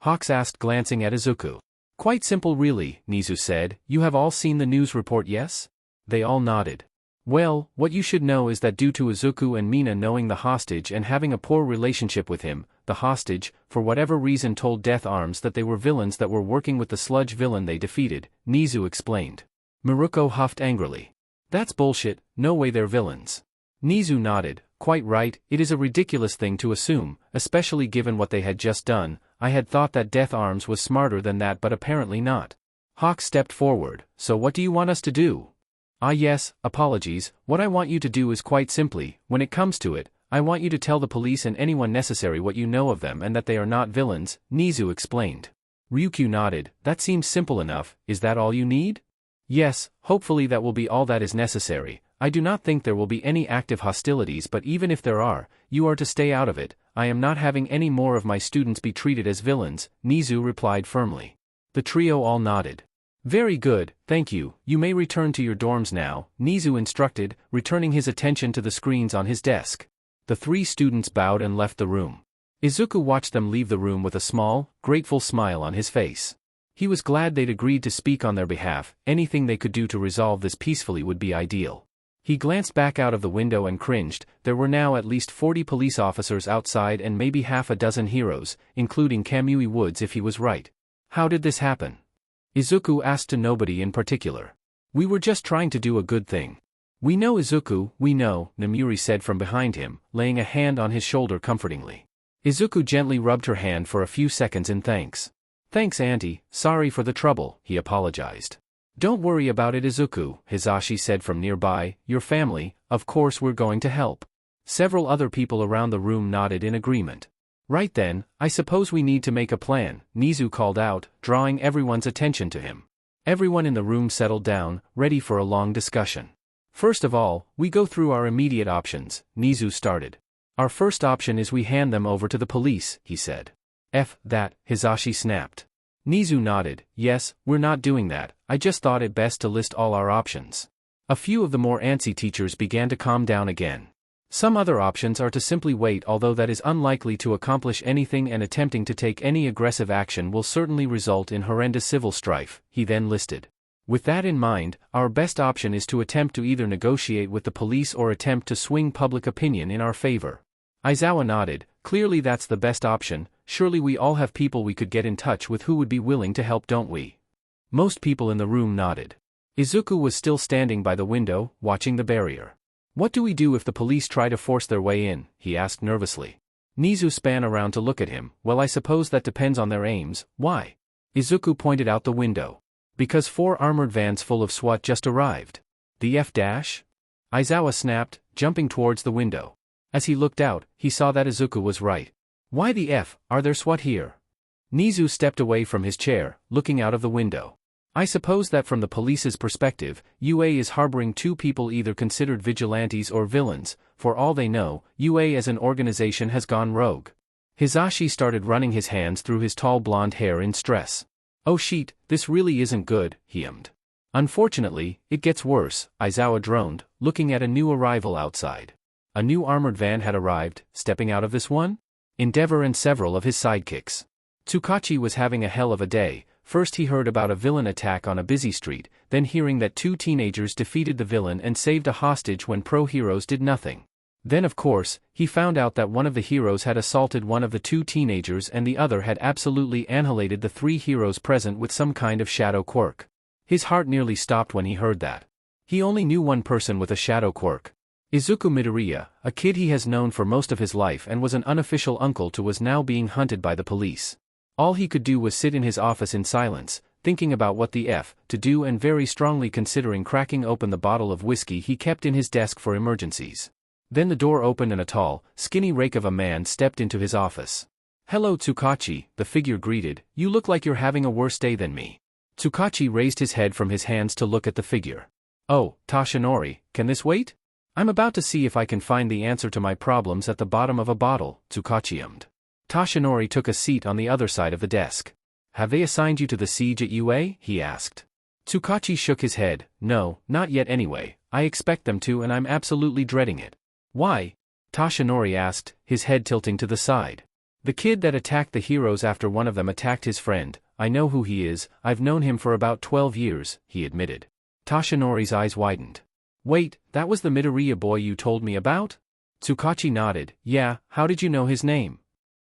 Hawks asked, glancing at Izuku. Quite simple really, Nizu said. You have all seen the news report, yes? They all nodded. Well, what you should know is that due to Izuku and Mina knowing the hostage and having a poor relationship with him, the hostage, for whatever reason told Death Arms that they were villains that were working with the sludge villain they defeated, Nizu explained. Miruko huffed angrily. That's bullshit, no way they're villains. Nizu nodded. Quite right, it is a ridiculous thing to assume, especially given what they had just done. I had thought that Death Arms was smarter than that, but apparently not. Hawk stepped forward. So what do you want us to do? Ah yes, apologies, what I want you to do is quite simply, when it comes to it, I want you to tell the police and anyone necessary what you know of them and that they are not villains, Nizu explained. Ryukyu nodded. That seems simple enough, is that all you need? Yes, hopefully that will be all that is necessary. I do not think there will be any active hostilities, but even if there are, you are to stay out of it. I am not having any more of my students be treated as villains, Nizu replied firmly. The trio all nodded. Very good, thank you, you may return to your dorms now, Nizu instructed, returning his attention to the screens on his desk. The three students bowed and left the room. Izuku watched them leave the room with a small, grateful smile on his face. He was glad they'd agreed to speak on their behalf. Anything they could do to resolve this peacefully would be ideal. He glanced back out of the window and cringed. There were now at least 40 police officers outside and maybe half a dozen heroes, including Kamui Woods if he was right. How did this happen? Izuku asked to nobody in particular. We were just trying to do a good thing. We know, Izuku, we know, Namuri said from behind him, laying a hand on his shoulder comfortingly. Izuku gently rubbed her hand for a few seconds in thanks. Thanks, Auntie, sorry for the trouble, he apologized. Don't worry about it, Izuku, Hisashi said from nearby, your family, of course we're going to help. Several other people around the room nodded in agreement. Right then, I suppose we need to make a plan, Nizu called out, drawing everyone's attention to him. Everyone in the room settled down, ready for a long discussion. First of all, we go through our immediate options, Nizu started. Our first option is we hand them over to the police, he said. That, Hisashi snapped. Nizu nodded. Yes, we're not doing that, I just thought it best to list all our options. A few of the more antsy teachers began to calm down again. Some other options are to simply wait, although that is unlikely to accomplish anything, and attempting to take any aggressive action will certainly result in horrendous civil strife, he then listed. With that in mind, our best option is to attempt to either negotiate with the police or attempt to swing public opinion in our favor. Aizawa nodded. Clearly that's the best option. Surely we all have people we could get in touch with who would be willing to help, don't we? Most people in the room nodded. Izuku was still standing by the window, watching the barrier. What do we do if the police try to force their way in? He asked nervously. Nizu span around to look at him. Well, I suppose that depends on their aims. Why? Izuku pointed out the window. Because 4 armored vans full of SWAT just arrived. The F-? Aizawa snapped, jumping towards the window. As he looked out, he saw that Izuku was right. Why the F, are there SWAT here? Nizu stepped away from his chair, looking out of the window. I suppose that from the police's perspective, UA is harboring 2 people either considered vigilantes or villains. For all they know, UA as an organization has gone rogue. Hisashi started running his hands through his tall blonde hair in stress. Oh shit, this really isn't good, he hummed. Unfortunately, it gets worse, Aizawa droned, looking at a new arrival outside. A new armored van had arrived. Stepping out of this one? Endeavor and several of his sidekicks. Tsukachi was having a hell of a day. First he heard about a villain attack on a busy street, then hearing that 2 teenagers defeated the villain and saved a hostage when pro-heroes did nothing. Then of course, he found out that one of the heroes had assaulted one of the 2 teenagers and the other had absolutely annihilated the 3 heroes present with some kind of shadow quirk. His heart nearly stopped when he heard that. He only knew one person with a shadow quirk. Izuku Midoriya, a kid he has known for most of his life and was an unofficial uncle to, was now being hunted by the police. All he could do was sit in his office in silence, thinking about what the F to do and very strongly considering cracking open the bottle of whiskey he kept in his desk for emergencies. Then the door opened and a tall, skinny rake of a man stepped into his office. Hello Tsukachi, the figure greeted, you look like you're having a worse day than me. Tsukachi raised his head from his hands to look at the figure. Oh, Tashinori, can this wait? I'm about to see if I can find the answer to my problems at the bottom of a bottle, Tsukachi hummed. Tashinori took a seat on the other side of the desk. Have they assigned you to the siege at UA? He asked. Tsukachi shook his head. No, not yet anyway, I expect them to and I'm absolutely dreading it. Why? Toshinori asked, his head tilting to the side. The kid that attacked the heroes after one of them attacked his friend. I know who he is, I've known him for about 12 years, he admitted. Toshinori's eyes widened. Wait, that was the Midoriya boy you told me about? Tsukachi nodded. Yeah, how did you know his name?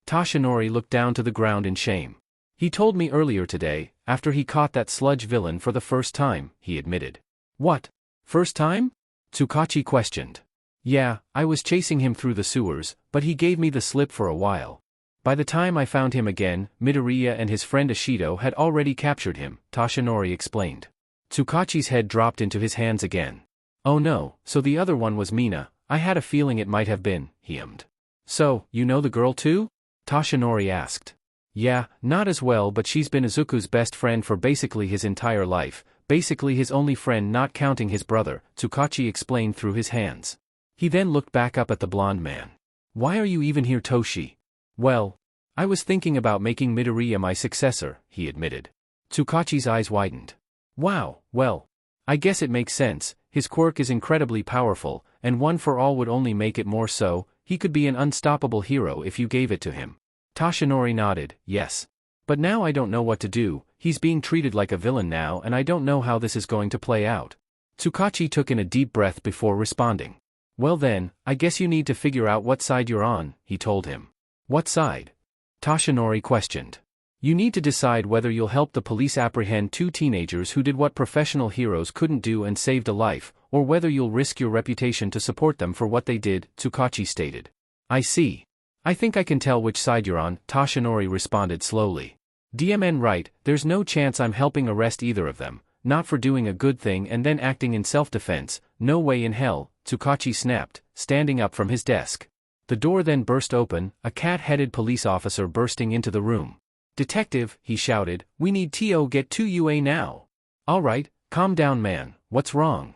Toshinori looked down to the ground in shame. He told me earlier today, after he caught that sludge villain for the first time, he admitted. What? First time? Tsukachi questioned. Yeah, I was chasing him through the sewers, but he gave me the slip for a while. By the time I found him again, Midoriya and his friend Ashido had already captured him, Toshinori explained. Tsukachi's head dropped into his hands again. Oh no, so the other one was Mina, I had a feeling it might have been, he hummed. So, you know the girl too? Toshinori asked. Yeah, not as well but she's been Izuku's best friend for basically his entire life, basically his only friend not counting his brother, Tsukachi explained through his hands. He then looked back up at the blonde man. Why are you even here, Toshi? Well, I was thinking about making Midoriya my successor, he admitted. Tsukachi's eyes widened. Wow, well, I guess it makes sense, his quirk is incredibly powerful, and One for All would only make it more so, he could be an unstoppable hero if you gave it to him. Toshinori nodded, yes. But now I don't know what to do, he's being treated like a villain now and I don't know how this is going to play out. Tsukachi took in a deep breath before responding. Well then, I guess you need to figure out what side you're on, he told him. What side? Toshinori questioned. You need to decide whether you'll help the police apprehend two teenagers who did what professional heroes couldn't do and saved a life, or whether you'll risk your reputation to support them for what they did, Tsukachi stated. I see. I think I can tell which side you're on, Toshinori responded slowly. DMN right, there's no chance I'm helping arrest either of them, not for doing a good thing and then acting in self-defense, no way in hell, Tsukachi snapped, standing up from his desk. The door then burst open, a cat-headed police officer bursting into the room. Detective, he shouted, we need to get to UA now. All right, calm down man, what's wrong?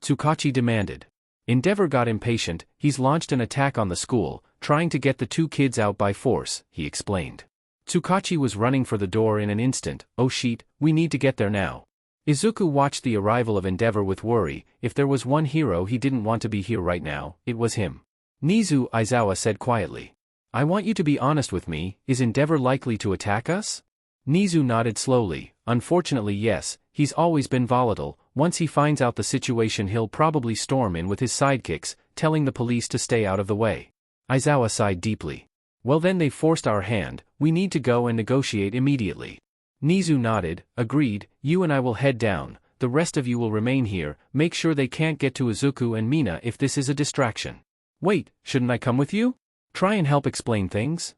Tsukachi demanded. Endeavor got impatient, he's launched an attack on the school, trying to get the two kids out by force, he explained. Tsukachi was running for the door in an instant. Oh shit, we need to get there now. Izuku watched the arrival of Endeavor with worry. If there was one hero he didn't want to be here right now, it was him. Nizu, Aizawa said quietly. I want you to be honest with me, is Endeavor likely to attack us? Nizu nodded slowly. Unfortunately yes, he's always been volatile. Once he finds out the situation he'll probably storm in with his sidekicks, telling the police to stay out of the way. Aizawa sighed deeply. Well then they forced our hand, we need to go and negotiate immediately. Nizu nodded, agreed, you and I will head down, the rest of you will remain here, make sure they can't get to Izuku and Mina if this is a distraction. Wait, shouldn't I come with you? Try and help explain things?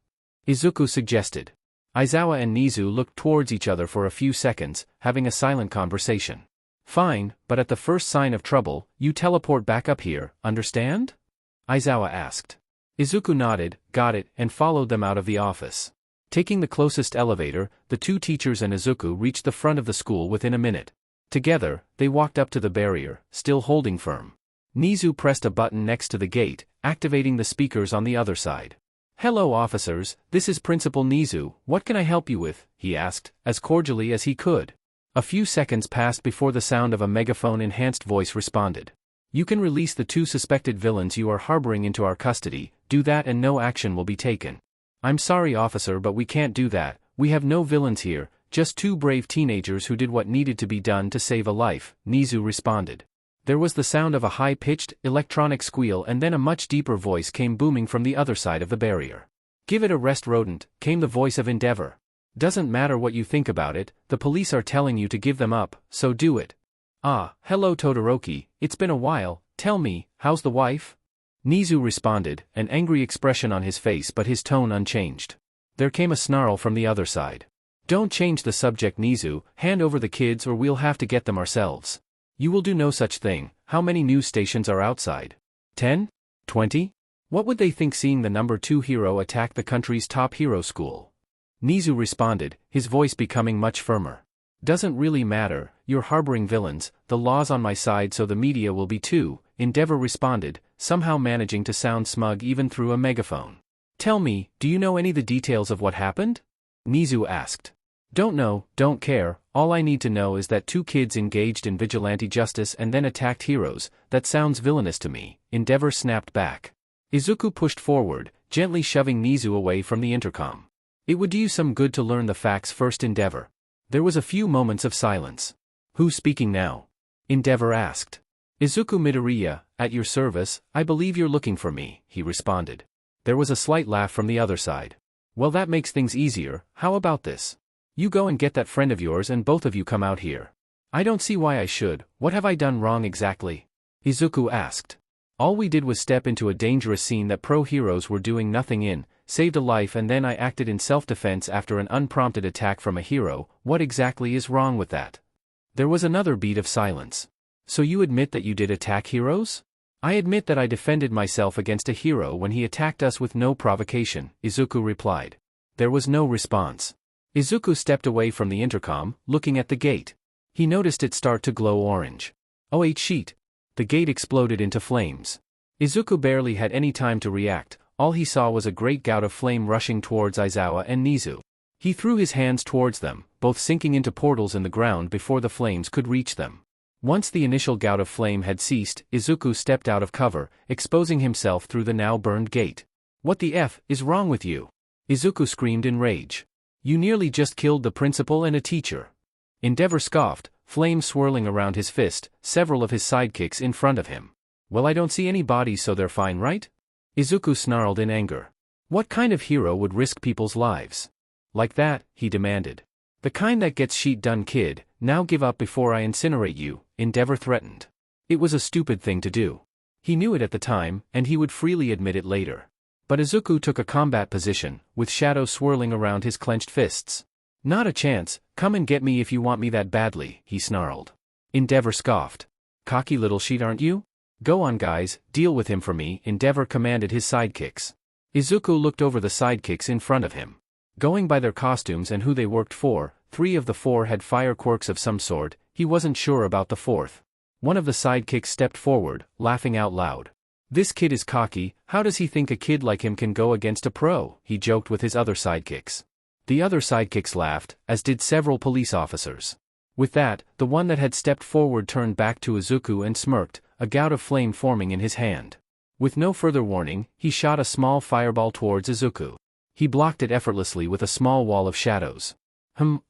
Izuku suggested. Aizawa and Nizu looked towards each other for a few seconds, having a silent conversation. Fine, but at the first sign of trouble, you teleport back up here, understand? Aizawa asked. Izuku nodded, got it, and followed them out of the office. Taking the closest elevator, the two teachers and Izuku reached the front of the school within a minute. Together, they walked up to the barrier, still holding firm. Nizu pressed a button next to the gate, activating the speakers on the other side. Hello officers, this is Principal Nizu, what can I help you with? He asked, as cordially as he could. A few seconds passed before the sound of a megaphone-enhanced voice responded. You can release the two suspected villains you are harboring into our custody, do that and no action will be taken. I'm sorry officer but we can't do that, we have no villains here, just two brave teenagers who did what needed to be done to save a life, Nizu responded. There was the sound of a high-pitched, electronic squeal and then a much deeper voice came booming from the other side of the barrier. Give it a rest rodent, came the voice of Endeavor. Doesn't matter what you think about it, the police are telling you to give them up, so do it. Ah, hello Todoroki, it's been a while, tell me, how's the wife? Nizu responded, an angry expression on his face but his tone unchanged. There came a snarl from the other side. Don't change the subject Nizu, hand over the kids or we'll have to get them ourselves. You will do no such thing, how many news stations are outside? 10? 20? What would they think seeing the number 2 hero attack the country's top hero school? Nizu responded, his voice becoming much firmer. Doesn't really matter, you're harboring villains, the law's on my side so the media will be too, Endeavor responded, somehow managing to sound smug even through a megaphone. Tell me, do you know any of the details of what happened? Nizu asked. Don't know, don't care, all I need to know is that two kids engaged in vigilante justice and then attacked heroes. That sounds villainous to me, Endeavor snapped back. Izuku pushed forward, gently shoving Nizu away from the intercom. It would do you some good to learn the facts first, Endeavor. There was a few moments of silence. Who's speaking now? Endeavor asked. Izuku Midoriya, at your service. I believe you're looking for me, he responded. There was a slight laugh from the other side. Well, that makes things easier. How about this? You go and get that friend of yours and both of you come out here. I don't see why I should. What have I done wrong exactly? Izuku asked. All we did was step into a dangerous scene that pro-heroes were doing nothing in, saved a life, and then I acted in self-defense after an unprompted attack from a hero. What exactly is wrong with that? There was another beat of silence. So you admit that you did attack heroes? I admit that I defended myself against a hero when he attacked us with no provocation, Izuku replied. There was no response. Izuku stepped away from the intercom, looking at the gate. He noticed it start to glow orange. Oh shit! The gate exploded into flames. Izuku barely had any time to react. All he saw was a great gout of flame rushing towards Aizawa and Nizu. He threw his hands towards them, both sinking into portals in the ground before the flames could reach them. Once the initial gout of flame had ceased, Izuku stepped out of cover, exposing himself through the now burned gate. What the F is wrong with you? Izuku screamed in rage. You nearly just killed the principal and a teacher. Endeavor scoffed, flame swirling around his fist, several of his sidekicks in front of him. Well, I don't see any bodies, so they're fine, right? Izuku snarled in anger. What kind of hero would risk people's lives? Like that, he demanded. The kind that gets shit done, kid. Now give up before I incinerate you, Endeavor threatened. It was a stupid thing to do. He knew it at the time, and he would freely admit it later. But Izuku took a combat position, with shadows swirling around his clenched fists. Not a chance. Come and get me if you want me that badly, he snarled. Endeavor scoffed. Cocky little shit, aren't you? Go on, guys, deal with him for me, Endeavor commanded his sidekicks. Izuku looked over the sidekicks in front of him. Going by their costumes and who they worked for, 3 of the 4 had fire quirks of some sort. He wasn't sure about the 4th. One of the sidekicks stepped forward, laughing out loud. This kid is cocky. How does he think a kid like him can go against a pro? He joked with his other sidekicks. The other sidekicks laughed, as did several police officers. With that, the one that had stepped forward turned back to Izuku and smirked, a gout of flame forming in his hand. With no further warning, he shot a small fireball towards Izuku. He blocked it effortlessly with a small wall of shadows.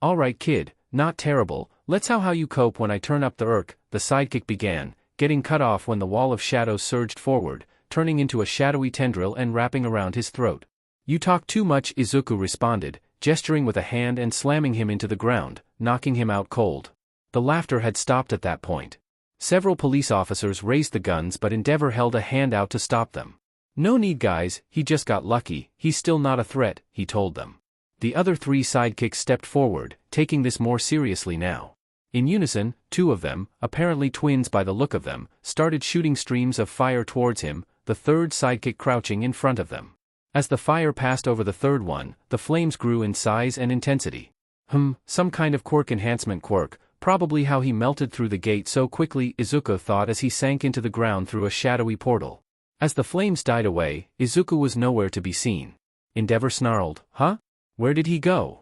Alright kid, not terrible. Let's how you cope when I turn up the irk, the sidekick began, getting cut off when the wall of shadows surged forward, turning into a shadowy tendril and wrapping around his throat. You talk too much, Izuku responded, gesturing with a hand and slamming him into the ground, knocking him out cold. The laughter had stopped at that point. Several police officers raised the guns, but Endeavor held a hand out to stop them. No need, guys, he just got lucky. He's still not a threat, he told them. The other 3 sidekicks stepped forward, taking this more seriously now. In unison, 2 of them, apparently twins by the look of them, started shooting streams of fire towards him, the 3rd sidekick crouching in front of them. As the fire passed over the 3rd one, the flames grew in size and intensity. Some kind of quirk enhancement quirk, probably how he melted through the gate so quickly, Izuku thought as he sank into the ground through a shadowy portal. As the flames died away, Izuku was nowhere to be seen. Endeavor snarled, Huh? Where did he go?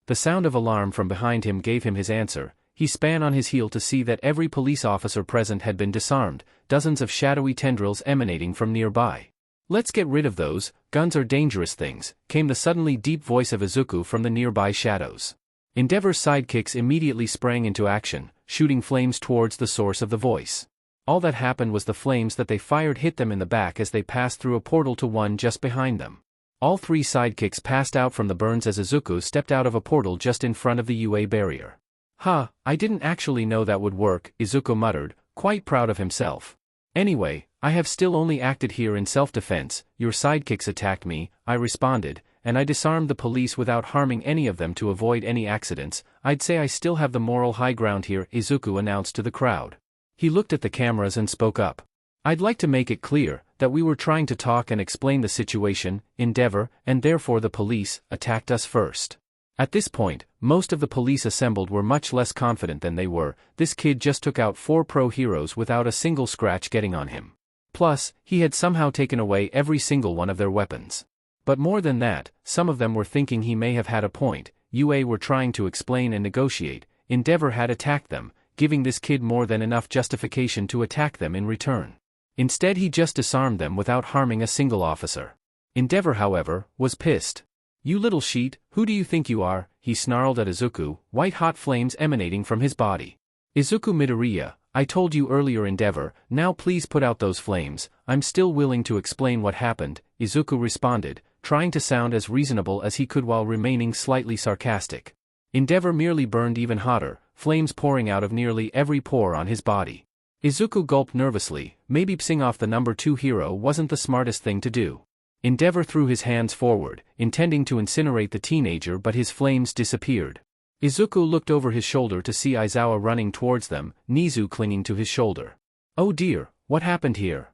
The sound of alarm from behind him gave him his answer. He span on his heel to see that every police officer present had been disarmed, dozens of shadowy tendrils emanating from nearby. Let's get rid of those, guns are dangerous things, came the suddenly deep voice of Izuku from the nearby shadows. Endeavor's sidekicks immediately sprang into action, shooting flames towards the source of the voice. All that happened was the flames that they fired hit them in the back as they passed through a portal to one just behind them. All 3 sidekicks passed out from the burns as Izuku stepped out of a portal just in front of the UA barrier. I didn't actually know that would work, Izuku muttered, quite proud of himself. Anyway, I have still only acted here in self-defense. Your sidekicks attacked me, I responded, and I disarmed the police without harming any of them to avoid any accidents. I'd say I still have the moral high ground here, Izuku announced to the crowd. He looked at the cameras and spoke up. I'd like to make it clear that we were trying to talk and explain the situation. Endeavor, and therefore the police, attacked us first. At this point, most of the police assembled were much less confident than they were. This kid just took out 4 pro heroes without a single scratch getting on him. Plus, he had somehow taken away every single one of their weapons. But more than that, some of them were thinking he may have had a point. UA were trying to explain and negotiate, Endeavor had attacked them, giving this kid more than enough justification to attack them in return. Instead he just disarmed them without harming a single officer. Endeavor, however, was pissed. "You little sheet, who do you think you are?" he snarled at Izuku, white-hot flames emanating from his body. "Izuku Midoriya, I told you earlier, Endeavor, now please put out those flames. I'm still willing to explain what happened," Izuku responded, trying to sound as reasonable as he could while remaining slightly sarcastic. Endeavor merely burned even hotter, flames pouring out of nearly every pore on his body. Izuku gulped nervously. Maybe pissing off the number 2 hero wasn't the smartest thing to do. Endeavor threw his hands forward, intending to incinerate the teenager, but his flames disappeared. Izuku looked over his shoulder to see Aizawa running towards them, Nizu clinging to his shoulder. "Oh dear, what happened here?"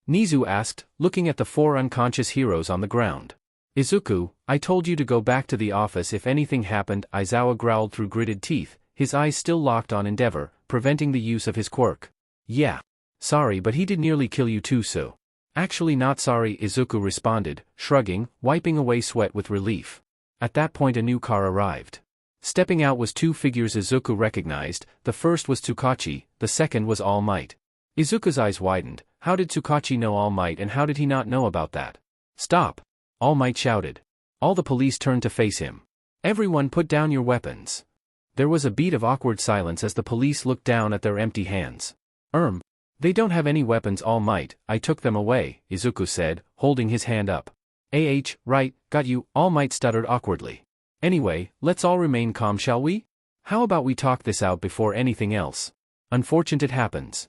Nizu asked, looking at the 4 unconscious heroes on the ground. "Izuku, I told you to go back to the office if anything happened," Aizawa growled through gritted teeth, his eyes still locked on Endeavor, preventing the use of his quirk. "Yeah. Sorry, but he did nearly kill you too, so." "Actually not sorry," Izuku responded, shrugging, wiping away sweat with relief. At that point a new car arrived. Stepping out was 2 figures Izuku recognized. The first was Tsukachi, the second was All Might. Izuku's eyes widened. How did Tsukachi know All Might, and how did he not know about that? "Stop!" All Might shouted. All the police turned to face him. "Everyone put down your weapons." There was a beat of awkward silence as the police looked down at their empty hands. They don't have any weapons, All Might, I took them away," Izuku said, holding his hand up. Right, got you," All Might stuttered awkwardly. "Anyway, let's all remain calm, shall we? How about we talk this out before anything else? Unfortunate it happens."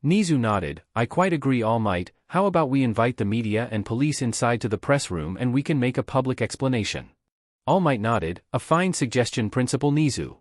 Nizu nodded. "I quite agree, All Might. How about we invite the media and police inside to the press room and we can make a public explanation?" All Might nodded. "A fine suggestion, Principal Nizu."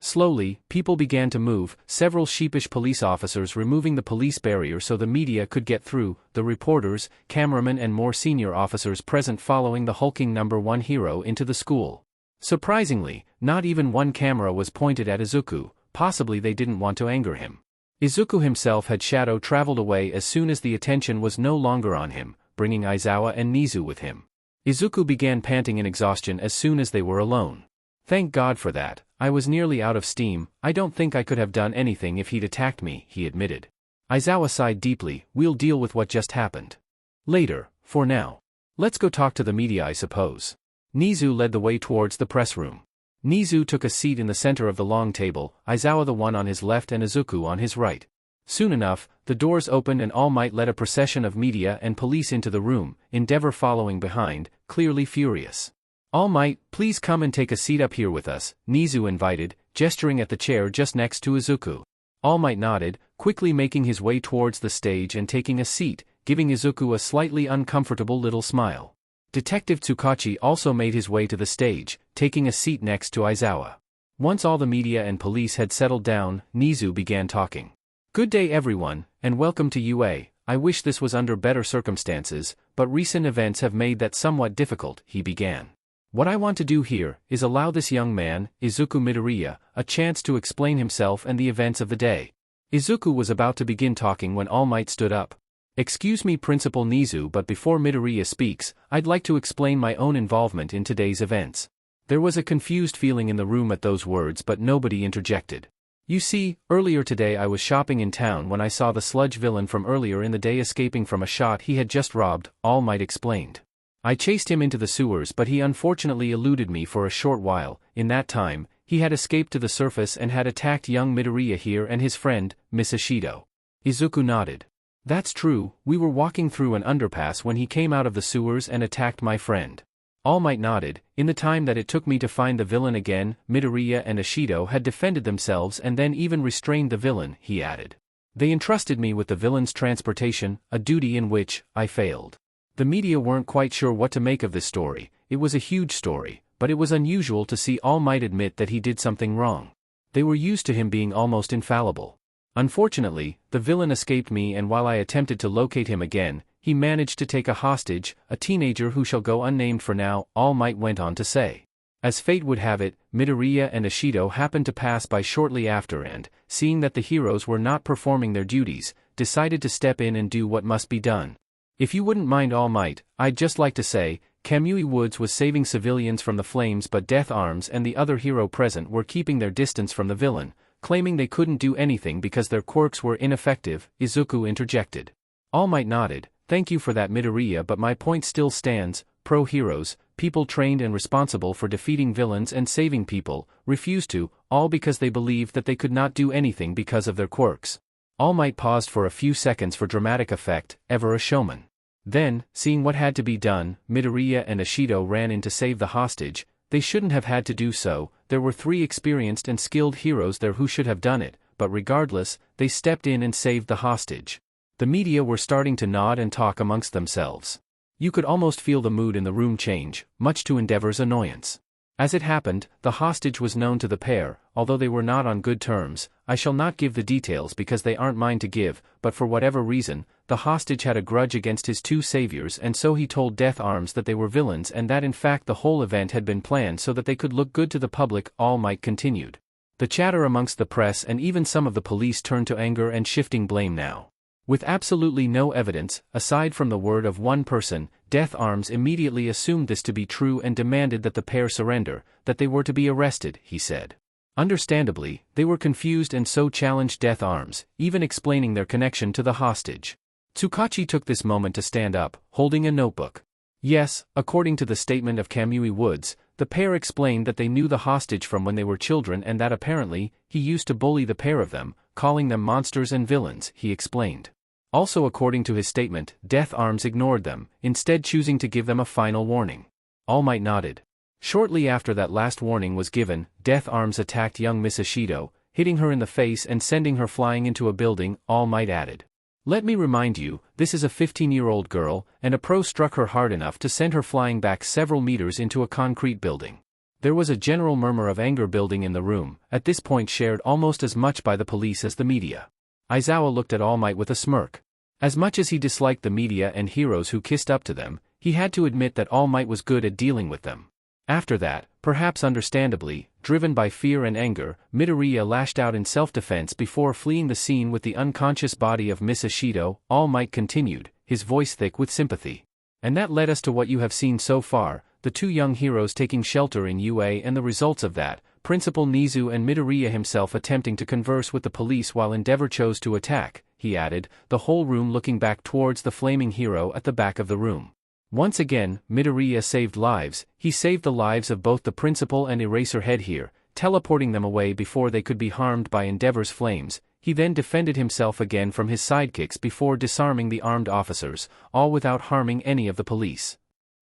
Slowly, people began to move, several sheepish police officers removing the police barrier so the media could get through, the reporters, cameramen and more senior officers present following the hulking number 1 hero into the school. Surprisingly, not even one camera was pointed at Izuku, possibly they didn't want to anger him. Izuku himself had shadow traveled away as soon as the attention was no longer on him, bringing Aizawa and Nizu with him. Izuku began panting in exhaustion as soon as they were alone. "Thank God for that, I was nearly out of steam. I don't think I could have done anything if he'd attacked me," he admitted. Aizawa sighed deeply. "We'll deal with what just happened later, for now. Let's go talk to the media, I suppose." Nizu led the way towards the press room. Nizu took a seat in the center of the long table, Aizawa the one on his left and Izuku on his right. Soon enough, the doors opened and All Might led a procession of media and police into the room, Endeavor following behind, clearly furious. "All Might, please come and take a seat up here with us," Nizu invited, gesturing at the chair just next to Izuku. All Might nodded, quickly making his way towards the stage and taking a seat, giving Izuku a slightly uncomfortable little smile. Detective Tsukachi also made his way to the stage, taking a seat next to Aizawa. Once all the media and police had settled down, Nizu began talking. "Good day everyone, and welcome to UA. I wish this was under better circumstances, but recent events have made that somewhat difficult," he began. "What I want to do here is allow this young man, Izuku Midoriya, a chance to explain himself and the events of the day." Izuku was about to begin talking when All Might stood up. "Excuse me, Principal Nizu, but before Midoriya speaks, I'd like to explain my own involvement in today's events." There was a confused feeling in the room at those words, but nobody interjected. "You see, earlier today I was shopping in town when I saw the sludge villain from earlier in the day escaping from a shot he had just robbed," All Might explained. "I chased him into the sewers, but he unfortunately eluded me for a short while. In that time, he had escaped to the surface and had attacked young Midoriya here and his friend, Miss Ishido." Izuku nodded. "That's true, we were walking through an underpass when he came out of the sewers and attacked my friend." All Might nodded. "In the time that it took me to find the villain again, Midoriya and Ishido had defended themselves and then even restrained the villain," he added. "They entrusted me with the villain's transportation, a duty in which I failed." The media weren't quite sure what to make of this story. It was a huge story, but it was unusual to see All Might admit that he did something wrong. They were used to him being almost infallible. "Unfortunately, the villain escaped me, and while I attempted to locate him again, he managed to take a hostage, a teenager who shall go unnamed for now," All Might went on to say. "As fate would have it, Midoriya and Ishido happened to pass by shortly after and, seeing that the heroes were not performing their duties, decided to step in and do what must be done. If you wouldn't mind, All Might, I'd just like to say, Kamui Woods was saving civilians from the flames, but Death Arms and the other hero present were keeping their distance from the villain, claiming they couldn't do anything because their quirks were ineffective. Izuku interjected. All Might nodded. Thank you for that, Midoriya, but my point still stands. Pro-heroes, people trained and responsible for defeating villains and saving people, refused to, all because they believed that they could not do anything because of their quirks. All Might paused for a few seconds for dramatic effect, ever a showman. Then, seeing what had to be done, Midoriya and Ishido ran in to save the hostage. They shouldn't have had to do so. There were 3 experienced and skilled heroes there who should have done it, but regardless, they stepped in and saved the hostage. The media were starting to nod and talk amongst themselves. You could almost feel the mood in the room change, much to Endeavor's annoyance. As it happened, the hostage was known to the pair, although they were not on good terms. I shall not give the details because they aren't mine to give, but for whatever reason, the hostage had a grudge against his 2 saviors, and so he told Death Arms that they were villains and that in fact the whole event had been planned so that they could look good to the public. All Might continued. The chatter amongst the press and even some of the police turned to anger and shifting blame now. With absolutely no evidence, aside from the word of one person, Death Arms immediately assumed this to be true and demanded that the pair surrender, that they were to be arrested, he said. Understandably, they were confused and so challenged Death Arms, even explaining their connection to the hostage. Tsukachi took this moment to stand up, holding a notebook. Yes, according to the statement of Kamui Woods, the pair explained that they knew the hostage from when they were children and that apparently, he used to bully the pair of them, calling them monsters and villains, he explained. Also according to his statement, Death Arms ignored them, instead choosing to give them a final warning. All Might nodded. Shortly after that last warning was given, Death Arms attacked young Miss Ishido, hitting her in the face and sending her flying into a building. All Might added. Let me remind you, this is a 15-year-old girl, and a pro struck her hard enough to send her flying back several meters into a concrete building. There was a general murmur of anger building in the room, at this point shared almost as much by the police as the media. Aizawa looked at All Might with a smirk. As much as he disliked the media and heroes who kissed up to them, he had to admit that All Might was good at dealing with them. After that, perhaps understandably, driven by fear and anger, Midoriya lashed out in self-defense before fleeing the scene with the unconscious body of Miss Ishido. All Might continued, his voice thick with sympathy. And that led us to what you have seen so far, the 2 young heroes taking shelter in UA and the results of that, Principal Nizu and Midoriya himself attempting to converse with the police while Endeavor chose to attack, he added, the whole room looking back towards the flaming hero at the back of the room. Once again, Midoriya saved lives. He saved the lives of both the principal and Eraserhead here, teleporting them away before they could be harmed by Endeavor's flames. He then defended himself again from his sidekicks before disarming the armed officers, all without harming any of the police.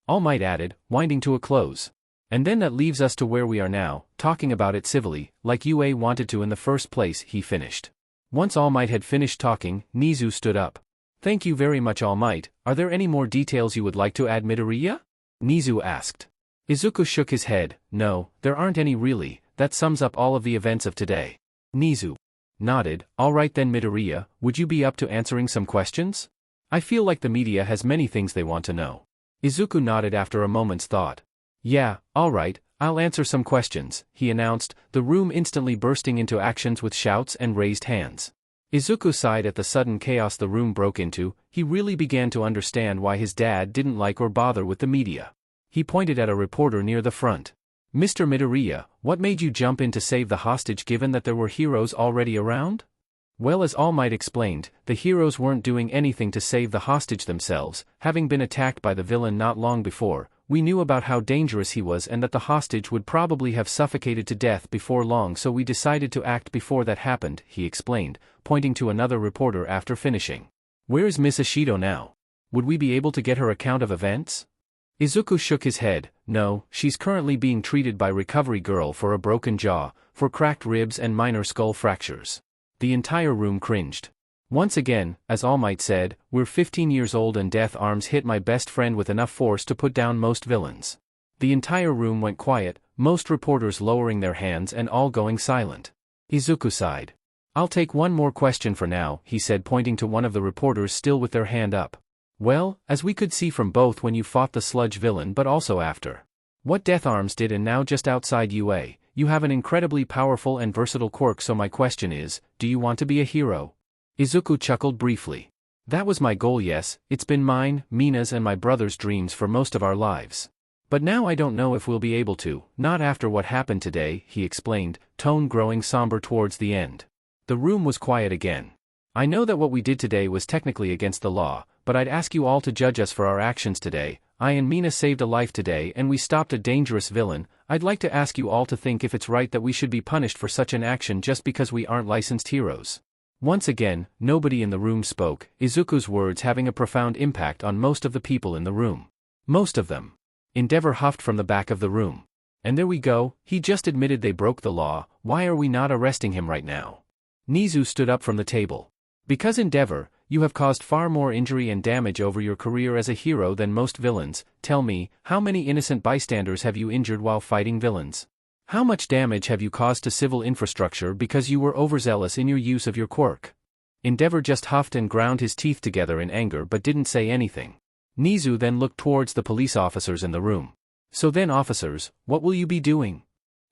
All Might added, winding to a close. And then that leaves us to where we are now, talking about it civilly, like UA wanted to in the first place, he finished. Once All Might had finished talking, Nizu stood up. Thank you very much, All Might. Are there any more details you would like to add, Midoriya? Nizu asked. Izuku shook his head. No, there aren't any really. That sums up all of the events of today. Nizu nodded. All right then, Midoriya, would you be up to answering some questions? I feel like the media has many things they want to know. Izuku nodded after a moment's thought. Yeah, all right, I'll answer some questions, he announced, the room instantly bursting into actions with shouts and raised hands. Izuku sighed at the sudden chaos the room broke into. He really began to understand why his dad didn't like or bother with the media. He pointed at a reporter near the front. Mr. Midoriya, what made you jump in to save the hostage given that there were heroes already around? Well, as All Might explained, the heroes weren't doing anything to save the hostage themselves, having been attacked by the villain not long before. We knew about how dangerous he was and that the hostage would probably have suffocated to death before long, so we decided to act before that happened, he explained, pointing to another reporter after finishing. Where's Miss Ishido now? Would we be able to get her account of events? Izuku shook his head. No, she's currently being treated by Recovery Girl for a broken jaw, for cracked ribs and minor skull fractures. The entire room cringed. Once again, as All Might said, we're 15 years old and Death Arms hit my best friend with enough force to put down most villains. The entire room went quiet, most reporters lowering their hands and all going silent. Izuku sighed. I'll take one more question for now, he said, pointing to one of the reporters still with their hand up. Well, as we could see from both when you fought the sludge villain but also after what Death Arms did and now just outside UA, you have an incredibly powerful and versatile quirk, so my question is, do you want to be a hero? Izuku chuckled briefly. That was my goal, yes, it's been mine, Mina's and my brother's dreams for most of our lives. But now I don't know if we'll be able to, not after what happened today, he explained, tone growing somber towards the end. The room was quiet again. I know that what we did today was technically against the law, but I'd ask you all to judge us for our actions today. I and Mina saved a life today and we stopped a dangerous villain. I'd like to ask you all to think if it's right that we should be punished for such an action just because we aren't licensed heroes. Once again, nobody in the room spoke, Izuku's words having a profound impact on most of the people in the room. Most of them. Endeavor huffed from the back of the room. And there we go, he just admitted they broke the law, why are we not arresting him right now? Nizu stood up from the table. Because Endeavor, you have caused far more injury and damage over your career as a hero than most villains. Tell me, how many innocent bystanders have you injured while fighting villains? How much damage have you caused to civil infrastructure because you were overzealous in your use of your quirk? Endeavor just huffed and ground his teeth together in anger but didn't say anything. Nizu then looked towards the police officers in the room. So then, officers, what will you be doing?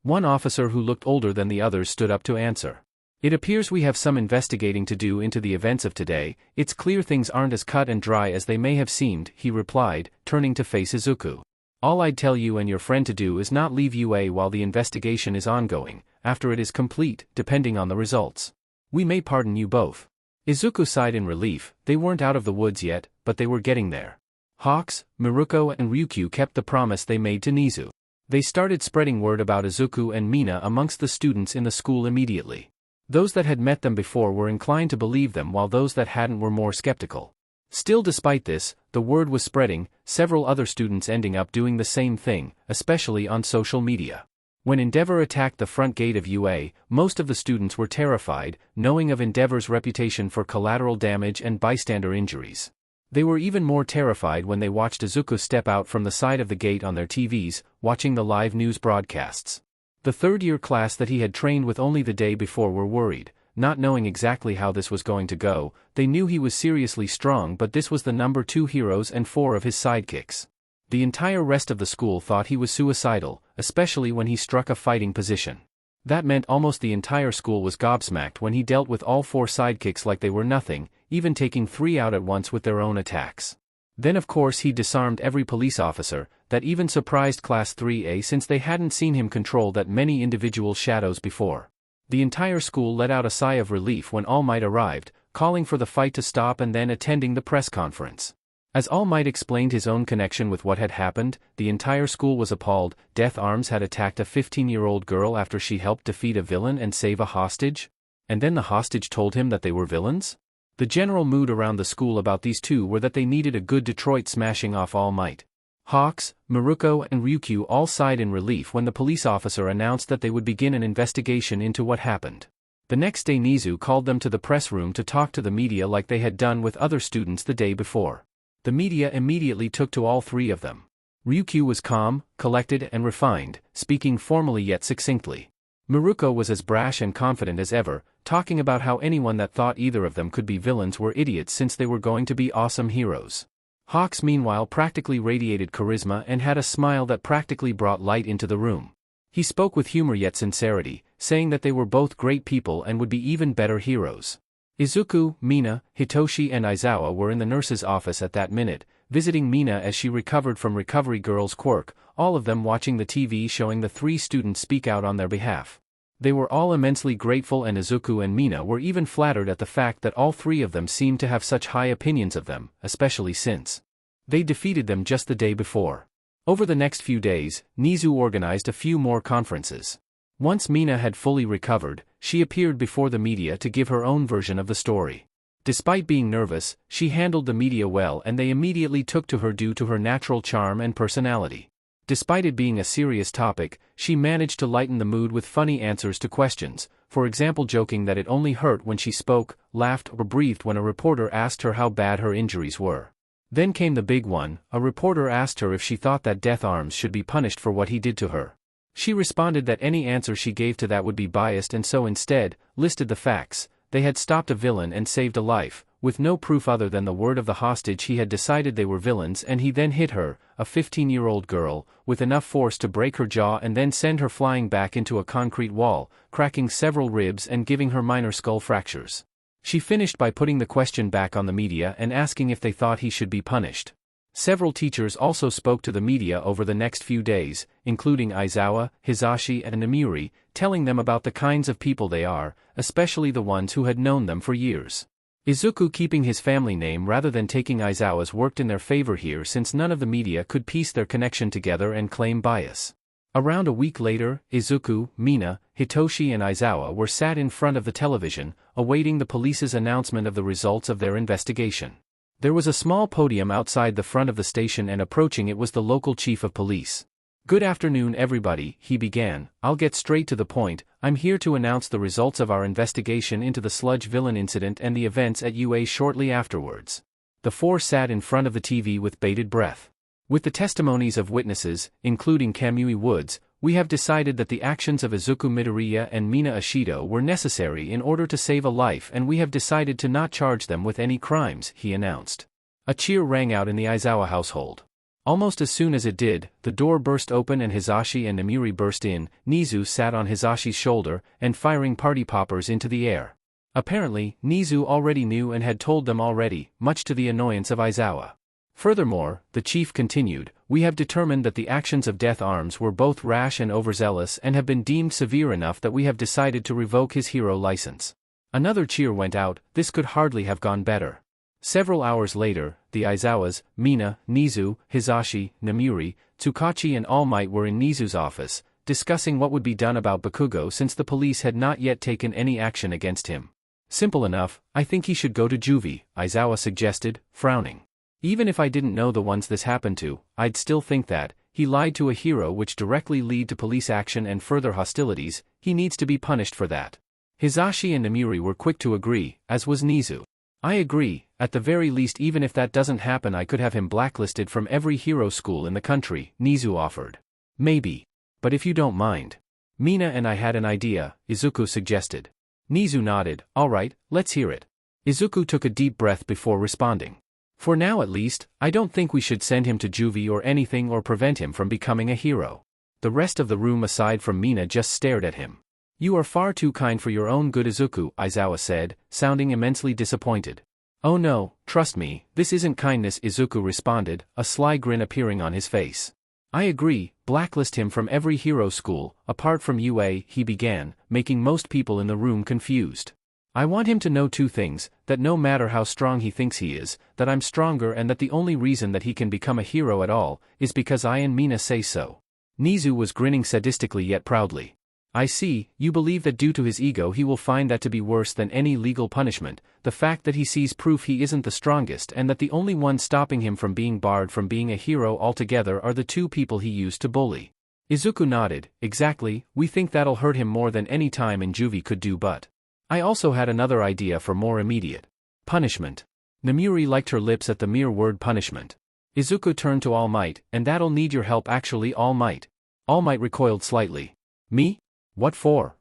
One officer who looked older than the others stood up to answer. It appears we have some investigating to do into the events of today. It's clear things aren't as cut and dry as they may have seemed, he replied, turning to face Izuku. All I'd tell you and your friend to do is not leave UA while the investigation is ongoing. After it is complete, depending on the results, we may pardon you both. Izuku sighed in relief. They weren't out of the woods yet, but they were getting there. Hawks, Miruko and Ryukyu kept the promise they made to Nizu. They started spreading word about Izuku and Mina amongst the students in the school immediately. Those that had met them before were inclined to believe them while those that hadn't were more skeptical. Still, despite this, the word was spreading, several other students ending up doing the same thing, especially on social media. When Endeavor attacked the front gate of UA, most of the students were terrified, knowing of Endeavor's reputation for collateral damage and bystander injuries. They were even more terrified when they watched Izuku step out from the side of the gate on their TVs, watching the live news broadcasts. The third-year class that he had trained with only the day before were worried, not knowing exactly how this was going to go. They knew he was seriously strong, but this was the number 2 heroes and 4 of his sidekicks. The entire rest of the school thought he was suicidal, especially when he struck a fighting position. That meant almost the entire school was gobsmacked when he dealt with all 4 sidekicks like they were nothing, even taking 3 out at once with their own attacks. Then of course he disarmed every police officer. That even surprised Class 3A since they hadn't seen him control that many individual shadows before. The entire school let out a sigh of relief when All Might arrived, calling for the fight to stop and then attending the press conference. As All Might explained his own connection with what had happened, the entire school was appalled. Death Arms had attacked a 15-year-old girl after she helped defeat a villain and save a hostage? And then the hostage told him that they were villains? The general mood around the school about these two were that they needed a good Detroit smashing off All Might. Hawks, Miruko and Ryukyu all sighed in relief when the police officer announced that they would begin an investigation into what happened. The next day Nizu called them to the press room to talk to the media like they had done with other students the day before. The media immediately took to all 3 of them. Ryukyu was calm, collected and refined, speaking formally yet succinctly. Miruko was as brash and confident as ever, talking about how anyone that thought either of them could be villains were idiots since they were going to be awesome heroes. Hawks meanwhile practically radiated charisma and had a smile that practically brought light into the room. He spoke with humor yet sincerity, saying that they were both great people and would be even better heroes. Izuku, Mina, Hitoshi and Aizawa were in the nurse's office at that minute, visiting Mina as she recovered from Recovery Girl's quirk, all of them watching the TV showing the 3 students speak out on their behalf. They were all immensely grateful and Izuku and Mina were even flattered at the fact that all 3 of them seemed to have such high opinions of them, especially since they defeated them just the day before. Over the next few days, Nizu organized a few more conferences. Once Mina had fully recovered, she appeared before the media to give her own version of the story. Despite being nervous, she handled the media well and they immediately took to her due to her natural charm and personality. Despite it being a serious topic, she managed to lighten the mood with funny answers to questions, for example joking that it only hurt when she spoke, laughed or breathed when a reporter asked her how bad her injuries were. Then came the big one, a reporter asked her if she thought that Death Arms should be punished for what he did to her. She responded that any answer she gave to that would be biased and so instead, listed the facts. They had stopped a villain and saved a life, with no proof other than the word of the hostage. He had decided they were villains and he then hit her, a 15-year-old girl, with enough force to break her jaw and then send her flying back into a concrete wall, cracking several ribs and giving her minor skull fractures. She finished by putting the question back on the media and asking if they thought he should be punished. Several teachers also spoke to the media over the next few days, including Aizawa, Hisashi and Namiri, telling them about the kinds of people they are, especially the ones who had known them for years. Izuku keeping his family name rather than taking Aizawa's worked in their favor here since none of the media could piece their connection together and claim bias. Around a week later, Izuku, Mina, Hitoshi and Aizawa were sat in front of the television, awaiting the police's announcement of the results of their investigation. There was a small podium outside the front of the station and approaching it was the local chief of police. "Good afternoon everybody," he began. "I'll get straight to the point. I'm here to announce the results of our investigation into the sludge villain incident and the events at UA shortly afterwards." The four sat in front of the TV with bated breath. "With the testimonies of witnesses, including Kamui Woods, we have decided that the actions of Izuku Midoriya and Mina Ashido were necessary in order to save a life and we have decided to not charge them with any crimes," he announced. A cheer rang out in the Aizawa household. Almost as soon as it did, the door burst open and Hisashi and Namiri burst in. Nizu sat on Hisashi's shoulder and firing party poppers into the air. Apparently, Nizu already knew and had told them already, much to the annoyance of Aizawa. Furthermore, the chief continued, "We have determined that the actions of Death Arms were both rash and overzealous and have been deemed severe enough that we have decided to revoke his hero license." Another cheer went out. This could hardly have gone better. Several hours later, the Aizawas, Mina, Nizu, Hisashi, Namiri, Tsukachi and All Might were in Nizu's office, discussing what would be done about Bakugo since the police had not yet taken any action against him. "Simple enough, I think he should go to juvie," Aizawa suggested, frowning. "Even if I didn't know the ones this happened to, I'd still think that, he lied to a hero which directly lead to police action and further hostilities, he needs to be punished for that." Hisashi and Namiri were quick to agree, as was Nizu. "I agree, at the very least even if that doesn't happen I could have him blacklisted from every hero school in the country," Nizu offered. "Maybe. But if you don't mind. Mina and I had an idea," Izuku suggested. Nizu nodded. "All right, let's hear it." Izuku took a deep breath before responding. "For now at least, I don't think we should send him to juvie or anything or prevent him from becoming a hero." The rest of the room aside from Mina just stared at him. "You are far too kind for your own good, Izuku," Aizawa said, sounding immensely disappointed. "Oh no, trust me, this isn't kindness," Izuku responded, a sly grin appearing on his face. "I agree, blacklist him from every hero school, apart from UA," he began, making most people in the room confused. "I want him to know two things, that no matter how strong he thinks he is, that I'm stronger and that the only reason that he can become a hero at all, is because I and Mina say so." Nizu was grinning sadistically yet proudly. "I see, you believe that due to his ego he will find that to be worse than any legal punishment, the fact that he sees proof he isn't the strongest and that the only ones stopping him from being barred from being a hero altogether are the two people he used to bully." Izuku nodded. "Exactly, we think that'll hurt him more than any time in juvie could do, but I also had another idea for more immediate punishment." Namiri liked her lips at the mere word punishment. Izuku turned to All Might, "And that'll need your help actually, All Might." All Might recoiled slightly. "Me? What for?"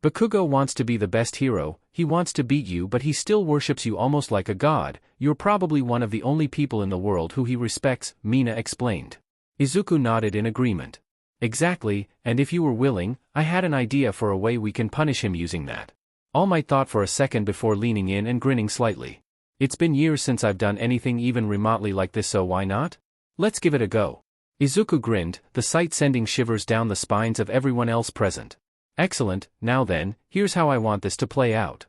"Bakugo wants to be the best hero, he wants to beat you but he still worships you almost like a god, you're probably one of the only people in the world who he respects," Mina explained. Izuku nodded in agreement. "Exactly, and if you were willing, I had an idea for a way we can punish him using that." All Might thought for a second before leaning in and grinning slightly. "It's been years since I've done anything even remotely like this, so why not? Let's give it a go." Izuku grinned, the sight sending shivers down the spines of everyone else present. "Excellent, now then, here's how I want this to play out."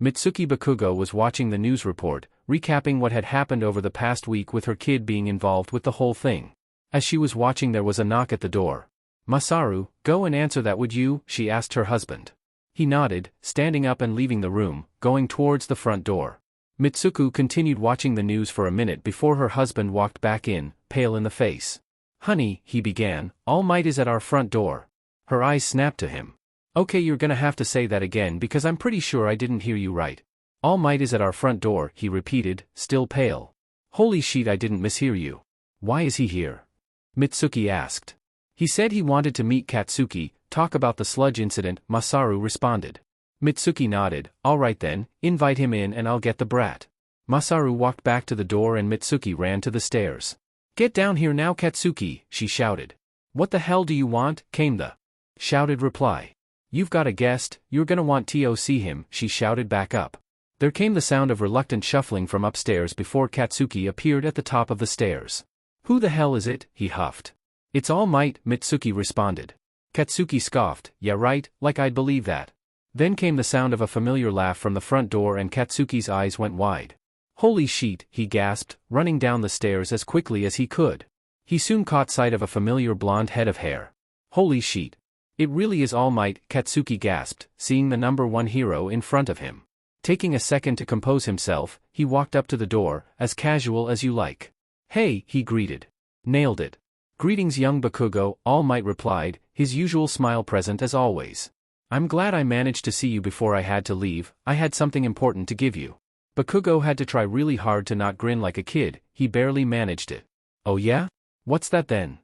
Mitsuki Bakugo was watching the news report, recapping what had happened over the past week with her kid being involved with the whole thing. As she was watching there was a knock at the door. "Masaru, go and answer that would you?" she asked her husband. He nodded, standing up and leaving the room, going towards the front door. Mitsuku continued watching the news for a minute before her husband walked back in, pale in the face. "Honey," he began, "All Might is at our front door." Her eyes snapped to him. "Okay, you're gonna have to say that again because I'm pretty sure I didn't hear you right." "All Might is at our front door," he repeated, still pale. "Holy shit, I didn't mishear you. Why is he here?" Mitsuki asked. "He said he wanted to meet Katsuki, talk about the sludge incident," Masaru responded. Mitsuki nodded. "All right then, invite him in and I'll get the brat." Masaru walked back to the door and Mitsuki ran to the stairs. "Get down here now, Katsuki," she shouted. "What the hell do you want?" came the shouted reply. "You've got a guest, you're gonna want to see him," she shouted back up. There came the sound of reluctant shuffling from upstairs before Katsuki appeared at the top of the stairs. "Who the hell is it?" he huffed. "It's All Might," Mitsuki responded. Katsuki scoffed. "Yeah right, like I'd believe that." Then came the sound of a familiar laugh from the front door and Katsuki's eyes went wide. "Holy shit," he gasped, running down the stairs as quickly as he could. He soon caught sight of a familiar blonde head of hair. "Holy shit. It really is All Might," Katsuki gasped, seeing the number one hero in front of him. Taking a second to compose himself, he walked up to the door, "As casual as you like." "Hey," he greeted. "Nailed it." "Greetings young Bakugo," All Might replied, his usual smile present as always. "I'm glad I managed to see you before I had to leave, I had something important to give you." Bakugo had to try really hard to not grin like a kid, he barely managed it. "Oh yeah? What's that then?"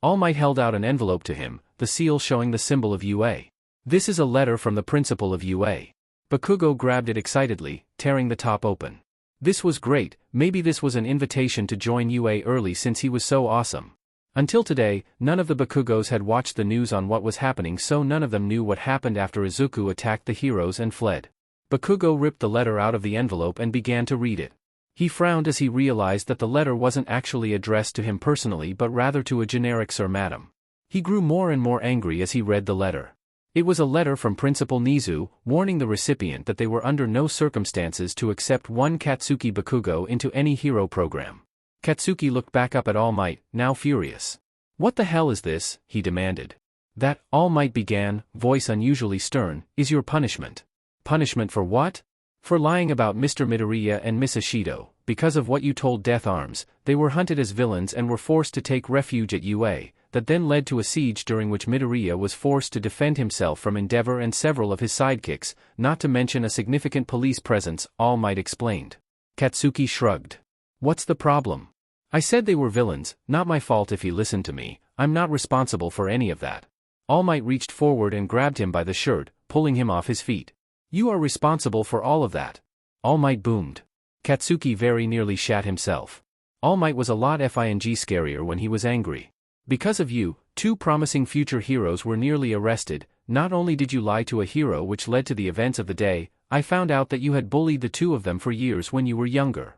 All Might held out an envelope to him, the seal showing the symbol of UA. "This is a letter from the principal of UA." Bakugo grabbed it excitedly, tearing the top open. This was great, maybe this was an invitation to join UA early since he was so awesome. Until today, none of the Bakugos had watched the news on what was happening, so none of them knew what happened after Izuku attacked the heroes and fled. Bakugo ripped the letter out of the envelope and began to read it. He frowned as he realized that the letter wasn't actually addressed to him personally but rather to a generic Sir Madam. He grew more and more angry as he read the letter. It was a letter from Principal Nizu, warning the recipient that they were under no circumstances to accept one Katsuki Bakugo into any hero program. Katsuki looked back up at All Might, now furious. "What the hell is this?" he demanded. "That," All Might began, voice unusually stern, "is your punishment." "Punishment for what?" "For lying about Mr. Midoriya and Miss Ishido. Because of what you told Death Arms, they were hunted as villains and were forced to take refuge at UA, that then led to a siege during which Midoriya was forced to defend himself from Endeavor and several of his sidekicks, not to mention a significant police presence," All Might explained. Katsuki shrugged. "What's the problem? I said they were villains, not my fault if he listened to me, I'm not responsible for any of that." All Might reached forward and grabbed him by the shirt, pulling him off his feet. "You are responsible for all of that." All Might boomed. Katsuki very nearly shat himself. All Might was a lot scarier when he was angry. "Because of you, two promising future heroes were nearly arrested. Not only did you lie to a hero which led to the events of the day, I found out that you had bullied the two of them for years when you were younger."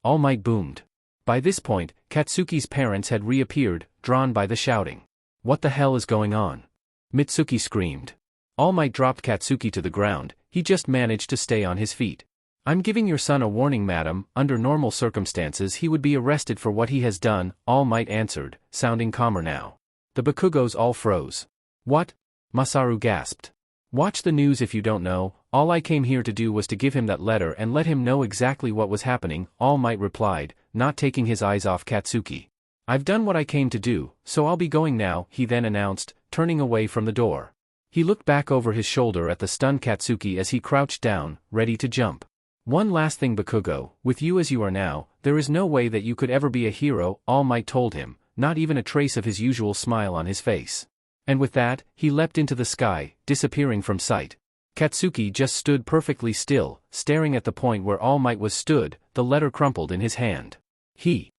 All Might boomed. By this point, Katsuki's parents had reappeared, drawn by the shouting. "What the hell is going on?" Mitsuki screamed. All Might dropped Katsuki to the ground, he just managed to stay on his feet. "I'm giving your son a warning, madam, under normal circumstances he would be arrested for what he has done," All Might answered, sounding calmer now. The Bakugos all froze. "What?" Masaru gasped. "Watch the news if you don't know, all I came here to do was to give him that letter and let him know exactly what was happening," All Might replied, not taking his eyes off Katsuki. "I've done what I came to do, so I'll be going now," he then announced, turning away from the door. He looked back over his shoulder at the stunned Katsuki as he crouched down, ready to jump. "One last thing Bakugo, with you as you are now, there is no way that you could ever be a hero," All Might told him, not even a trace of his usual smile on his face. And with that, he leapt into the sky, disappearing from sight. Katsuki just stood perfectly still, staring at the point where All Might was stood, the letter crumpled in his hand. He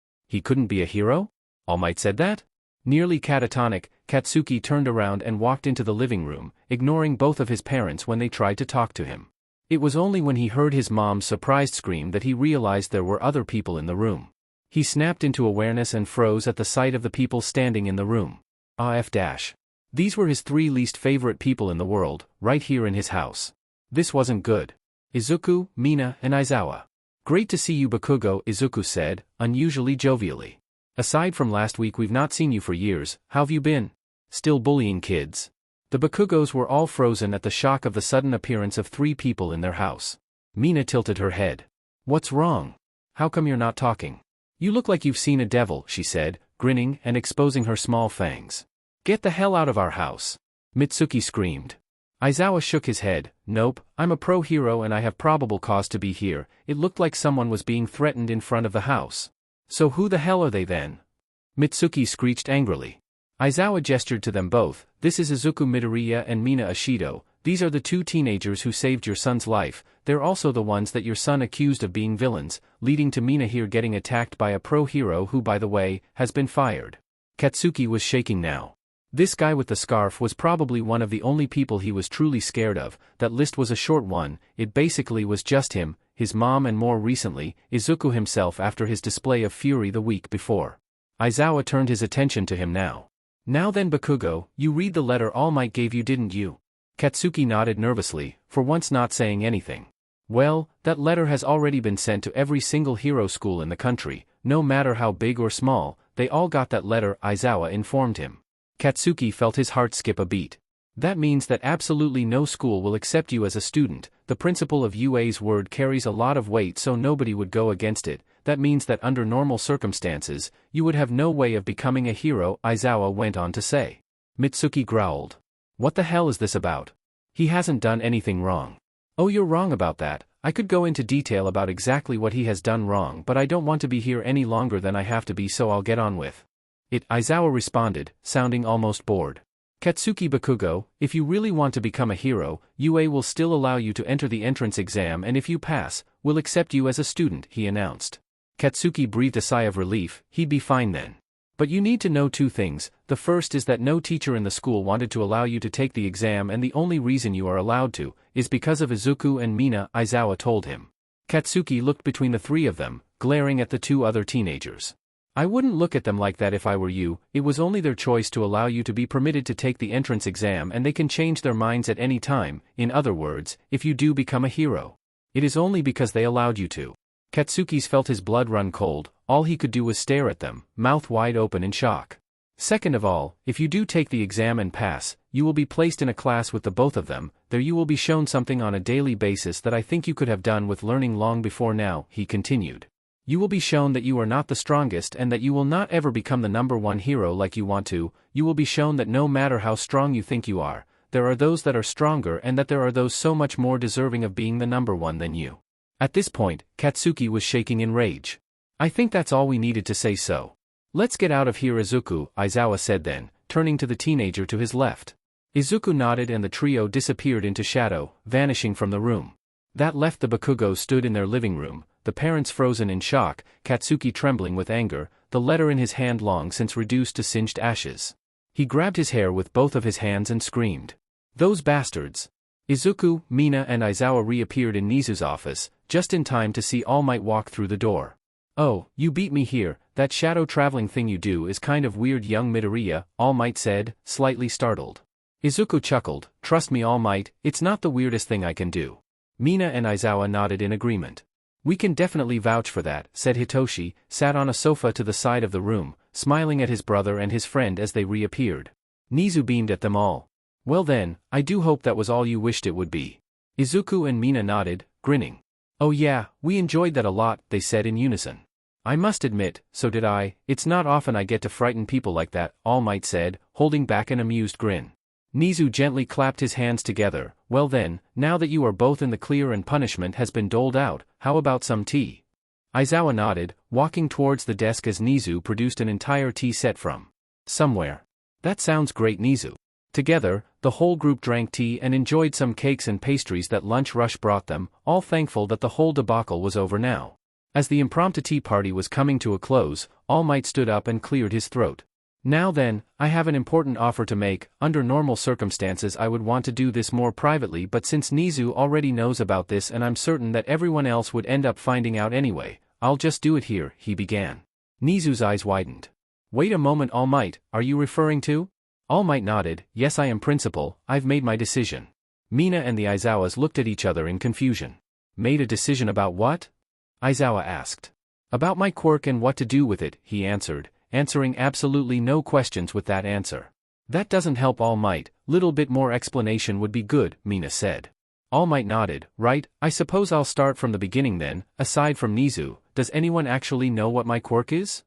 couldn't be a hero? All Might said that? Nearly catatonic, Katsuki turned around and walked into the living room, ignoring both of his parents when they tried to talk to him. It was only when he heard his mom's surprised scream that he realized there were other people in the room. He snapped into awareness and froze at the sight of the people standing in the room. These were his three least favorite people in the world, right here in his house. This wasn't good. Izuku, Mina, and Aizawa. "Great to see you Bakugo," Izuku said, unusually jovially. "Aside from last week we've not seen you for years, how've you been? Still bullying kids?" The Bakugos were all frozen at the shock of the sudden appearance of three people in their house. Mina tilted her head. "What's wrong? How come you're not talking? You look like you've seen a devil," she said, grinning and exposing her small fangs. "Get the hell out of our house!" Mitsuki screamed. Aizawa shook his head. "Nope, I'm a pro hero and I have probable cause to be here. It looked like someone was being threatened in front of the house." "So who the hell are they then?" Mitsuki screeched angrily. Aizawa gestured to them both. "This is Izuku Midoriya and Mina Ishido. These are the two teenagers who saved your son's life. They're also the ones that your son accused of being villains, leading to Mina here getting attacked by a pro hero who, by the way, has been fired." Katsuki was shaking now. This guy with the scarf was probably one of the only people he was truly scared of. That list was a short one, it basically was just him, his mom and more recently, Izuku himself after his display of fury the week before. Aizawa turned his attention to him now. Now then Bakugo, you read the letter All Might gave you didn't you? Katsuki nodded nervously, for once not saying anything. Well, that letter has already been sent to every single hero school in the country, no matter how big or small, they all got that letter, Aizawa informed him. Katsuki felt his heart skip a beat. That means that absolutely no school will accept you as a student. The principle of UA's word carries a lot of weight, so nobody would go against it. That means that under normal circumstances, you would have no way of becoming a hero, Aizawa went on to say. Mitsuki growled. What the hell is this about? He hasn't done anything wrong. Oh, you're wrong about that. I could go into detail about exactly what he has done wrong, but I don't want to be here any longer than I have to be, so I'll get on with it, Aizawa responded, sounding almost bored. Katsuki Bakugo, if you really want to become a hero, UA will still allow you to enter the entrance exam, and if you pass, we'll accept you as a student, he announced. Katsuki breathed a sigh of relief. He'd be fine then. But you need to know two things. The first is that no teacher in the school wanted to allow you to take the exam, and the only reason you are allowed to is because of Izuku and Mina, Aizawa told him. Katsuki looked between the three of them, glaring at the two other teenagers. I wouldn't look at them like that if I were you. It was only their choice to allow you to be permitted to take the entrance exam, and they can change their minds at any time. In other words, if you do become a hero, it is only because they allowed you to. Katsuki's felt his blood run cold. All he could do was stare at them, mouth wide open in shock. Second of all, if you do take the exam and pass, you will be placed in a class with the both of them. There you will be shown something on a daily basis that I think you could have done with learning long before now, he continued. You will be shown that you are not the strongest and that you will not ever become the #1 hero like you want to. You will be shown that no matter how strong you think you are, there are those that are stronger, and that there are those so much more deserving of being the #1 than you. At this point, Katsuki was shaking in rage. I think that's all we needed to say, so let's get out of here, Izuku, Aizawa said then, turning to the teenager to his left. Izuku nodded and the trio disappeared into shadow, vanishing from the room. That left the Bakugos stood in their living room, the parents frozen in shock, Katsuki trembling with anger, the letter in his hand long since reduced to singed ashes. He grabbed his hair with both of his hands and screamed. Those bastards! Izuku, Mina and Aizawa reappeared in Nizu's office, just in time to see All Might walk through the door. Oh, you beat me here. That shadow traveling thing you do is kind of weird, young Midoriya, All Might said, slightly startled. Izuku chuckled. Trust me, All Might, it's not the weirdest thing I can do. Mina and Aizawa nodded in agreement. We can definitely vouch for that, said Hitoshi, sat on a sofa to the side of the room, smiling at his brother and his friend as they reappeared. Nizu beamed at them all. Well then, I do hope that was all you wished it would be. Izuku and Mina nodded, grinning. Oh yeah, we enjoyed that a lot, they said in unison. I must admit, so did I. It's not often I get to frighten people like that, All Might said, holding back an amused grin. Nizu gently clapped his hands together. Well then, now that you are both in the clear and punishment has been doled out, how about some tea? Aizawa nodded, walking towards the desk as Nizu produced an entire tea set from somewhere. That sounds great, Nizu. Together, the whole group drank tea and enjoyed some cakes and pastries that lunch rush brought them, all thankful that the whole debacle was over now. As the impromptu tea party was coming to a close, All Might stood up and cleared his throat. Now then, I have an important offer to make. Under normal circumstances I would want to do this more privately, but since Nizu already knows about this and I'm certain that everyone else would end up finding out anyway, I'll just do it here, he began. Nizu's eyes widened. Wait a moment, All Might, are you referring to? All Might nodded. Yes, I am principal, I've made my decision. Mina and the Aizawas looked at each other in confusion. Made a decision about what? Aizawa asked. About my quirk and what to do with it, he answered, answering absolutely no questions with that answer. That doesn't help, All Might, little bit more explanation would be good, Mina said. All Might nodded. Right, I suppose I'll start from the beginning then. Aside from Nizu, does anyone actually know what my quirk is?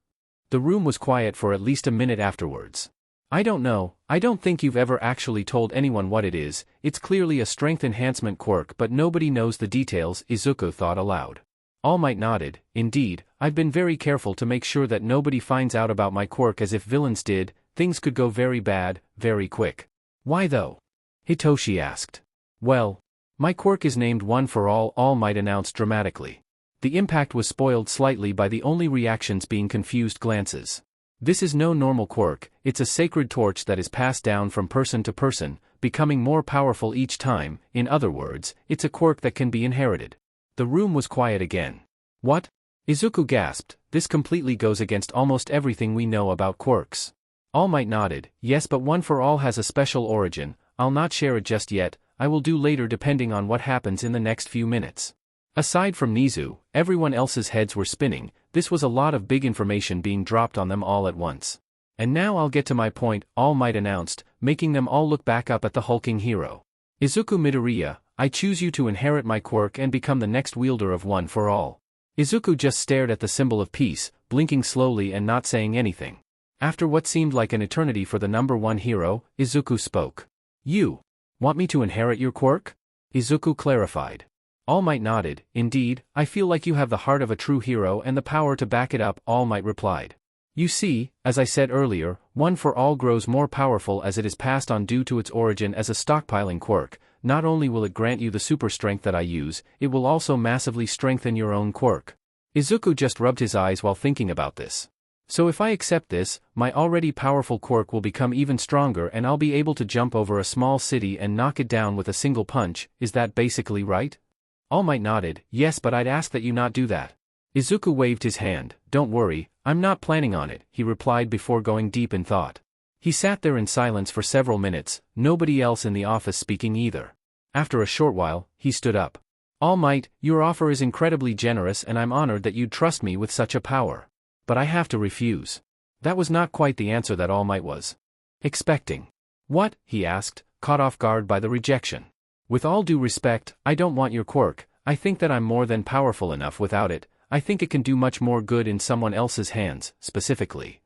The room was quiet for at least a minute afterwards. I don't know, I don't think you've ever actually told anyone what it is. It's clearly a strength enhancement quirk, but nobody knows the details, Izuku thought aloud. All Might nodded. Indeed, I've been very careful to make sure that nobody finds out about my quirk, as if villains did, things could go very bad, very quick. Why though? Hitoshi asked. Well, my quirk is named One for All Might announced dramatically. The impact was spoiled slightly by the only reactions being confused glances. This is no normal quirk, it's a sacred torch that is passed down from person to person, becoming more powerful each time. In other words, it's a quirk that can be inherited. The room was quiet again. What? Izuku gasped, this completely goes against almost everything we know about quirks. All Might nodded, yes, but One for All has a special origin. I'll not share it just yet, I will do later depending on what happens in the next few minutes. Aside from Nizu, everyone else's heads were spinning. This was a lot of big information being dropped on them all at once. And now I'll get to my point, All Might announced, making them all look back up at the hulking hero. Izuku Midoriya, I choose you to inherit my quirk and become the next wielder of One for All. Izuku just stared at the symbol of peace, blinking slowly and not saying anything. After what seemed like an eternity for the number one hero, Izuku spoke. You want me to inherit your quirk? Izuku clarified. All Might nodded, indeed, I feel like you have the heart of a true hero and the power to back it up, All Might replied. You see, as I said earlier, One for All grows more powerful as it is passed on due to its origin as a stockpiling quirk. Not only will it grant you the super strength that I use, it will also massively strengthen your own quirk. Izuku just rubbed his eyes while thinking about this. So if I accept this, my already powerful quirk will become even stronger and I'll be able to jump over a small city and knock it down with a single punch, is that basically right? All Might nodded, yes, but I'd ask that you not do that. Izuku waved his hand, don't worry, I'm not planning on it, he replied before going deep in thought. He sat there in silence for several minutes, nobody else in the office speaking either. After a short while, he stood up. All Might, your offer is incredibly generous and I'm honored that you'd trust me with such a power. But I have to refuse. That was not quite the answer that All Might was expecting. What? He asked, caught off guard by the rejection. With all due respect, I don't want your quirk, I think that I'm more than powerful enough without it, I think it can do much more good in someone else's hands, specifically.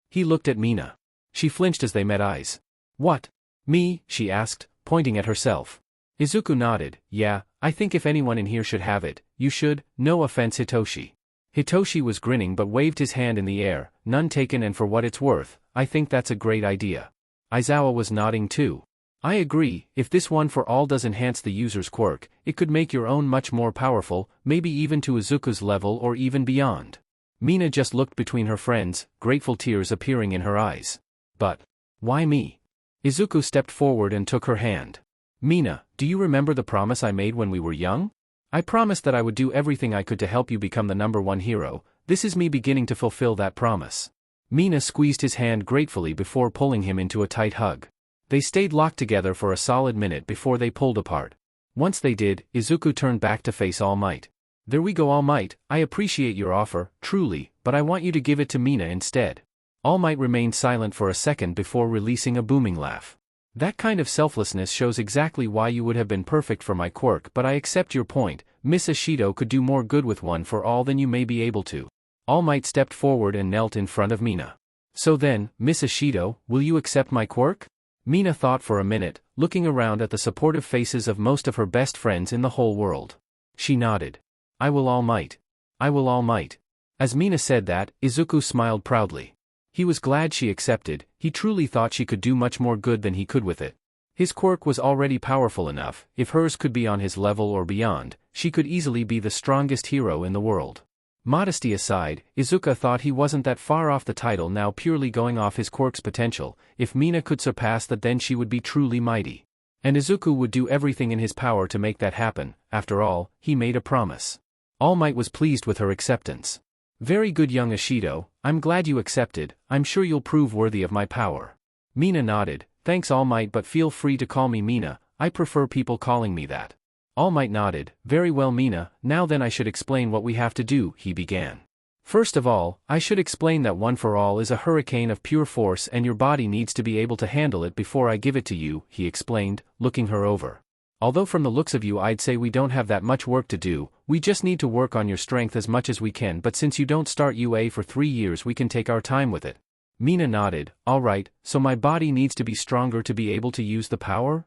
He looked at Mina. She flinched as they met eyes. What? Me? She asked, pointing at herself. Izuku nodded, yeah, I think if anyone in here should have it, you should, no offense Hitoshi. Hitoshi was grinning but waved his hand in the air, none taken and for what it's worth, I think that's a great idea. Aizawa was nodding too. I agree, if this One for All does enhance the user's quirk, it could make your own much more powerful, maybe even to Izuku's level or even beyond. Mina just looked between her friends, grateful tears appearing in her eyes. But why me? Izuku stepped forward and took her hand. Mina, do you remember the promise I made when we were young? I promised that I would do everything I could to help you become the number one hero, this is me beginning to fulfill that promise. Mina squeezed his hand gratefully before pulling him into a tight hug. They stayed locked together for a solid minute before they pulled apart. Once they did, Izuku turned back to face All Might. There we go All Might, I appreciate your offer, truly, but I want you to give it to Mina instead. All Might remained silent for a second before releasing a booming laugh. That kind of selflessness shows exactly why you would have been perfect for my quirk, but I accept your point, Miss Ishido could do more good with One for All than you may be able to. All Might stepped forward and knelt in front of Mina. So then, Miss Ishido, will you accept my quirk? Mina thought for a minute, looking around at the supportive faces of most of her best friends in the whole world. She nodded. I will All Might. I will All Might. As Mina said that, Izuku smiled proudly. He was glad she accepted, he truly thought she could do much more good than he could with it. His quirk was already powerful enough, if hers could be on his level or beyond, she could easily be the strongest hero in the world. Modesty aside, Izuku thought he wasn't that far off the title now purely going off his quirk's potential, if Mina could surpass that then she would be truly mighty. And Izuku would do everything in his power to make that happen, after all, he made a promise. All Might was pleased with her acceptance. Very good young Ishido, I'm glad you accepted, I'm sure you'll prove worthy of my power. Mina nodded, thanks All Might but feel free to call me Mina, I prefer people calling me that. All Might nodded, very well Mina, now then I should explain what we have to do, he began. First of all, I should explain that One for All is a hurricane of pure force and your body needs to be able to handle it before I give it to you, he explained, looking her over. Although from the looks of you I'd say we don't have that much work to do, we just need to work on your strength as much as we can but since you don't start UA for 3 years we can take our time with it. Mina nodded, alright, so my body needs to be stronger to be able to use the power?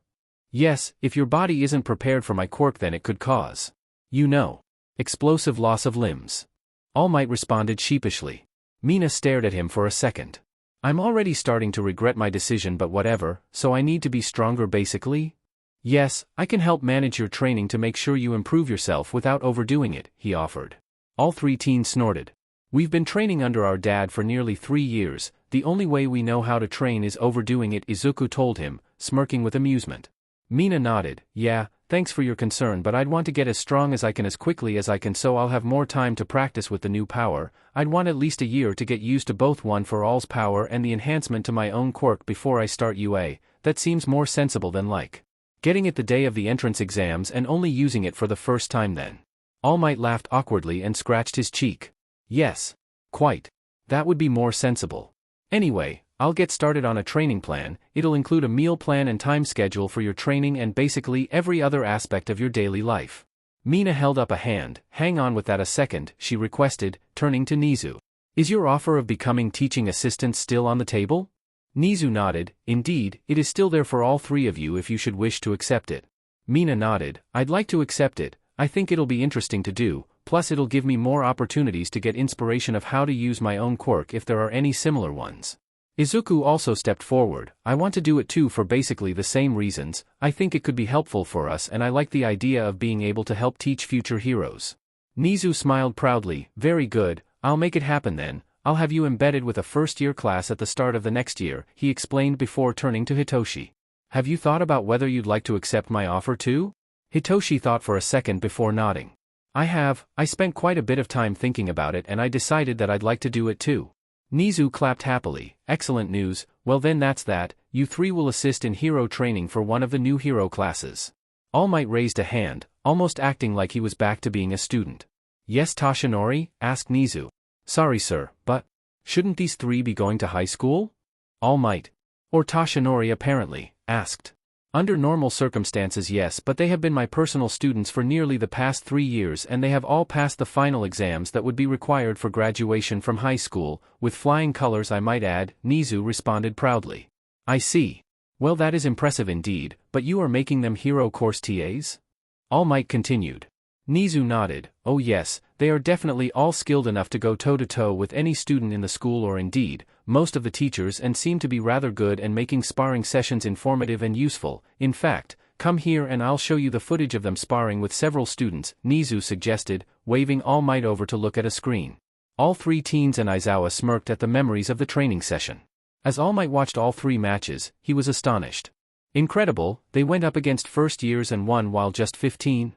Yes, if your body isn't prepared for my quirk then it could cause, explosive loss of limbs. All Might responded sheepishly. Mina stared at him for a second. I'm already starting to regret my decision but whatever, so I need to be stronger basically? Yes, I can help manage your training to make sure you improve yourself without overdoing it, he offered. All three teens snorted. We've been training under our dad for nearly 3 years, the only way we know how to train is overdoing it, Izuku told him, smirking with amusement. Mina nodded. Yeah, thanks for your concern, but I'd want to get as strong as I can as quickly as I can so I'll have more time to practice with the new power. I'd want at least a year to get used to both One for All's power and the enhancement to my own quirk before I start UA. That seems more sensible than getting it the day of the entrance exams and only using it for the first time then. All Might laughed awkwardly and scratched his cheek. Yes. Quite. That would be more sensible. Anyway, I'll get started on a training plan. It'll include a meal plan and time schedule for your training and basically every other aspect of your daily life. Mina held up a hand. Hang on with that a second, she requested, turning to Nizu. Is your offer of becoming teaching assistant still on the table? Nizu nodded. Indeed, it is still there for all three of you if you should wish to accept it. Mina nodded. I'd like to accept it. I think it'll be interesting to do, plus it'll give me more opportunities to get inspiration of how to use my own quirk if there are any similar ones. Izuku also stepped forward. I want to do it too for basically the same reasons. I think it could be helpful for us and I like the idea of being able to help teach future heroes. Nizu smiled proudly. Very good, I'll make it happen then. I'll have you embedded with a first-year class at the start of the next year, he explained before turning to Hitoshi. Have you thought about whether you'd like to accept my offer too? Hitoshi thought for a second before nodding. I have. I spent quite a bit of time thinking about it and I decided that I'd like to do it too. Nizu clapped happily. Excellent news. Well then that's that. You three will assist in hero training for one of the new hero classes. All Might raised a hand, almost acting like he was back to being a student. Yes, Toshinori? Asked Nizu. Sorry sir, but shouldn't these three be going to high school? All Might. Or Toshinori apparently, asked. Under normal circumstances yes, but they have been my personal students for nearly the past 3 years and they have all passed the final exams that would be required for graduation from high school, with flying colors I might add, Nizu responded proudly. I see. Well that is impressive indeed, but you are making them hero course TAs? All Might continued. Nizu nodded. Oh yes, they are definitely all skilled enough to go toe-to-toe with any student in the school or indeed, most of the teachers and seem to be rather good and making sparring sessions informative and useful. In fact, come here and I'll show you the footage of them sparring with several students, Nizu suggested, waving All Might over to look at a screen. All three teens and Aizawa smirked at the memories of the training session. As All Might watched all three matches, he was astonished. Incredible, they went up against first years and won while just 15?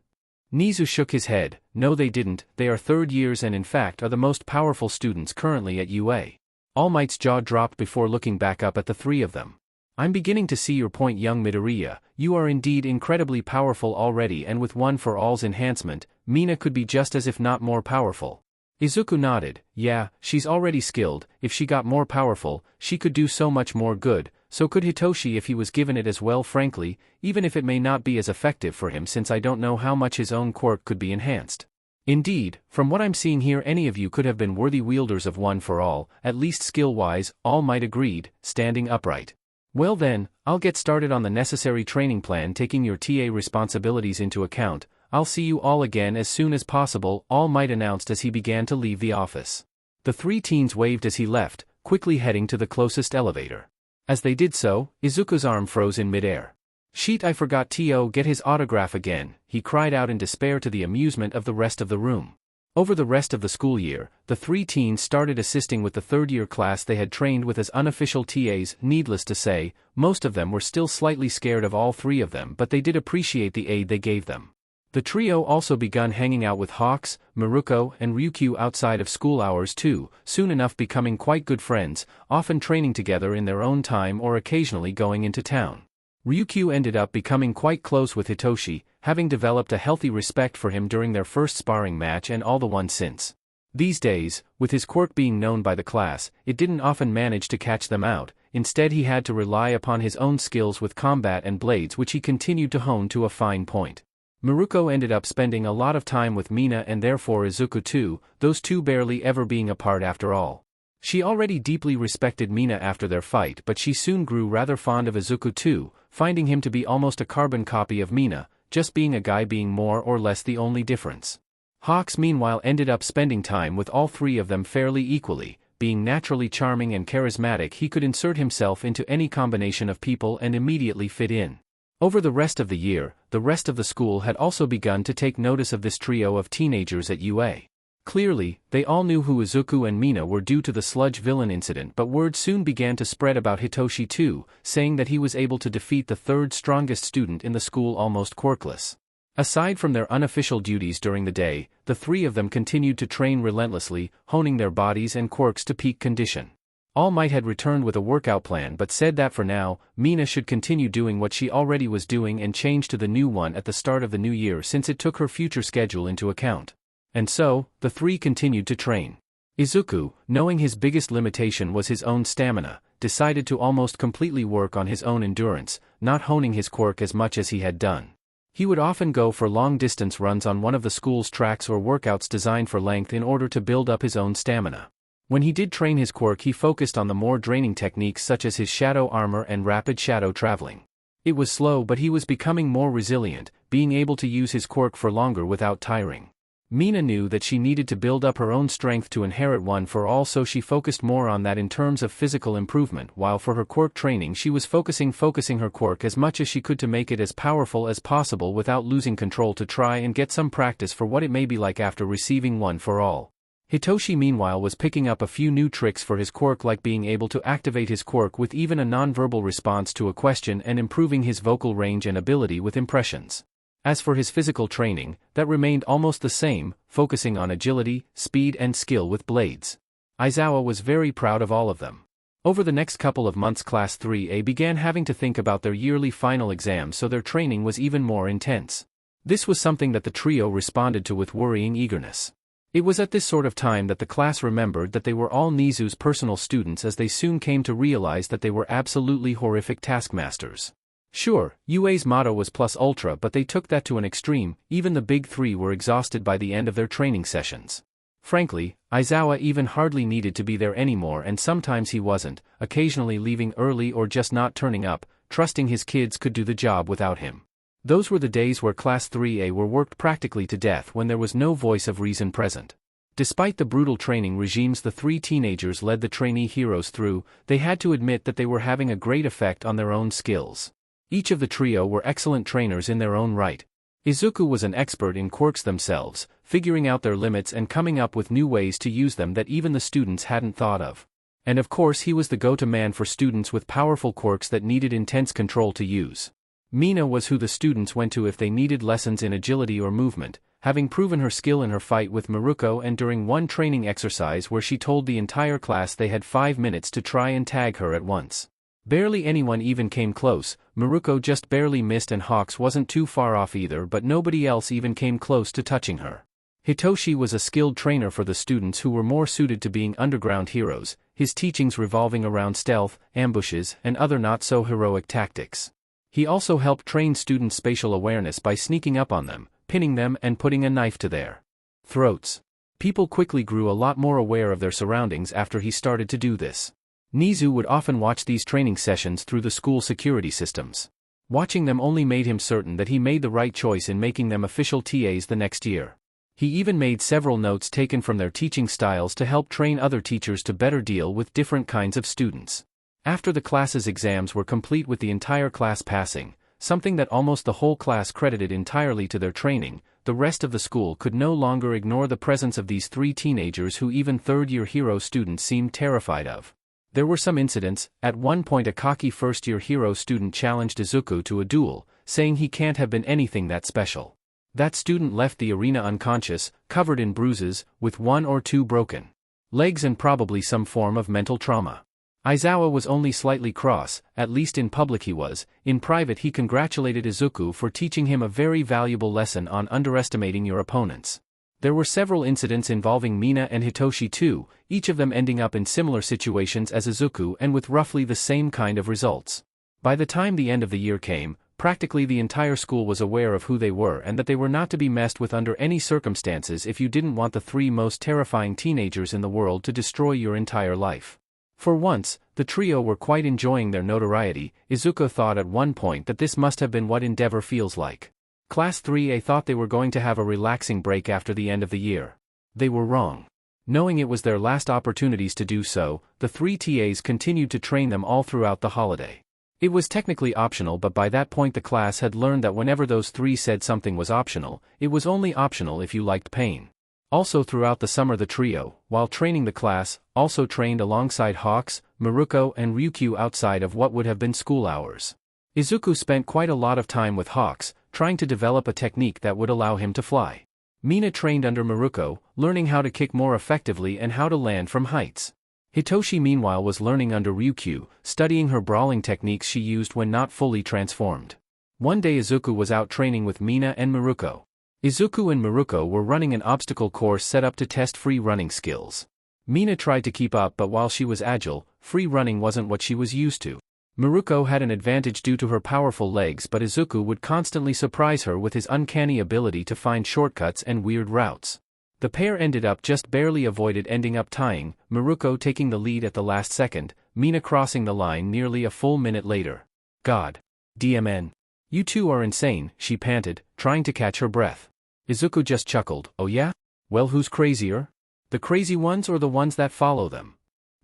Nizu shook his head. No they didn't, they are third years and in fact are the most powerful students currently at UA. All Might's jaw dropped before looking back up at the three of them. I'm beginning to see your point, young Midoriya. You are indeed incredibly powerful already and with One for All's enhancement, Mina could be just as if not more powerful. Izuku nodded. Yeah, she's already skilled. If she got more powerful, she could do so much more good. So could Hitoshi if he was given it as well. Frankly, even if it may not be as effective for him since I don't know how much his own quirk could be enhanced. Indeed, from what I'm seeing here any of you could have been worthy wielders of One for All, at least skill-wise, All Might agreed, standing upright. Well then, I'll get started on the necessary training plan taking your TA responsibilities into account. I'll see you all again as soon as possible, All Might announced as he began to leave the office. The three teens waved as he left, quickly heading to the closest elevator. As they did so, Izuku's arm froze in midair. Sheet, I forgot to get his autograph again, he cried out in despair to the amusement of the rest of the room. Over the rest of the school year, the three teens started assisting with the third-year class they had trained with as unofficial TAs. Needless to say, most of them were still slightly scared of all three of them, but they did appreciate the aid they gave them. The trio also begun hanging out with Hawks, Miruko, and Ryukyu outside of school hours too, soon enough becoming quite good friends, often training together in their own time or occasionally going into town. Ryukyu ended up becoming quite close with Hitoshi, having developed a healthy respect for him during their first sparring match and all the ones since. These days, with his quirk being known by the class, it didn't often manage to catch them out. Instead he had to rely upon his own skills with combat and blades, which he continued to hone to a fine point. Miruko ended up spending a lot of time with Mina and therefore Izuku too, those two barely ever being apart after all. She already deeply respected Mina after their fight, but she soon grew rather fond of Izuku too, finding him to be almost a carbon copy of Mina, just being a guy being more or less the only difference. Hawks meanwhile ended up spending time with all three of them fairly equally. Being naturally charming and charismatic, he could insert himself into any combination of people and immediately fit in. Over the rest of the year, the rest of the school had also begun to take notice of this trio of teenagers at UA. Clearly, they all knew who Izuku and Mina were due to the sludge villain incident, but word soon began to spread about Hitoshi too, saying that he was able to defeat the third strongest student in the school almost quirkless. Aside from their unofficial duties during the day, the three of them continued to train relentlessly, honing their bodies and quirks to peak condition. All Might had returned with a workout plan but said that for now, Mina should continue doing what she already was doing and change to the new one at the start of the new year since it took her future schedule into account. And so, the three continued to train. Izuku, knowing his biggest limitation was his own stamina, decided to almost completely work on his own endurance, not honing his quirk as much as he had done. He would often go for long-distance runs on one of the school's tracks or workouts designed for length in order to build up his own stamina. When he did train his quirk, he focused on the more draining techniques such as his shadow armor and rapid shadow traveling. It was slow, but he was becoming more resilient, being able to use his quirk for longer without tiring. Mina knew that she needed to build up her own strength to inherit one for all, so she focused more on that in terms of physical improvement, while for her quirk training she was focusing her quirk as much as she could to make it as powerful as possible without losing control, to try and get some practice for what it may be like after receiving one for all. Hitoshi meanwhile was picking up a few new tricks for his quirk, like being able to activate his quirk with even a non-verbal response to a question and improving his vocal range and ability with impressions. As for his physical training, that remained almost the same, focusing on agility, speed and skill with blades. Aizawa was very proud of all of them. Over the next couple of months, Class 3A began having to think about their yearly final exams, so their training was even more intense. This was something that the trio responded to with worrying eagerness. It was at this sort of time that the class remembered that they were all Nizu's personal students, as they soon came to realize that they were absolutely horrific taskmasters. Sure, UA's motto was plus ultra, but they took that to an extreme. Even the big three were exhausted by the end of their training sessions. Frankly, Aizawa even hardly needed to be there anymore, and sometimes he wasn't, occasionally leaving early or just not turning up, trusting his kids could do the job without him. Those were the days where Class 3A were worked practically to death when there was no voice of reason present. Despite the brutal training regimes the three teenagers led the trainee heroes through, they had to admit that they were having a great effect on their own skills. Each of the trio were excellent trainers in their own right. Izuku was an expert in quirks themselves, figuring out their limits and coming up with new ways to use them that even the students hadn't thought of. And of course he was the go-to man for students with powerful quirks that needed intense control to use. Mina was who the students went to if they needed lessons in agility or movement, having proven her skill in her fight with Miruko and during one training exercise where she told the entire class they had 5 minutes to try and tag her at once. Barely anyone even came close. Miruko just barely missed and Hawks wasn't too far off either, but nobody else even came close to touching her. Hitoshi was a skilled trainer for the students who were more suited to being underground heroes, his teachings revolving around stealth, ambushes, and other not-so-heroic tactics. He also helped train students' spatial awareness by sneaking up on them, pinning them and putting a knife to their throats. People quickly grew a lot more aware of their surroundings after he started to do this. Nizu would often watch these training sessions through the school security systems. Watching them only made him certain that he made the right choice in making them official TAs the next year. He even made several notes taken from their teaching styles to help train other teachers to better deal with different kinds of students. After the class's exams were complete with the entire class passing, something that almost the whole class credited entirely to their training, the rest of the school could no longer ignore the presence of these three teenagers who even third-year hero students seemed terrified of. There were some incidents. At one point a cocky first-year hero student challenged Izuku to a duel, saying he can't have been anything that special. That student left the arena unconscious, covered in bruises, with 1 or 2 broken legs and probably some form of mental trauma. Aizawa was only slightly cross, at least in public he was. In private he congratulated Izuku for teaching him a very valuable lesson on underestimating your opponents. There were several incidents involving Mina and Hitoshi too, each of them ending up in similar situations as Izuku and with roughly the same kind of results. By the time the end of the year came, practically the entire school was aware of who they were and that they were not to be messed with under any circumstances if you didn't want the 3 most terrifying teenagers in the world to destroy your entire life. For once, the trio were quite enjoying their notoriety. Izuku thought at one point that this must have been what Endeavor feels like. Class 3A thought they were going to have a relaxing break after the end of the year. They were wrong. Knowing it was their last opportunities to do so, the 3 TAs continued to train them all throughout the holiday. It was technically optional, but by that point the class had learned that whenever those 3 said something was optional, it was only optional if you liked pain. Also throughout the summer the trio, while training the class, also trained alongside Hawks, Miruko and Ryukyu outside of what would have been school hours. Izuku spent quite a lot of time with Hawks, trying to develop a technique that would allow him to fly. Mina trained under Miruko, learning how to kick more effectively and how to land from heights. Hitoshi meanwhile was learning under Ryukyu, studying her brawling techniques she used when not fully transformed. One day Izuku was out training with Mina and Miruko. Izuku and Miruko were running an obstacle course set up to test free running skills. Mina tried to keep up, but while she was agile, free running wasn't what she was used to. Miruko had an advantage due to her powerful legs, but Izuku would constantly surprise her with his uncanny ability to find shortcuts and weird routes. The pair ended up just barely avoided ending up tying, Miruko taking the lead at the last second, Mina crossing the line nearly a full minute later. God. DMN. You two are insane, she panted, trying to catch her breath. Izuku just chuckled. Oh yeah? Well, who's crazier? The crazy ones or the ones that follow them?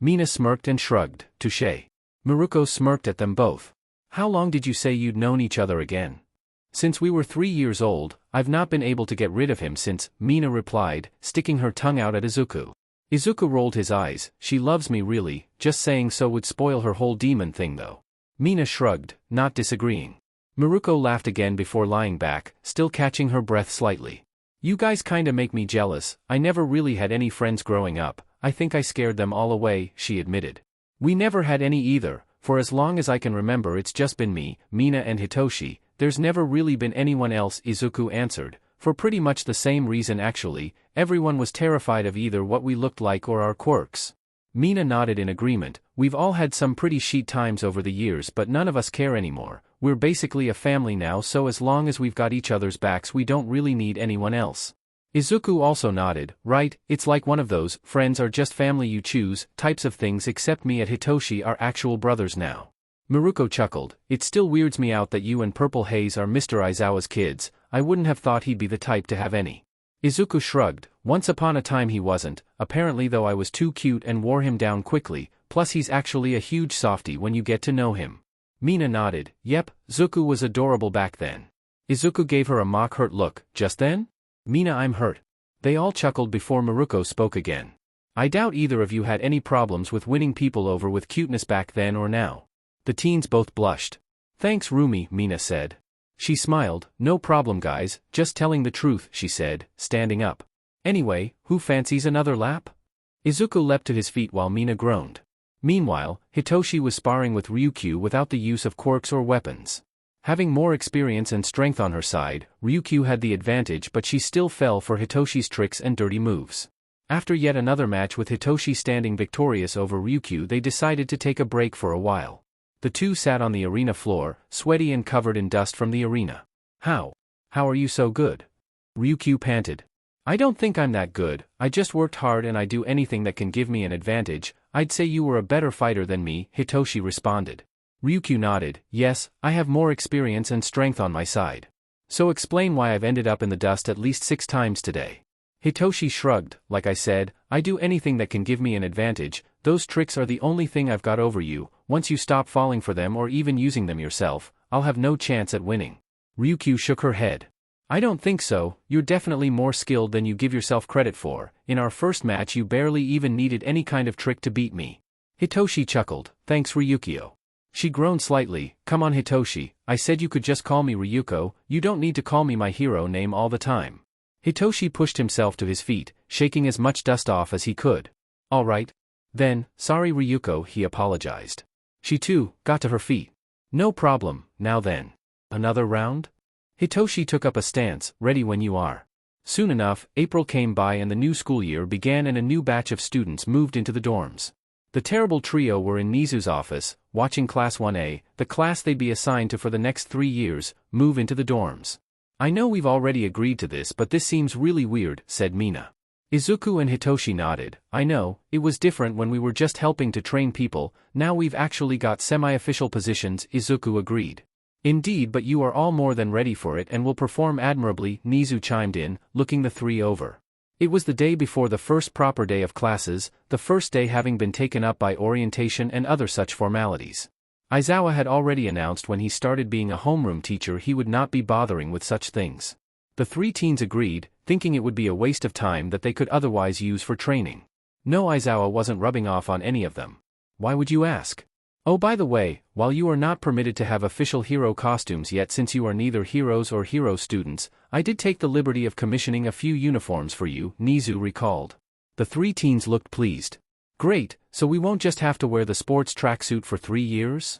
Mina smirked and shrugged. Touché. Miruko smirked at them both. How long did you say you'd known each other again? Since we were 3 years old, I've not been able to get rid of him since, Mina replied, sticking her tongue out at Izuku. Izuku rolled his eyes. She loves me really, just saying so would spoil her whole demon thing though. Mina shrugged, not disagreeing. Miruko laughed again before lying back, still catching her breath slightly. You guys kinda make me jealous. I never really had any friends growing up. I think I scared them all away, she admitted. We never had any either. For as long as I can remember it's just been me, Mina and Hitoshi. There's never really been anyone else, Izuku answered. For pretty much the same reason actually, everyone was terrified of either what we looked like or our quirks. Mina nodded in agreement. We've all had some pretty shit times over the years, but none of us care anymore. We're basically a family now, so as long as we've got each other's backs we don't really need anyone else. Izuku also nodded. Right, it's like one of those, friends are just family you choose, types of things, except me and Hitoshi are actual brothers now. Miruko chuckled. It still weirds me out that you and Purple Haze are Mr. Aizawa's kids. I wouldn't have thought he'd be the type to have any. Izuku shrugged. Once upon a time he wasn't, apparently, though I was too cute and wore him down quickly, plus he's actually a huge softie when you get to know him. Mina nodded. Yep, Zuku was adorable back then. Izuku gave her a mock hurt look. Just then? Mina, I'm hurt. They all chuckled before Miruko spoke again. I doubt either of you had any problems with winning people over with cuteness back then or now. The teens both blushed. Thanks Rumi, Mina said. She smiled. No problem guys, just telling the truth, she said, standing up. Anyway, who fancies another lap? Izuku leapt to his feet while Mina groaned. Meanwhile, Hitoshi was sparring with Ryukyu without the use of quirks or weapons. Having more experience and strength on her side, Ryukyu had the advantage, but she still fell for Hitoshi's tricks and dirty moves. After yet another match with Hitoshi standing victorious over Ryukyu, they decided to take a break for a while. The two sat on the arena floor, sweaty and covered in dust from the arena. How are you so good? Ryukyu panted. I don't think I'm that good, I just worked hard and I do anything that can give me an advantage. I'd say you were a better fighter than me, Hitoshi responded. Ryukyu nodded. Yes, I have more experience and strength on my side. So explain why I've ended up in the dust at least 6 times today. Hitoshi shrugged. Like I said, I do anything that can give me an advantage. Those tricks are the only thing I've got over you. Once you stop falling for them or even using them yourself, I'll have no chance at winning. Ryukyu shook her head. I don't think so. You're definitely more skilled than you give yourself credit for. In our first match you barely even needed any kind of trick to beat me. Hitoshi chuckled. Thanks Ryukyu. She groaned slightly. Come on Hitoshi, I said you could just call me Ryuko, you don't need to call me my hero name all the time. Hitoshi pushed himself to his feet, shaking as much dust off as he could. Alright. Then, sorry Ryuko, he apologized. She too, got to her feet. No problem, now then. Another round? Hitoshi took up a stance, ready when you are. Soon enough, April came by and the new school year began and a new batch of students moved into the dorms. The terrible trio were in Nizu's office, watching Class 1A, the class they'd be assigned to for the next 3 years, move into the dorms. I know we've already agreed to this, but this seems really weird, said Mina. Izuku and Hitoshi nodded. I know, it was different when we were just helping to train people, now we've actually got semi-official positions, Izuku agreed. Indeed, but you are all more than ready for it and will perform admirably, Nizu chimed in, looking the three over. It was the day before the first proper day of classes, the first day having been taken up by orientation and other such formalities. Aizawa had already announced when he started being a homeroom teacher he would not be bothering with such things. The three teens agreed, thinking it would be a waste of time that they could otherwise use for training. No, Aizawa wasn't rubbing off on any of them. Why would you ask? Oh, by the way, while you are not permitted to have official hero costumes yet since you are neither heroes or hero students, I did take the liberty of commissioning a few uniforms for you, Nizu recalled. The three teens looked pleased. Great, so we won't just have to wear the sports tracksuit for 3 years?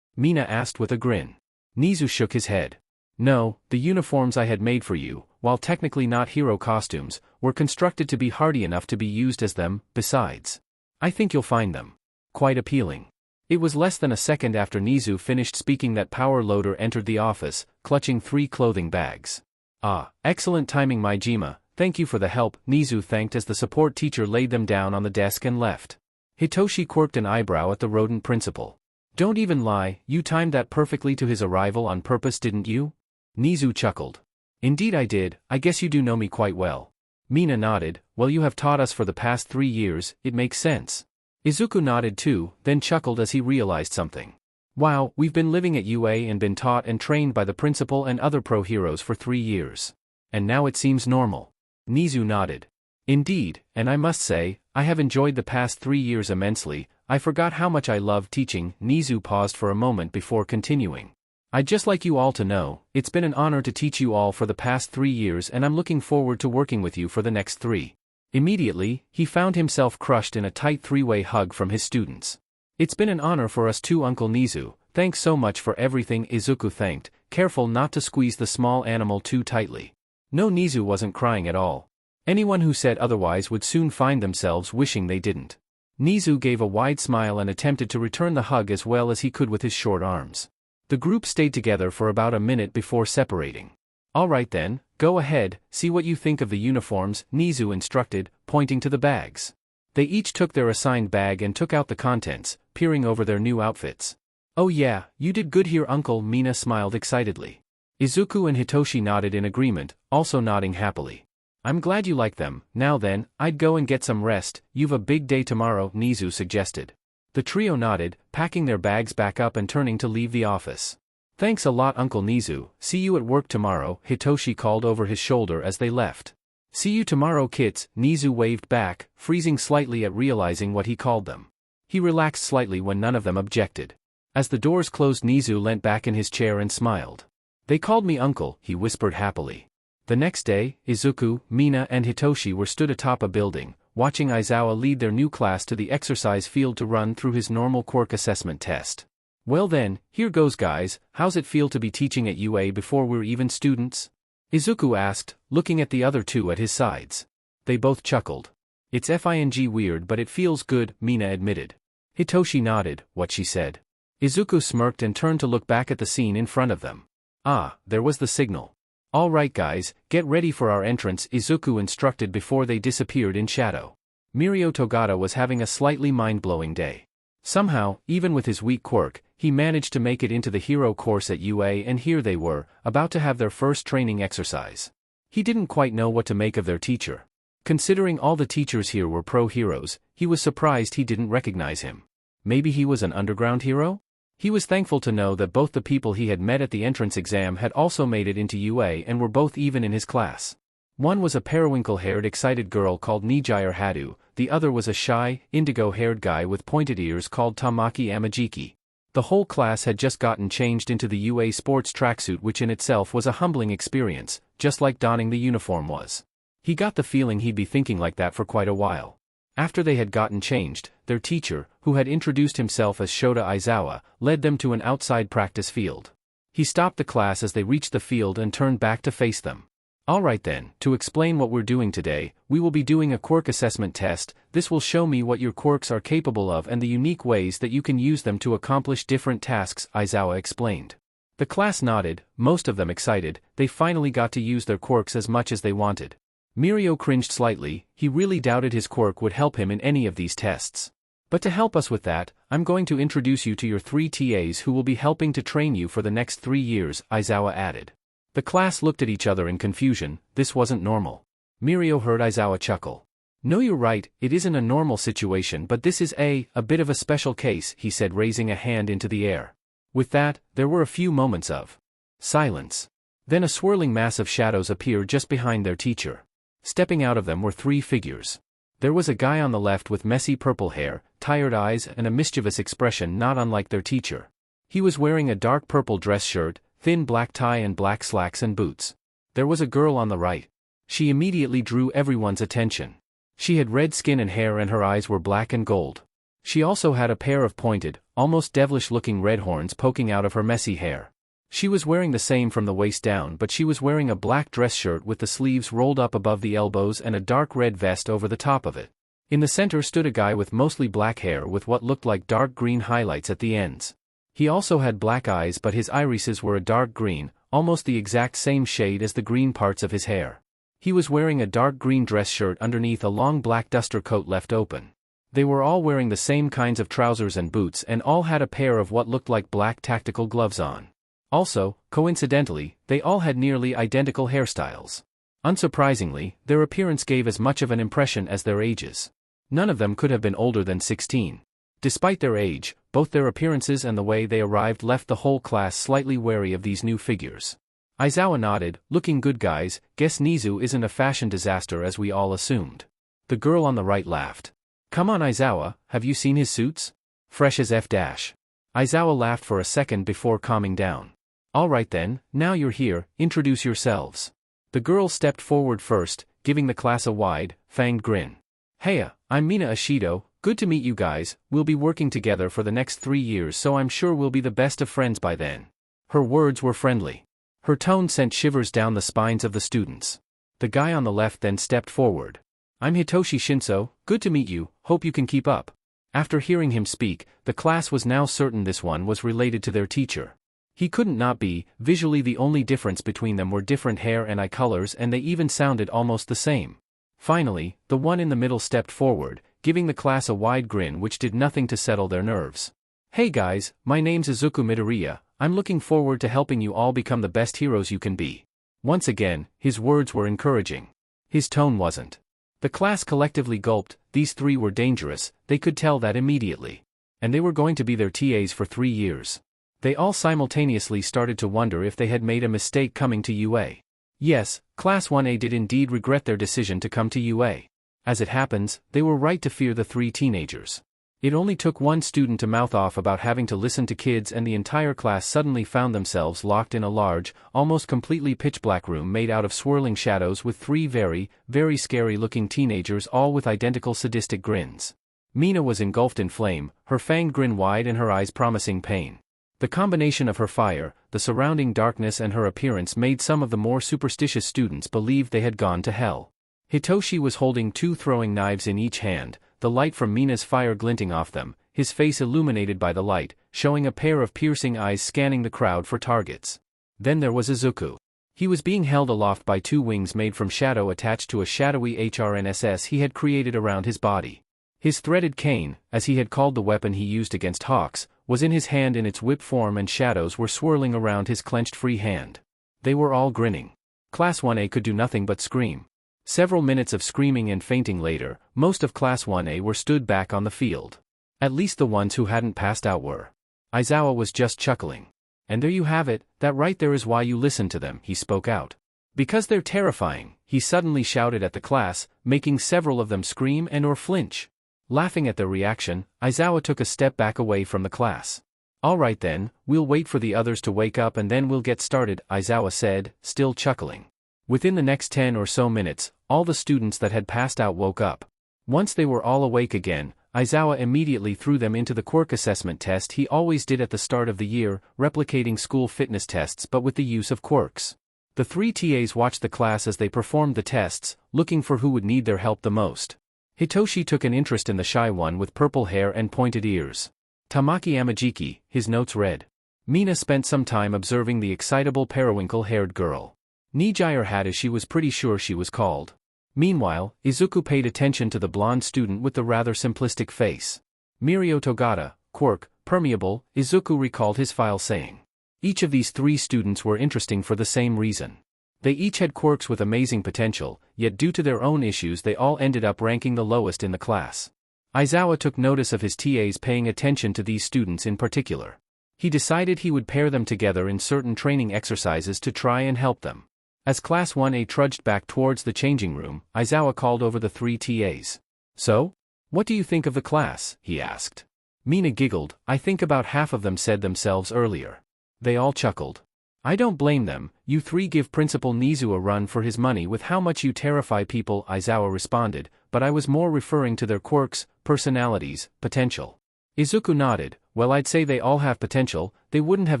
Mina asked with a grin. Nizu shook his head. No, the uniforms I had made for you, while technically not hero costumes, were constructed to be hardy enough to be used as them. Besides, I think you'll find them quite appealing. It was less than a second after Nizu finished speaking that Power Loader entered the office, clutching 3 clothing bags. Ah, excellent timing, Maijima, thank you for the help, Nizu thanked as the support teacher laid them down on the desk and left. Hitoshi quirked an eyebrow at the rodent principal. Don't even lie, you timed that perfectly to his arrival on purpose, didn't you? Nizu chuckled. Indeed I did, I guess you do know me quite well. Mina nodded, well you have taught us for the past 3 years, it makes sense. Izuku nodded too, then chuckled as he realized something. Wow, we've been living at UA and been taught and trained by the principal and other pro heroes for 3 years. And now it seems normal. Nizu nodded. Indeed, and I must say, I have enjoyed the past 3 years immensely, I forgot how much I loved teaching. Nizu paused for a moment before continuing. I'd just like you all to know, it's been an honor to teach you all for the past 3 years and I'm looking forward to working with you for the next 3. Immediately, he found himself crushed in a tight 3-way hug from his students. It's been an honor for us too, Uncle Nizu, thanks so much for everything, Izuku thanked, careful not to squeeze the small animal too tightly. No, Nizu wasn't crying at all. Anyone who said otherwise would soon find themselves wishing they didn't. Nizu gave a wide smile and attempted to return the hug as well as he could with his short arms. The group stayed together for about a minute before separating. All right then, go ahead, see what you think of the uniforms, Nizu instructed, pointing to the bags. They each took their assigned bag and took out the contents, peering over their new outfits. Oh yeah, you did good here, Uncle, Mina smiled excitedly. Izuku and Hitoshi nodded in agreement, also nodding happily. I'm glad you like them. Now then, I'd go and get some rest, you've a big day tomorrow, Nizu suggested. The trio nodded, packing their bags back up and turning to leave the office. Thanks a lot, Uncle Nizu, see you at work tomorrow, Hitoshi called over his shoulder as they left. See you tomorrow, kids, Nizu waved back, freezing slightly at realizing what he called them. He relaxed slightly when none of them objected. As the doors closed, Nizu leant back in his chair and smiled. They called me uncle, he whispered happily. The next day, Izuku, Mina and Hitoshi were stood atop a building, watching Aizawa lead their new class to the exercise field to run through his normal quirk assessment test. Well then, here goes guys, how's it feel to be teaching at UA before we're even students? Izuku asked, looking at the other two at his sides. They both chuckled. It's fing weird but it feels good, Mina admitted. Hitoshi nodded, what she said. Izuku smirked and turned to look back at the scene in front of them. Ah, there was the signal. All right guys, get ready for our entrance, Izuku instructed before they disappeared in shadow. Mirio Togata was having a slightly mind-blowing day. Somehow, even with his weak quirk, he managed to make it into the hero course at UA and here they were, about to have their first training exercise. He didn't quite know what to make of their teacher. Considering all the teachers here were pro heroes, he was surprised he didn't recognize him. Maybe he was an underground hero? He was thankful to know that both the people he had met at the entrance exam had also made it into UA and were both even in his class. One was a periwinkle-haired excited girl called Nijire Hadu, the other was a shy, indigo-haired guy with pointed ears called Tamaki Amajiki. The whole class had just gotten changed into the UA sports tracksuit, which in itself was a humbling experience, just like donning the uniform was. He got the feeling he'd be thinking like that for quite a while. After they had gotten changed, their teacher, who had introduced himself as Shota Aizawa, led them to an outside practice field. He stopped the class as they reached the field and turned back to face them. Alright then, to explain what we're doing today, we will be doing a quirk assessment test. This will show me what your quirks are capable of and the unique ways that you can use them to accomplish different tasks, Aizawa explained. The class nodded, most of them excited, they finally got to use their quirks as much as they wanted. Mirio cringed slightly, he really doubted his quirk would help him in any of these tests. But to help us with that, I'm going to introduce you to your 3 TAs who will be helping to train you for the next 3 years, Aizawa added. The class looked at each other in confusion, this wasn't normal. Mirio heard Aizawa chuckle. No, you're right, it isn't a normal situation, but this is a bit of a special case, he said, raising a hand into the air. With that, there were a few moments of silence. Then a swirling mass of shadows appeared just behind their teacher. Stepping out of them were three figures. There was a guy on the left with messy purple hair, tired eyes and a mischievous expression not unlike their teacher. He was wearing a dark purple dress shirt, thin black tie and black slacks and boots. There was a girl on the right. She immediately drew everyone's attention. She had red skin and hair and her eyes were black and gold. She also had a pair of pointed, almost devilish-looking red horns poking out of her messy hair. She was wearing the same from the waist down, but she was wearing a black dress shirt with the sleeves rolled up above the elbows and a dark red vest over the top of it. In the center stood a guy with mostly black hair with what looked like dark green highlights at the ends. He also had black eyes, but his irises were a dark green, almost the exact same shade as the green parts of his hair. He was wearing a dark green dress shirt underneath a long black duster coat left open. They were all wearing the same kinds of trousers and boots and all had a pair of what looked like black tactical gloves on. Also, coincidentally, they all had nearly identical hairstyles. Unsurprisingly, their appearance gave as much of an impression as their ages. None of them could have been older than 16. Despite their age, both their appearances and the way they arrived left the whole class slightly wary of these new figures. Aizawa nodded, looking good guys, guess Nizu isn't a fashion disaster as we all assumed. The girl on the right laughed. Come on Aizawa, have you seen his suits? Fresh as F-. Aizawa laughed for a second before calming down. Alright then, now you're here, introduce yourselves. The girl stepped forward first, giving the class a wide, fanged grin. Heya, I'm Mina Ashido, good to meet you guys, we'll be working together for the next 3 years so I'm sure we'll be the best of friends by then. Her words were friendly. Her tone sent shivers down the spines of the students. The guy on the left then stepped forward. I'm Hitoshi Shinso, good to meet you, hope you can keep up. After hearing him speak, the class was now certain this one was related to their teacher. He couldn't not be, visually the only difference between them were different hair and eye colors and they even sounded almost the same. Finally, the one in the middle stepped forward, giving the class a wide grin which did nothing to settle their nerves. Hey guys, my name's Izuku Midoriya, I'm looking forward to helping you all become the best heroes you can be. Once again, his words were encouraging. His tone wasn't. The class collectively gulped, these three were dangerous, they could tell that immediately. And they were going to be their TAs for 3 years. They all simultaneously started to wonder if they had made a mistake coming to UA. Yes, Class 1A did indeed regret their decision to come to UA. As it happens, they were right to fear the 3 teenagers. It only took one student to mouth off about having to listen to kids and the entire class suddenly found themselves locked in a large, almost completely pitch-black room made out of swirling shadows with 3 very, very scary-looking teenagers all with identical sadistic grins. Mina was engulfed in flame, her fanged grin wide and her eyes promising pain. The combination of her fire, the surrounding darkness and her appearance made some of the more superstitious students believe they had gone to hell. Hitoshi was holding 2 throwing knives in each hand, the light from Mina's fire glinting off them, his face illuminated by the light, showing a pair of piercing eyes scanning the crowd for targets. Then there was Izuku. He was being held aloft by 2 wings made from shadow attached to a shadowy HRNSS he had created around his body. His threaded cane, as he had called the weapon he used against hawks, was in his hand in its whip form and shadows were swirling around his clenched free hand. They were all grinning. Class 1A could do nothing but scream. Several minutes of screaming and fainting later, most of Class 1A were stood back on the field. At least the ones who hadn't passed out were. Aizawa was just chuckling. And there you have it, that right there is why you listen to them, he spoke out. Because they're terrifying, he suddenly shouted at the class, making several of them scream and or flinch. Laughing at their reaction, Aizawa took a step back away from the class. Alright then, we'll wait for the others to wake up and then we'll get started, Aizawa said, still chuckling. Within the next 10 or so minutes, all the students that had passed out woke up. Once they were all awake again, Aizawa immediately threw them into the quirk assessment test he always did at the start of the year, replicating school fitness tests but with the use of quirks. The 3 TAs watched the class as they performed the tests, looking for who would need their help the most. Hitoshi took an interest in the shy one with purple hair and pointed ears. Tamaki Amajiki, his notes read. Mina spent some time observing the excitable periwinkle-haired girl. Nijire had as she was pretty sure she was called. Meanwhile, Izuku paid attention to the blonde student with the rather simplistic face. Mirio Togata, quirk, permeable, Izuku recalled his file saying. Each of these 3 students were interesting for the same reason. They each had quirks with amazing potential, yet due to their own issues they all ended up ranking the lowest in the class. Aizawa took notice of his TAs paying attention to these students in particular. He decided he would pair them together in certain training exercises to try and help them. As Class 1A trudged back towards the changing room, Izawa called over the 3 TAs. "So? What do you think of the class?" he asked. Mina giggled. "I think about half of them said themselves earlier." They all chuckled. "I don't blame them, you 3 give Principal Nizu a run for his money with how much you terrify people," Izawa responded, "but I was more referring to their quirks, personalities, potential." Izuku nodded. "Well, I'd say they all have potential, they wouldn't have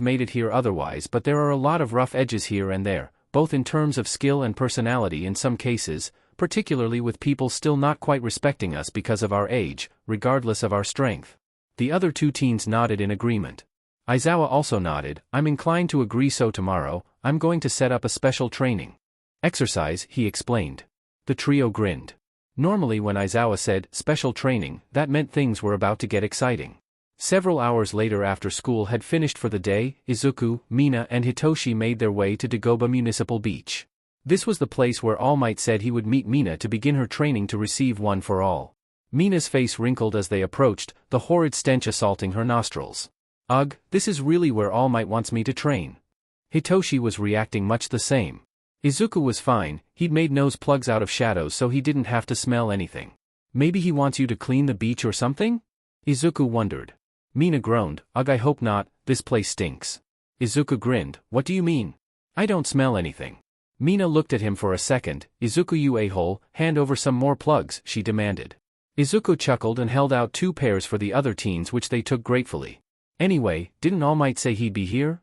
made it here otherwise, but there are a lot of rough edges here and there, both in terms of skill and personality in some cases, particularly with people still not quite respecting us because of our age, regardless of our strength." The other 2 teens nodded in agreement. Izawa also nodded. "I'm inclined to agree, so tomorrow, I'm going to set up a special training exercise," he explained. The trio grinned. Normally when Izawa said, "special training," that meant things were about to get exciting. Several hours later, after school had finished for the day, Izuku, Mina and Hitoshi made their way to Dagoba Municipal Beach. This was the place where All Might said he would meet Mina to begin her training to receive One for All. Mina's face wrinkled as they approached, the horrid stench assaulting her nostrils. "Ugh, this is really where All Might wants me to train." Hitoshi was reacting much the same. Izuku was fine, he'd made nose plugs out of shadows so he didn't have to smell anything. "Maybe he wants you to clean the beach or something?" Izuku wondered. Mina groaned. "Ugh, I hope not, this place stinks." Izuku grinned. "What do you mean? I don't smell anything." Mina looked at him for a second. "Izuku, you a-hole, hand over some more plugs," she demanded. Izuku chuckled and held out 2 pairs for the other teens, which they took gratefully. "Anyway, didn't All Might say he'd be here?"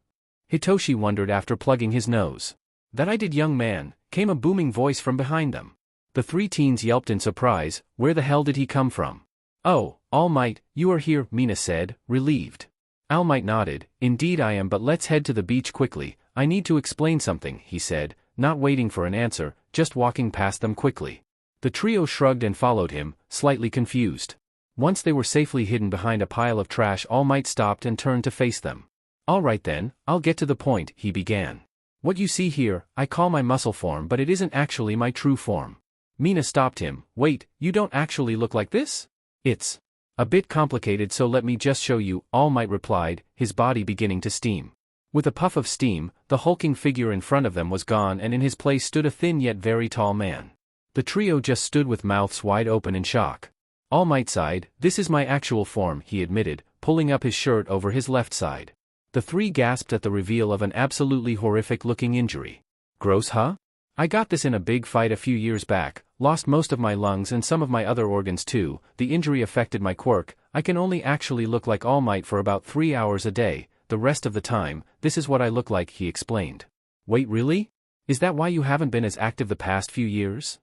Hitoshi wondered after plugging his nose. "That I did, young man," came a booming voice from behind them. The 3 teens yelped in surprise. Where the hell did he come from? "Oh, All Might, you are here," Mina said, relieved. All Might nodded. "Indeed I am, but let's head to the beach quickly, I need to explain something," he said, not waiting for an answer, just walking past them quickly. The trio shrugged and followed him, slightly confused. Once they were safely hidden behind a pile of trash, All Might stopped and turned to face them. "All right then, I'll get to the point," he began. "What you see here, I call my muscle form, but it isn't actually my true form." Mina stopped him. "Wait, you don't actually look like this? It's a bit complicated, so let me just show you," All Might replied, his body beginning to steam. With a puff of steam, the hulking figure in front of them was gone and in his place stood a thin yet very tall man. The trio just stood with mouths wide open in shock. All Might sighed. "This is my actual form," he admitted, pulling up his shirt over his left side. The 3 gasped at the reveal of an absolutely horrific-looking injury. "Gross, huh? I got this in a big fight a few years back, lost most of my lungs and some of my other organs too. The injury affected my quirk. I can only actually look like All Might for about 3 hours a day, the rest of the time, this is what I look like," he explained. "Wait, really? Is that why you haven't been as active the past few years?"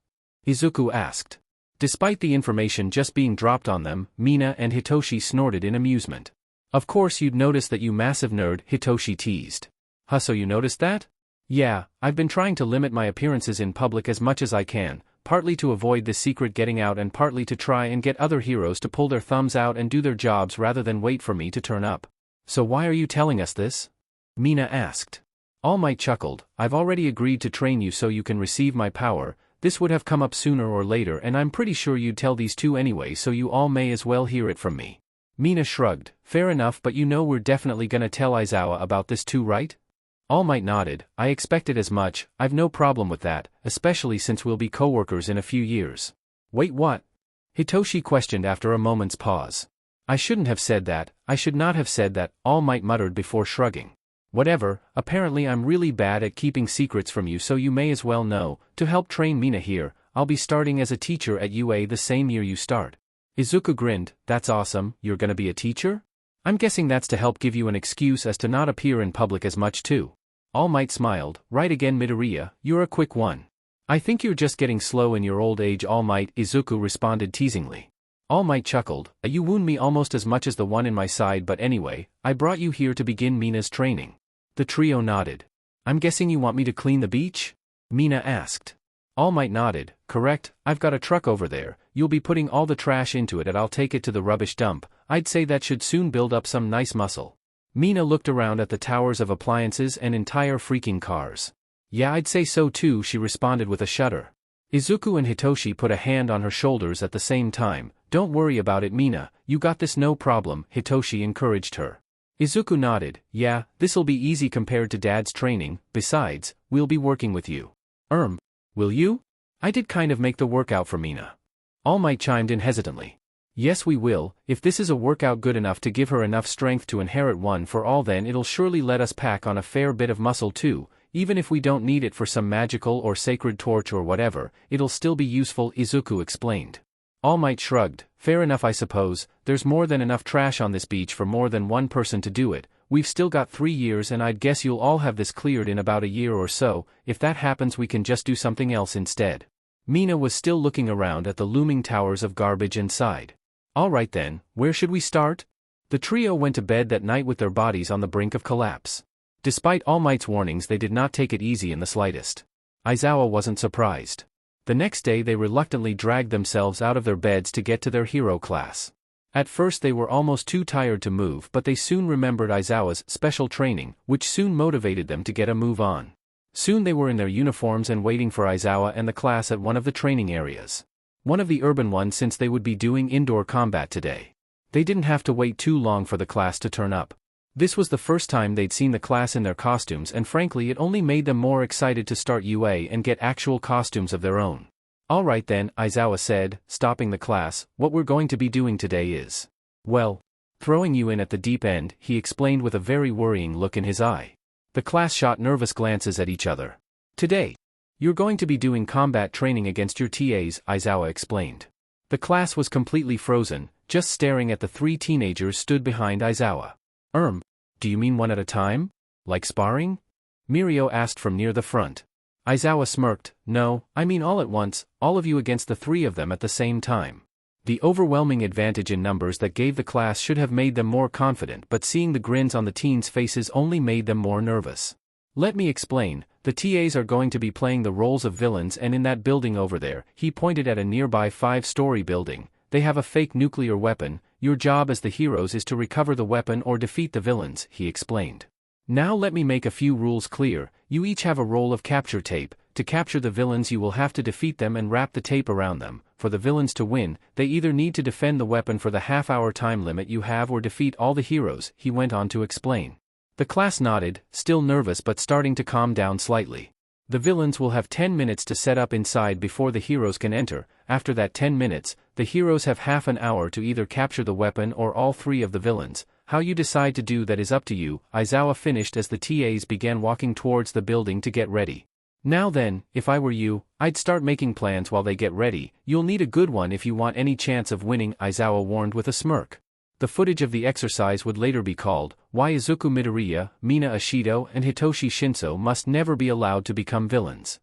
Izuku asked. Despite the information just being dropped on them, Mina and Hitoshi snorted in amusement. "Of course you'd notice that, you massive nerd," Hitoshi teased. "Huh, so you noticed that?" "Yeah, I've been trying to limit my appearances in public as much as I can, partly to avoid this secret getting out and partly to try and get other heroes to pull their thumbs out and do their jobs rather than wait for me to turn up." "So why are you telling us this?" Mina asked. All Might chuckled. "I've already agreed to train you so you can receive my power. This would have come up sooner or later and I'm pretty sure you'd tell these 2 anyway, so you all may as well hear it from me." Mina shrugged. "Fair enough, but you know we're definitely gonna tell Izawa about this too, right?" All Might nodded. "I expected as much, I've no problem with that, especially since we'll be co-workers in a few years." "Wait, what?" Hitoshi questioned after a moment's pause. "I shouldn't have said that, I should not have said that," All Might muttered before shrugging. "Whatever, apparently I'm really bad at keeping secrets from you, so you may as well know. To help train Mina here, I'll be starting as a teacher at UA the same year you start." Izuku grinned. "That's awesome, you're gonna be a teacher? I'm guessing that's to help give you an excuse as to not appear in public as much too." All Might smiled. "Right again, Midoriya, you're a quick one." "I think you're just getting slow in your old age, All Might," Izuku responded teasingly. All Might chuckled. "You wound me almost as much as the one in my side, but anyway, I brought you here to begin Mina's training." The trio nodded. "I'm guessing you want me to clean the beach?" Mina asked. All Might nodded. "Correct, I've got a truck over there, you'll be putting all the trash into it and I'll take it to the rubbish dump. I'd say that should soon build up some nice muscle." Mina looked around at the towers of appliances and entire freaking cars. "Yeah, I'd say so too," she responded with a shudder. Izuku and Hitoshi put a hand on her shoulders at the same time. "Don't worry about it, Mina, you got this, no problem," Hitoshi encouraged her. Izuku nodded. Yeah, this'll be easy compared to Dad's training, besides, we'll be working with you. Will you? I did kind of make the workout for Mina. All Might chimed in hesitantly. Yes we will, if this is a workout good enough to give her enough strength to inherit one for all, then it'll surely let us pack on a fair bit of muscle too, even if we don't need it for some magical or sacred torch or whatever, it'll still be useful, Izuku explained. All Might shrugged. Fair enough I suppose, there's more than enough trash on this beach for more than one person to do it, we've still got 3 years and I'd guess you'll all have this cleared in about a year or so, if that happens we can just do something else instead. Mina was still looking around at the looming towers of garbage and sighed. Alright then, where should we start? The trio went to bed that night with their bodies on the brink of collapse. Despite All Might's warnings they did not take it easy in the slightest. Aizawa wasn't surprised. The next day they reluctantly dragged themselves out of their beds to get to their hero class. At first they were almost too tired to move, but they soon remembered Aizawa's special training, which soon motivated them to get a move on. Soon they were in their uniforms and waiting for Aizawa and the class at one of the training areas. One of the urban ones, since they would be doing indoor combat today. They didn't have to wait too long for the class to turn up. This was the first time they'd seen the class in their costumes, and frankly it only made them more excited to start UA and get actual costumes of their own. Alright then, Aizawa said, stopping the class, what we're going to be doing today is, well, throwing you in at the deep end, he explained with a very worrying look in his eye. The class shot nervous glances at each other. Today, you're going to be doing combat training against your TAs, Aizawa explained. The class was completely frozen, just staring at the 3 teenagers stood behind Aizawa. Do you mean one at a time? Like sparring? Mirio asked from near the front. Aizawa smirked. No, I mean all at once, all of you against the 3 of them at the same time. The overwhelming advantage in numbers that gave the class should have made them more confident, but seeing the grins on the teens' faces only made them more nervous. Let me explain, the TAs are going to be playing the roles of villains, and in that building over there, he pointed at a nearby 5-story building, they have a fake nuclear weapon. Your job as the heroes is to recover the weapon or defeat the villains, he explained. Now let me make a few rules clear. You each have a roll of capture tape. To capture the villains you will have to defeat them and wrap the tape around them. For the villains to win, they either need to defend the weapon for the half-hour time limit you have or defeat all the heroes, he went on to explain. The class nodded, still nervous but starting to calm down slightly. The villains will have 10 minutes to set up inside before the heroes can enter. After that 10 minutes, the heroes have half an hour to either capture the weapon or all 3 of the villains. How you decide to do that is up to you, Aizawa finished as the TAs began walking towards the building to get ready. Now then, if I were you, I'd start making plans while they get ready. You'll need a good one if you want any chance of winning, Aizawa warned with a smirk. The footage of the exercise would later be called, Why Izuku Midoriya, Mina Ashido and Hitoshi Shinso Must Never Be Allowed to Become Villains.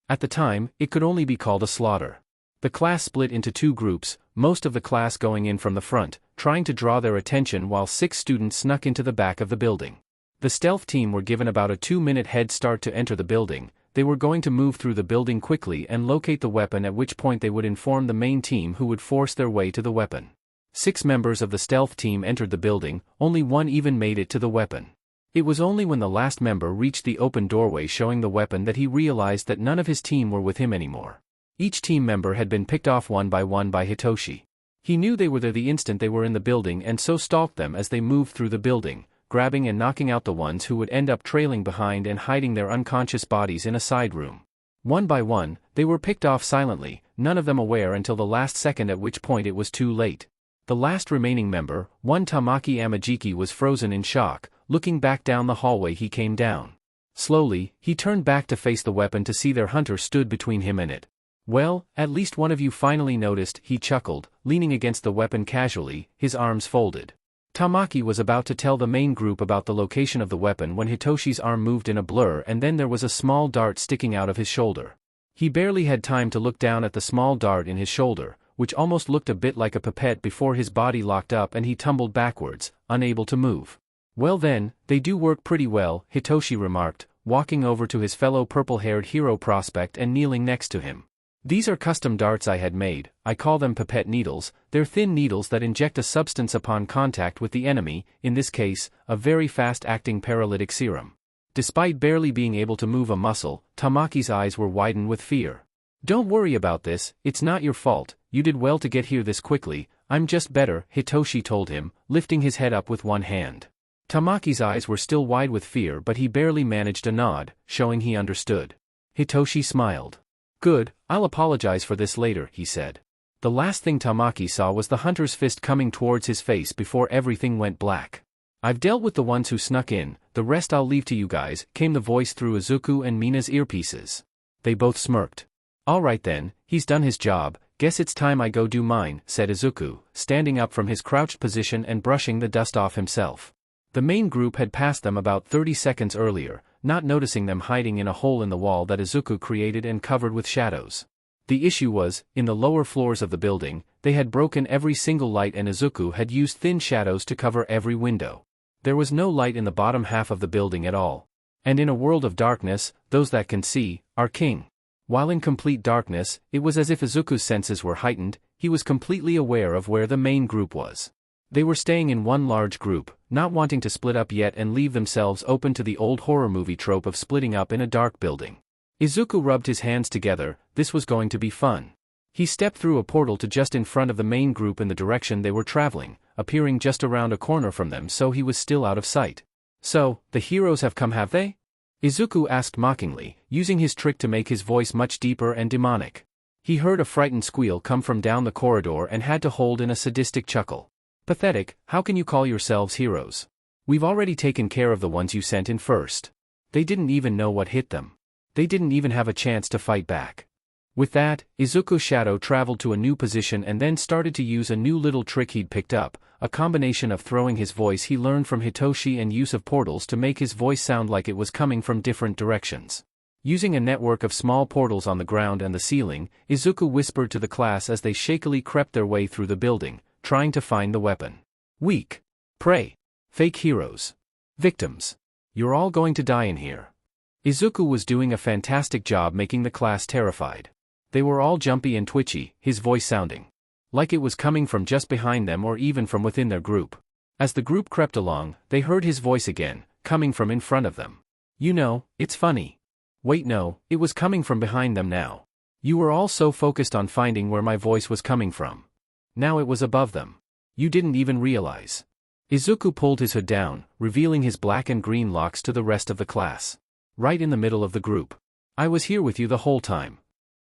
At the time, it could only be called a slaughter. The class split into 2 groups, most of the class going in from the front, trying to draw their attention while 6 students snuck into the back of the building. The stealth team were given about a 2-minute head start to enter the building. They were going to move through the building quickly and locate the weapon, at which point they would inform the main team who would force their way to the weapon. 6 members of the stealth team entered the building, only 1 even made it to the weapon. It was only when the last member reached the open doorway showing the weapon that he realized that none of his team were with him anymore. Each team member had been picked off one by Hitoshi. He knew they were there the instant they were in the building and so stalked them as they moved through the building, grabbing and knocking out the ones who would end up trailing behind and hiding their unconscious bodies in a side room. One by one, they were picked off silently, none of them aware until the last second, at which point it was too late. The last remaining member, one Tamaki Amajiki, was frozen in shock. Looking back down the hallway he came down. Slowly, he turned back to face the weapon to see their hunter stood between him and it. Well, at least one of you finally noticed, he chuckled, leaning against the weapon casually, his arms folded. Tamaki was about to tell the main group about the location of the weapon when Hitoshi's arm moved in a blur, and then there was a small dart sticking out of his shoulder. He barely had time to look down at the small dart in his shoulder, which almost looked a bit like a pipette, before his body locked up and he tumbled backwards, unable to move. Well then, they do work pretty well, Hitoshi remarked, walking over to his fellow purple-haired hero prospect and kneeling next to him. These are custom darts I had made. I call them pipette needles. They're thin needles that inject a substance upon contact with the enemy, in this case, a very fast-acting paralytic serum. Despite barely being able to move a muscle, Tamaki's eyes were widened with fear. Don't worry about this, it's not your fault, you did well to get here this quickly, I'm just better, Hitoshi told him, lifting his head up with one hand. Tamaki's eyes were still wide with fear, but he barely managed a nod, showing he understood. Hitoshi smiled. Good, I'll apologize for this later, he said. The last thing Tamaki saw was the hunter's fist coming towards his face before everything went black. I've dealt with the ones who snuck in, the rest I'll leave to you guys, came the voice through Izuku and Mina's earpieces. They both smirked. Alright then, he's done his job, guess it's time I go do mine, said Izuku, standing up from his crouched position and brushing the dust off himself. The main group had passed them about 30 seconds earlier, not noticing them hiding in a hole in the wall that Izuku created and covered with shadows. The issue was, in the lower floors of the building, they had broken every single light and Izuku had used thin shadows to cover every window. There was no light in the bottom half of the building at all. And in a world of darkness, those that can see, are king. While in complete darkness, it was as if Izuku's senses were heightened, he was completely aware of where the main group was. They were staying in one large group, not wanting to split up yet and leave themselves open to the old horror movie trope of splitting up in a dark building. Izuku rubbed his hands together, this was going to be fun. He stepped through a portal to just in front of the main group in the direction they were traveling, appearing just around a corner from them so he was still out of sight. So, the heroes have come, have they? Izuku asked mockingly, using his trick to make his voice much deeper and demonic. He heard a frightened squeal come from down the corridor and had to hold in a sadistic chuckle. Pathetic, how can you call yourselves heroes? We've already taken care of the ones you sent in first. They didn't even know what hit them. They didn't even have a chance to fight back. With that, Izuku's shadow traveled to a new position and then started to use a new little trick he'd picked up, a combination of throwing his voice he learned from Hitoshi and use of portals to make his voice sound like it was coming from different directions. Using a network of small portals on the ground and the ceiling, Izuku whispered to the class as they shakily crept their way through the building, trying to find the weapon. Weak. Prey. Fake heroes. Victims. You're all going to die in here. Izuku was doing a fantastic job making the class terrified. They were all jumpy and twitchy, his voice sounding like it was coming from just behind them or even from within their group. As the group crept along, they heard his voice again, coming from in front of them. You know, it's funny. Wait, no, it was coming from behind them now. You were all so focused on finding where my voice was coming from. Now it was above them. You didn't even realize. Izuku pulled his hood down, revealing his black and green locks to the rest of the class. Right in the middle of the group. I was here with you the whole time.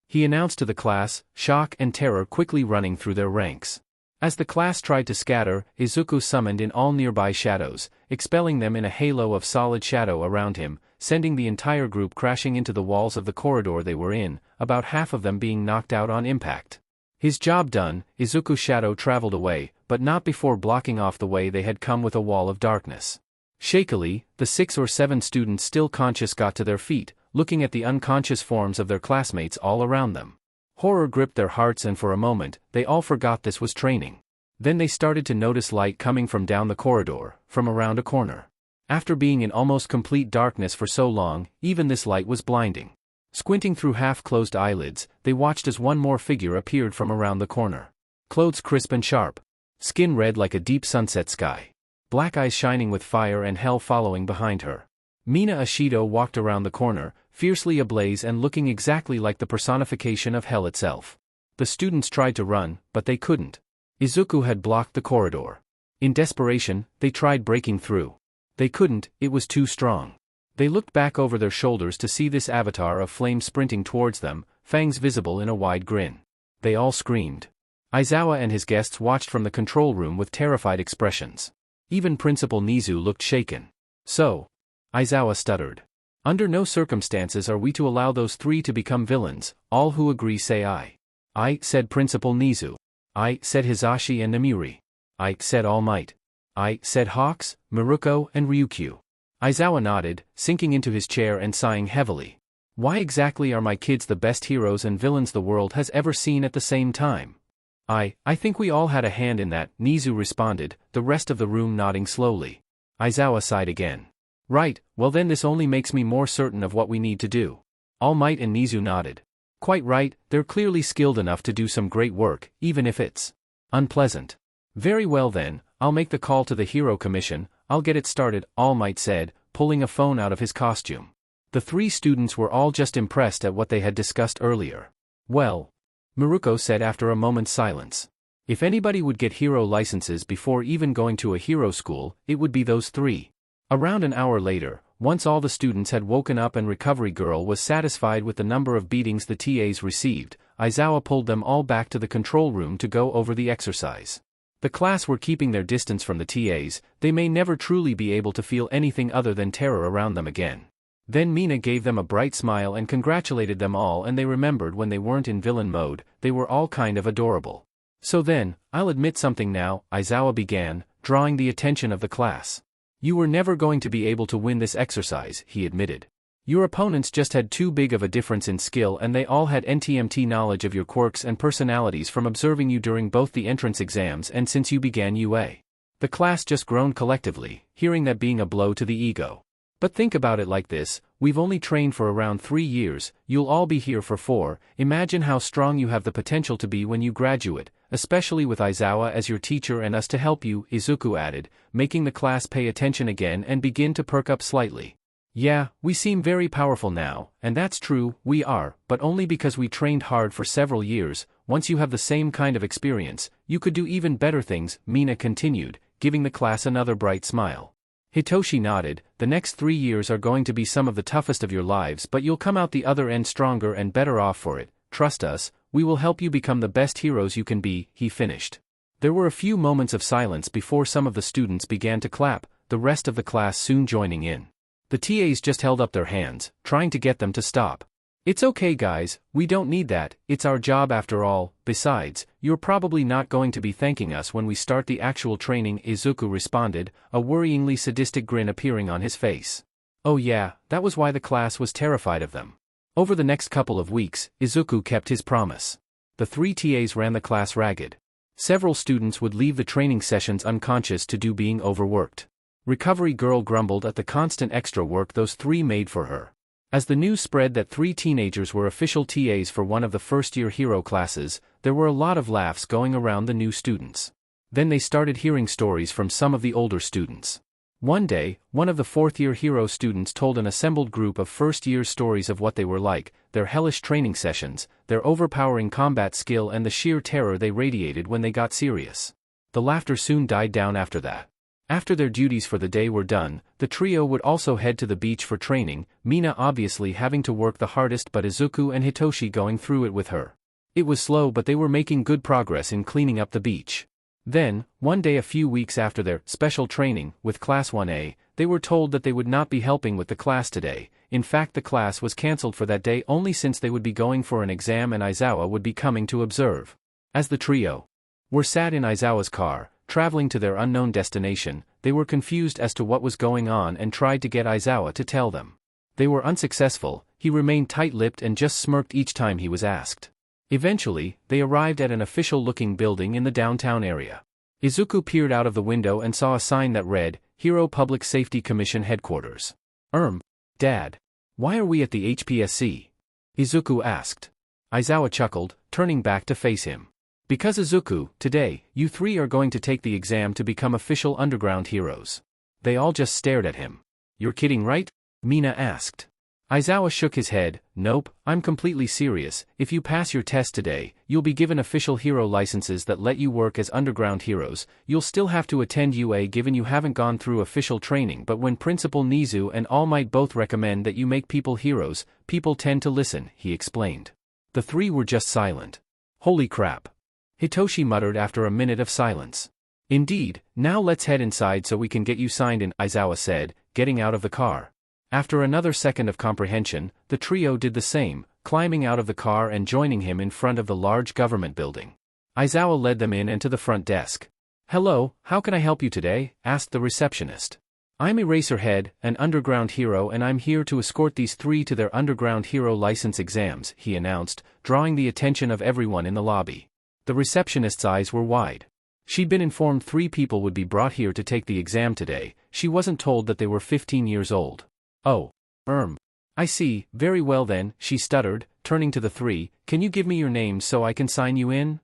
He announced to the class, shock and terror quickly running through their ranks. As the class tried to scatter, Izuku summoned in all nearby shadows, expelling them in a halo of solid shadow around him, sending the entire group crashing into the walls of the corridor they were in, about half of them being knocked out on impact. His job done, Izuku's shadow traveled away, but not before blocking off the way they had come with a wall of darkness. Shakily, the 6 or 7 students still conscious got to their feet, looking at the unconscious forms of their classmates all around them. Horror gripped their hearts and for a moment, they all forgot this was training. Then they started to notice light coming from down the corridor, from around a corner. After being in almost complete darkness for so long, even this light was blinding. Squinting through half-closed eyelids, they watched as one more figure appeared from around the corner. Clothes crisp and sharp. Skin red like a deep sunset sky. Black eyes shining with fire and hell following behind her. Mina Ashido walked around the corner, fiercely ablaze and looking exactly like the personification of hell itself. The students tried to run, but they couldn't. Izuku had blocked the corridor. In desperation, they tried breaking through. They couldn't, it was too strong. They looked back over their shoulders to see this avatar of flame sprinting towards them, fangs visible in a wide grin. They all screamed. Aizawa and his guests watched from the control room with terrified expressions. Even Principal Nizu looked shaken. So, Aizawa stuttered. Under no circumstances are we to allow those 3 to become villains, all who agree say aye. I, said Principal Nizu. I, said Hizashi and Namiri. I, said All Might. I, said Hawks, Miruko and Ryukyu. Aizawa nodded, sinking into his chair and sighing heavily. Why exactly are my kids the best heroes and villains the world has ever seen at the same time? I think we all had a hand in that, Nizu responded, the rest of the room nodding slowly. Aizawa sighed again. Right, well then this only makes me more certain of what we need to do. All Might and Nizu nodded. Quite right, they're clearly skilled enough to do some great work, even if it's unpleasant. Very well then, I'll make the call to the Hero Commission, I'll get it started, All Might said, pulling a phone out of his costume. The 3 students were all just impressed at what they had discussed earlier. Well, Miruko said after a moment's silence. If anybody would get hero licenses before even going to a hero school, it would be those 3. Around an hour later, once all the students had woken up and Recovery Girl was satisfied with the number of beatings the TAs received, Aizawa pulled them all back to the control room to go over the exercise. The class were keeping their distance from the TAs, they may never truly be able to feel anything other than terror around them again. Then Mina gave them a bright smile and congratulated them all, and they remembered when they weren't in villain mode, they were all kind of adorable. So then, I'll admit something now, Aizawa began, drawing the attention of the class. You were never going to be able to win this exercise, he admitted. Your opponents just had too big of a difference in skill, and they all had NTMT knowledge of your quirks and personalities from observing you during both the entrance exams and since you began UA. The class just groaned collectively, hearing that being a blow to the ego. But think about it like this, we've only trained for around 3 years, you'll all be here for 4, imagine how strong you have the potential to be when you graduate, especially with Aizawa as your teacher and us to help you, Izuku added, making the class pay attention again and begin to perk up slightly. Yeah, we seem very powerful now, and that's true, we are, but only because we trained hard for several years. Once you have the same kind of experience, you could do even better things, Mina continued, giving the class another bright smile. Hitoshi nodded, the next 3 years are going to be some of the toughest of your lives, but you'll come out the other end stronger and better off for it, trust us, we will help you become the best heroes you can be, he finished. There were a few moments of silence before some of the students began to clap, the rest of the class soon joining in. The TAs just held up their hands, trying to get them to stop. It's okay guys, we don't need that, it's our job after all, besides, you're probably not going to be thanking us when we start the actual training, Izuku responded, a worryingly sadistic grin appearing on his face. Oh yeah, that was why the class was terrified of them. Over the next couple of weeks, Izuku kept his promise. The 3 TAs ran the class ragged. Several students would leave the training sessions unconscious due to being overworked. Recovery Girl grumbled at the constant extra work those 3 made for her. As the news spread that 3 teenagers were official TAs for one of the first-year hero classes, there were a lot of laughs going around the new students. Then they started hearing stories from some of the older students. One day, one of the 4th-year hero students told an assembled group of first-years stories of what they were like, their hellish training sessions, their overpowering combat skill and the sheer terror they radiated when they got serious. The laughter soon died down after that. After their duties for the day were done, the trio would also head to the beach for training, Mina obviously having to work the hardest but Izuku and Hitoshi going through it with her. It was slow, but they were making good progress in cleaning up the beach. Then, one day a few weeks after their special training with Class 1A, they were told that they would not be helping with the class today. In fact, the class was cancelled for that day only since they would be going for an exam and Aizawa would be coming to observe. As the trio were sat in Aizawa's car, traveling to their unknown destination, they were confused as to what was going on and tried to get Aizawa to tell them. They were unsuccessful, he remained tight-lipped and just smirked each time he was asked. Eventually, they arrived at an official-looking building in the downtown area. Izuku peered out of the window and saw a sign that read, Hero Public Safety Commission Headquarters. Dad. Why are we at the HPSC? Izuku asked. Aizawa chuckled, turning back to face him. Because Izuku, today, you 3 are going to take the exam to become official underground heroes. They all just stared at him. You're kidding, right? Mina asked. Aizawa shook his head, nope, I'm completely serious, if you pass your test today, you'll be given official hero licenses that let you work as underground heroes. You'll still have to attend UA given you haven't gone through official training, but when Principal Nizu and All Might both recommend that you make people heroes, people tend to listen, he explained. The 3 were just silent. Holy crap. Hitoshi muttered after a minute of silence. Indeed, now let's head inside so we can get you signed in, Aizawa said, getting out of the car. After another second of comprehension, the trio did the same, climbing out of the car and joining him in front of the large government building. Aizawa led them in and to the front desk. Hello, how can I help you today? Asked the receptionist. I'm Eraserhead, an underground hero, and I'm here to escort these 3 to their underground hero license exams, he announced, drawing the attention of everyone in the lobby. The receptionist's eyes were wide. She'd been informed 3 people would be brought here to take the exam today, she wasn't told that they were 15 years old. Oh. I see, very well then, she stuttered, turning to the 3, can you give me your names so I can sign you in?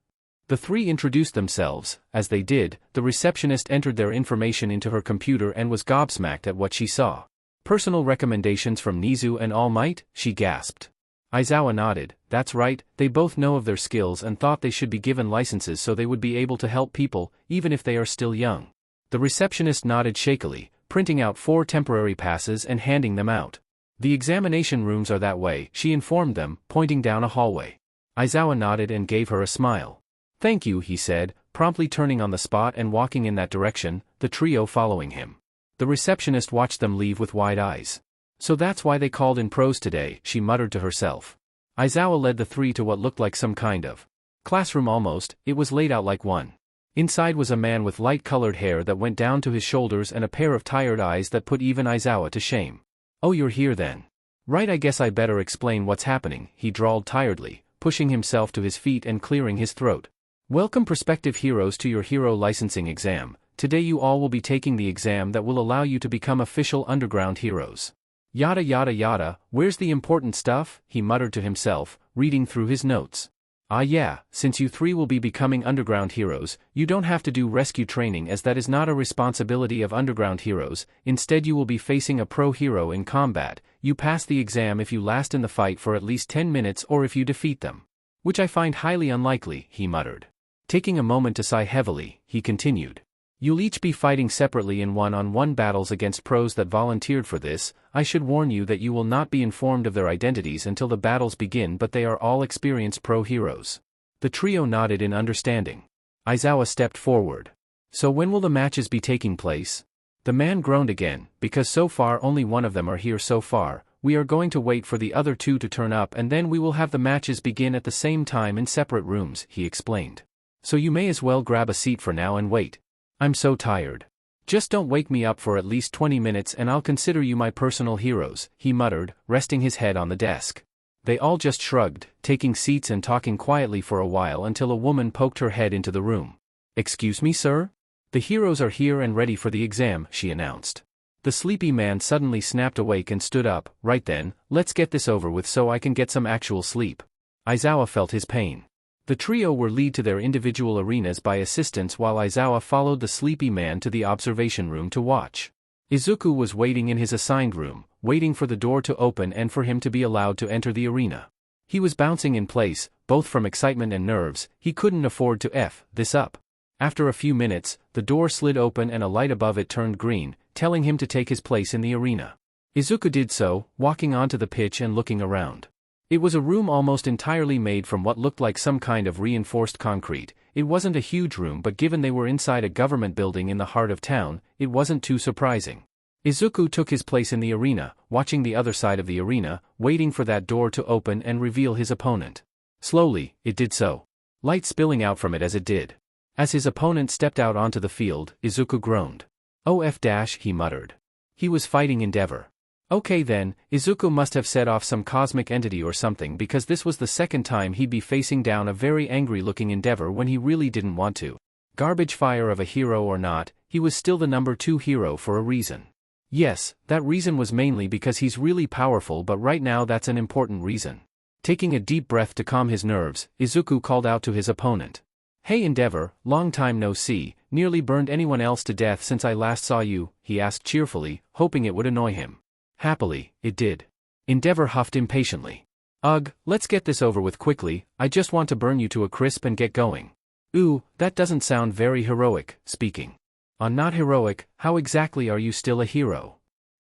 The 3 introduced themselves. As they did, the receptionist entered their information into her computer and was gobsmacked at what she saw. Personal recommendations from Nizu and All Might, she gasped. Aizawa nodded, that's right, they both know of their skills and thought they should be given licenses so they would be able to help people, even if they are still young. The receptionist nodded shakily, printing out 4 temporary passes and handing them out. The examination rooms are that way, she informed them, pointing down a hallway. Izawa nodded and gave her a smile. Thank you, he said, promptly turning on the spot and walking in that direction, the trio following him. The receptionist watched them leave with wide eyes. So that's why they called in pros today, she muttered to herself. Izawa led the 3 to what looked like some kind of classroom almost, it was laid out like one. Inside was a man with light-colored hair that went down to his shoulders and a pair of tired eyes that put even Izawa to shame. Oh, you're here then. Right, I guess I better explain what's happening, he drawled tiredly, pushing himself to his feet and clearing his throat. Welcome prospective heroes to your hero licensing exam. Today you all will be taking the exam that will allow you to become official underground heroes. Yada yada yada, where's the important stuff? He muttered to himself, reading through his notes. Ah yeah, since you 3 will be becoming underground heroes, you don't have to do rescue training as that is not a responsibility of underground heroes, instead you will be facing a pro hero in combat. You pass the exam if you last in the fight for at least 10 minutes or if you defeat them. Which I find highly unlikely, he muttered. Taking a moment to sigh heavily, he continued. You'll each be fighting separately in one-on-one battles against pros that volunteered for this. I should warn you that you will not be informed of their identities until the battles begin, but they are all experienced pro heroes. The trio nodded in understanding. Izawa stepped forward. So when will the matches be taking place? The man groaned again, because so far only one of them are here so far. We are going to wait for the other 2 to turn up and then we will have the matches begin at the same time in separate rooms, he explained. So you may as well grab a seat for now and wait. I'm so tired. Just don't wake me up for at least 20 minutes and I'll consider you my personal heroes, he muttered, resting his head on the desk. They all just shrugged, taking seats and talking quietly for a while until a woman poked her head into the room. Excuse me, sir? The heroes are here and ready for the exam, she announced. The sleepy man suddenly snapped awake and stood up. Right then, let's get this over with so I can get some actual sleep. Izawa felt his pain. The trio were led to their individual arenas by assistants while Izawa followed the sleepy man to the observation room to watch. Izuku was waiting in his assigned room, waiting for the door to open and for him to be allowed to enter the arena. He was bouncing in place, both from excitement and nerves. He couldn't afford to F this up. After a few minutes, the door slid open and a light above it turned green, telling him to take his place in the arena. Izuku did so, walking onto the pitch and looking around. It was a room almost entirely made from what looked like some kind of reinforced concrete. It wasn't a huge room, but given they were inside a government building in the heart of town, it wasn't too surprising. Izuku took his place in the arena, watching the other side of the arena, waiting for that door to open and reveal his opponent. Slowly, it did so. Light spilling out from it as it did. As his opponent stepped out onto the field, Izuku groaned. "Oh he muttered. He was fighting Endeavor. Okay then, Izuku must have set off some cosmic entity or something because this was the second time he'd be facing down a very angry-looking Endeavor when he really didn't want to. Garbage fire of a hero or not, he was still the number 2 hero for a reason. Yes, that reason was mainly because he's really powerful, but right now that's an important reason. Taking a deep breath to calm his nerves, Izuku called out to his opponent. Hey Endeavor, long time no see, nearly burned anyone else to death since I last saw you, he asked cheerfully, hoping it would annoy him. Happily, it did. Endeavor huffed impatiently. Ugh, let's get this over with quickly, I just want to burn you to a crisp and get going. Ooh, that doesn't sound very heroic, speaking. Not heroic, how exactly are you still a hero?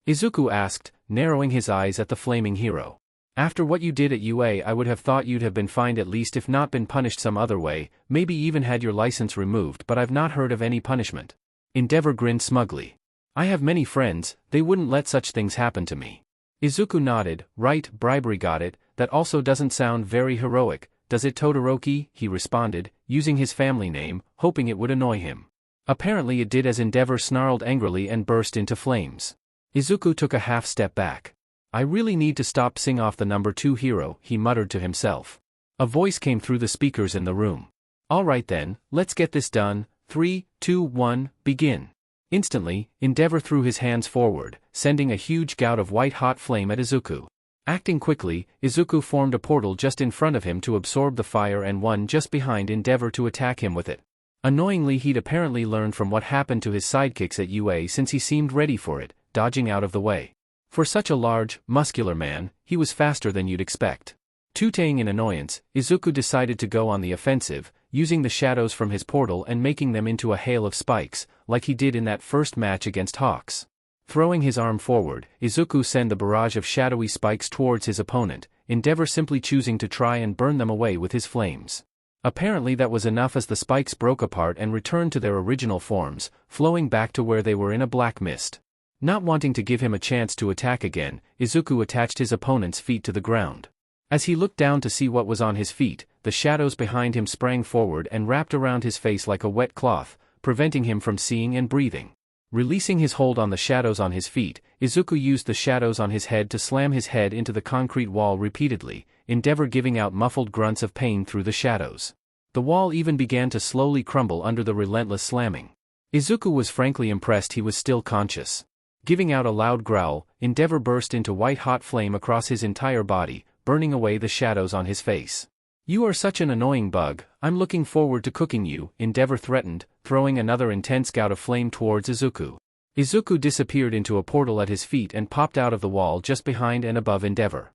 Izuku asked, narrowing his eyes at the flaming hero. After what you did at UA, I would have thought you'd have been fined at least, if not been punished some other way, maybe even had your license removed, but I've not heard of any punishment. Endeavor grinned smugly. I have many friends, they wouldn't let such things happen to me. Izuku nodded. Right, bribery, got it, that also doesn't sound very heroic, does it Todoroki? He responded, using his family name, hoping it would annoy him. Apparently it did, as Endeavor snarled angrily and burst into flames. Izuku took a half step back. I really need to stop seeing off the number 2 hero, he muttered to himself. A voice came through the speakers in the room. Alright then, let's get this done. 3, 2, 1, begin. Instantly, Endeavor threw his hands forward, sending a huge gout of white-hot flame at Izuku. Acting quickly, Izuku formed a portal just in front of him to absorb the fire and one just behind Endeavor to attack him with it. Annoyingly, he'd apparently learned from what happened to his sidekicks at UA since he seemed ready for it, dodging out of the way. For such a large, muscular man, he was faster than you'd expect. Tooting in annoyance, Izuku decided to go on the offensive, using the shadows from his portal and making them into a hail of spikes, like he did in that first match against Hawks. Throwing his arm forward, Izuku sent the barrage of shadowy spikes towards his opponent, Endeavor simply choosing to try and burn them away with his flames. Apparently that was enough as the spikes broke apart and returned to their original forms, flowing back to where they were in a black mist. Not wanting to give him a chance to attack again, Izuku attached his opponent's feet to the ground. As he looked down to see what was on his feet, the shadows behind him sprang forward and wrapped around his face like a wet cloth, preventing him from seeing and breathing. Releasing his hold on the shadows on his feet, Izuku used the shadows on his head to slam his head into the concrete wall repeatedly, Endeavor giving out muffled grunts of pain through the shadows. The wall even began to slowly crumble under the relentless slamming. Izuku was frankly impressed he was still conscious. Giving out a loud growl, Endeavor burst into white-hot flame across his entire body, burning away the shadows on his face. "You are such an annoying bug, I'm looking forward to cooking you," Endeavor threatened, throwing another intense gout of flame towards Izuku. Izuku disappeared into a portal at his feet and popped out of the wall just behind and above Endeavor.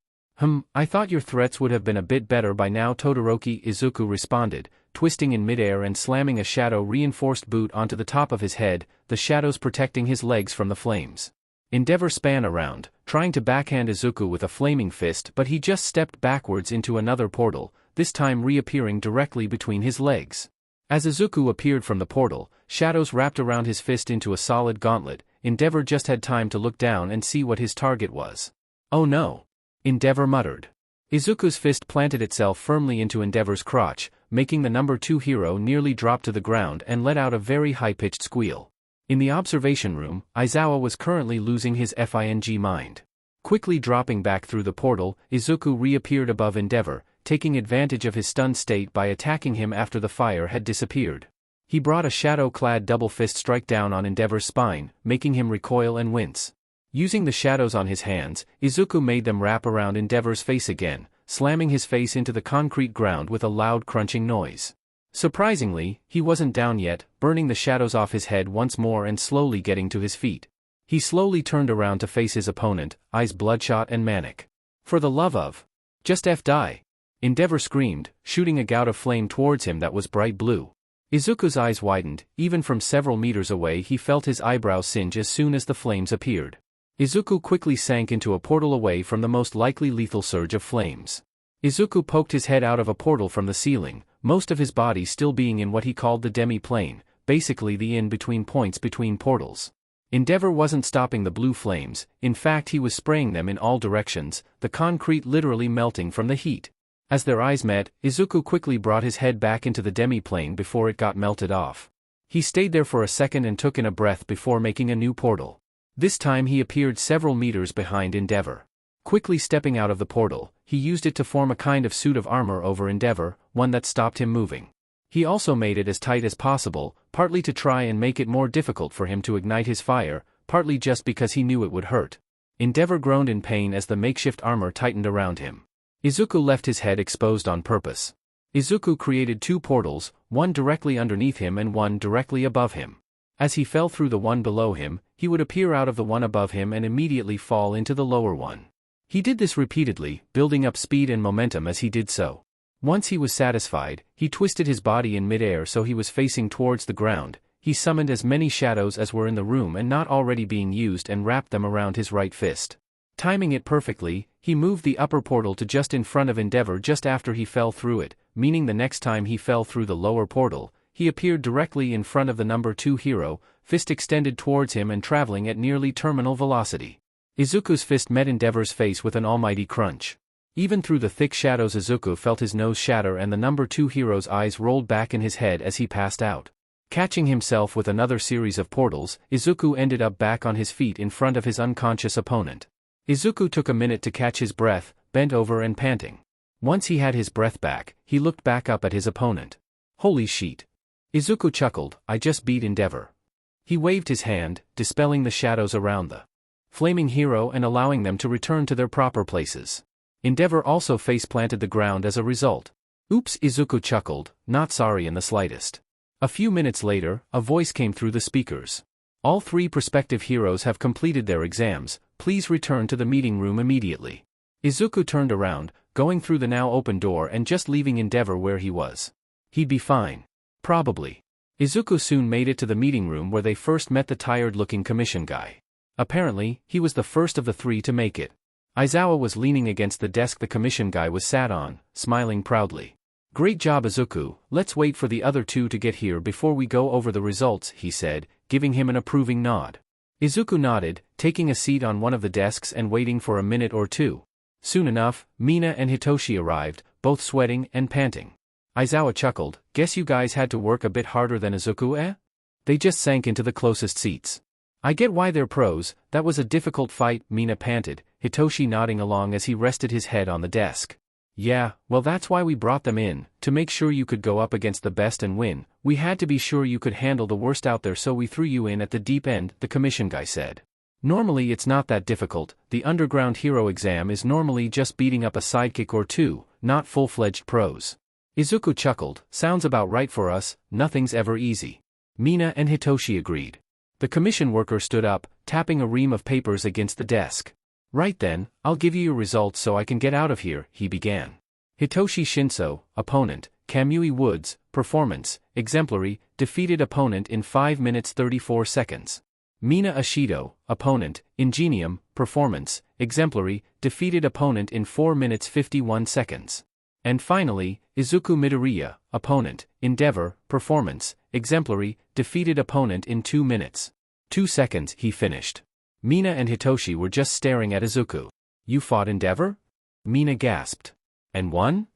I thought your threats would have been a bit better by now, Todoroki," Izuku responded, twisting in midair and slamming a shadow-reinforced boot onto the top of his head, the shadows protecting his legs from the flames. Endeavor span around, trying to backhand Izuku with a flaming fist, but he just stepped backwards into another portal, this time reappearing directly between his legs. As Izuku appeared from the portal, shadows wrapped around his fist into a solid gauntlet. Endeavor just had time to look down and see what his target was. "Oh no!" Endeavor muttered. Izuku's fist planted itself firmly into Endeavor's crotch, making the number 2 hero nearly drop to the ground and let out a very high-pitched squeal. In the observation room, Aizawa was currently losing his mind. Quickly dropping back through the portal, Izuku reappeared above Endeavor, taking advantage of his stunned state by attacking him after the fire had disappeared. He brought a shadow-clad double fist strike down on Endeavor's spine, making him recoil and wince. Using the shadows on his hands, Izuku made them wrap around Endeavor's face again, slamming his face into the concrete ground with a loud crunching noise. Surprisingly, he wasn't down yet, burning the shadows off his head once more and slowly getting to his feet. He slowly turned around to face his opponent, eyes bloodshot and manic. "For the love of... just die!" Endeavor screamed, shooting a gout of flame towards him that was bright blue. Izuku's eyes widened, even from several meters away he felt his eyebrows singe as soon as the flames appeared. Izuku quickly sank into a portal away from the most likely lethal surge of flames. Izuku poked his head out of a portal from the ceiling, most of his body still being in what he called the demi-plane, basically the in-between points between portals. Endeavor wasn't stopping the blue flames, in fact he was spraying them in all directions, the concrete literally melting from the heat. As their eyes met, Izuku quickly brought his head back into the demi-plane before it got melted off. He stayed there for a second and took in a breath before making a new portal. This time he appeared several meters behind Endeavor. Quickly stepping out of the portal, he used it to form a kind of suit of armor over Endeavor, one that stopped him moving. He also made it as tight as possible, partly to try and make it more difficult for him to ignite his fire, partly just because he knew it would hurt. Endeavor groaned in pain as the makeshift armor tightened around him. Izuku left his head exposed on purpose. Izuku created 2 portals, one directly underneath him and one directly above him. As he fell through the one below him, he would appear out of the one above him and immediately fall into the lower one. He did this repeatedly, building up speed and momentum as he did so. Once he was satisfied, he twisted his body in midair so he was facing towards the ground. He summoned as many shadows as were in the room and not already being used and wrapped them around his right fist. Timing it perfectly, he moved the upper portal to just in front of Endeavor just after he fell through it, meaning the next time he fell through the lower portal, he appeared directly in front of the number 2 hero, fist extended towards him and traveling at nearly terminal velocity. Izuku's fist met Endeavor's face with an almighty crunch. Even through the thick shadows Izuku felt his nose shatter and the number 2 hero's eyes rolled back in his head as he passed out. Catching himself with another series of portals, Izuku ended up back on his feet in front of his unconscious opponent. Izuku took a minute to catch his breath, bent over and panting. Once he had his breath back, he looked back up at his opponent. "Holy shit." Izuku chuckled, "I just beat Endeavor." He waved his hand, dispelling the shadows around the flaming hero and allowing them to return to their proper places. Endeavor also face-planted the ground as a result. "Oops," Izuku chuckled, not sorry in the slightest. A few minutes later, a voice came through the speakers. "All 3 prospective heroes have completed their exams, please return to the meeting room immediately." Izuku turned around, going through the now open door and just leaving Endeavor where he was. He'd be fine. Probably. Izuku soon made it to the meeting room where they first met the tired-looking commission guy. Apparently, he was the first of the three to make it. Aizawa was leaning against the desk the commission guy was sat on, smiling proudly. "Great job, Izuku, let's wait for the other two to get here before we go over the results," he said, giving him an approving nod. Izuku nodded, taking a seat on one of the desks and waiting for a minute or two. Soon enough, Mina and Hitoshi arrived, both sweating and panting. Aizawa chuckled, "Guess you guys had to work a bit harder than Izuku, eh?" They just sank into the closest seats. "I get why they're pros, that was a difficult fight," Mina panted, Hitoshi nodding along as he rested his head on the desk. "Yeah, well that's why we brought them in, to make sure you could go up against the best and win. We had to be sure you could handle the worst out there, so we threw you in at the deep end," the commission guy said. "Normally it's not that difficult, the underground hero exam is normally just beating up a sidekick or two, not full-fledged pros." Izuku chuckled, "Sounds about right for us, nothing's ever easy." Mina and Hitoshi agreed. The commission worker stood up, tapping a ream of papers against the desk. "Right then, I'll give you your results so I can get out of here," he began. Hitoshi Shinso, opponent, Kamui Woods, performance, exemplary, defeated opponent in 5 minutes 34 seconds. Mina Ashido, opponent, Ingenium, performance, exemplary, defeated opponent in 4 minutes 51 seconds. And finally, Izuku Midoriya, opponent, Endeavor, performance, exemplary, defeated opponent in 2 minutes. 2 seconds, he finished. Mina and Hitoshi were just staring at Izuku. "You fought Endeavor?" Mina gasped. "And won?"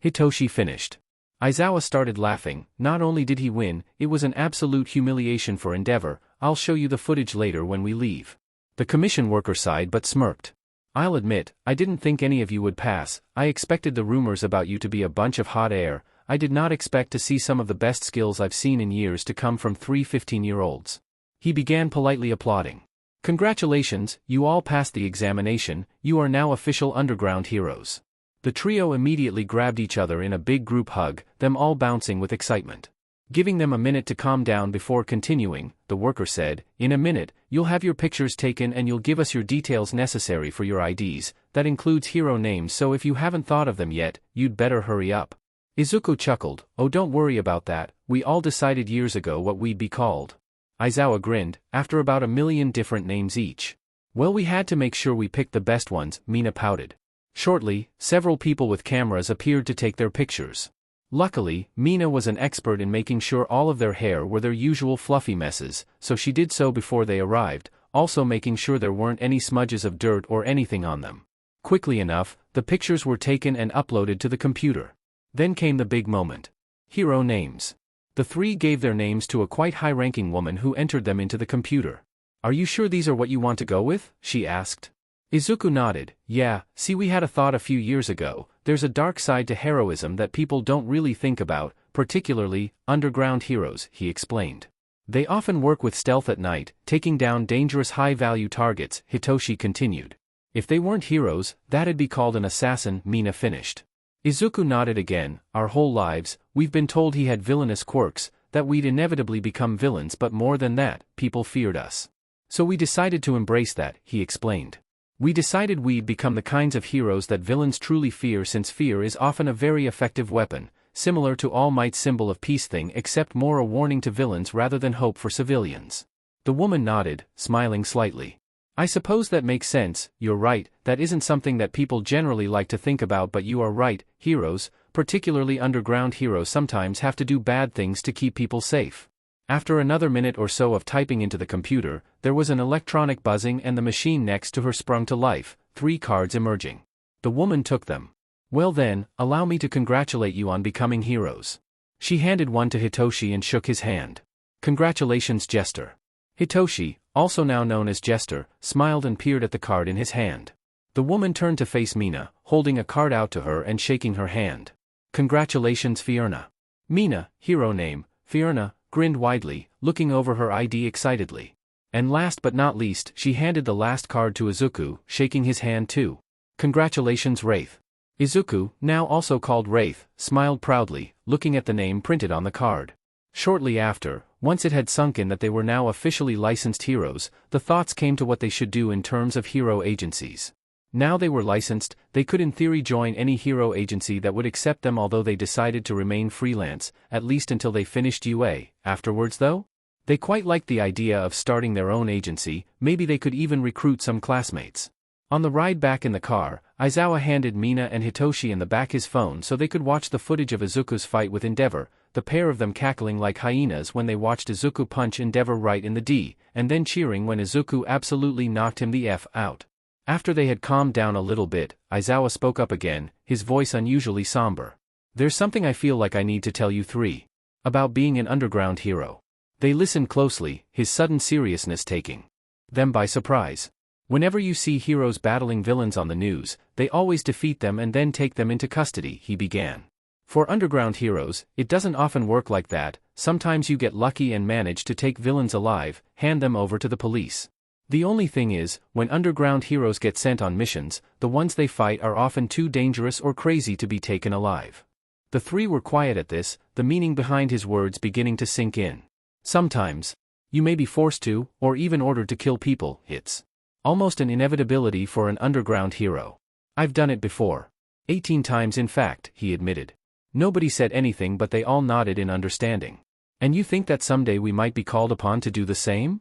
Hitoshi finished. Aizawa started laughing. "Not only did he win, it was an absolute humiliation for Endeavor. I'll show you the footage later when we leave." The commission worker sighed but smirked. "I'll admit, I didn't think any of you would pass. I expected the rumors about you to be a bunch of hot air. I did not expect to see some of the best skills I've seen in years to come from 3 15-year-olds. He began politely applauding. "Congratulations, you all passed the examination, you are now official underground heroes." The trio immediately grabbed each other in a big group hug, them all bouncing with excitement. Giving them a minute to calm down before continuing, the worker said, "In a minute, you'll have your pictures taken and you'll give us your details necessary for your IDs, that includes hero names, so if you haven't thought of them yet, you'd better hurry up." Izuku chuckled, "Oh, don't worry about that, we all decided years ago what we'd be called." Aizawa grinned, "After about 1,000,000 different names each." "Well, we had to make sure we picked the best ones," Mina pouted. Shortly, several people with cameras appeared to take their pictures. Luckily, Mina was an expert in making sure all of their hair were their usual fluffy messes, so she did so before they arrived, also making sure there weren't any smudges of dirt or anything on them. Quickly enough, the pictures were taken and uploaded to the computer. Then came the big moment. Hero names. The three gave their names to a quite high-ranking woman who entered them into the computer. "Are you sure these are what you want to go with?" she asked. Izuku nodded. "Yeah, see, we had a thought a few years ago. There's a dark side to heroism that people don't really think about, particularly underground heroes," he explained. "They often work with stealth at night, taking down dangerous high-value targets," Hitoshi continued. "If they weren't heroes, that'd be called an assassin," Mina finished. Izuku nodded again. "Our whole lives, we've been told he had villainous quirks, that we'd inevitably become villains, but more than that, people feared us. So we decided to embrace that," he explained. "We decided we'd become the kinds of heroes that villains truly fear, since fear is often a very effective weapon, similar to All Might's symbol of peace thing, except more a warning to villains rather than hope for civilians." The woman nodded, smiling slightly. "I suppose that makes sense. You're right, that isn't something that people generally like to think about, but you are right, heroes, particularly underground heroes, sometimes have to do bad things to keep people safe." After another minute or so of typing into the computer, there was an electronic buzzing and the machine next to her sprung to life, 3 cards emerging. The woman took them. "Well then, allow me to congratulate you on becoming heroes." She handed one to Hitoshi and shook his hand. "Congratulations, Jester." Hitoshi, also now known as Jester, smiled and peered at the card in his hand. The woman turned to face Mina, holding a card out to her and shaking her hand. "Congratulations, Fiona." Mina, hero name, Fiona, grinned widely, looking over her ID excitedly. And last but not least, she handed the last card to Izuku, shaking his hand too. "Congratulations, Wraith." Izuku, now also called Wraith, smiled proudly, looking at the name printed on the card. Shortly after, once it had sunk in that they were now officially licensed heroes, the thoughts came to what they should do in terms of hero agencies. Now they were licensed, they could in theory join any hero agency that would accept them, although they decided to remain freelance, at least until they finished UA. Afterwards though? They quite liked the idea of starting their own agency, maybe they could even recruit some classmates. On the ride back in the car, Aizawa handed Mina and Hitoshi in the back his phone so they could watch the footage of Izuku's fight with Endeavor, the pair of them cackling like hyenas when they watched Izuku punch Endeavor right in the D, and then cheering when Izuku absolutely knocked him the F out. After they had calmed down a little bit, Aizawa spoke up again, his voice unusually somber. "There's something I feel like I need to tell you three. About being an underground hero." They listened closely, his sudden seriousness taking them by surprise. "Whenever you see heroes battling villains on the news, they always defeat them and then take them into custody," he began. "For underground heroes, it doesn't often work like that. Sometimes you get lucky and manage to take villains alive, hand them over to the police. The only thing is, when underground heroes get sent on missions, the ones they fight are often too dangerous or crazy to be taken alive." The three were quiet at this, the meaning behind his words beginning to sink in. "Sometimes, you may be forced to, or even ordered to kill people. It's almost an inevitability for an underground hero. I've done it before. 18 times in fact," he admitted. Nobody said anything but they all nodded in understanding. "And you think that someday we might be called upon to do the same?"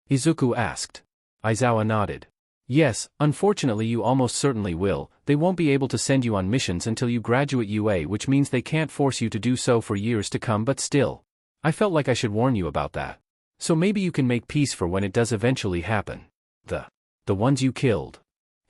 Izuku asked. Aizawa nodded. "Yes, unfortunately you almost certainly will. They won't be able to send you on missions until you graduate UA, which means they can't force you to do so for years to come, but still. I felt like I should warn you about that. So maybe you can make peace for when it does eventually happen. The ones you killed."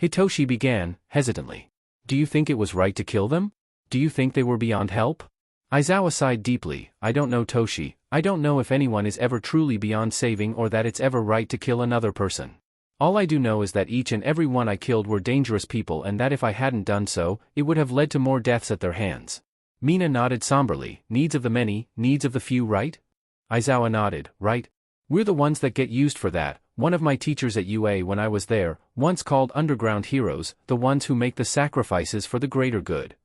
Hitoshi began, hesitantly. "Do you think it was right to kill them? Do you think they were beyond help?" Aizawa sighed deeply. "I don't know, Toshi. I don't know if anyone is ever truly beyond saving or that it's ever right to kill another person. All I do know is that each and every one I killed were dangerous people and that if I hadn't done so, it would have led to more deaths at their hands." Mina nodded somberly. "Needs of the many, needs of the few, right?" Aizawa nodded. "Right. We're the ones that get used for that. One of my teachers at UA when I was there, once called underground heroes, the ones who make the sacrifices for the greater good.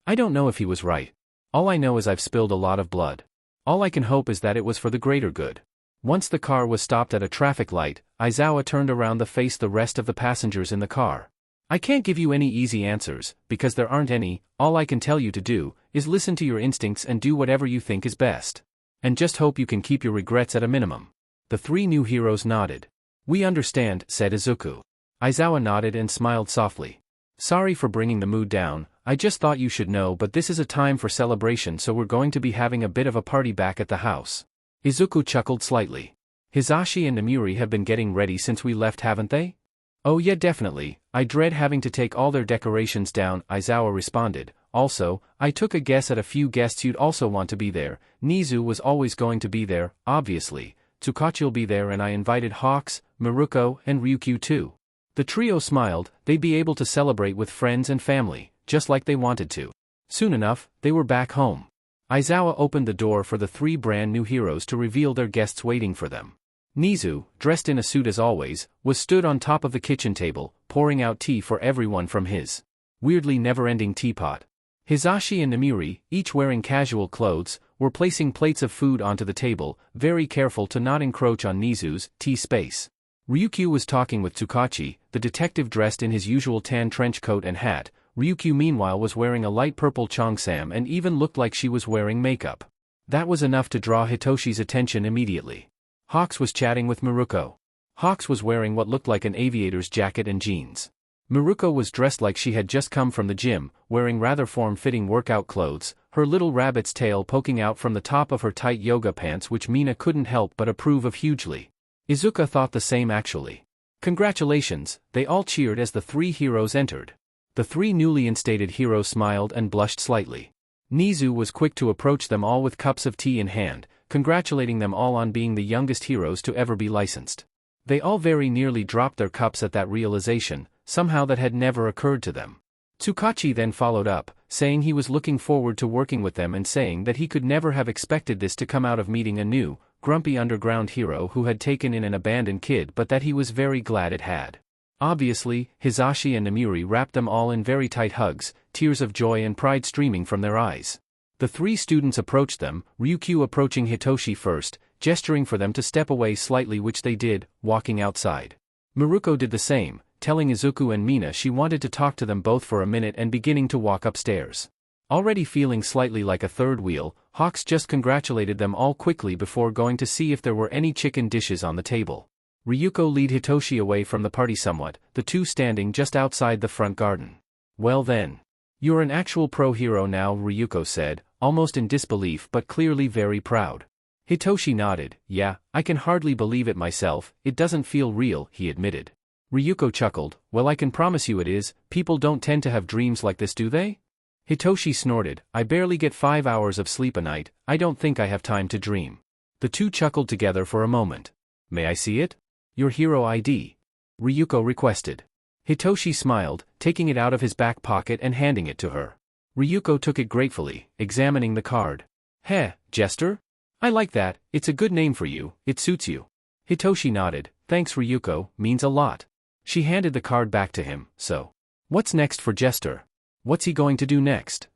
I don't know if he was right. All I know is I've spilled a lot of blood. All I can hope is that it was for the greater good." Once the car was stopped at a traffic light, Aizawa turned around to face the rest of the passengers in the car. "I can't give you any easy answers, because there aren't any. All I can tell you to do is listen to your instincts and do whatever you think is best. And just hope you can keep your regrets at a minimum." The three new heroes nodded. "We understand," said Izuku. Aizawa nodded and smiled softly. "Sorry for bringing the mood down. I just thought you should know, but this is a time for celebration, so we're going to be having a bit of a party back at the house." Izuku chuckled slightly. "Hisashi and Namuri have been getting ready since we left, haven't they?" "Oh yeah, definitely. I dread having to take all their decorations down," Aizawa responded. "Also, I took a guess at a few guests you'd also want to be there. Nizu was always going to be there, obviously. Tsukachi'll be there, and I invited Hawks, Miruko, and Ryukyu too." The trio smiled. They'd be able to celebrate with friends and family, just like they wanted to. Soon enough, they were back home. Aizawa opened the door for the three brand new heroes to reveal their guests waiting for them. Nizu, dressed in a suit as always, was stood on top of the kitchen table, pouring out tea for everyone from his weirdly never-ending teapot. Hisashi and Namuri, each wearing casual clothes, were placing plates of food onto the table, very careful to not encroach on Nizu's tea space. Ryukyu was talking with Tsukachi, the detective dressed in his usual tan trench coat and hat. Ryukyu meanwhile was wearing a light purple cheongsam and even looked like she was wearing makeup. That was enough to draw Hitoshi's attention immediately. Hawks was chatting with Miruko. Hawks was wearing what looked like an aviator's jacket and jeans. Miruko was dressed like she had just come from the gym, wearing rather form-fitting workout clothes, her little rabbit's tail poking out from the top of her tight yoga pants, which Mina couldn't help but approve of hugely. Izuku thought the same actually. "Congratulations," they all cheered as the three heroes entered. The three newly instated heroes smiled and blushed slightly. Nizu was quick to approach them all with cups of tea in hand, congratulating them all on being the youngest heroes to ever be licensed. They all very nearly dropped their cups at that realization. Somehow that had never occurred to them. Tsukachi then followed up, saying he was looking forward to working with them and saying that he could never have expected this to come out of meeting a new, grumpy underground hero who had taken in an abandoned kid, but that he was very glad it had. Obviously, Hisashi and Namuri wrapped them all in very tight hugs, tears of joy and pride streaming from their eyes. The three students approached them, Ryukyu approaching Hitoshi first, gesturing for them to step away slightly, which they did, walking outside. Miruko did the same, telling Izuku and Mina she wanted to talk to them both for a minute and beginning to walk upstairs. Already feeling slightly like a third wheel, Hawks just congratulated them all quickly before going to see if there were any chicken dishes on the table. Ryuko led Hitoshi away from the party somewhat, the two standing just outside the front garden. Well then. You're an actual pro hero now, Ryuko said, almost in disbelief but clearly very proud. Hitoshi nodded. Yeah, I can hardly believe it myself, it doesn't feel real, he admitted. Ryuko chuckled. Well, I can promise you it is, people don't tend to have dreams like this, do they? Hitoshi snorted. I barely get 5 hours of sleep a night, I don't think I have time to dream. The two chuckled together for a moment. May I see it? Your hero ID. Ryuko requested. Hitoshi smiled, taking it out of his back pocket and handing it to her. Ryuko took it gratefully, examining the card. Heh, Jester? I like that, it's a good name for you, it suits you. Hitoshi nodded. Thanks Ryuko, means a lot. She handed the card back to him. So, what's next for Jester? What's he going to do next?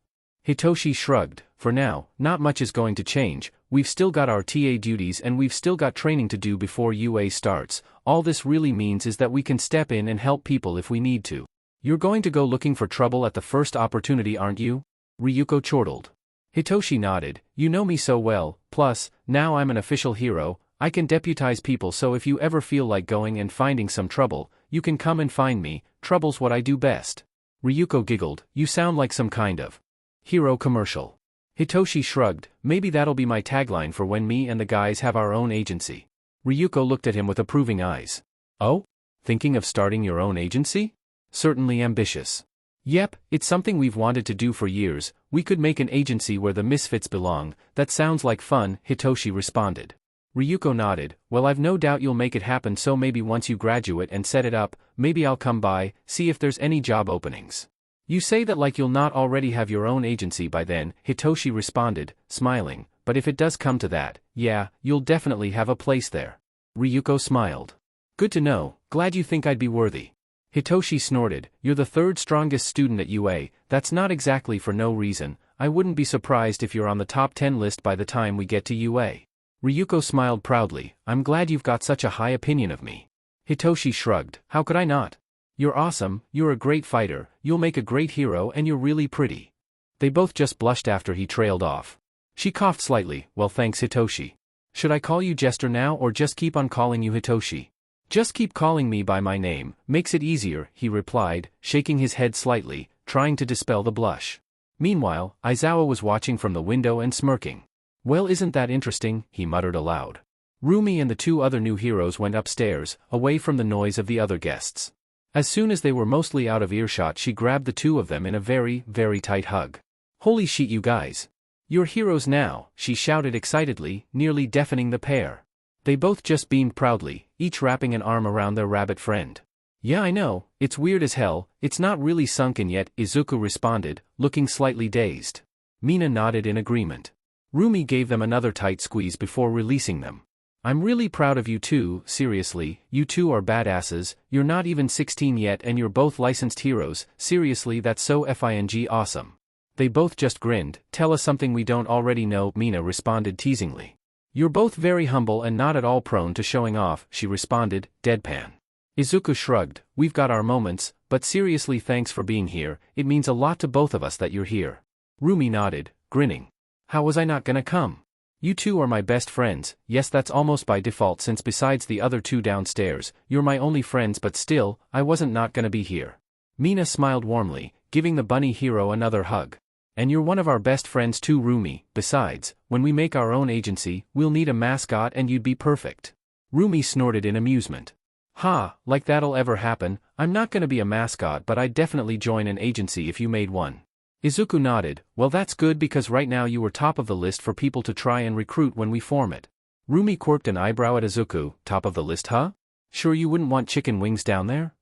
Hitoshi shrugged. For now, not much is going to change, we've still got our TA duties and we've still got training to do before UA starts. All this really means is that we can step in and help people if we need to. You're going to go looking for trouble at the first opportunity, aren't you? Ryuko chortled. Hitoshi nodded. You know me so well, plus, now I'm an official hero, I can deputize people, so if you ever feel like going and finding some trouble, you can come and find me, trouble's what I do best. Ryuko giggled. You sound like some kind of hero commercial. Hitoshi shrugged. Maybe that'll be my tagline for when me and the guys have our own agency. Ryuko looked at him with approving eyes. Oh? Thinking of starting your own agency? Certainly ambitious. Yep, it's something we've wanted to do for years, we could make an agency where the misfits belong, that sounds like fun, Hitoshi responded. Ryuko nodded. Well, I've no doubt you'll make it happen, so maybe once you graduate and set it up, maybe I'll come by, see if there's any job openings. You say that like you'll not already have your own agency by then, Hitoshi responded, smiling, but if it does come to that, yeah, you'll definitely have a place there. Ryuko smiled. Good to know, glad you think I'd be worthy. Hitoshi snorted. You're the third strongest student at UA, that's not exactly for no reason, I wouldn't be surprised if you're on the top 10 list by the time we get to UA. Ryuko smiled proudly. I'm glad you've got such a high opinion of me. Hitoshi shrugged. How could I not? You're awesome, you're a great fighter, you'll make a great hero, and you're really pretty. They both just blushed after he trailed off. She coughed slightly. Well, thanks Hitoshi. Should I call you Jester now or just keep on calling you Hitoshi? Just keep calling me by my name, makes it easier, he replied, shaking his head slightly, trying to dispel the blush. Meanwhile, Aizawa was watching from the window and smirking. Well, isn't that interesting, he muttered aloud. Rumi and the two other new heroes went upstairs, away from the noise of the other guests. As soon as they were mostly out of earshot, she grabbed the two of them in a very, very tight hug. Holy shit, you guys. You're heroes now, she shouted excitedly, nearly deafening the pair. They both just beamed proudly, each wrapping an arm around their rabbit friend. Yeah, I know, it's weird as hell, it's not really sunken yet, Izuku responded, looking slightly dazed. Mina nodded in agreement. Rumi gave them another tight squeeze before releasing them. I'm really proud of you two, seriously, you two are badasses, you're not even 16 yet and you're both licensed heroes, seriously that's so FING awesome. They both just grinned. Tell us something we don't already know, Mina responded teasingly. You're both very humble and not at all prone to showing off, she responded, deadpan. Izuku shrugged. We've got our moments, but seriously thanks for being here, it means a lot to both of us that you're here. Rumi nodded, grinning. How was I not gonna come? You two are my best friends, yes that's almost by default since besides the other two downstairs, you're my only friends but still, I wasn't not gonna be here. Mina smiled warmly, giving the bunny hero another hug. And you're one of our best friends too, Rumi, besides, when we make our own agency, we'll need a mascot and you'd be perfect. Rumi snorted in amusement. Ha, like that'll ever happen, I'm not gonna be a mascot but I'd definitely join an agency if you made one. Izuku nodded. Well that's good because right now you were top of the list for people to try and recruit when we form it. Rumi quirked an eyebrow at Izuku. Top of the list, huh? Sure you wouldn't want chicken wings down there?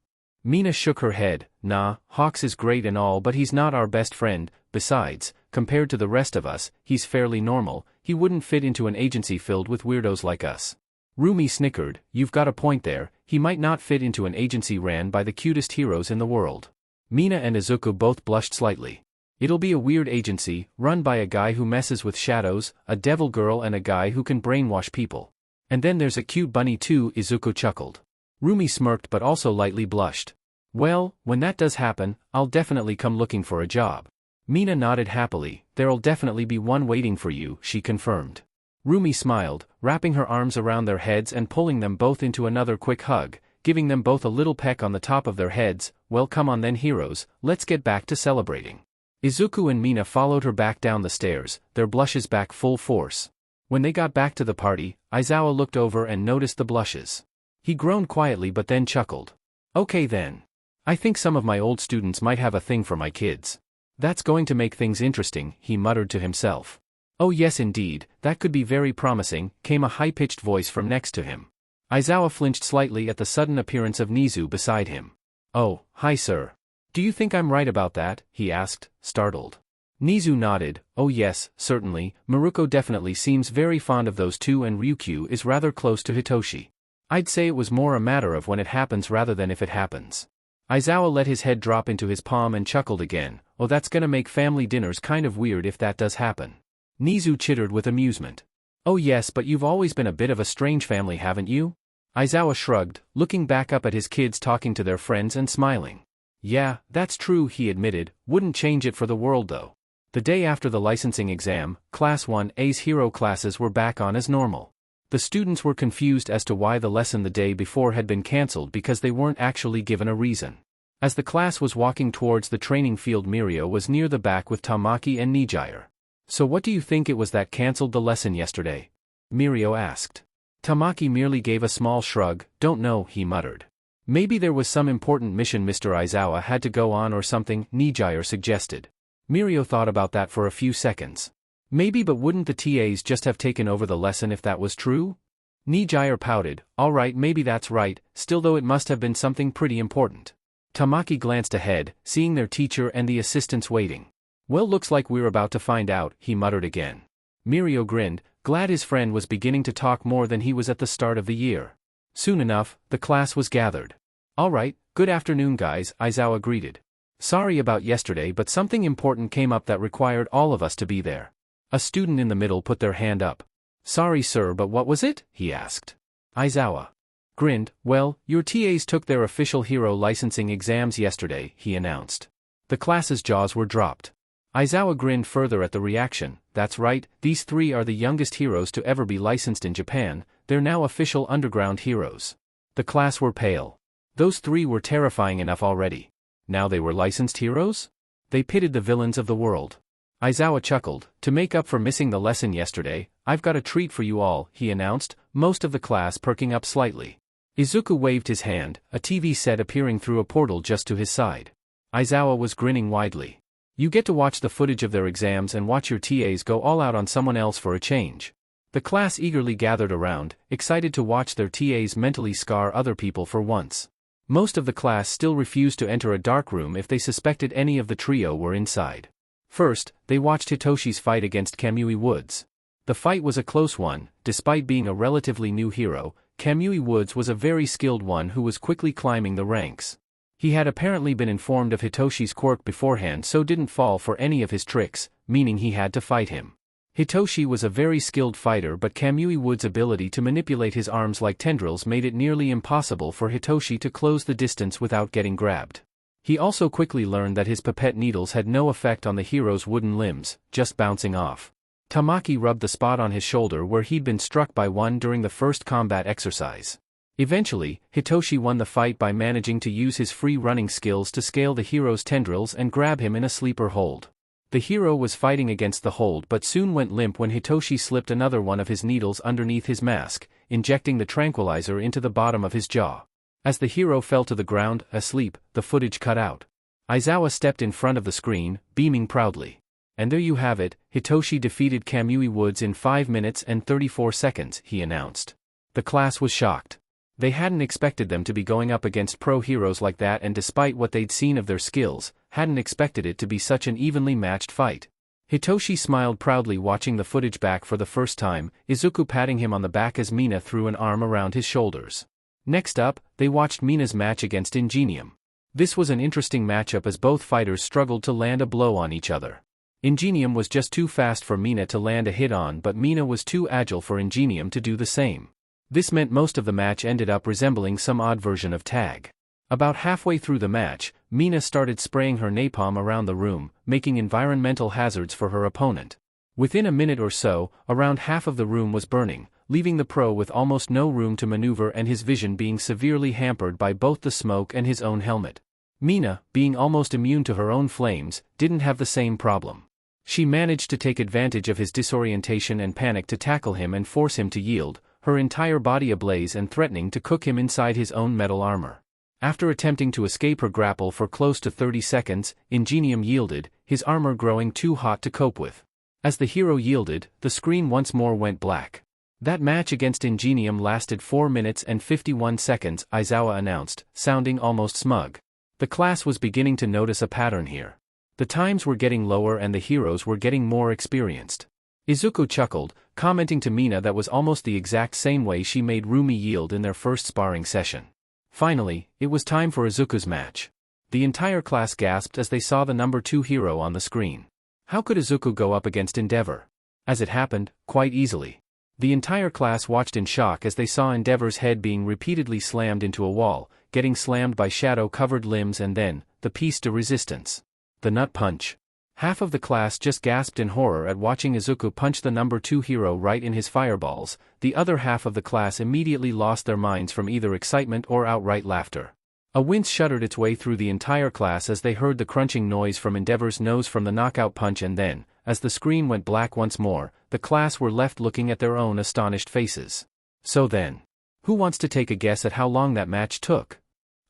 Mina shook her head. Nah, Hawks is great and all but he's not our best friend, besides, compared to the rest of us, he's fairly normal, he wouldn't fit into an agency filled with weirdos like us. Rumi snickered. You've got a point there, he might not fit into an agency ran by the cutest heroes in the world. Mina and Izuku both blushed slightly. It'll be a weird agency, run by a guy who messes with shadows, a devil girl and a guy who can brainwash people. And then there's a cute bunny too, Izuku chuckled. Rumi smirked but also lightly blushed. Well, when that does happen, I'll definitely come looking for a job. Mina nodded happily. There'll definitely be one waiting for you, she confirmed. Rumi smiled, wrapping her arms around their heads and pulling them both into another quick hug, giving them both a little peck on the top of their heads. Well, come on then heroes, let's get back to celebrating. Izuku and Mina followed her back down the stairs, their blushes back full force. When they got back to the party, Aizawa looked over and noticed the blushes. He groaned quietly but then chuckled. Okay then. I think some of my old students might have a thing for my kids. That's going to make things interesting, he muttered to himself. Oh yes indeed, that could be very promising, came a high-pitched voice from next to him. Aizawa flinched slightly at the sudden appearance of Nizu beside him. Oh, hi sir. Do you think I'm right about that? He asked, startled. Nizu nodded. Oh yes, certainly, Maruko definitely seems very fond of those two and Ryukyu is rather close to Hitoshi. I'd say it was more a matter of when it happens rather than if it happens. Aizawa let his head drop into his palm and chuckled again. Oh, that's gonna make family dinners kind of weird if that does happen. Nizu chittered with amusement. Oh yes, but you've always been a bit of a strange family, haven't you? Aizawa shrugged, looking back up at his kids talking to their friends and smiling. Yeah, that's true, he admitted, wouldn't change it for the world though. The day after the licensing exam, Class 1A's hero classes were back on as normal. The students were confused as to why the lesson the day before had been cancelled because they weren't actually given a reason. As the class was walking towards the training field, Mirio was near the back with Tamaki and Nijire. So what do you think it was that cancelled the lesson yesterday? Mirio asked. Tamaki merely gave a small shrug. Don't know, he muttered. Maybe there was some important mission Mr. Aizawa had to go on or something, Nijire suggested. Mirio thought about that for a few seconds. Maybe, but wouldn't the TAs just have taken over the lesson if that was true? Nijire pouted. Alright, maybe that's right, still though it must have been something pretty important. Tamaki glanced ahead, seeing their teacher and the assistants waiting. Well, looks like we're about to find out, he muttered again. Mirio grinned, glad his friend was beginning to talk more than he was at the start of the year. Soon enough, the class was gathered. Alright, good afternoon guys, Aizawa greeted. Sorry about yesterday, but something important came up that required all of us to be there. A student in the middle put their hand up. Sorry sir, but what was it? He asked. Aizawa grinned. Well, your TAs took their official hero licensing exams yesterday, he announced. The class's jaws were dropped. Aizawa grinned further at the reaction. That's right, these three are the youngest heroes to ever be licensed in Japan, they're now official underground heroes. The class were pale. Those three were terrifying enough already. Now they were licensed heroes? They pitted the villains of the world. Aizawa chuckled. To make up for missing the lesson yesterday, I've got a treat for you all, he announced, most of the class perking up slightly. Izuku waved his hand, a TV set appearing through a portal just to his side. Aizawa was grinning widely. You get to watch the footage of their exams and watch your TAs go all out on someone else for a change. The class eagerly gathered around, excited to watch their TAs mentally scar other people for once. Most of the class still refused to enter a dark room if they suspected any of the trio were inside. First, they watched Hitoshi's fight against Kamui Woods. The fight was a close one. Despite being a relatively new hero, Kamui Woods was a very skilled one who was quickly climbing the ranks. He had apparently been informed of Hitoshi's quirk beforehand, so didn't fall for any of his tricks, meaning he had to fight him. Hitoshi was a very skilled fighter, but Kamui Woods' ability to manipulate his arms like tendrils made it nearly impossible for Hitoshi to close the distance without getting grabbed. He also quickly learned that his pipette needles had no effect on the hero's wooden limbs, just bouncing off. Tamaki rubbed the spot on his shoulder where he'd been struck by one during the first combat exercise. Eventually, Hitoshi won the fight by managing to use his free running skills to scale the hero's tendrils and grab him in a sleeper hold. The hero was fighting against the hold but soon went limp when Hitoshi slipped another one of his needles underneath his mask, injecting the tranquilizer into the bottom of his jaw. As the hero fell to the ground, asleep, the footage cut out. Aizawa stepped in front of the screen, beaming proudly. And there you have it, Hitoshi defeated Kamui Woods in 5 minutes and 34 seconds, he announced. The class was shocked. They hadn't expected them to be going up against pro heroes like that, and despite what they'd seen of their skills, hadn't expected it to be such an evenly matched fight. Hitoshi smiled proudly watching the footage back for the first time, Izuku patting him on the back as Mina threw an arm around his shoulders. Next up, they watched Mina's match against Ingenium. This was an interesting matchup as both fighters struggled to land a blow on each other. Ingenium was just too fast for Mina to land a hit on, but Mina was too agile for Ingenium to do the same. This meant most of the match ended up resembling some odd version of tag. About halfway through the match, Mina started spraying her napalm around the room, making environmental hazards for her opponent. Within a minute or so, around half of the room was burning, leaving the pro with almost no room to maneuver and his vision being severely hampered by both the smoke and his own helmet. Mina, being almost immune to her own flames, didn't have the same problem. She managed to take advantage of his disorientation and panic to tackle him and force him to yield, her entire body ablaze and threatening to cook him inside his own metal armor. After attempting to escape her grapple for close to 30 seconds, Ingenium yielded, his armor growing too hot to cope with. As the hero yielded, the screen once more went black. That match against Ingenium lasted 4 minutes and 51 seconds, Aizawa announced, sounding almost smug. The class was beginning to notice a pattern here. The times were getting lower and the heroes were getting more experienced. Izuku chuckled, commenting to Mina that was almost the exact same way she made Rumi yield in their first sparring session. Finally, it was time for Izuku's match. The entire class gasped as they saw the number 2 hero on the screen. How could Izuku go up against Endeavor? As it happened, quite easily. The entire class watched in shock as they saw Endeavor's head being repeatedly slammed into a wall, getting slammed by shadow-covered limbs and then, the piece de resistance. The nut punch. Half of the class just gasped in horror at watching Izuku punch the number 2 hero right in his fireballs, the other half of the class immediately lost their minds from either excitement or outright laughter. A wince shuddered its way through the entire class as they heard the crunching noise from Endeavor's nose from the knockout punch and then, as the screen went black once more, the class were left looking at their own astonished faces. So then, who wants to take a guess at how long that match took?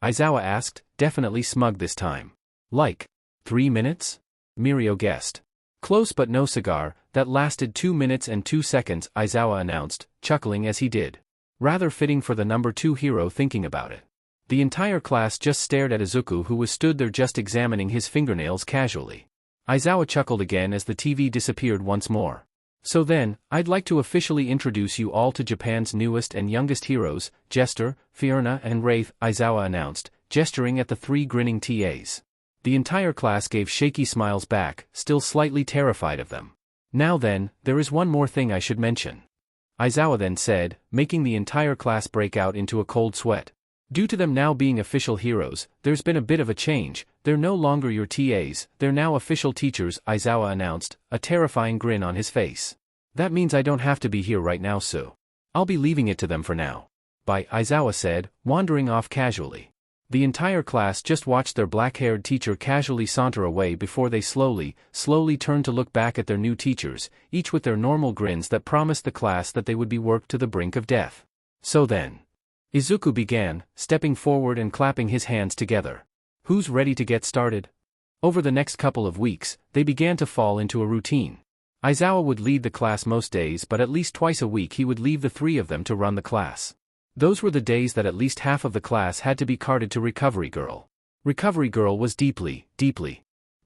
Aizawa asked, definitely smug this time. Like 3 minutes? Mirio guessed. Close but no cigar, that lasted 2 minutes and 2 seconds, Aizawa announced, chuckling as he did. Rather fitting for the number 2 hero thinking about it. The entire class just stared at Izuku who was stood there just examining his fingernails casually. Aizawa chuckled again as the TV disappeared once more. So then, I'd like to officially introduce you all to Japan's newest and youngest heroes, Jester, Fiona and Wraith, Aizawa announced, gesturing at the 3 grinning TAs. The entire class gave shaky smiles back, still slightly terrified of them. Now then, there is one more thing I should mention. Aizawa then said, making the entire class break out into a cold sweat. Due to them now being official heroes, there's been a bit of a change. They're no longer your TAs, they're now official teachers, Aizawa announced, a terrifying grin on his face. That means I don't have to be here right now, so I'll be leaving it to them for now. Bye, Aizawa said, wandering off casually. The entire class just watched their black-haired teacher casually saunter away before they slowly turned to look back at their new teachers, each with their normal grins that promised the class that they would be worked to the brink of death. So then, Izuku began, stepping forward and clapping his hands together. Who's ready to get started? Over the next couple of weeks, they began to fall into a routine. Aizawa would lead the class most days, but at least twice a week he would leave the 3 of them to run the class. Those were the days that at least half of the class had to be carted to Recovery Girl. Recovery Girl was deeply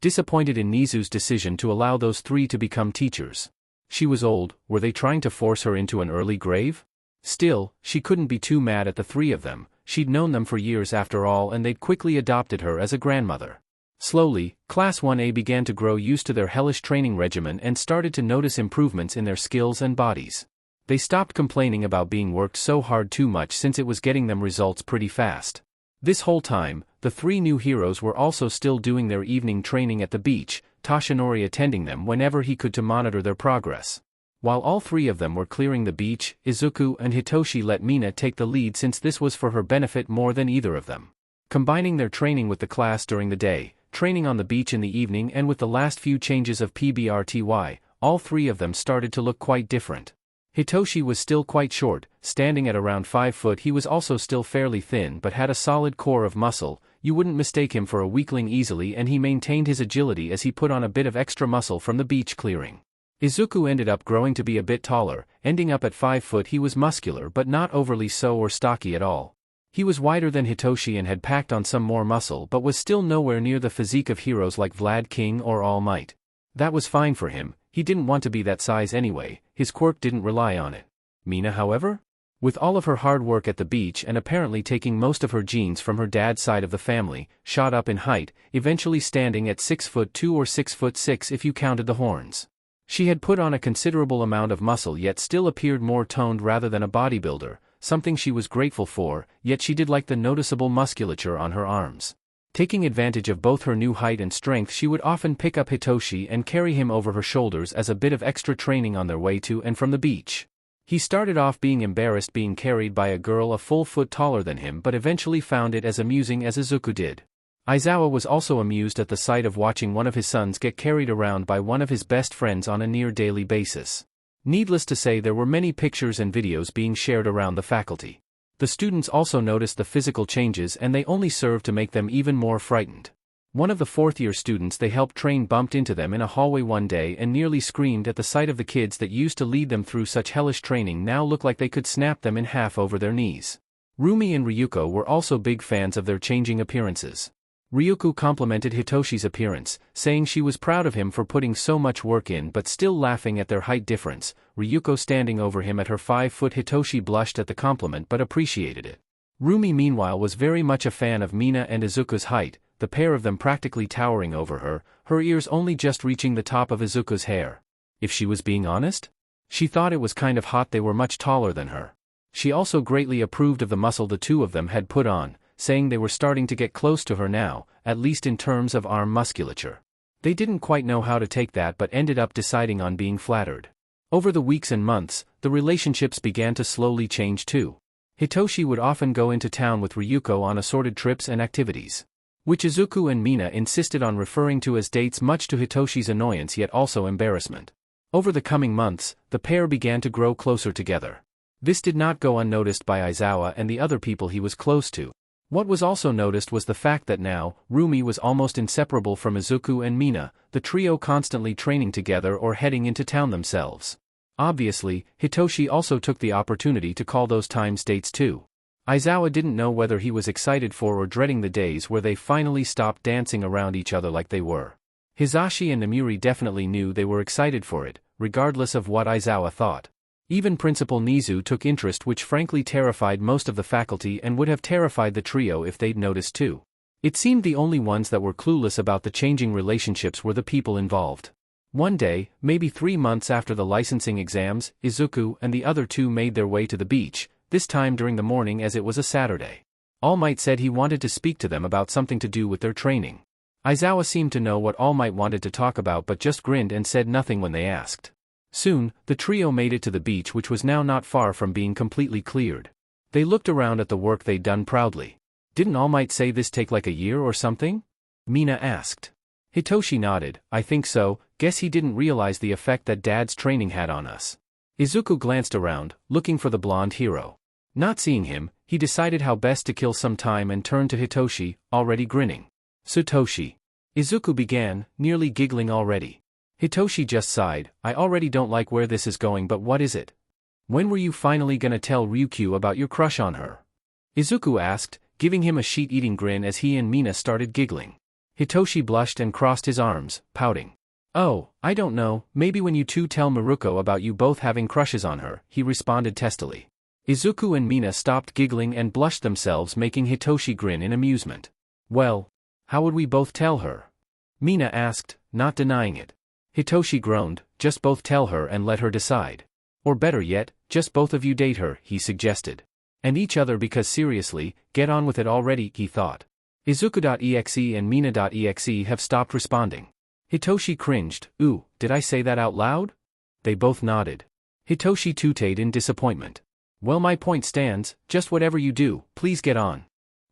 disappointed in Nizu's decision to allow those 3 to become teachers. She was old, were they trying to force her into an early grave? Still, she couldn't be too mad at the 3 of them, she'd known them for years after all and they'd quickly adopted her as a grandmother. Slowly, Class 1A began to grow used to their hellish training regimen and started to notice improvements in their skills and bodies. They stopped complaining about being worked so hard too much since it was getting them results pretty fast. This whole time, the 3 new heroes were also still doing their evening training at the beach, Toshinori attending them whenever he could to monitor their progress. While all 3 of them were clearing the beach, Izuku and Hitoshi let Mina take the lead since this was for her benefit more than either of them. Combining their training with the class during the day, training on the beach in the evening and with the last few changes of PBRTY, all 3 of them started to look quite different. Hitoshi was still quite short, standing at around 5 foot. He was also still fairly thin but had a solid core of muscle, you wouldn't mistake him for a weakling easily, and he maintained his agility as he put on a bit of extra muscle from the beach clearing. Izuku ended up growing to be a bit taller, ending up at 5 foot. He was muscular but not overly so or stocky at all. He was wider than Hitoshi and had packed on some more muscle but was still nowhere near the physique of heroes like Vlad King or All Might. That was fine for him, he didn't want to be that size anyway, his quirk didn't rely on it. Mina, however? With all of her hard work at the beach and apparently taking most of her genes from her dad's side of the family, shot up in height, eventually standing at 6'2" or 6'6" if you counted the horns. She had put on a considerable amount of muscle yet still appeared more toned rather than a bodybuilder, something she was grateful for, yet she did like the noticeable musculature on her arms. Taking advantage of both her new height and strength, she would often pick up Hitoshi and carry him over her shoulders as a bit of extra training on their way to and from the beach. He started off being embarrassed being carried by a girl a full foot taller than him, but eventually found it as amusing as Izuku did. Aizawa was also amused at the sight of watching one of his sons get carried around by one of his best friends on a near-daily basis. Needless to say, there were many pictures and videos being shared around the faculty. The students also noticed the physical changes, and they only served to make them even more frightened. One of the fourth-year students they helped train bumped into them in a hallway one day and nearly screamed at the sight of the kids that used to lead them through such hellish training now looked like they could snap them in half over their knees. Rumi and Ryuko were also big fans of their changing appearances. Ryuko complimented Hitoshi's appearance, saying she was proud of him for putting so much work in, but still laughing at their height difference. Ryuko standing over him at her 5 foot. Hitoshi blushed at the compliment but appreciated it. Rumi meanwhile was very much a fan of Mina and Izuku's height, the pair of them practically towering over her, her ears only just reaching the top of Izuku's hair. If she was being honest? She thought it was kind of hot they were much taller than her. She also greatly approved of the muscle the two of them had put on, saying they were starting to get close to her now, at least in terms of arm musculature. They didn't quite know how to take that but ended up deciding on being flattered. Over the weeks and months, the relationships began to slowly change too. Hitoshi would often go into town with Ryuko on assorted trips and activities, which Izuku and Mina insisted on referring to as dates, much to Hitoshi's annoyance yet also embarrassment. Over the coming months, the pair began to grow closer together. This did not go unnoticed by Aizawa and the other people he was close to. What was also noticed was the fact that now, Rumi was almost inseparable from Izuku and Mina, the trio constantly training together or heading into town themselves. Obviously, Hitoshi also took the opportunity to call those times dates too. Aizawa didn't know whether he was excited for or dreading the days where they finally stopped dancing around each other like they were. Hisashi and Namiri definitely knew they were excited for it, regardless of what Aizawa thought. Even Principal Nizu took interest, which frankly terrified most of the faculty and would have terrified the trio if they'd noticed too. It seemed the only ones that were clueless about the changing relationships were the people involved. One day, maybe 3 months after the licensing exams, Izuku and the other two made their way to the beach, this time during the morning as it was a Saturday. All Might said he wanted to speak to them about something to do with their training. Aizawa seemed to know what All Might wanted to talk about but just grinned and said nothing when they asked. Soon, the trio made it to the beach, which was now not far from being completely cleared. They looked around at the work they'd done proudly. Didn't All Might say this take like a year or something? Mina asked. Hitoshi nodded. I think so, guess he didn't realize the effect that Dad's training had on us. Izuku glanced around, looking for the blonde hero. Not seeing him, he decided how best to kill some time and turned to Hitoshi, already grinning. Satoshi. Izuku began, nearly giggling already. Hitoshi just sighed. I already don't like where this is going, but what is it? When were you finally gonna tell Ryukyu about your crush on her? Izuku asked, giving him a sheet-eating grin as he and Mina started giggling. Hitoshi blushed and crossed his arms, pouting. Oh, I don't know, maybe when you two tell Miruko about you both having crushes on her, he responded testily. Izuku and Mina stopped giggling and blushed themselves, making Hitoshi grin in amusement. Well, how would we both tell her? Mina asked, not denying it. Hitoshi groaned, just both tell her and let her decide. Or better yet, just both of you date her, he suggested. And each other, because seriously, get on with it already, he thought. Izuku.exe and Mina.exe have stopped responding. Hitoshi cringed. Ooh, did I say that out loud? They both nodded. Hitoshi tooted in disappointment. Well, my point stands, just whatever you do, please get on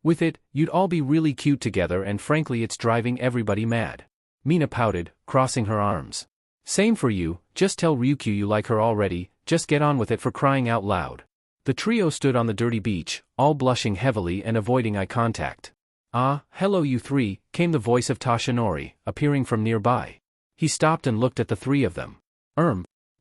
with it. You'd all be really cute together and frankly it's driving everybody mad. Mina pouted, crossing her arms. Same for you, just tell Ryukyu you like her already, just get on with it for crying out loud. The trio stood on the dirty beach, all blushing heavily and avoiding eye contact. Ah, hello you three, came the voice of Tashinori, appearing from nearby. He stopped and looked at the three of them.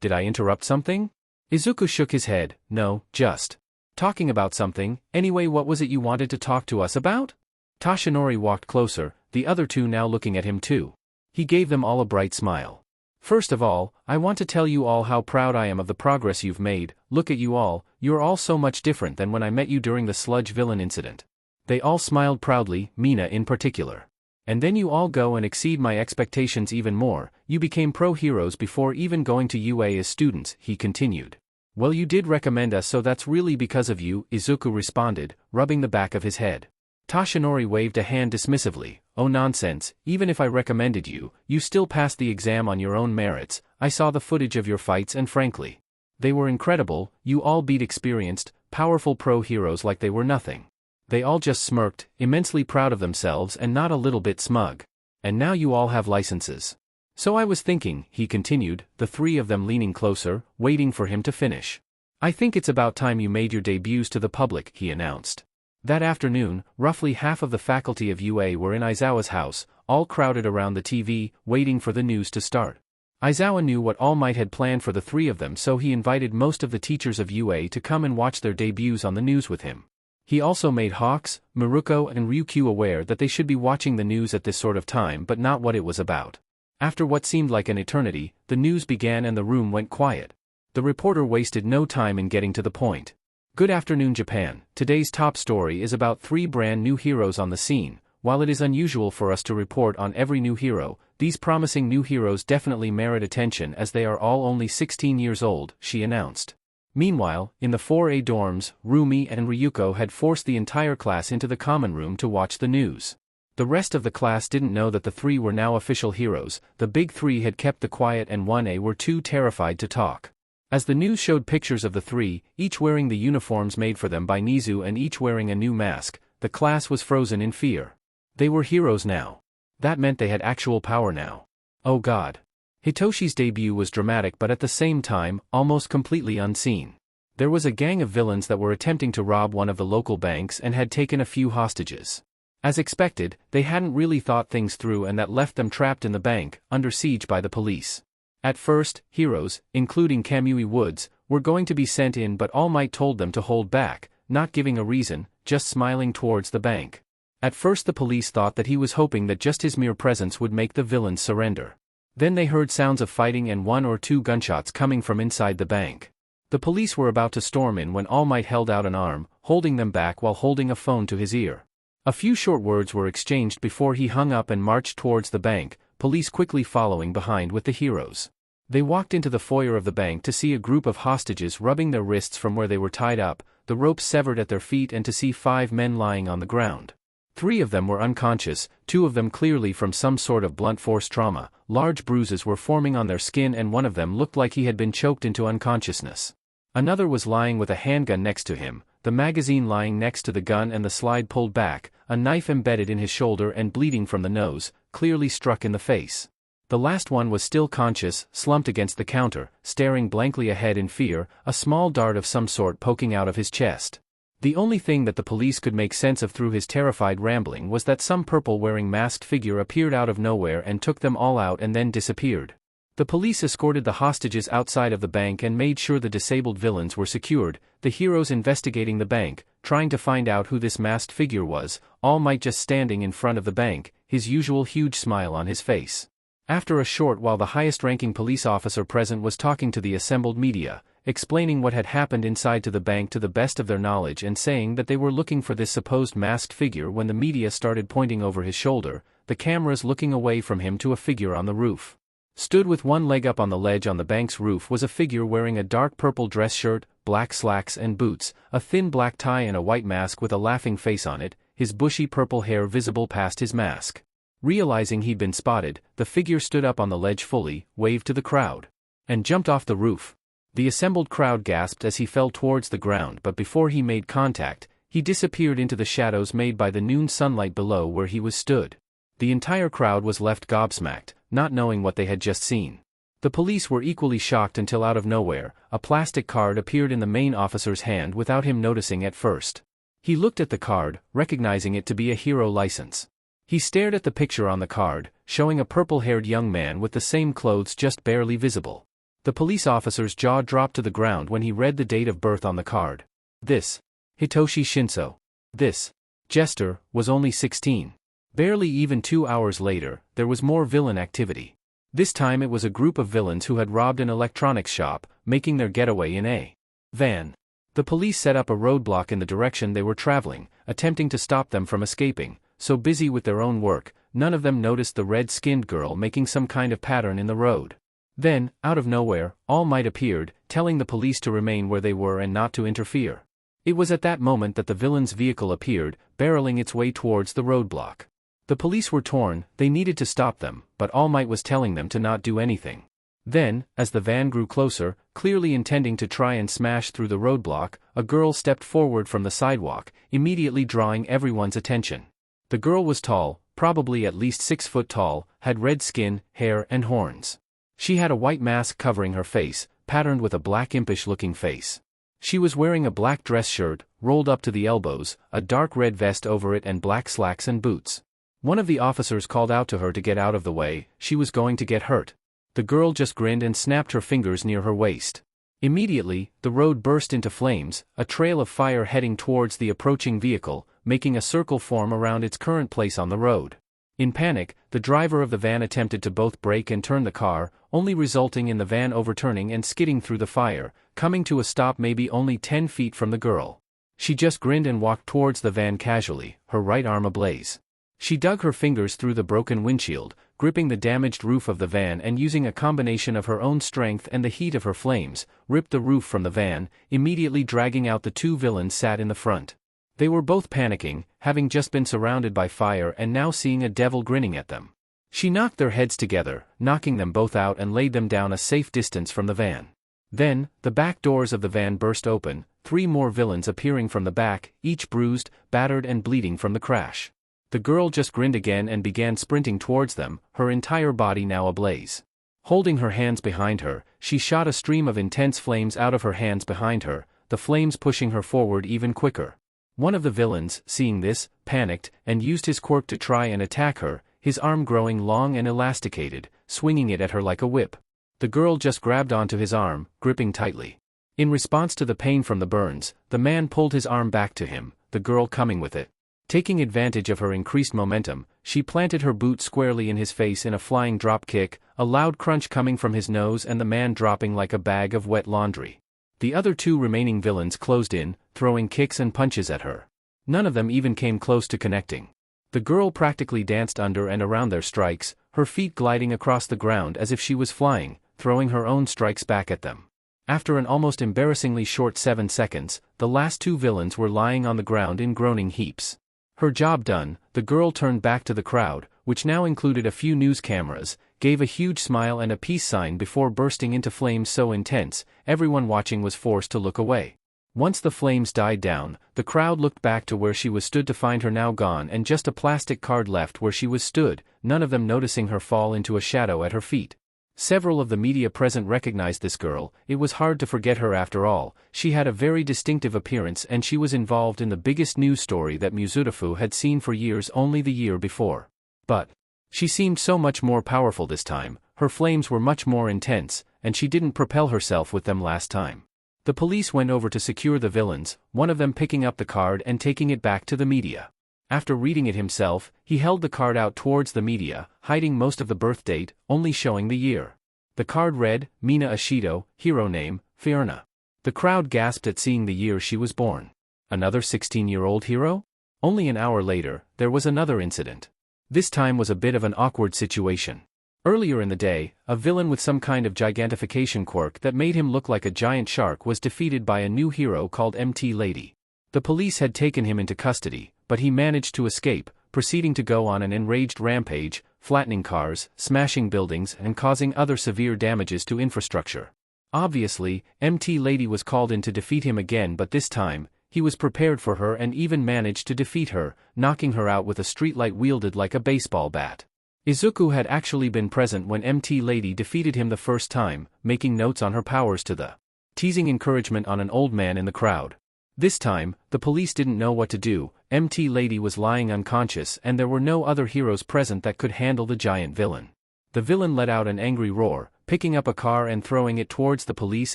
Did I interrupt something? Izuku shook his head. No, just talking about something. Anyway, what was it you wanted to talk to us about? Tashinori walked closer, the other two now looking at him too. He gave them all a bright smile. First of all, I want to tell you all how proud I am of the progress you've made. Look at you all, you're all so much different than when I met you during the sludge villain incident. They all smiled proudly, Mina in particular. And then you all go and exceed my expectations even more. You became pro heroes before even going to UA as students, he continued. Well, you did recommend us, so that's really because of you, Izuku responded, rubbing the back of his head. Tashinori waved a hand dismissively. Oh nonsense, even if I recommended you, you still passed the exam on your own merits. I saw the footage of your fights and frankly, they were incredible. You all beat experienced, powerful pro heroes like they were nothing. They all just smirked, immensely proud of themselves and not a little bit smug. And now you all have licenses. So I was thinking, he continued, the three of them leaning closer, waiting for him to finish. I think it's about time you made your debuts to the public, he announced. That afternoon, roughly half of the faculty of UA were in Aizawa's house, all crowded around the TV, waiting for the news to start. Aizawa knew what All Might had planned for the three of them, so he invited most of the teachers of UA to come and watch their debuts on the news with him. He also made Hawks, Miruko and Ryukyu aware that they should be watching the news at this sort of time but not what it was about. After what seemed like an eternity, the news began and the room went quiet. The reporter wasted no time in getting to the point. Good afternoon, Japan. Today's top story is about 3 brand new heroes on the scene. While it is unusual for us to report on every new hero, these promising new heroes definitely merit attention as they are all only 16 years old, she announced. Meanwhile, in the 4A dorms, Rumi and Ryuko had forced the entire class into the common room to watch the news. The rest of the class didn't know that the 3 were now official heroes. The big 3 had kept the quiet and 1A were too terrified to talk. As the news showed pictures of the 3, each wearing the uniforms made for them by Nizu and each wearing a new mask, the class was frozen in fear. They were heroes now. That meant they had actual power now. Oh God. Hitoshi's debut was dramatic but at the same time, almost completely unseen. There was a gang of villains that were attempting to rob one of the local banks and had taken a few hostages. As expected, they hadn't really thought things through and that left them trapped in the bank, under siege by the police. At first, heroes, including Kamui Woods, were going to be sent in but All Might told them to hold back, not giving a reason, just smiling towards the bank. At first the police thought that he was hoping that just his mere presence would make the villains surrender. Then they heard sounds of fighting and 1 or 2 gunshots coming from inside the bank. The police were about to storm in when All Might held out an arm, holding them back while holding a phone to his ear. A few short words were exchanged before he hung up and marched towards the bank, police quickly following behind with the heroes. They walked into the foyer of the bank to see a group of hostages rubbing their wrists from where they were tied up, the ropes severed at their feet, and to see 5 men lying on the ground. 3 of them were unconscious, 2 of them clearly from some sort of blunt force trauma. Large bruises were forming on their skin and one of them looked like he had been choked into unconsciousness. Another was lying with a handgun next to him, the magazine lying next to the gun and the slide pulled back, a knife embedded in his shoulder and bleeding from the nose, clearly struck in the face. The last one was still conscious, slumped against the counter, staring blankly ahead in fear, a small dart of some sort poking out of his chest. The only thing that the police could make sense of through his terrified rambling was that some purple-wearing masked figure appeared out of nowhere and took them all out and then disappeared. The police escorted the hostages outside of the bank and made sure the disabled villains were secured, the heroes investigating the bank, trying to find out who this masked figure was, All Might just standing in front of the bank, his usual huge smile on his face. After a short while the highest-ranking police officer present was talking to the assembled media, explaining what had happened inside to the bank to the best of their knowledge and saying that they were looking for this supposed masked figure when the media started pointing over his shoulder, the cameras looking away from him to a figure on the roof. Stood with one leg up on the ledge on the bank's roof was a figure wearing a dark purple dress shirt, black slacks and boots, a thin black tie and a white mask with a laughing face on it, his bushy purple hair visible past his mask. Realizing he'd been spotted, the figure stood up on the ledge fully, waved to the crowd, and jumped off the roof. The assembled crowd gasped as he fell towards the ground, but before he made contact, he disappeared into the shadows made by the noon sunlight below where he was stood. The entire crowd was left gobsmacked, not knowing what they had just seen. The police were equally shocked until out of nowhere, a plastic card appeared in the main officer's hand without him noticing at first. He looked at the card, recognizing it to be a hero license. He stared at the picture on the card, showing a purple-haired young man with the same clothes just barely visible. The police officer's jaw dropped to the ground when he read the date of birth on the card. This Hitoshi Shinso. This jester was only 16. Barely even 2 hours later, there was more villain activity. This time it was a group of villains who had robbed an electronics shop, making their getaway in a van. The police set up a roadblock in the direction they were traveling, attempting to stop them from escaping. So busy with their own work, none of them noticed the red-skinned girl making some kind of pattern in the road. Then, out of nowhere, All Might appeared, telling the police to remain where they were and not to interfere. It was at that moment that the villain's vehicle appeared, barreling its way towards the roadblock. The police were torn, they needed to stop them, but All Might was telling them to not do anything. Then, as the van grew closer, clearly intending to try and smash through the roadblock, a girl stepped forward from the sidewalk, immediately drawing everyone's attention. The girl was tall, probably at least 6 foot tall, had red skin, hair and horns. She had a white mask covering her face, patterned with a black impish-looking face. She was wearing a black dress shirt, rolled up to the elbows, a dark red vest over it and black slacks and boots. One of the officers called out to her to get out of the way, she was going to get hurt. The girl just grinned and snapped her fingers near her waist. Immediately, the road burst into flames, a trail of fire heading towards the approaching vehicle, making a circle form around its current place on the road. In panic, the driver of the van attempted to both brake and turn the car, only resulting in the van overturning and skidding through the fire, coming to a stop maybe only 10 feet from the girl. She just grinned and walked towards the van casually, her right arm ablaze. She dug her fingers through the broken windshield, gripping the damaged roof of the van and using a combination of her own strength and the heat of her flames, ripped the roof from the van, immediately dragging out the 2 villains sat in the front. They were both panicking, having just been surrounded by fire and now seeing a devil grinning at them. She knocked their heads together, knocking them both out and laid them down a safe distance from the van. Then, the back doors of the van burst open, 3 more villains appearing from the back, each bruised, battered and bleeding from the crash. The girl just grinned again and began sprinting towards them, her entire body now ablaze. Holding her hands behind her, she shot a stream of intense flames out of her hands behind her, the flames pushing her forward even quicker. One of the villains, seeing this, panicked, and used his quirk to try and attack her, his arm growing long and elasticated, swinging it at her like a whip. The girl just grabbed onto his arm, gripping tightly. In response to the pain from the burns, the man pulled his arm back to him, the girl coming with it. Taking advantage of her increased momentum, she planted her boot squarely in his face in a flying drop kick, a loud crunch coming from his nose and the man dropping like a bag of wet laundry. The other 2 remaining villains closed in, throwing kicks and punches at her. None of them even came close to connecting. The girl practically danced under and around their strikes, her feet gliding across the ground as if she was flying, throwing her own strikes back at them. After an almost embarrassingly short 7 seconds, the last 2 villains were lying on the ground in groaning heaps. Her job done, the girl turned back to the crowd, which now included a few news cameras, gave a huge smile and a peace sign before bursting into flames so intense, everyone watching was forced to look away. Once the flames died down, the crowd looked back to where she was stood to find her now gone and just a plastic card left where she was stood, none of them noticing her fall into a shadow at her feet. Several of the media present recognized this girl, it was hard to forget her after all, she had a very distinctive appearance and she was involved in the biggest news story that Mutation had seen for years only the year before. But she seemed so much more powerful this time, her flames were much more intense, and she didn't propel herself with them last time. The police went over to secure the villains, one of them picking up the card and taking it back to the media. After reading it himself, he held the card out towards the media, hiding most of the birth date, only showing the year. The card read, Mina Ashido, hero name, Fiona. The crowd gasped at seeing the year she was born. Another 16-year-old hero? Only an hour later, there was another incident. This time was a bit of an awkward situation. Earlier in the day, a villain with some kind of gigantification quirk that made him look like a giant shark was defeated by a new hero called MT Lady. The police had taken him into custody, but he managed to escape, proceeding to go on an enraged rampage, flattening cars, smashing buildings and causing other severe damages to infrastructure. Obviously, MT Lady was called in to defeat him again, but this time, he was prepared for her and even managed to defeat her, knocking her out with a streetlight wielded like a baseball bat. Izuku had actually been present when MT Lady defeated him the first time, making notes on her powers to the teasing encouragement on an old man in the crowd. This time, the police didn't know what to do, MT Lady was lying unconscious and there were no other heroes present that could handle the giant villain. The villain let out an angry roar, picking up a car and throwing it towards the police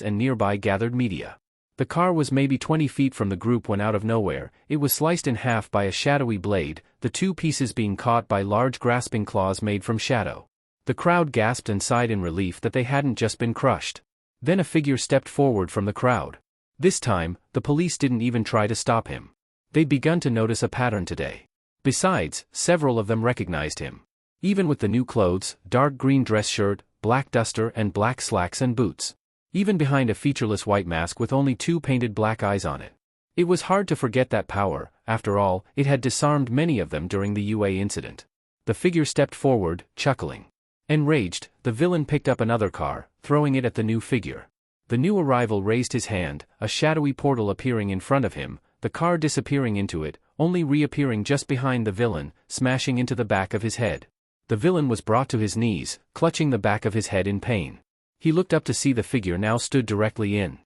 and nearby gathered media. The car was maybe 20 feet from the group when out of nowhere, it was sliced in half by a shadowy blade, the 2 pieces being caught by large grasping claws made from shadow. The crowd gasped and sighed in relief that they hadn't just been crushed. Then a figure stepped forward from the crowd. This time, the police didn't even try to stop him. They'd begun to notice a pattern today. Besides, several of them recognized him. Even with the new clothes, dark green dress shirt, black duster and black slacks and boots. Even behind a featureless white mask with only 2 painted black eyes on it. It was hard to forget that power. After all, it had disarmed many of them during the UA incident. The figure stepped forward, chuckling. Enraged, the villain picked up another car, throwing it at the new figure. The new arrival raised his hand, a shadowy portal appearing in front of him, the car disappearing into it, only reappearing just behind the villain, smashing into the back of his head. The villain was brought to his knees, clutching the back of his head in pain. He looked up to see the figure now stood directly in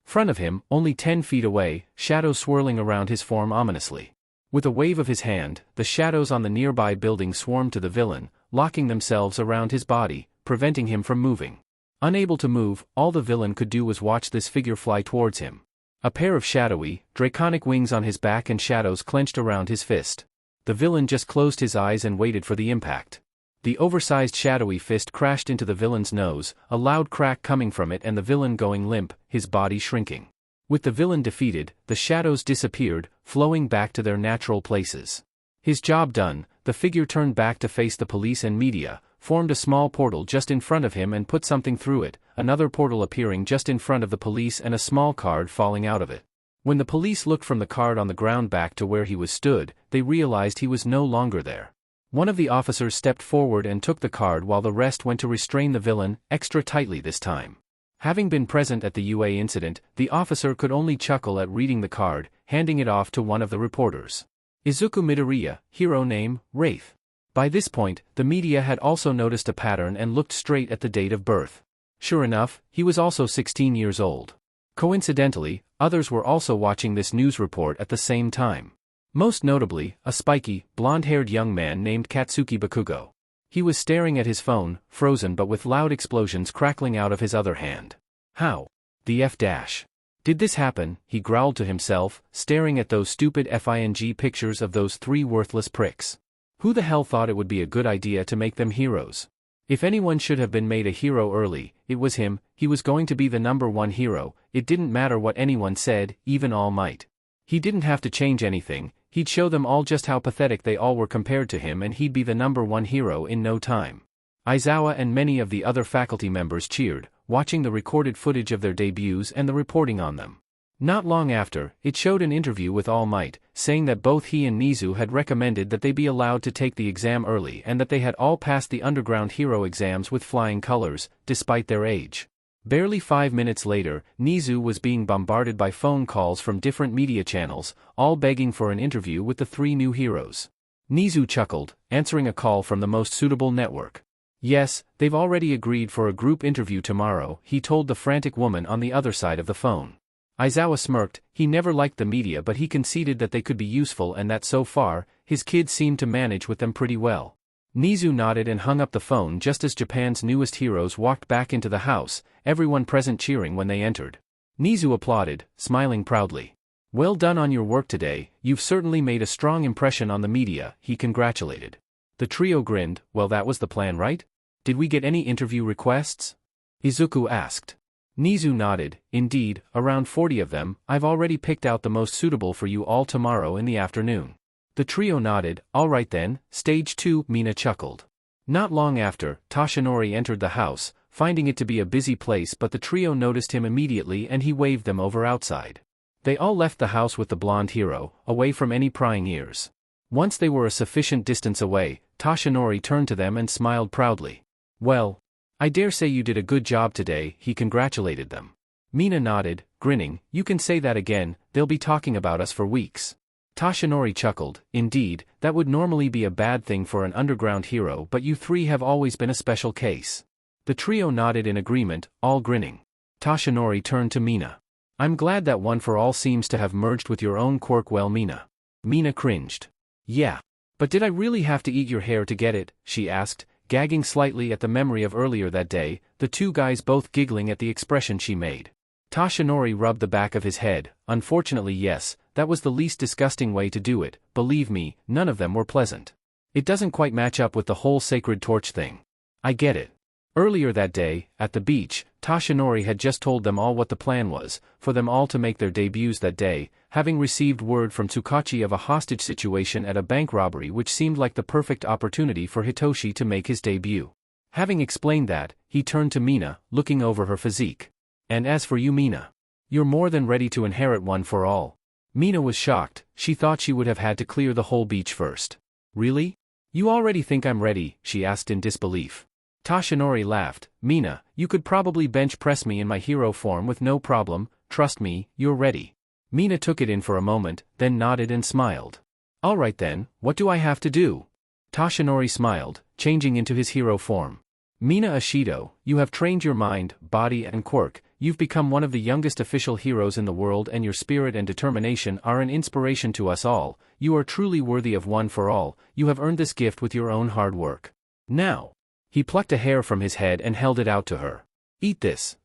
front of him, only 10 feet away, shadows swirling around his form ominously. With a wave of his hand, the shadows on the nearby building swarmed to the villain, locking themselves around his body, preventing him from moving. Unable to move, all the villain could do was watch this figure fly towards him. A pair of shadowy, draconic wings on his back and shadows clenched around his fist. The villain just closed his eyes and waited for the impact. The oversized shadowy fist crashed into the villain's nose, a loud crack coming from it and the villain going limp, his body shrinking. With the villain defeated, the shadows disappeared, flowing back to their natural places. His job done, the figure turned back to face the police and media, formed a small portal just in front of him and put something through it, another portal appearing just in front of the police and a small card falling out of it. When the police looked from the card on the ground back to where he was stood, they realized he was no longer there. One of the officers stepped forward and took the card while the rest went to restrain the villain, extra tightly this time. Having been present at the UA incident, the officer could only chuckle at reading the card, handing it off to one of the reporters. Izuku Midoriya, hero name, Wraith. By this point, the media had also noticed a pattern and looked straight at the date of birth. Sure enough, he was also 16 years old. Coincidentally, others were also watching this news report at the same time. Most notably, a spiky, blonde-haired young man named Katsuki Bakugo. He was staring at his phone, frozen but with loud explosions crackling out of his other hand. How? The F dash. Did this happen? He growled to himself, staring at those stupid FING pictures of those 3 worthless pricks. Who the hell thought it would be a good idea to make them heroes? If anyone should have been made a hero early, it was him. He was going to be the #1 hero, it didn't matter what anyone said, even All Might. He didn't have to change anything, he'd show them all just how pathetic they all were compared to him and he'd be the #1 hero in no time. Aizawa and many of the other faculty members cheered, watching the recorded footage of their debuts and the reporting on them. Not long after, it showed an interview with All Might, saying that both he and Nizu had recommended that they be allowed to take the exam early and that they had all passed the underground hero exams with flying colors, despite their age. Barely 5 minutes later, Nizu was being bombarded by phone calls from different media channels, all begging for an interview with the 3 new heroes. Nizu chuckled, answering a call from the most suitable network. Yes, they've already agreed for a group interview tomorrow, he told the frantic woman on the other side of the phone. Aizawa smirked. He never liked the media but he conceded that they could be useful and that so far, his kids seemed to manage with them pretty well. Nizu nodded and hung up the phone just as Japan's newest heroes walked back into the house, everyone present cheering when they entered. Nizu applauded, smiling proudly. Well done on your work today, you've certainly made a strong impression on the media, he congratulated. The trio grinned. Well, that was the plan, right? Did we get any interview requests? Izuku asked. Nizu nodded. Indeed, around 40 of them. I've already picked out the most suitable for you all tomorrow in the afternoon. The trio nodded. All right then, stage 2, Mina chuckled. Not long after, Toshinori entered the house, finding it to be a busy place but the trio noticed him immediately and he waved them over outside. They all left the house with the blonde hero, away from any prying ears. Once they were a sufficient distance away, Toshinori turned to them and smiled proudly. Well, I dare say you did a good job today, he congratulated them. Mina nodded, grinning. You can say that again, they'll be talking about us for weeks. Toshinori chuckled. Indeed, that would normally be a bad thing for an underground hero but you 3 have always been a special case. The trio nodded in agreement, all grinning. Toshinori turned to Mina. I'm glad that One for All seems to have merged with your own quirk well, Mina. Mina cringed. Yeah. But did I really have to eat your hair to get it? She asked, gagging slightly at the memory of earlier that day, the 2 guys both giggling at the expression she made. Toshinori rubbed the back of his head. Unfortunately, yes, that was the least disgusting way to do it. Believe me, none of them were pleasant. It doesn't quite match up with the whole sacred torch thing. I get it. Earlier that day, at the beach, Toshinori had just told them all what the plan was, for them all to make their debuts that day, having received word from Tsukachi of a hostage situation at a bank robbery which seemed like the perfect opportunity for Hitoshi to make his debut. Having explained that, he turned to Mina, looking over her physique. And as for you Mina, you're more than ready to inherit one for all. Mina was shocked, she thought she would have had to clear the whole beach first. Really? You already think I'm ready? She asked in disbelief. Toshinori laughed. Mina, you could probably bench press me in my hero form with no problem, trust me, you're ready. Mina took it in for a moment, then nodded and smiled. Alright then, what do I have to do? Toshinori smiled, changing into his hero form. Mina Ashido, you have trained your mind, body and quirk, you've become one of the youngest official heroes in the world and your spirit and determination are an inspiration to us all, you are truly worthy of one for all, you have earned this gift with your own hard work. Now. He plucked a hair from his head and held it out to her. Eat this.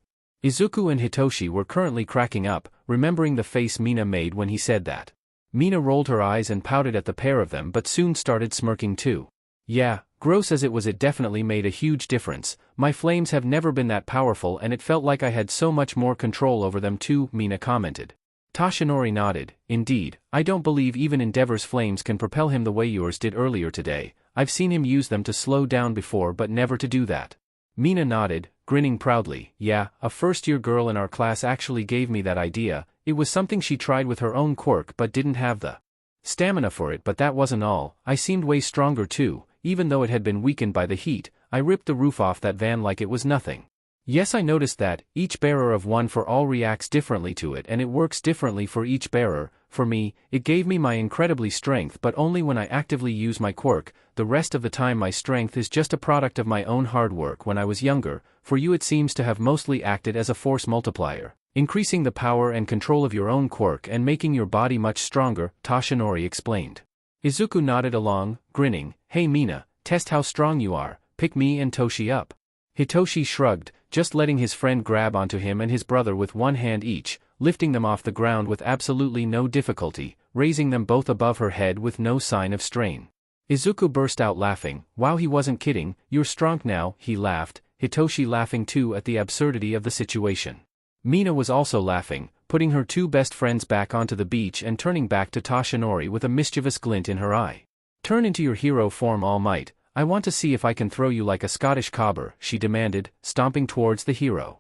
Izuku and Hitoshi were currently cracking up, remembering the face Mina made when he said that. Mina rolled her eyes and pouted at the pair of them but soon started smirking too. Yeah, gross as it was, it definitely made a huge difference, my flames have never been that powerful and it felt like I had so much more control over them too, Mina commented. Toshinori nodded. Indeed, I don't believe even Endeavor's flames can propel him the way yours did earlier today, I've seen him use them to slow down before but never to do that. Mina nodded, grinning proudly. Yeah, a first-year girl in our class actually gave me that idea, it was something she tried with her own quirk but didn't have the stamina for it, but that wasn't all, I seemed way stronger too, even though it had been weakened by the heat, I ripped the roof off that van like it was nothing. Yes, I noticed that, each bearer of one for all reacts differently to it and it works differently for each bearer, for me, it gave me my incredibly strength but only when I actively use my quirk, the rest of the time my strength is just a product of my own hard work when I was younger, for you it seems to have mostly acted as a force multiplier, increasing the power and control of your own quirk and making your body much stronger, Toshinori explained. Izuku nodded along, grinning, hey Mina, test how strong you are, pick me and Toshi up. Hitoshi shrugged, just letting his friend grab onto him and his brother with one hand each, lifting them off the ground with absolutely no difficulty, raising them both above her head with no sign of strain. Izuku burst out laughing. Wow, he wasn't kidding, you're strong now, he laughed, Hitoshi laughing too at the absurdity of the situation. Mina was also laughing, putting her two best friends back onto the beach and turning back to Toshinori with a mischievous glint in her eye. Turn into your hero form, All Might. I want to see if I can throw you like a Scottish cobber, she demanded, stomping towards the hero.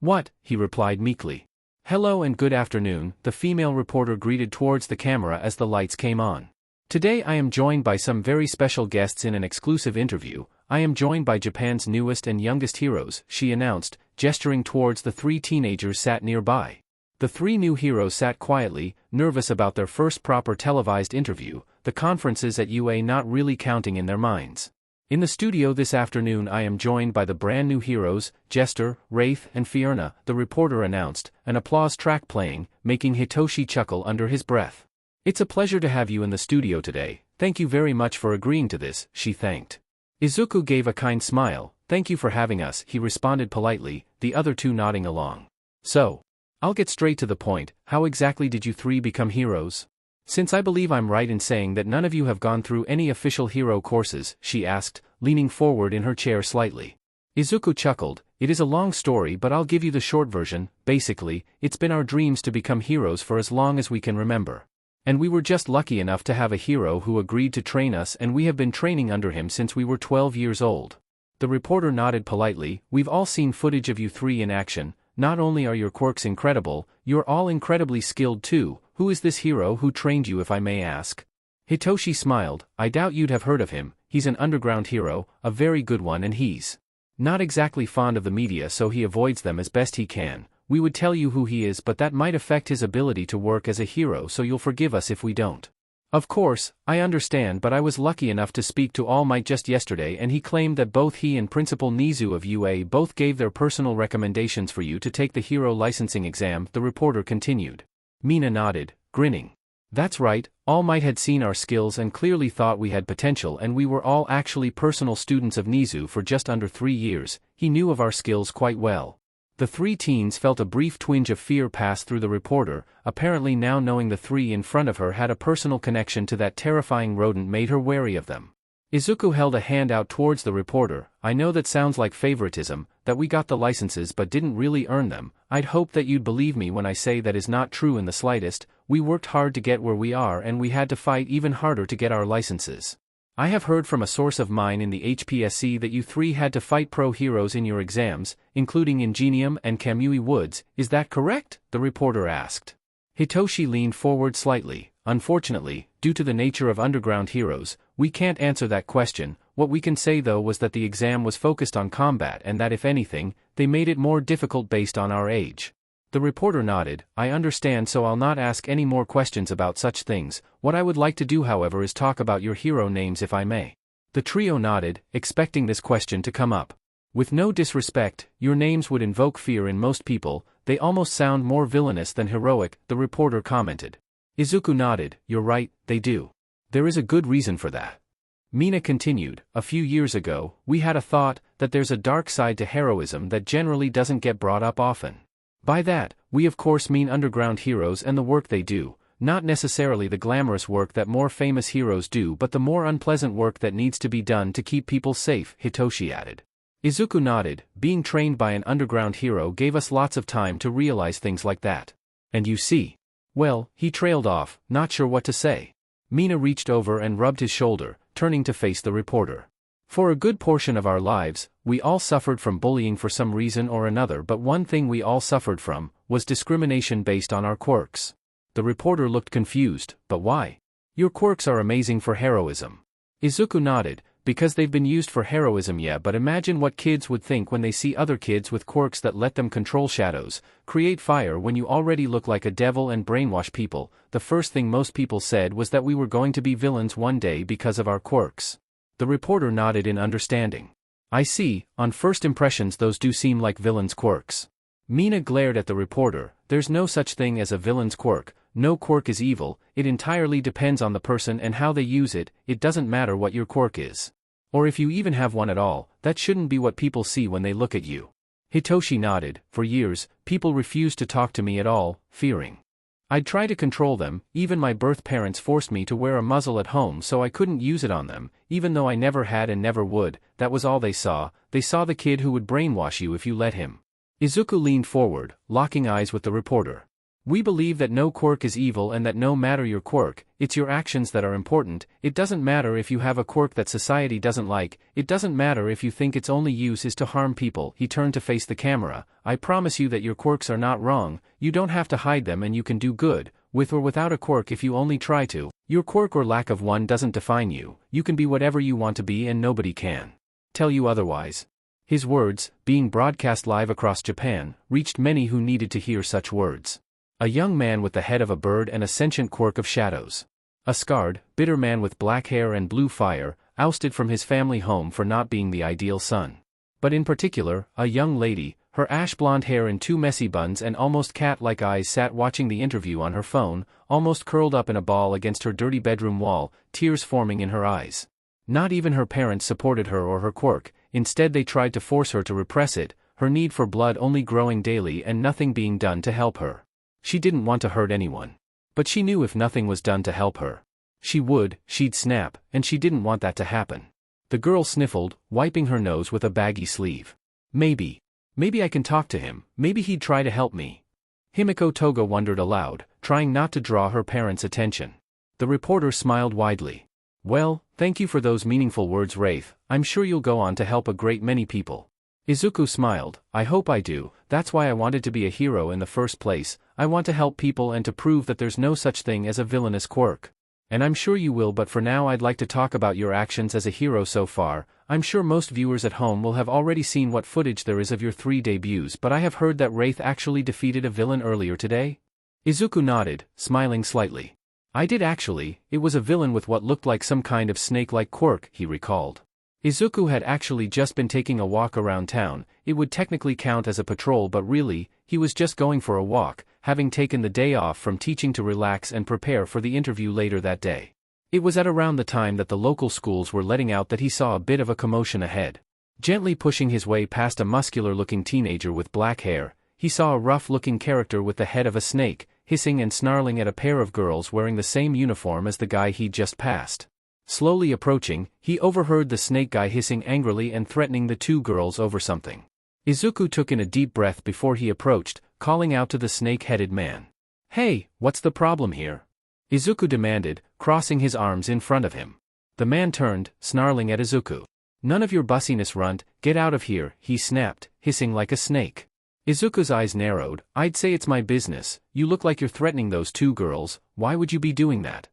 What? He replied meekly. Hello and good afternoon, the female reporter greeted towards the camera as the lights came on. Today I am joined by some very special guests in an exclusive interview. I am joined by Japan's newest and youngest heroes, she announced, gesturing towards the three teenagers sat nearby. The three new heroes sat quietly, nervous about their first proper televised interview, the conferences at UA not really counting in their minds. In the studio this afternoon I am joined by the brand new heroes, Jester, Wraith and Fiona, the reporter announced, an applause track playing, making Hitoshi chuckle under his breath. It's a pleasure to have you in the studio today, thank you very much for agreeing to this, she thanked. Izuku gave a kind smile, thank you for having us, he responded politely, the other two nodding along. So, I'll get straight to the point, how exactly did you three become heroes? Since I believe I'm right in saying that none of you have gone through any official hero courses, she asked, leaning forward in her chair slightly. Izuku chuckled, it is a long story but I'll give you the short version, basically, it's been our dreams to become heroes for as long as we can remember. And we were just lucky enough to have a hero who agreed to train us and we have been training under him since we were 12 years old. The reporter nodded politely, we've all seen footage of you three in action. Not only are your quirks incredible, you're all incredibly skilled too. Who is this hero who trained you if I may ask? Hitoshi smiled, I doubt you'd have heard of him, he's an underground hero, a very good one and he's not exactly fond of the media so he avoids them as best he can. We would tell you who he is but that might affect his ability to work as a hero so you'll forgive us if we don't. Of course, I understand but I was lucky enough to speak to All Might just yesterday and he claimed that both he and Principal Nizu of UA both gave their personal recommendations for you to take the hero licensing exam, the reporter continued. Mina nodded, grinning. That's right, All Might had seen our skills and clearly thought we had potential and we were all actually personal students of Nizu for just under 3 years, he knew of our skills quite well. The three teens felt a brief twinge of fear pass through the reporter, apparently now knowing the three in front of her had a personal connection to that terrifying rodent made her wary of them. Izuku held a hand out towards the reporter, I know that sounds like favoritism, that we got the licenses but didn't really earn them, I'd hope that you'd believe me when I say that is not true in the slightest, we worked hard to get where we are and we had to fight even harder to get our licenses. I have heard from a source of mine in the HPSC that you three had to fight pro heroes in your exams, including Ingenium and Kamui Woods, is that correct? The reporter asked. Hitoshi leaned forward slightly. Unfortunately, due to the nature of underground heroes, we can't answer that question. What we can say though was that the exam was focused on combat and that if anything, they made it more difficult based on our age. The reporter nodded. I understand, so I'll not ask any more questions about such things. What I would like to do however is talk about your hero names if I may. The trio nodded, expecting this question to come up. With no disrespect, your names would invoke fear in most people, they almost sound more villainous than heroic, the reporter commented. Izuku nodded. You're right, they do. There is a good reason for that. Mina continued, a few years ago, we had a thought that there's a dark side to heroism that generally doesn't get brought up often. By that, we of course mean underground heroes and the work they do, not necessarily the glamorous work that more famous heroes do but the more unpleasant work that needs to be done to keep people safe, Hitoshi added. Izuku nodded. Being trained by an underground hero gave us lots of time to realize things like that. And you see. Well, he trailed off, not sure what to say. Mina reached over and rubbed his shoulder, turning to face the reporter. For a good portion of our lives, we all suffered from bullying for some reason or another, but one thing we all suffered from was discrimination based on our quirks. The reporter looked confused. But why? Your quirks are amazing for heroism. Izuku nodded. Because they've been used for heroism, yeah, but imagine what kids would think when they see other kids with quirks that let them control shadows, create fire when you already look like a devil and brainwash people. The first thing most people said was that we were going to be villains one day because of our quirks. The reporter nodded in understanding. I see, on first impressions those do seem like villains' quirks. Mina glared at the reporter. There's no such thing as a villain's quirk. No quirk is evil, it entirely depends on the person and how they use it. It doesn't matter what your quirk is. Or if you even have one at all, that shouldn't be what people see when they look at you. Hitoshi nodded. For years, people refused to talk to me at all, fearing I'd try to control them. Even my birth parents forced me to wear a muzzle at home so I couldn't use it on them, even though I never had and never would. That was all they saw. They saw the kid who would brainwash you if you let him. Izuku leaned forward, locking eyes with the reporter. We believe that no quirk is evil and that no matter your quirk, it's your actions that are important. It doesn't matter if you have a quirk that society doesn't like, it doesn't matter if you think its only use is to harm people. He turned to face the camera. I promise you that your quirks are not wrong, you don't have to hide them and you can do good, with or without a quirk if you only try to. Your quirk or lack of one doesn't define you, you can be whatever you want to be and nobody can tell you otherwise. His words, being broadcast live across Japan, reached many who needed to hear such words. A young man with the head of a bird and a sentient quirk of shadows. A scarred, bitter man with black hair and blue fire, ousted from his family home for not being the ideal son. But in particular, a young lady, her ash blonde hair in two messy buns and almost cat-like eyes, sat watching the interview on her phone, almost curled up in a ball against her dirty bedroom wall, tears forming in her eyes. Not even her parents supported her or her quirk, instead they tried to force her to repress it, her need for blood only growing daily and nothing being done to help her. She didn't want to hurt anyone. But she knew if nothing was done to help her, she'd snap, and she didn't want that to happen. The girl sniffled, wiping her nose with a baggy sleeve. Maybe I can talk to him, maybe he'd try to help me. Himiko Toga wondered aloud, trying not to draw her parents' attention. The reporter smiled widely. Well, thank you for those meaningful words, Wraith. I'm sure you'll go on to help a great many people. Izuku smiled. I hope I do, that's why I wanted to be a hero in the first place. I want to help people and to prove that there's no such thing as a villainous quirk. And I'm sure you will, but for now I'd like to talk about your actions as a hero so far. I'm sure most viewers at home will have already seen what footage there is of your 3 debuts, but I have heard that Wraith actually defeated a villain earlier today? Izuku nodded, smiling slightly. I did actually, it was a villain with what looked like some kind of snake-like quirk, he recalled. Izuku had actually just been taking a walk around town. It would technically count as a patrol, but really, he was just going for a walk, having taken the day off from teaching to relax and prepare for the interview later that day. It was at around the time that the local schools were letting out that he saw a bit of a commotion ahead. Gently pushing his way past a muscular-looking teenager with black hair, he saw a rough-looking character with the head of a snake, hissing and snarling at a pair of girls wearing the same uniform as the guy he'd just passed. Slowly approaching, he overheard the snake guy hissing angrily and threatening the 2 girls over something. Izuku took in a deep breath before he approached, calling out to the snake-headed man. Hey, what's the problem here? Izuku demanded, crossing his arms in front of him. The man turned, snarling at Izuku. None of your bussiness, runt, get out of here, he snapped, hissing like a snake. Izuku's eyes narrowed. I'd say it's my business, you look like you're threatening those two girls, why would you be doing that?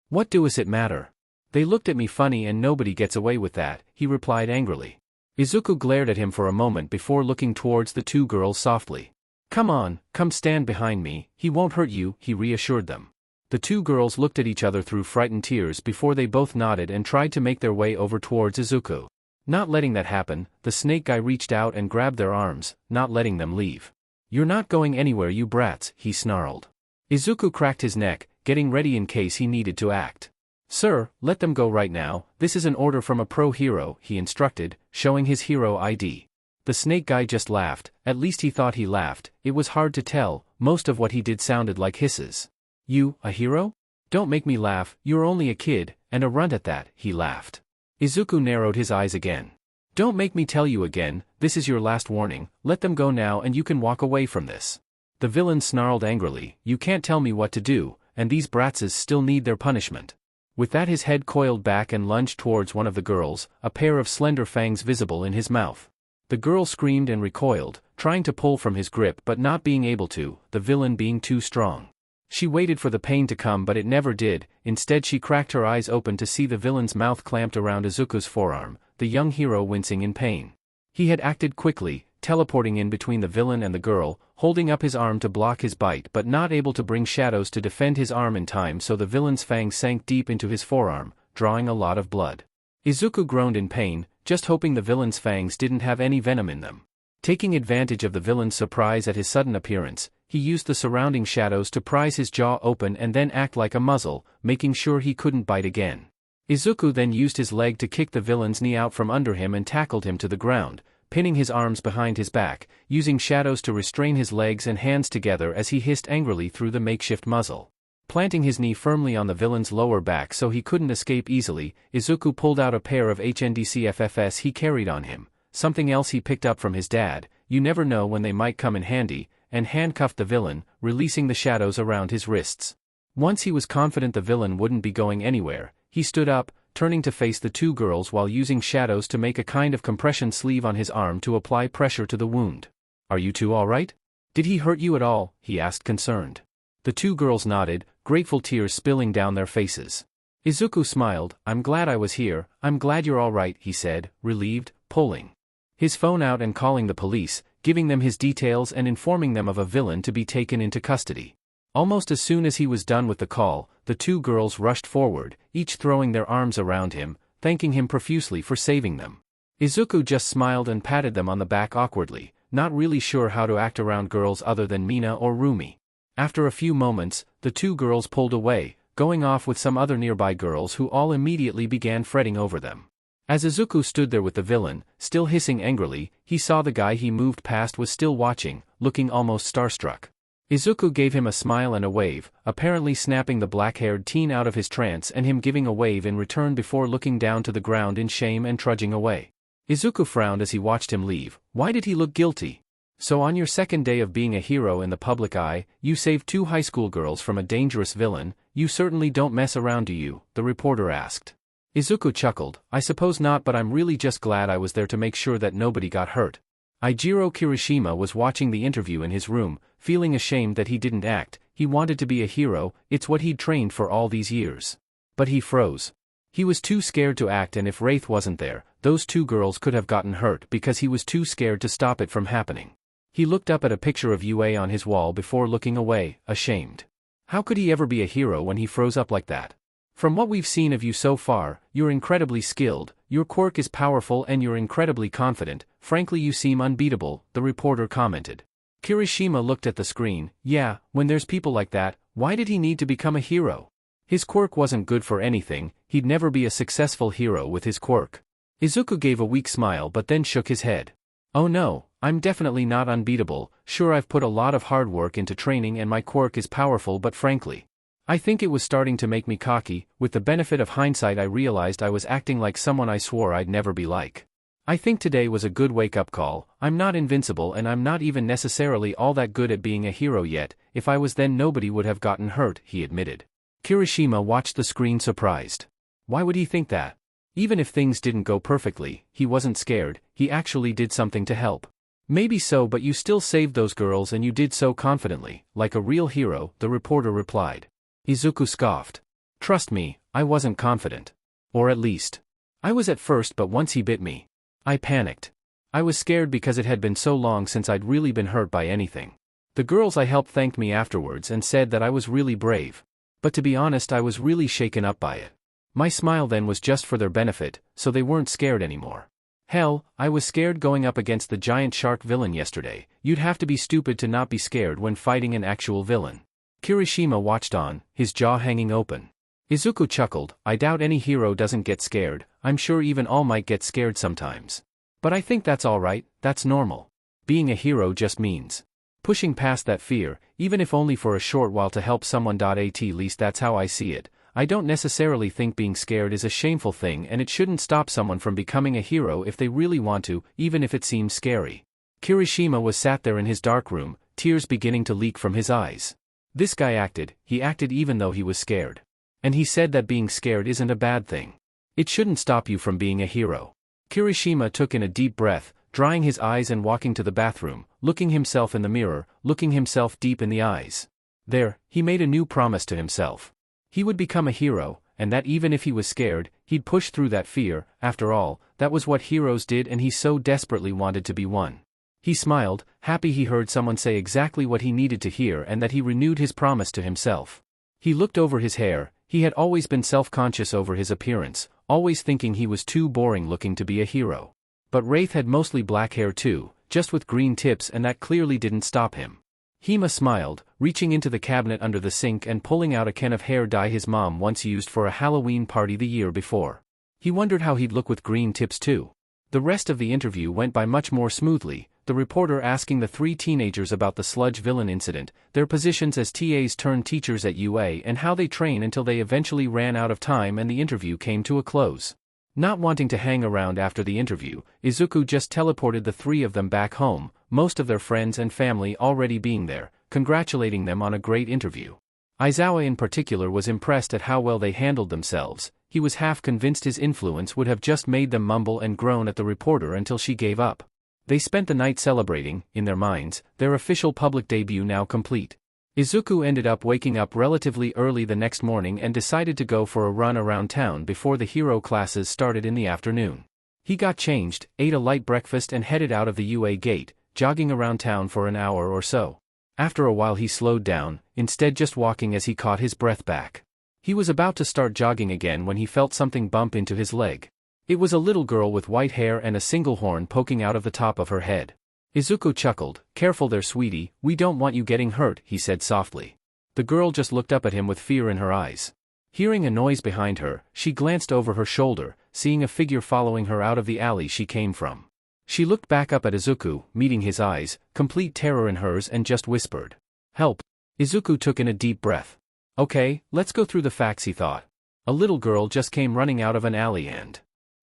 What does it matter? They looked at me funny and nobody gets away with that, he replied angrily. Izuku glared at him for a moment before looking towards the two girls softly. Come on, come stand behind me, he won't hurt you, he reassured them. The two girls looked at each other through frightened tears before they both nodded and tried to make their way over towards Izuku. Not letting that happen, the snake guy reached out and grabbed their arms, not letting them leave. You're not going anywhere, you brats, he snarled. Izuku cracked his neck, getting ready in case he needed to act. Sir, let them go right now, this is an order from a pro hero, he instructed, showing his hero ID. The snake guy just laughed, at least he thought he laughed, it was hard to tell, most of what he did sounded like hisses. You, a hero? Don't make me laugh, you're only a kid, and a runt at that, he laughed. Izuku narrowed his eyes again. Don't make me tell you again, this is your last warning, let them go now and you can walk away from this. The villain snarled angrily, you can't tell me what to do, and these bratses still need their punishment. With that his head coiled back and lunged towards one of the girls, a pair of slender fangs visible in his mouth. The girl screamed and recoiled, trying to pull from his grip but not being able to, the villain being too strong. She waited for the pain to come but it never did, instead she cracked her eyes open to see the villain's mouth clamped around Izuku's forearm, the young hero wincing in pain. He had acted quickly, teleporting in between the villain and the girl, holding up his arm to block his bite but not able to bring shadows to defend his arm in time, so the villain's fangs sank deep into his forearm, drawing a lot of blood. Izuku groaned in pain, just hoping the villain's fangs didn't have any venom in them. Taking advantage of the villain's surprise at his sudden appearance, he used the surrounding shadows to prise his jaw open and then act like a muzzle, making sure he couldn't bite again. Izuku then used his leg to kick the villain's knee out from under him and tackled him to the ground, pinning his arms behind his back, using shadows to restrain his legs and hands together as he hissed angrily through the makeshift muzzle. Planting his knee firmly on the villain's lower back so he couldn't escape easily, Izuku pulled out a pair of HNDCFFs he carried on him, something else he picked up from his dad, you never know when they might come in handy, and handcuffed the villain, releasing the shadows around his wrists. Once he was confident the villain wouldn't be going anywhere, he stood up, turning to face the two girls while using shadows to make a kind of compression sleeve on his arm to apply pressure to the wound. Are you two all right? Did he hurt you at all? He asked concerned. The two girls nodded, grateful tears spilling down their faces. Izuku smiled, I'm glad I was here, I'm glad you're all right, he said, relieved, pulling his phone out and calling the police, giving them his details and informing them of a villain to be taken into custody. Almost as soon as he was done with the call, the two girls rushed forward, each throwing their arms around him, thanking him profusely for saving them. Izuku just smiled and patted them on the back awkwardly, not really sure how to act around girls other than Mina or Rumi. After a few moments, the two girls pulled away, going off with some other nearby girls who all immediately began fretting over them. As Izuku stood there with the villain, still hissing angrily, he saw the guy he moved past was still watching, looking almost starstruck. Izuku gave him a smile and a wave, apparently snapping the black-haired teen out of his trance and him giving a wave in return before looking down to the ground in shame and trudging away. Izuku frowned as he watched him leave. Why did he look guilty? So on your second day of being a hero in the public eye, you saved two high school girls from a dangerous villain, you certainly don't mess around, do you? The reporter asked. Izuku chuckled, I suppose not, but I'm really just glad I was there to make sure that nobody got hurt. Eijiro Kirishima was watching the interview in his room, feeling ashamed that he didn't act. He wanted to be a hero, it's what he'd trained for all these years. But he froze. He was too scared to act, and if Wraith wasn't there, those two girls could have gotten hurt because he was too scared to stop it from happening. He looked up at a picture of Yue on his wall before looking away, ashamed. How could he ever be a hero when he froze up like that? From what we've seen of you so far, you're incredibly skilled, your quirk is powerful and you're incredibly confident, frankly you seem unbeatable, the reporter commented. Kirishima looked at the screen, yeah, when there's people like that, why did he need to become a hero? His quirk wasn't good for anything, he'd never be a successful hero with his quirk. Izuku gave a weak smile but then shook his head. Oh no, I'm definitely not unbeatable, sure I've put a lot of hard work into training and my quirk is powerful, but frankly, I think it was starting to make me cocky. With the benefit of hindsight I realized I was acting like someone I swore I'd never be like. I think today was a good wake-up call. I'm not invincible and I'm not even necessarily all that good at being a hero yet. If I was, then nobody would have gotten hurt, he admitted. Kirishima watched the screen surprised. Why would he think that? Even if things didn't go perfectly, he wasn't scared, he actually did something to help. Maybe so, but you still saved those girls and you did so confidently, like a real hero, the reporter replied. Izuku scoffed. Trust me, I wasn't confident. Or at least, I was at first, but once he bit me, I panicked. I was scared because it had been so long since I'd really been hurt by anything. The girls I helped thanked me afterwards and said that I was really brave. But to be honest, I was really shaken up by it. My smile then was just for their benefit, so they weren't scared anymore. Hell, I was scared going up against the giant shark villain yesterday. You'd have to be stupid to not be scared when fighting an actual villain. Kirishima watched on, his jaw hanging open. Izuku chuckled. I doubt any hero doesn't get scared, I'm sure even All Might gets scared sometimes. But I think that's alright, that's normal. Being a hero just means pushing past that fear, even if only for a short while to help someone. At least that's how I see it. I don't necessarily think being scared is a shameful thing, and it shouldn't stop someone from becoming a hero if they really want to, even if it seems scary. Kirishima was sat there in his dark room, tears beginning to leak from his eyes. This guy he acted even though he was scared. And he said that being scared isn't a bad thing. It shouldn't stop you from being a hero. Kirishima took in a deep breath, drying his eyes and walking to the bathroom, looking himself in the mirror, looking himself deep in the eyes. There, he made a new promise to himself. He would become a hero, and that even if he was scared, he'd push through that fear. After all, that was what heroes did, and he so desperately wanted to be one. He smiled, happy he heard someone say exactly what he needed to hear and that he renewed his promise to himself. He looked over his hair. He had always been self-conscious over his appearance, always thinking he was too boring looking to be a hero. But Wraith had mostly black hair too, just with green tips, and that clearly didn't stop him. Hima smiled, reaching into the cabinet under the sink and pulling out a can of hair dye his mom once used for a Halloween party the year before. He wondered how he'd look with green tips too. The rest of the interview went by much more smoothly, the reporter asking the three teenagers about the sludge villain incident, their positions as TAs turned teachers at UA, and how they train until they eventually ran out of time and the interview came to a close. Not wanting to hang around after the interview, Izuku just teleported the three of them back home, most of their friends and family already being there, congratulating them on a great interview. Aizawa in particular was impressed at how well they handled themselves. He was half convinced his influence would have just made them mumble and groan at the reporter until she gave up. They spent the night celebrating, in their minds, their official public debut now complete. Izuku ended up waking up relatively early the next morning and decided to go for a run around town before the hero classes started in the afternoon. He got changed, ate a light breakfast and headed out of the UA gate, jogging around town for an hour or so. After a while he slowed down, instead just walking as he caught his breath back. He was about to start jogging again when he felt something bump into his leg. It was a little girl with white hair and a single horn poking out of the top of her head. Izuku chuckled. Careful there, sweetie, we don't want you getting hurt, he said softly. The girl just looked up at him with fear in her eyes. Hearing a noise behind her, she glanced over her shoulder, seeing a figure following her out of the alley she came from. She looked back up at Izuku, meeting his eyes, complete terror in hers, and just whispered, "Help." Izuku took in a deep breath. Okay, let's go through the facts, he thought. A little girl just came running out of an alley and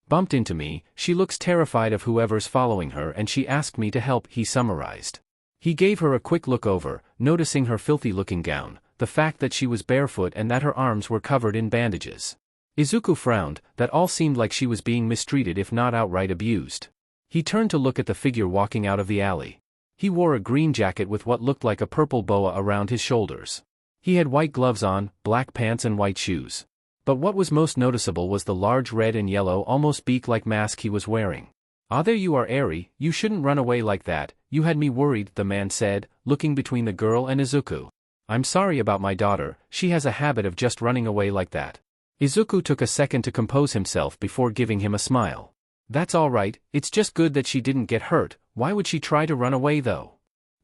bumped into me. She looks terrified of whoever's following her and she asked me to help, he summarized. He gave her a quick look over, noticing her filthy-looking gown, the fact that she was barefoot and that her arms were covered in bandages. Izuku frowned, that all seemed like she was being mistreated if not outright abused. He turned to look at the figure walking out of the alley. He wore a green jacket with what looked like a purple boa around his shoulders. He had white gloves on, black pants and white shoes. But what was most noticeable was the large red and yellow almost beak-like mask he was wearing. "Ah, there you are, Eri, you shouldn't run away like that, you had me worried," the man said, looking between the girl and Izuku. "I'm sorry about my daughter, she has a habit of just running away like that." Izuku took a second to compose himself before giving him a smile. "That's all right, it's just good that she didn't get hurt, why would she try to run away though?"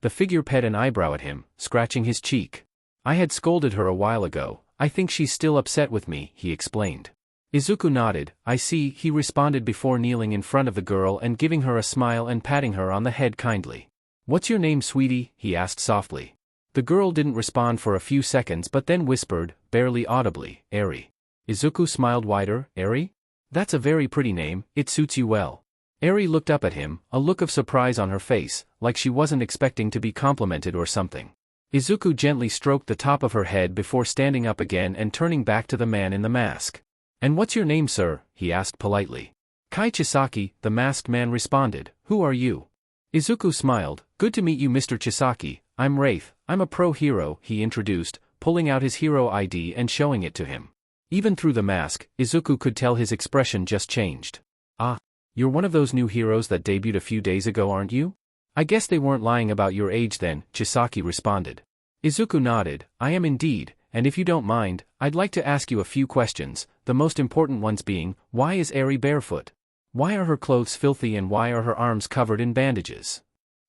The figure pet an eyebrow at him, scratching his cheek. "I had scolded her a while ago, I think she's still upset with me," he explained. Izuku nodded. "I see," he responded before kneeling in front of the girl and giving her a smile and patting her on the head kindly. "What's your name, sweetie?" he asked softly. The girl didn't respond for a few seconds but then whispered, barely audibly, "Eri." Izuku smiled wider. "Eri? That's a very pretty name, it suits you well." Eri looked up at him, a look of surprise on her face, like she wasn't expecting to be complimented or something. Izuku gently stroked the top of her head before standing up again and turning back to the man in the mask. "And what's your name, sir?" he asked politely. "Kai Chisaki," the masked man responded. "Who are you?" Izuku smiled. "Good to meet you, Mr. Chisaki. I'm Wraith. I'm a pro hero," he introduced, pulling out his hero ID and showing it to him. Even through the mask, Izuku could tell his expression just changed. "Ah, you're one of those new heroes that debuted a few days ago, aren't you?" "I guess they weren't lying about your age then," Chisaki responded. Izuku nodded. "I am indeed, and if you don't mind, I'd like to ask you a few questions, the most important ones being, why is Eri barefoot? Why are her clothes filthy and why are her arms covered in bandages?"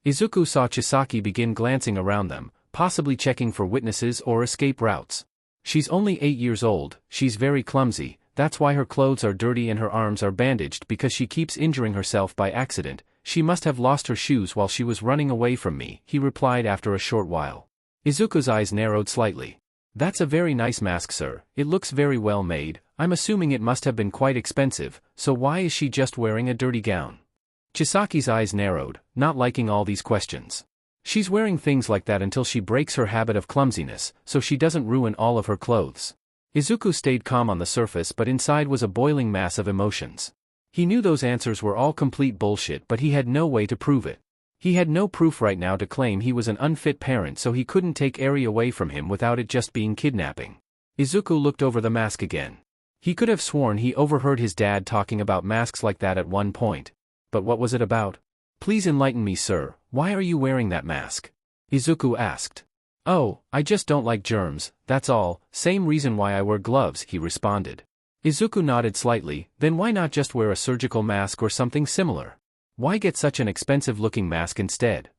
Izuku saw Chisaki begin glancing around them, possibly checking for witnesses or escape routes. "She's only 8 years old, she's very clumsy, that's why her clothes are dirty and her arms are bandaged because she keeps injuring herself by accident. She must have lost her shoes while she was running away from me," he replied after a short while. Izuku's eyes narrowed slightly. "That's a very nice mask, sir. It looks very well made. I'm assuming it must have been quite expensive, so why is she just wearing a dirty gown?" Chisaki's eyes narrowed, not liking all these questions. "She's wearing things like that until she breaks her habit of clumsiness, so she doesn't ruin all of her clothes." Izuku stayed calm on the surface, but inside was a boiling mass of emotions. He knew those answers were all complete bullshit, but he had no way to prove it. He had no proof right now to claim he was an unfit parent, so he couldn't take Eri away from him without it just being kidnapping. Izuku looked over the mask again. He could have sworn he overheard his dad talking about masks like that at one point. But what was it about? "Please enlighten me, sir, why are you wearing that mask?" Izuku asked. "Oh, I just don't like germs, that's all, same reason why I wear gloves," he responded. Izuku nodded slightly. "Then why not just wear a surgical mask or something similar? Why get such an expensive-looking mask instead?"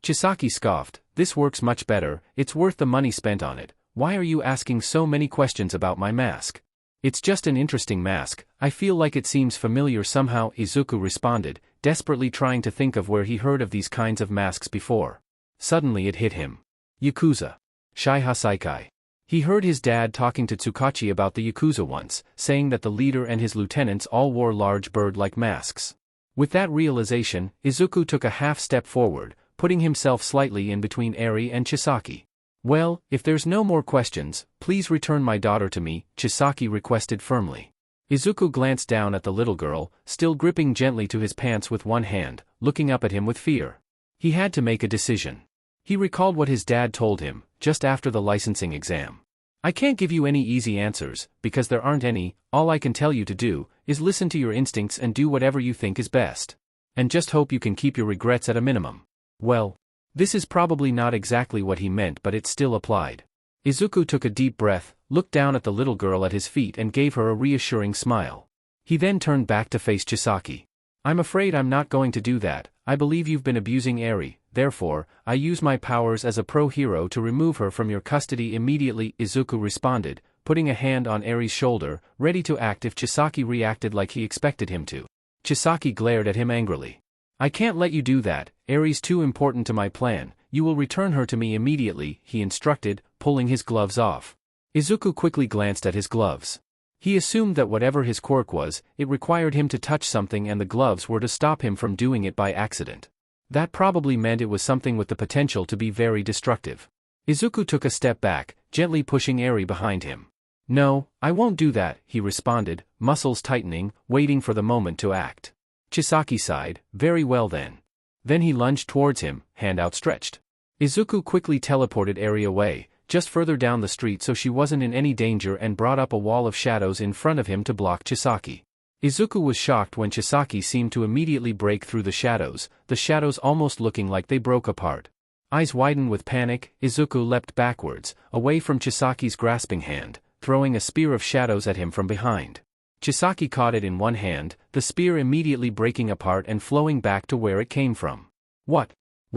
Chisaki scoffed. "This works much better, it's worth the money spent on it. Why are you asking so many questions about my mask?" "It's just an interesting mask, I feel like it seems familiar somehow," Izuku responded, desperately trying to think of where he heard of these kinds of masks before. Suddenly it hit him. Yakuza. Shaiha Saikai. He heard his dad talking to Tsukachi about the Yakuza once, saying that the leader and his lieutenants all wore large bird-like masks. With that realization, Izuku took a half-step forward, putting himself slightly in between Eri and Chisaki. "Well, if there's no more questions, please return my daughter to me," Chisaki requested firmly. Izuku glanced down at the little girl, still gripping gently to his pants with one hand, looking up at him with fear. He had to make a decision. He recalled what his dad told him, just after the licensing exam. "I can't give you any easy answers, because there aren't any. All I can tell you to do, is listen to your instincts and do whatever you think is best. And just hope you can keep your regrets at a minimum." Well, this is probably not exactly what he meant, but it still applied. Izuku took a deep breath, looked down at the little girl at his feet and gave her a reassuring smile. He then turned back to face Chisaki. "I'm afraid I'm not going to do that. I believe you've been abusing Eri, therefore, I use my powers as a pro-hero to remove her from your custody immediately," Izuku responded, putting a hand on Eri's shoulder, ready to act if Chisaki reacted like he expected him to. Chisaki glared at him angrily. "I can't let you do that, Eri's too important to my plan. You will return her to me immediately," he instructed, pulling his gloves off. Izuku quickly glanced at his gloves. He assumed that whatever his quirk was, it required him to touch something and the gloves were to stop him from doing it by accident. That probably meant it was something with the potential to be very destructive. Izuku took a step back, gently pushing Eri behind him. "No, I won't do that," he responded, muscles tightening, waiting for the moment to act. Chisaki sighed. "Very well then." Then he lunged towards him, hand outstretched. Izuku quickly teleported Eri away, just further down the street so she wasn't in any danger, and brought up a wall of shadows in front of him to block Chisaki. Izuku was shocked when Chisaki seemed to immediately break through the shadows almost looking like they broke apart. Eyes widened with panic, Izuku leapt backwards, away from Chisaki's grasping hand, throwing a spear of shadows at him from behind. Chisaki caught it in one hand, the spear immediately breaking apart and flowing back to where it came from. What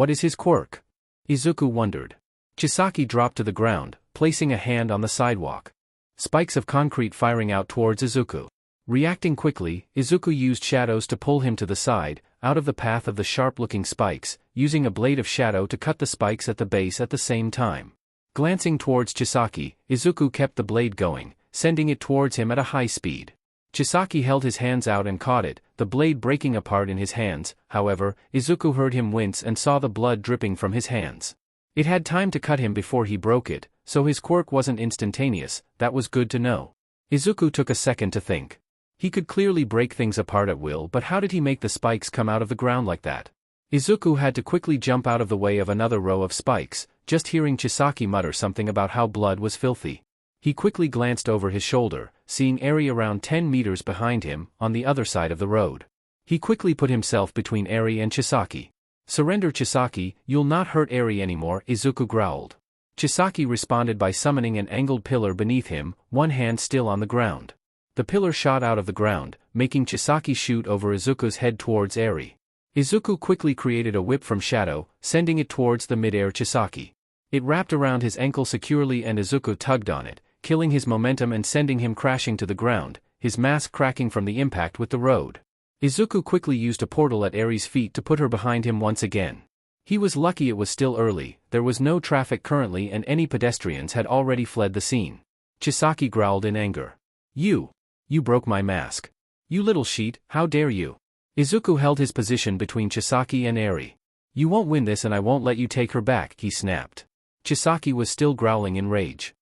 is his quirk?" Izuku wondered. Chisaki dropped to the ground, placing a hand on the sidewalk. Spikes of concrete firing out towards Izuku. Reacting quickly, Izuku used shadows to pull him to the side, out of the path of the sharp-looking spikes, using a blade of shadow to cut the spikes at the base at the same time. Glancing towards Chisaki, Izuku kept the blade going, sending it towards him at a high speed. Chisaki held his hands out and caught it, the blade breaking apart in his hands. However, Izuku heard him wince and saw the blood dripping from his hands. It had time to cut him before he broke it, so his quirk wasn't instantaneous. That was good to know. Izuku took a second to think. He could clearly break things apart at will, but how did he make the spikes come out of the ground like that? Izuku had to quickly jump out of the way of another row of spikes, just hearing Chisaki mutter something about how blood was filthy. He quickly glanced over his shoulder, seeing Eri around 10 meters behind him, on the other side of the road. He quickly put himself between Eri and Chisaki. "Surrender, Chisaki, you'll not hurt Eri anymore," Izuku growled. Chisaki responded by summoning an angled pillar beneath him, one hand still on the ground. The pillar shot out of the ground, making Chisaki shoot over Izuku's head towards Eri. Izuku quickly created a whip from shadow, sending it towards the mid-air Chisaki. It wrapped around his ankle securely and Izuku tugged on it, killing his momentum and sending him crashing to the ground, his mask cracking from the impact with the road. Izuku quickly used a portal at Eri's feet to put her behind him once again. He was lucky it was still early, there was no traffic currently and any pedestrians had already fled the scene. Chisaki growled in anger. You broke my mask. You little sheet, how dare you?" Izuku held his position between Chisaki and Eri. "You won't win this and I won't let you take her back," he snapped. Chisaki was still growling in rage.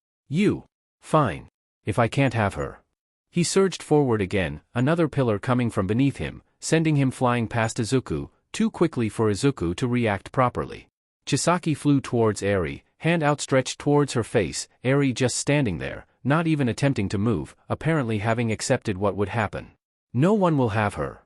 Fine. If I can't have her." He surged forward again, another pillar coming from beneath him, sending him flying past Izuku, too quickly for Izuku to react properly. Chisaki flew towards Eri, hand outstretched towards her face, Eri just standing there, not even attempting to move, apparently having accepted what would happen. "No one will have her,"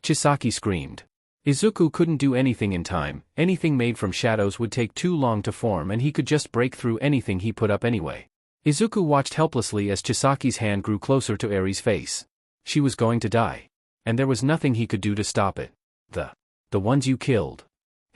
Chisaki screamed. Izuku couldn't do anything in time, anything made from shadows would take too long to form and he could just break through anything he put up anyway. Izuku watched helplessly as Chisaki's hand grew closer to Eri's face. She was going to die. And there was nothing he could do to stop it. The ones you killed,"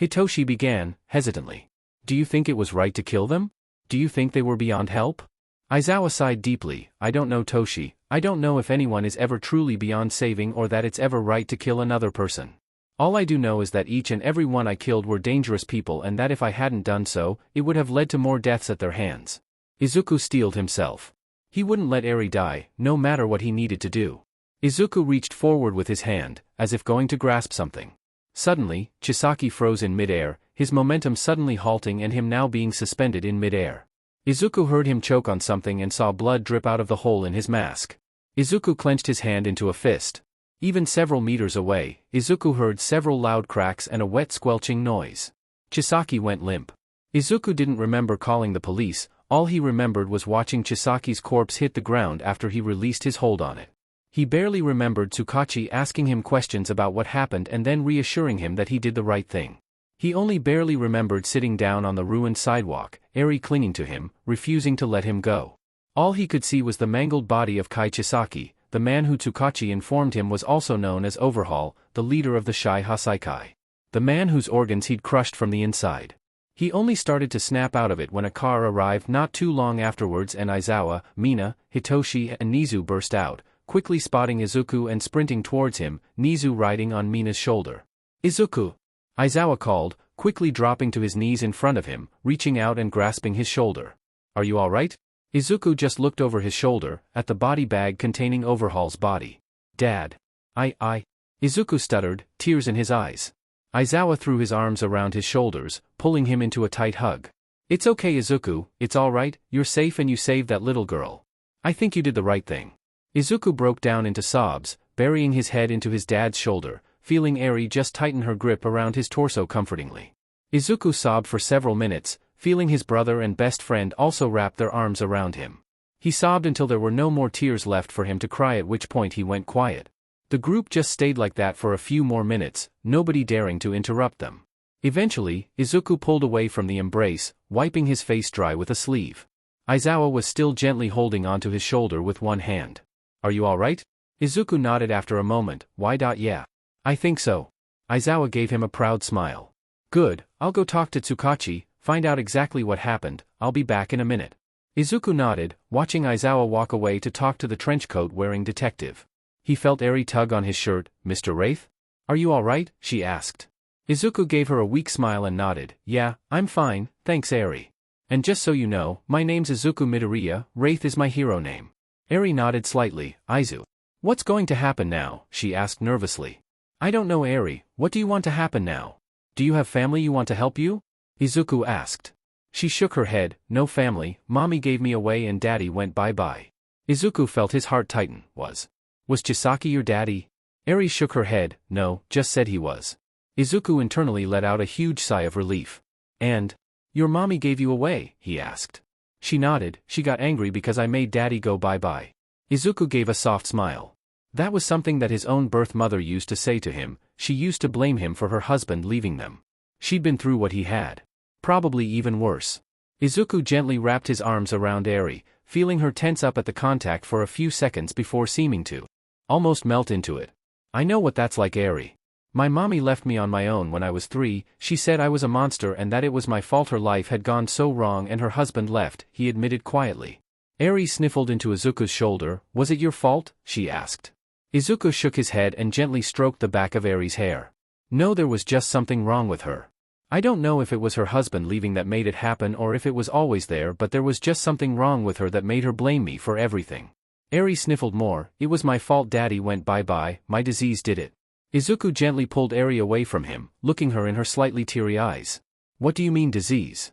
Hitoshi began, hesitantly. "Do you think it was right to kill them? Do you think they were beyond help?" Aizawa sighed deeply. "I don't know, Toshi, I don't know if anyone is ever truly beyond saving or that it's ever right to kill another person. All I do know is that each and every one I killed were dangerous people and that if I hadn't done so, it would have led to more deaths at their hands." Izuku steeled himself. He wouldn't let Eri die, no matter what he needed to do. Izuku reached forward with his hand, as if going to grasp something. Suddenly, Chisaki froze in mid-air, his momentum suddenly halting and him now being suspended in mid-air. Izuku heard him choke on something and saw blood drip out of the hole in his mask. Izuku clenched his hand into a fist. Even several meters away, Izuku heard several loud cracks and a wet squelching noise. Chisaki went limp. Izuku didn't remember calling the police, all he remembered was watching Chisaki's corpse hit the ground after he released his hold on it. He barely remembered Tsukachi asking him questions about what happened and then reassuring him that he did the right thing. He only barely remembered sitting down on the ruined sidewalk, Eri clinging to him, refusing to let him go. All he could see was the mangled body of Kai Chisaki, the man who Tsukachi informed him was also known as Overhaul, the leader of the Shai Hasaikai. The man whose organs he'd crushed from the inside. He only started to snap out of it when a car arrived not too long afterwards and Aizawa, Mina, Hitoshi and Nizu burst out, quickly spotting Izuku and sprinting towards him, Nizu riding on Mina's shoulder. "Izuku!" Aizawa called, quickly dropping to his knees in front of him, reaching out and grasping his shoulder. "Are you alright?" Izuku just looked over his shoulder, at the body bag containing Overhaul's body. "Dad. Izuku stuttered, tears in his eyes. Aizawa threw his arms around his shoulders, pulling him into a tight hug. "It's okay, Izuku, it's alright, you're safe and you saved that little girl. I think you did the right thing." Izuku broke down into sobs, burying his head into his dad's shoulder, feeling Eri just tighten her grip around his torso comfortingly. Izuku sobbed for several minutes, feeling his brother and best friend also wrap their arms around him. He sobbed until there were no more tears left for him to cry, at which point he went quiet. The group just stayed like that for a few more minutes, nobody daring to interrupt them. Eventually, Izuku pulled away from the embrace, wiping his face dry with a sleeve. Aizawa was still gently holding onto his shoulder with one hand. "Are you alright?" Izuku nodded after a moment. Yeah. I think so." Aizawa gave him a proud smile. "Good, I'll go talk to Tsukachi, find out exactly what happened, I'll be back in a minute." Izuku nodded, watching Aizawa walk away to talk to the trenchcoat-wearing detective. He felt Eri tug on his shirt. "Mr. Wraith? Are you alright?" she asked. Izuku gave her a weak smile and nodded. "Yeah, I'm fine, thanks Eri. And just so you know, my name's Izuku Midoriya, Wraith is my hero name." Eri nodded slightly. "Aizu. What's going to happen now?" she asked nervously. "I don't know, Eri, what do you want to happen now? Do you have family you want to help you?" Izuku asked. She shook her head. "No family, mommy gave me away and daddy went bye-bye." Izuku felt his heart tighten. Was Chisaki your daddy? Eri shook her head. No, just said he was. Izuku internally let out a huge sigh of relief. And your mommy gave you away? He asked. She nodded. She got angry because I made daddy go bye-bye. Izuku gave a soft smile. That was something that his own birth mother used to say to him. She used to blame him for her husband leaving them. She'd been through what he had. Probably even worse. Izuku gently wrapped his arms around Eri, feeling her tense up at the contact for a few seconds before seeming to almost melt into it. I know what that's like, Eri. My mommy left me on my own when I was 3, she said I was a monster and that it was my fault her life had gone so wrong and her husband left, he admitted quietly. Eri sniffled into Izuku's shoulder. Was it your fault? She asked. Izuku shook his head and gently stroked the back of Eri's hair. No, there was just something wrong with her. I don't know if it was her husband leaving that made it happen or if it was always there, but there was just something wrong with her that made her blame me for everything. Eri sniffled more. It was my fault daddy went bye-bye, my disease did it. Izuku gently pulled Eri away from him, looking her in her slightly teary eyes. What do you mean disease?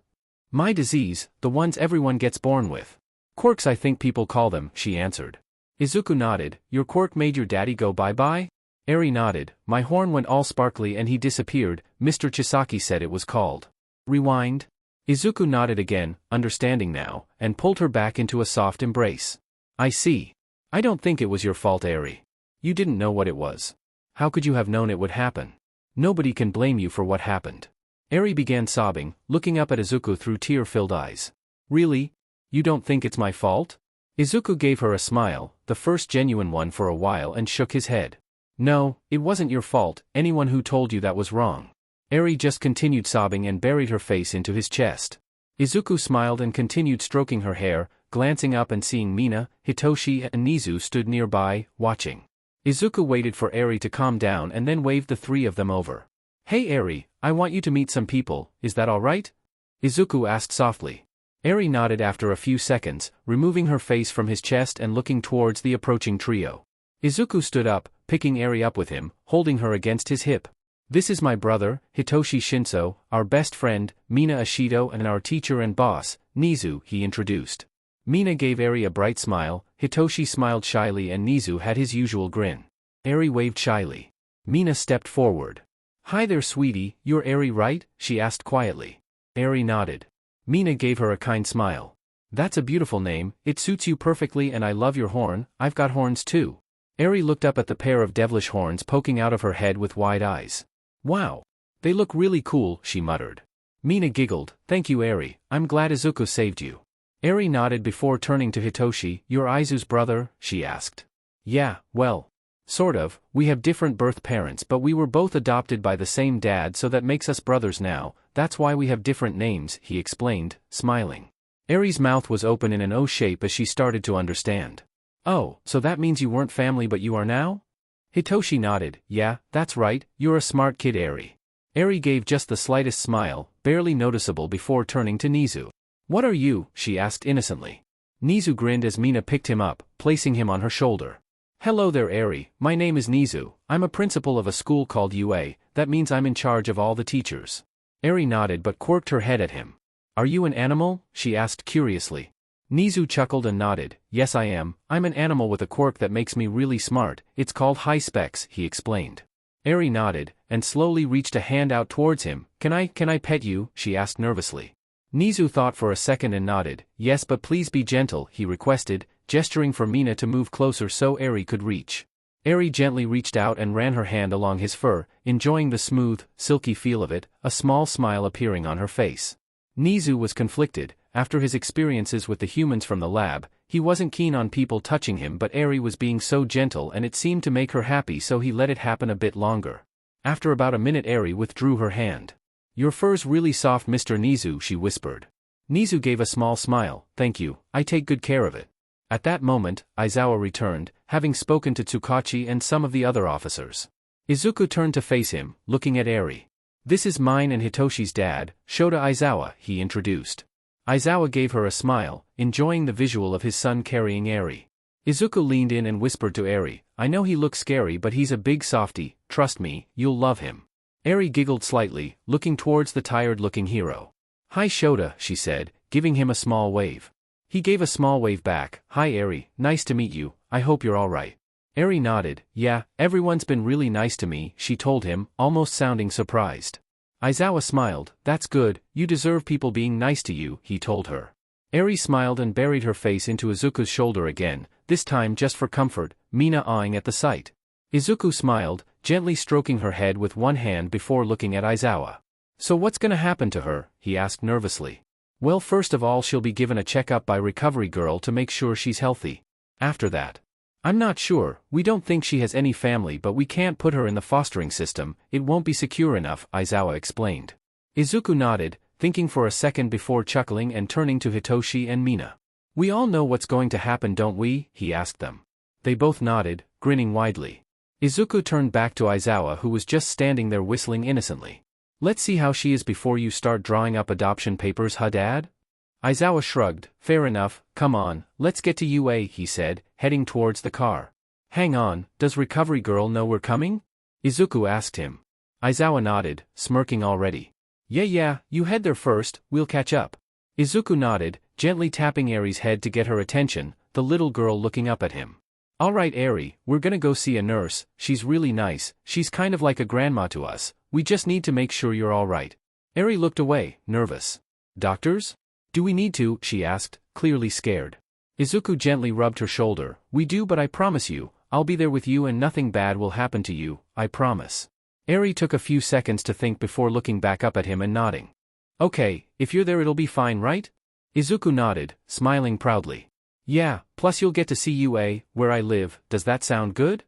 My disease, the ones everyone gets born with. Quirks I think people call them, she answered. Izuku nodded. Your quirk made your daddy go bye-bye? Eri nodded. My horn went all sparkly and he disappeared. Mr. Chisaki said it was called. Rewind? Izuku nodded again, understanding now, and pulled her back into a soft embrace. I see. I don't think it was your fault, Eri. You didn't know what it was. How could you have known it would happen? Nobody can blame you for what happened. Eri began sobbing, looking up at Izuku through tear-filled eyes. Really? You don't think it's my fault? Izuku gave her a smile, the first genuine one for a while, and shook his head. No, it wasn't your fault. Anyone who told you that was wrong. Eri just continued sobbing and buried her face into his chest. Izuku smiled and continued stroking her hair, glancing up and seeing Mina, Hitoshi and Nizu stood nearby, watching. Izuku waited for Eri to calm down and then waved the 3 of them over. Hey Eri, I want you to meet some people, is that alright? Izuku asked softly. Eri nodded after a few seconds, removing her face from his chest and looking towards the approaching trio. Izuku stood up, picking Eri up with him, holding her against his hip. This is my brother, Hitoshi Shinso, our best friend, Mina Ashido, and our teacher and boss, Nizu, he introduced. Mina gave Eri a bright smile, Hitoshi smiled shyly and Nizu had his usual grin. Eri waved shyly. Mina stepped forward. Hi there sweetie, you're Eri right? She asked quietly. Eri nodded. Mina gave her a kind smile. That's a beautiful name, it suits you perfectly and I love your horn, I've got horns too. Eri looked up at the pair of devilish horns poking out of her head with wide eyes. Wow. They look really cool, she muttered. Mina giggled. Thank you Eri, I'm glad Izuku saved you. Eri nodded before turning to Hitoshi. You're Izu's brother? She asked. Yeah, well. Sort of, we have different birth parents but we were both adopted by the same dad so that makes us brothers now, that's why we have different names, he explained, smiling. Eri's mouth was open in an O shape as she started to understand. Oh, so that means you weren't family but you are now? Hitoshi nodded. Yeah, that's right, you're a smart kid Eri. Eri gave just the slightest smile, barely noticeable before turning to Nizu. What are you? She asked innocently. Nizu grinned as Mina picked him up, placing him on her shoulder. Hello there Eri, my name is Nizu, I'm a principal of a school called UA, that means I'm in charge of all the teachers. Eri nodded but quirked her head at him. Are you an animal? She asked curiously. Nizu chuckled and nodded. Yes I am, I'm an animal with a quirk that makes me really smart, it's called high specs, he explained. Eri nodded, and slowly reached a hand out towards him. Can I pet you? She asked nervously. Nizu thought for a second and nodded. Yes but please be gentle, he requested, gesturing for Mina to move closer so Eri could reach. Eri gently reached out and ran her hand along his fur, enjoying the smooth, silky feel of it, a small smile appearing on her face. Nizu was conflicted. After his experiences with the humans from the lab, he wasn't keen on people touching him but Eri was being so gentle and it seemed to make her happy so he let it happen a bit longer. After about a minute Eri withdrew her hand. Your fur's really soft Mr. Nizu, she whispered. Nizu gave a small smile. Thank you, I take good care of it. At that moment, Aizawa returned, having spoken to Tsukachi and some of the other officers. Izuku turned to face him, looking at Eri. This is mine and Hitoshi's dad, Shota Aizawa, he introduced. Aizawa gave her a smile, enjoying the visual of his son carrying Eri. Izuku leaned in and whispered to Eri, I know he looks scary but he's a big softie, trust me, you'll love him. Eri giggled slightly, looking towards the tired-looking hero. Hi Shota, she said, giving him a small wave. He gave a small wave back. Hi Eri, nice to meet you, I hope you're alright. Eri nodded. Yeah, everyone's been really nice to me, she told him, almost sounding surprised. Aizawa smiled. That's good, you deserve people being nice to you, he told her. Eri smiled and buried her face into Izuku's shoulder again, this time just for comfort, Mina awing at the sight. Izuku smiled, gently stroking her head with one hand before looking at Aizawa. So what's gonna happen to her? He asked nervously. Well, first of all she'll be given a checkup by Recovery Girl to make sure she's healthy. After that, I'm not sure, we don't think she has any family but we can't put her in the fostering system, it won't be secure enough, Aizawa explained. Izuku nodded, thinking for a second before chuckling and turning to Hitoshi and Mina. We all know what's going to happen, don't we? He asked them. They both nodded, grinning widely. Izuku turned back to Aizawa who was just standing there whistling innocently. Let's see how she is before you start drawing up adoption papers, huh Dad? Aizawa shrugged. Fair enough, come on, let's get to UA, he said, heading towards the car. Hang on, does Recovery Girl know we're coming? Izuku asked him. Aizawa nodded, smirking already. Yeah, you head there first, we'll catch up. Izuku nodded, gently tapping Eri's head to get her attention, the little girl looking up at him. Alright Eri, we're gonna go see a nurse, she's really nice, she's kind of like a grandma to us, we just need to make sure you're alright. Eri looked away, nervous. Doctors? Do we need to? She asked, clearly scared. Izuku gently rubbed her shoulder. We do, but I promise you, I'll be there with you and nothing bad will happen to you, I promise. Eri took a few seconds to think before looking back up at him and nodding. Okay, if you're there it'll be fine, right? Izuku nodded, smiling proudly. Yeah, plus you'll get to see UA, where I live, does that sound good?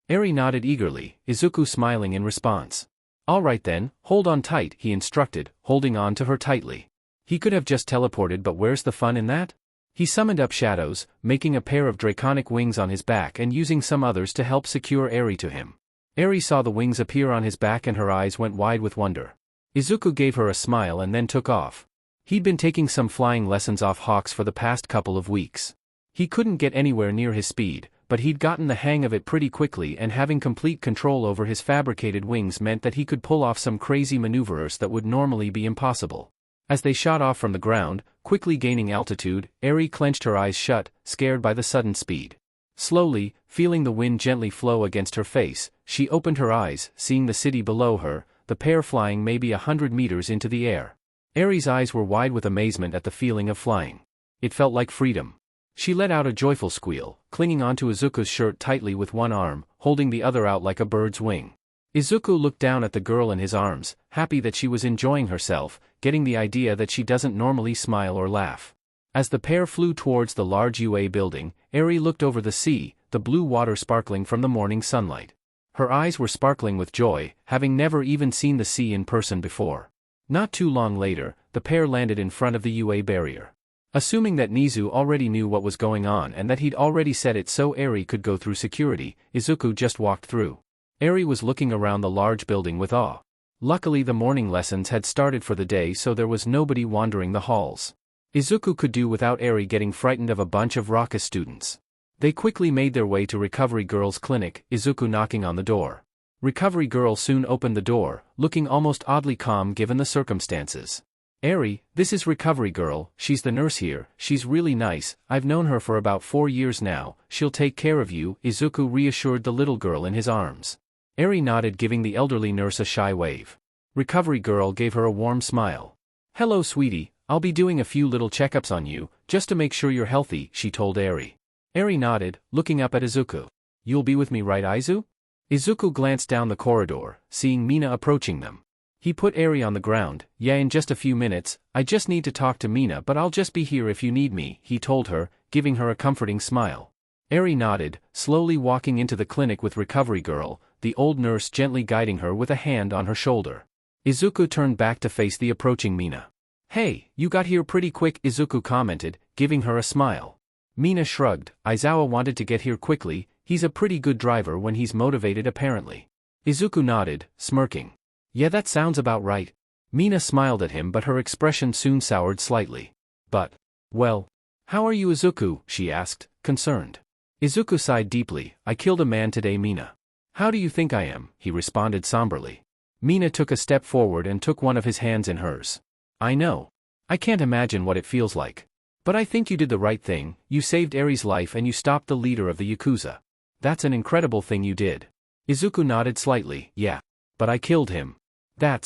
Eri nodded eagerly, Izuku smiling in response. Alright then, hold on tight, he instructed, holding on to her tightly. He could have just teleported, but where's the fun in that? He summoned up shadows, making a pair of draconic wings on his back and using some others to help secure Eri to him. Eri saw the wings appear on his back and her eyes went wide with wonder. Izuku gave her a smile and then took off. He'd been taking some flying lessons off Hawks for the past couple of weeks. He couldn't get anywhere near his speed, but he'd gotten the hang of it pretty quickly, and having complete control over his fabricated wings meant that he could pull off some crazy maneuvers that would normally be impossible. As they shot off from the ground, quickly gaining altitude, Eri clenched her eyes shut, scared by the sudden speed. Slowly, feeling the wind gently flow against her face, she opened her eyes, seeing the city below her, the pair flying maybe 100 meters into the air. Eri's eyes were wide with amazement at the feeling of flying. It felt like freedom. She let out a joyful squeal, clinging onto Izuku's shirt tightly with one arm, holding the other out like a bird's wing. Izuku looked down at the girl in his arms, happy that she was enjoying herself, getting the idea that she doesn't normally smile or laugh. As the pair flew towards the large UA building, Eri looked over the sea, the blue water sparkling from the morning sunlight. Her eyes were sparkling with joy, having never even seen the sea in person before. Not too long later, the pair landed in front of the UA barrier. Assuming that Nizu already knew what was going on and that he'd already said it so Eri could go through security, Izuku just walked through. Eri was looking around the large building with awe. Luckily the morning lessons had started for the day, so there was nobody wandering the halls. Izuku could do without Eri getting frightened of a bunch of raucous students. They quickly made their way to Recovery Girl's clinic, Izuku knocking on the door. Recovery Girl soon opened the door, looking almost oddly calm given the circumstances. Eri, this is Recovery Girl, she's the nurse here, she's really nice, I've known her for about 4 years now, she'll take care of you, Izuku reassured the little girl in his arms. Eri nodded, giving the elderly nurse a shy wave. Recovery Girl gave her a warm smile. Hello sweetie, I'll be doing a few little checkups on you, just to make sure you're healthy, she told Eri. Eri nodded, looking up at Izuku. You'll be with me, right Izu? Izuku glanced down the corridor, seeing Mina approaching them. He put Eri on the ground. Yeah, in just a few minutes, I just need to talk to Mina, but I'll just be here if you need me, he told her, giving her a comforting smile. Eri nodded, slowly walking into the clinic with Recovery Girl, the old nurse gently guiding her with a hand on her shoulder. Izuku turned back to face the approaching Mina. Hey, you got here pretty quick, Izuku commented, giving her a smile. Mina shrugged. Aizawa wanted to get here quickly, he's a pretty good driver when he's motivated apparently. Izuku nodded, smirking. Yeah, that sounds about right. Mina smiled at him, but her expression soon soured slightly. But, well, how are you Izuku? She asked, concerned. Izuku sighed deeply. I killed a man today, Mina. How do you think I am? He responded somberly. Mina took a step forward and took one of his hands in hers. I know. I can't imagine what it feels like. But I think you did the right thing, you saved Eri's life and you stopped the leader of the Yakuza. That's an incredible thing you did. Izuku nodded slightly, yeah. But I killed him.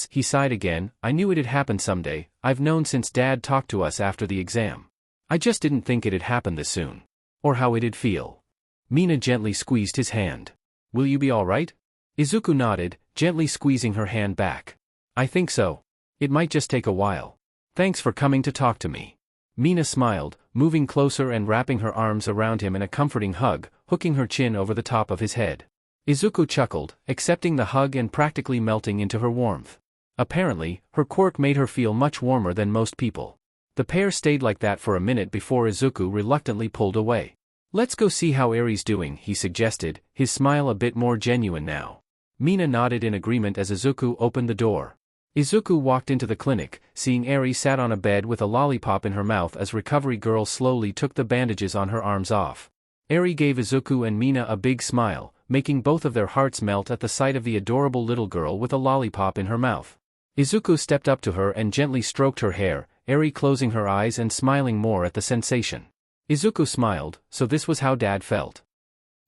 He sighed again, I knew it'd happen someday, I've known since Dad talked to us after the exam. I just didn't think it'd happen this soon. Or how it'd feel. Mina gently squeezed his hand. Will you be alright? Izuku nodded, gently squeezing her hand back. I think so. It might just take a while. Thanks for coming to talk to me. Mina smiled, moving closer and wrapping her arms around him in a comforting hug, hooking her chin over the top of his head. Izuku chuckled, accepting the hug and practically melting into her warmth. Apparently, her quirk made her feel much warmer than most people. The pair stayed like that for a minute before Izuku reluctantly pulled away. Let's go see how Eri's doing, he suggested, his smile a bit more genuine now. Mina nodded in agreement as Izuku opened the door. Izuku walked into the clinic, seeing Eri sat on a bed with a lollipop in her mouth as recovery girl slowly took the bandages on her arms off. Eri gave Izuku and Mina a big smile, making both of their hearts melt at the sight of the adorable little girl with a lollipop in her mouth. Izuku stepped up to her and gently stroked her hair, Eri closing her eyes and smiling more at the sensation. Izuku smiled, so this was how Dad felt.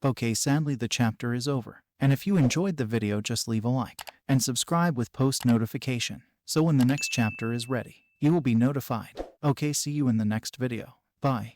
Okay, sadly the chapter is over, and if you enjoyed the video just leave a like, and subscribe with post notification, so when the next chapter is ready, you will be notified. Okay, see you in the next video. Bye.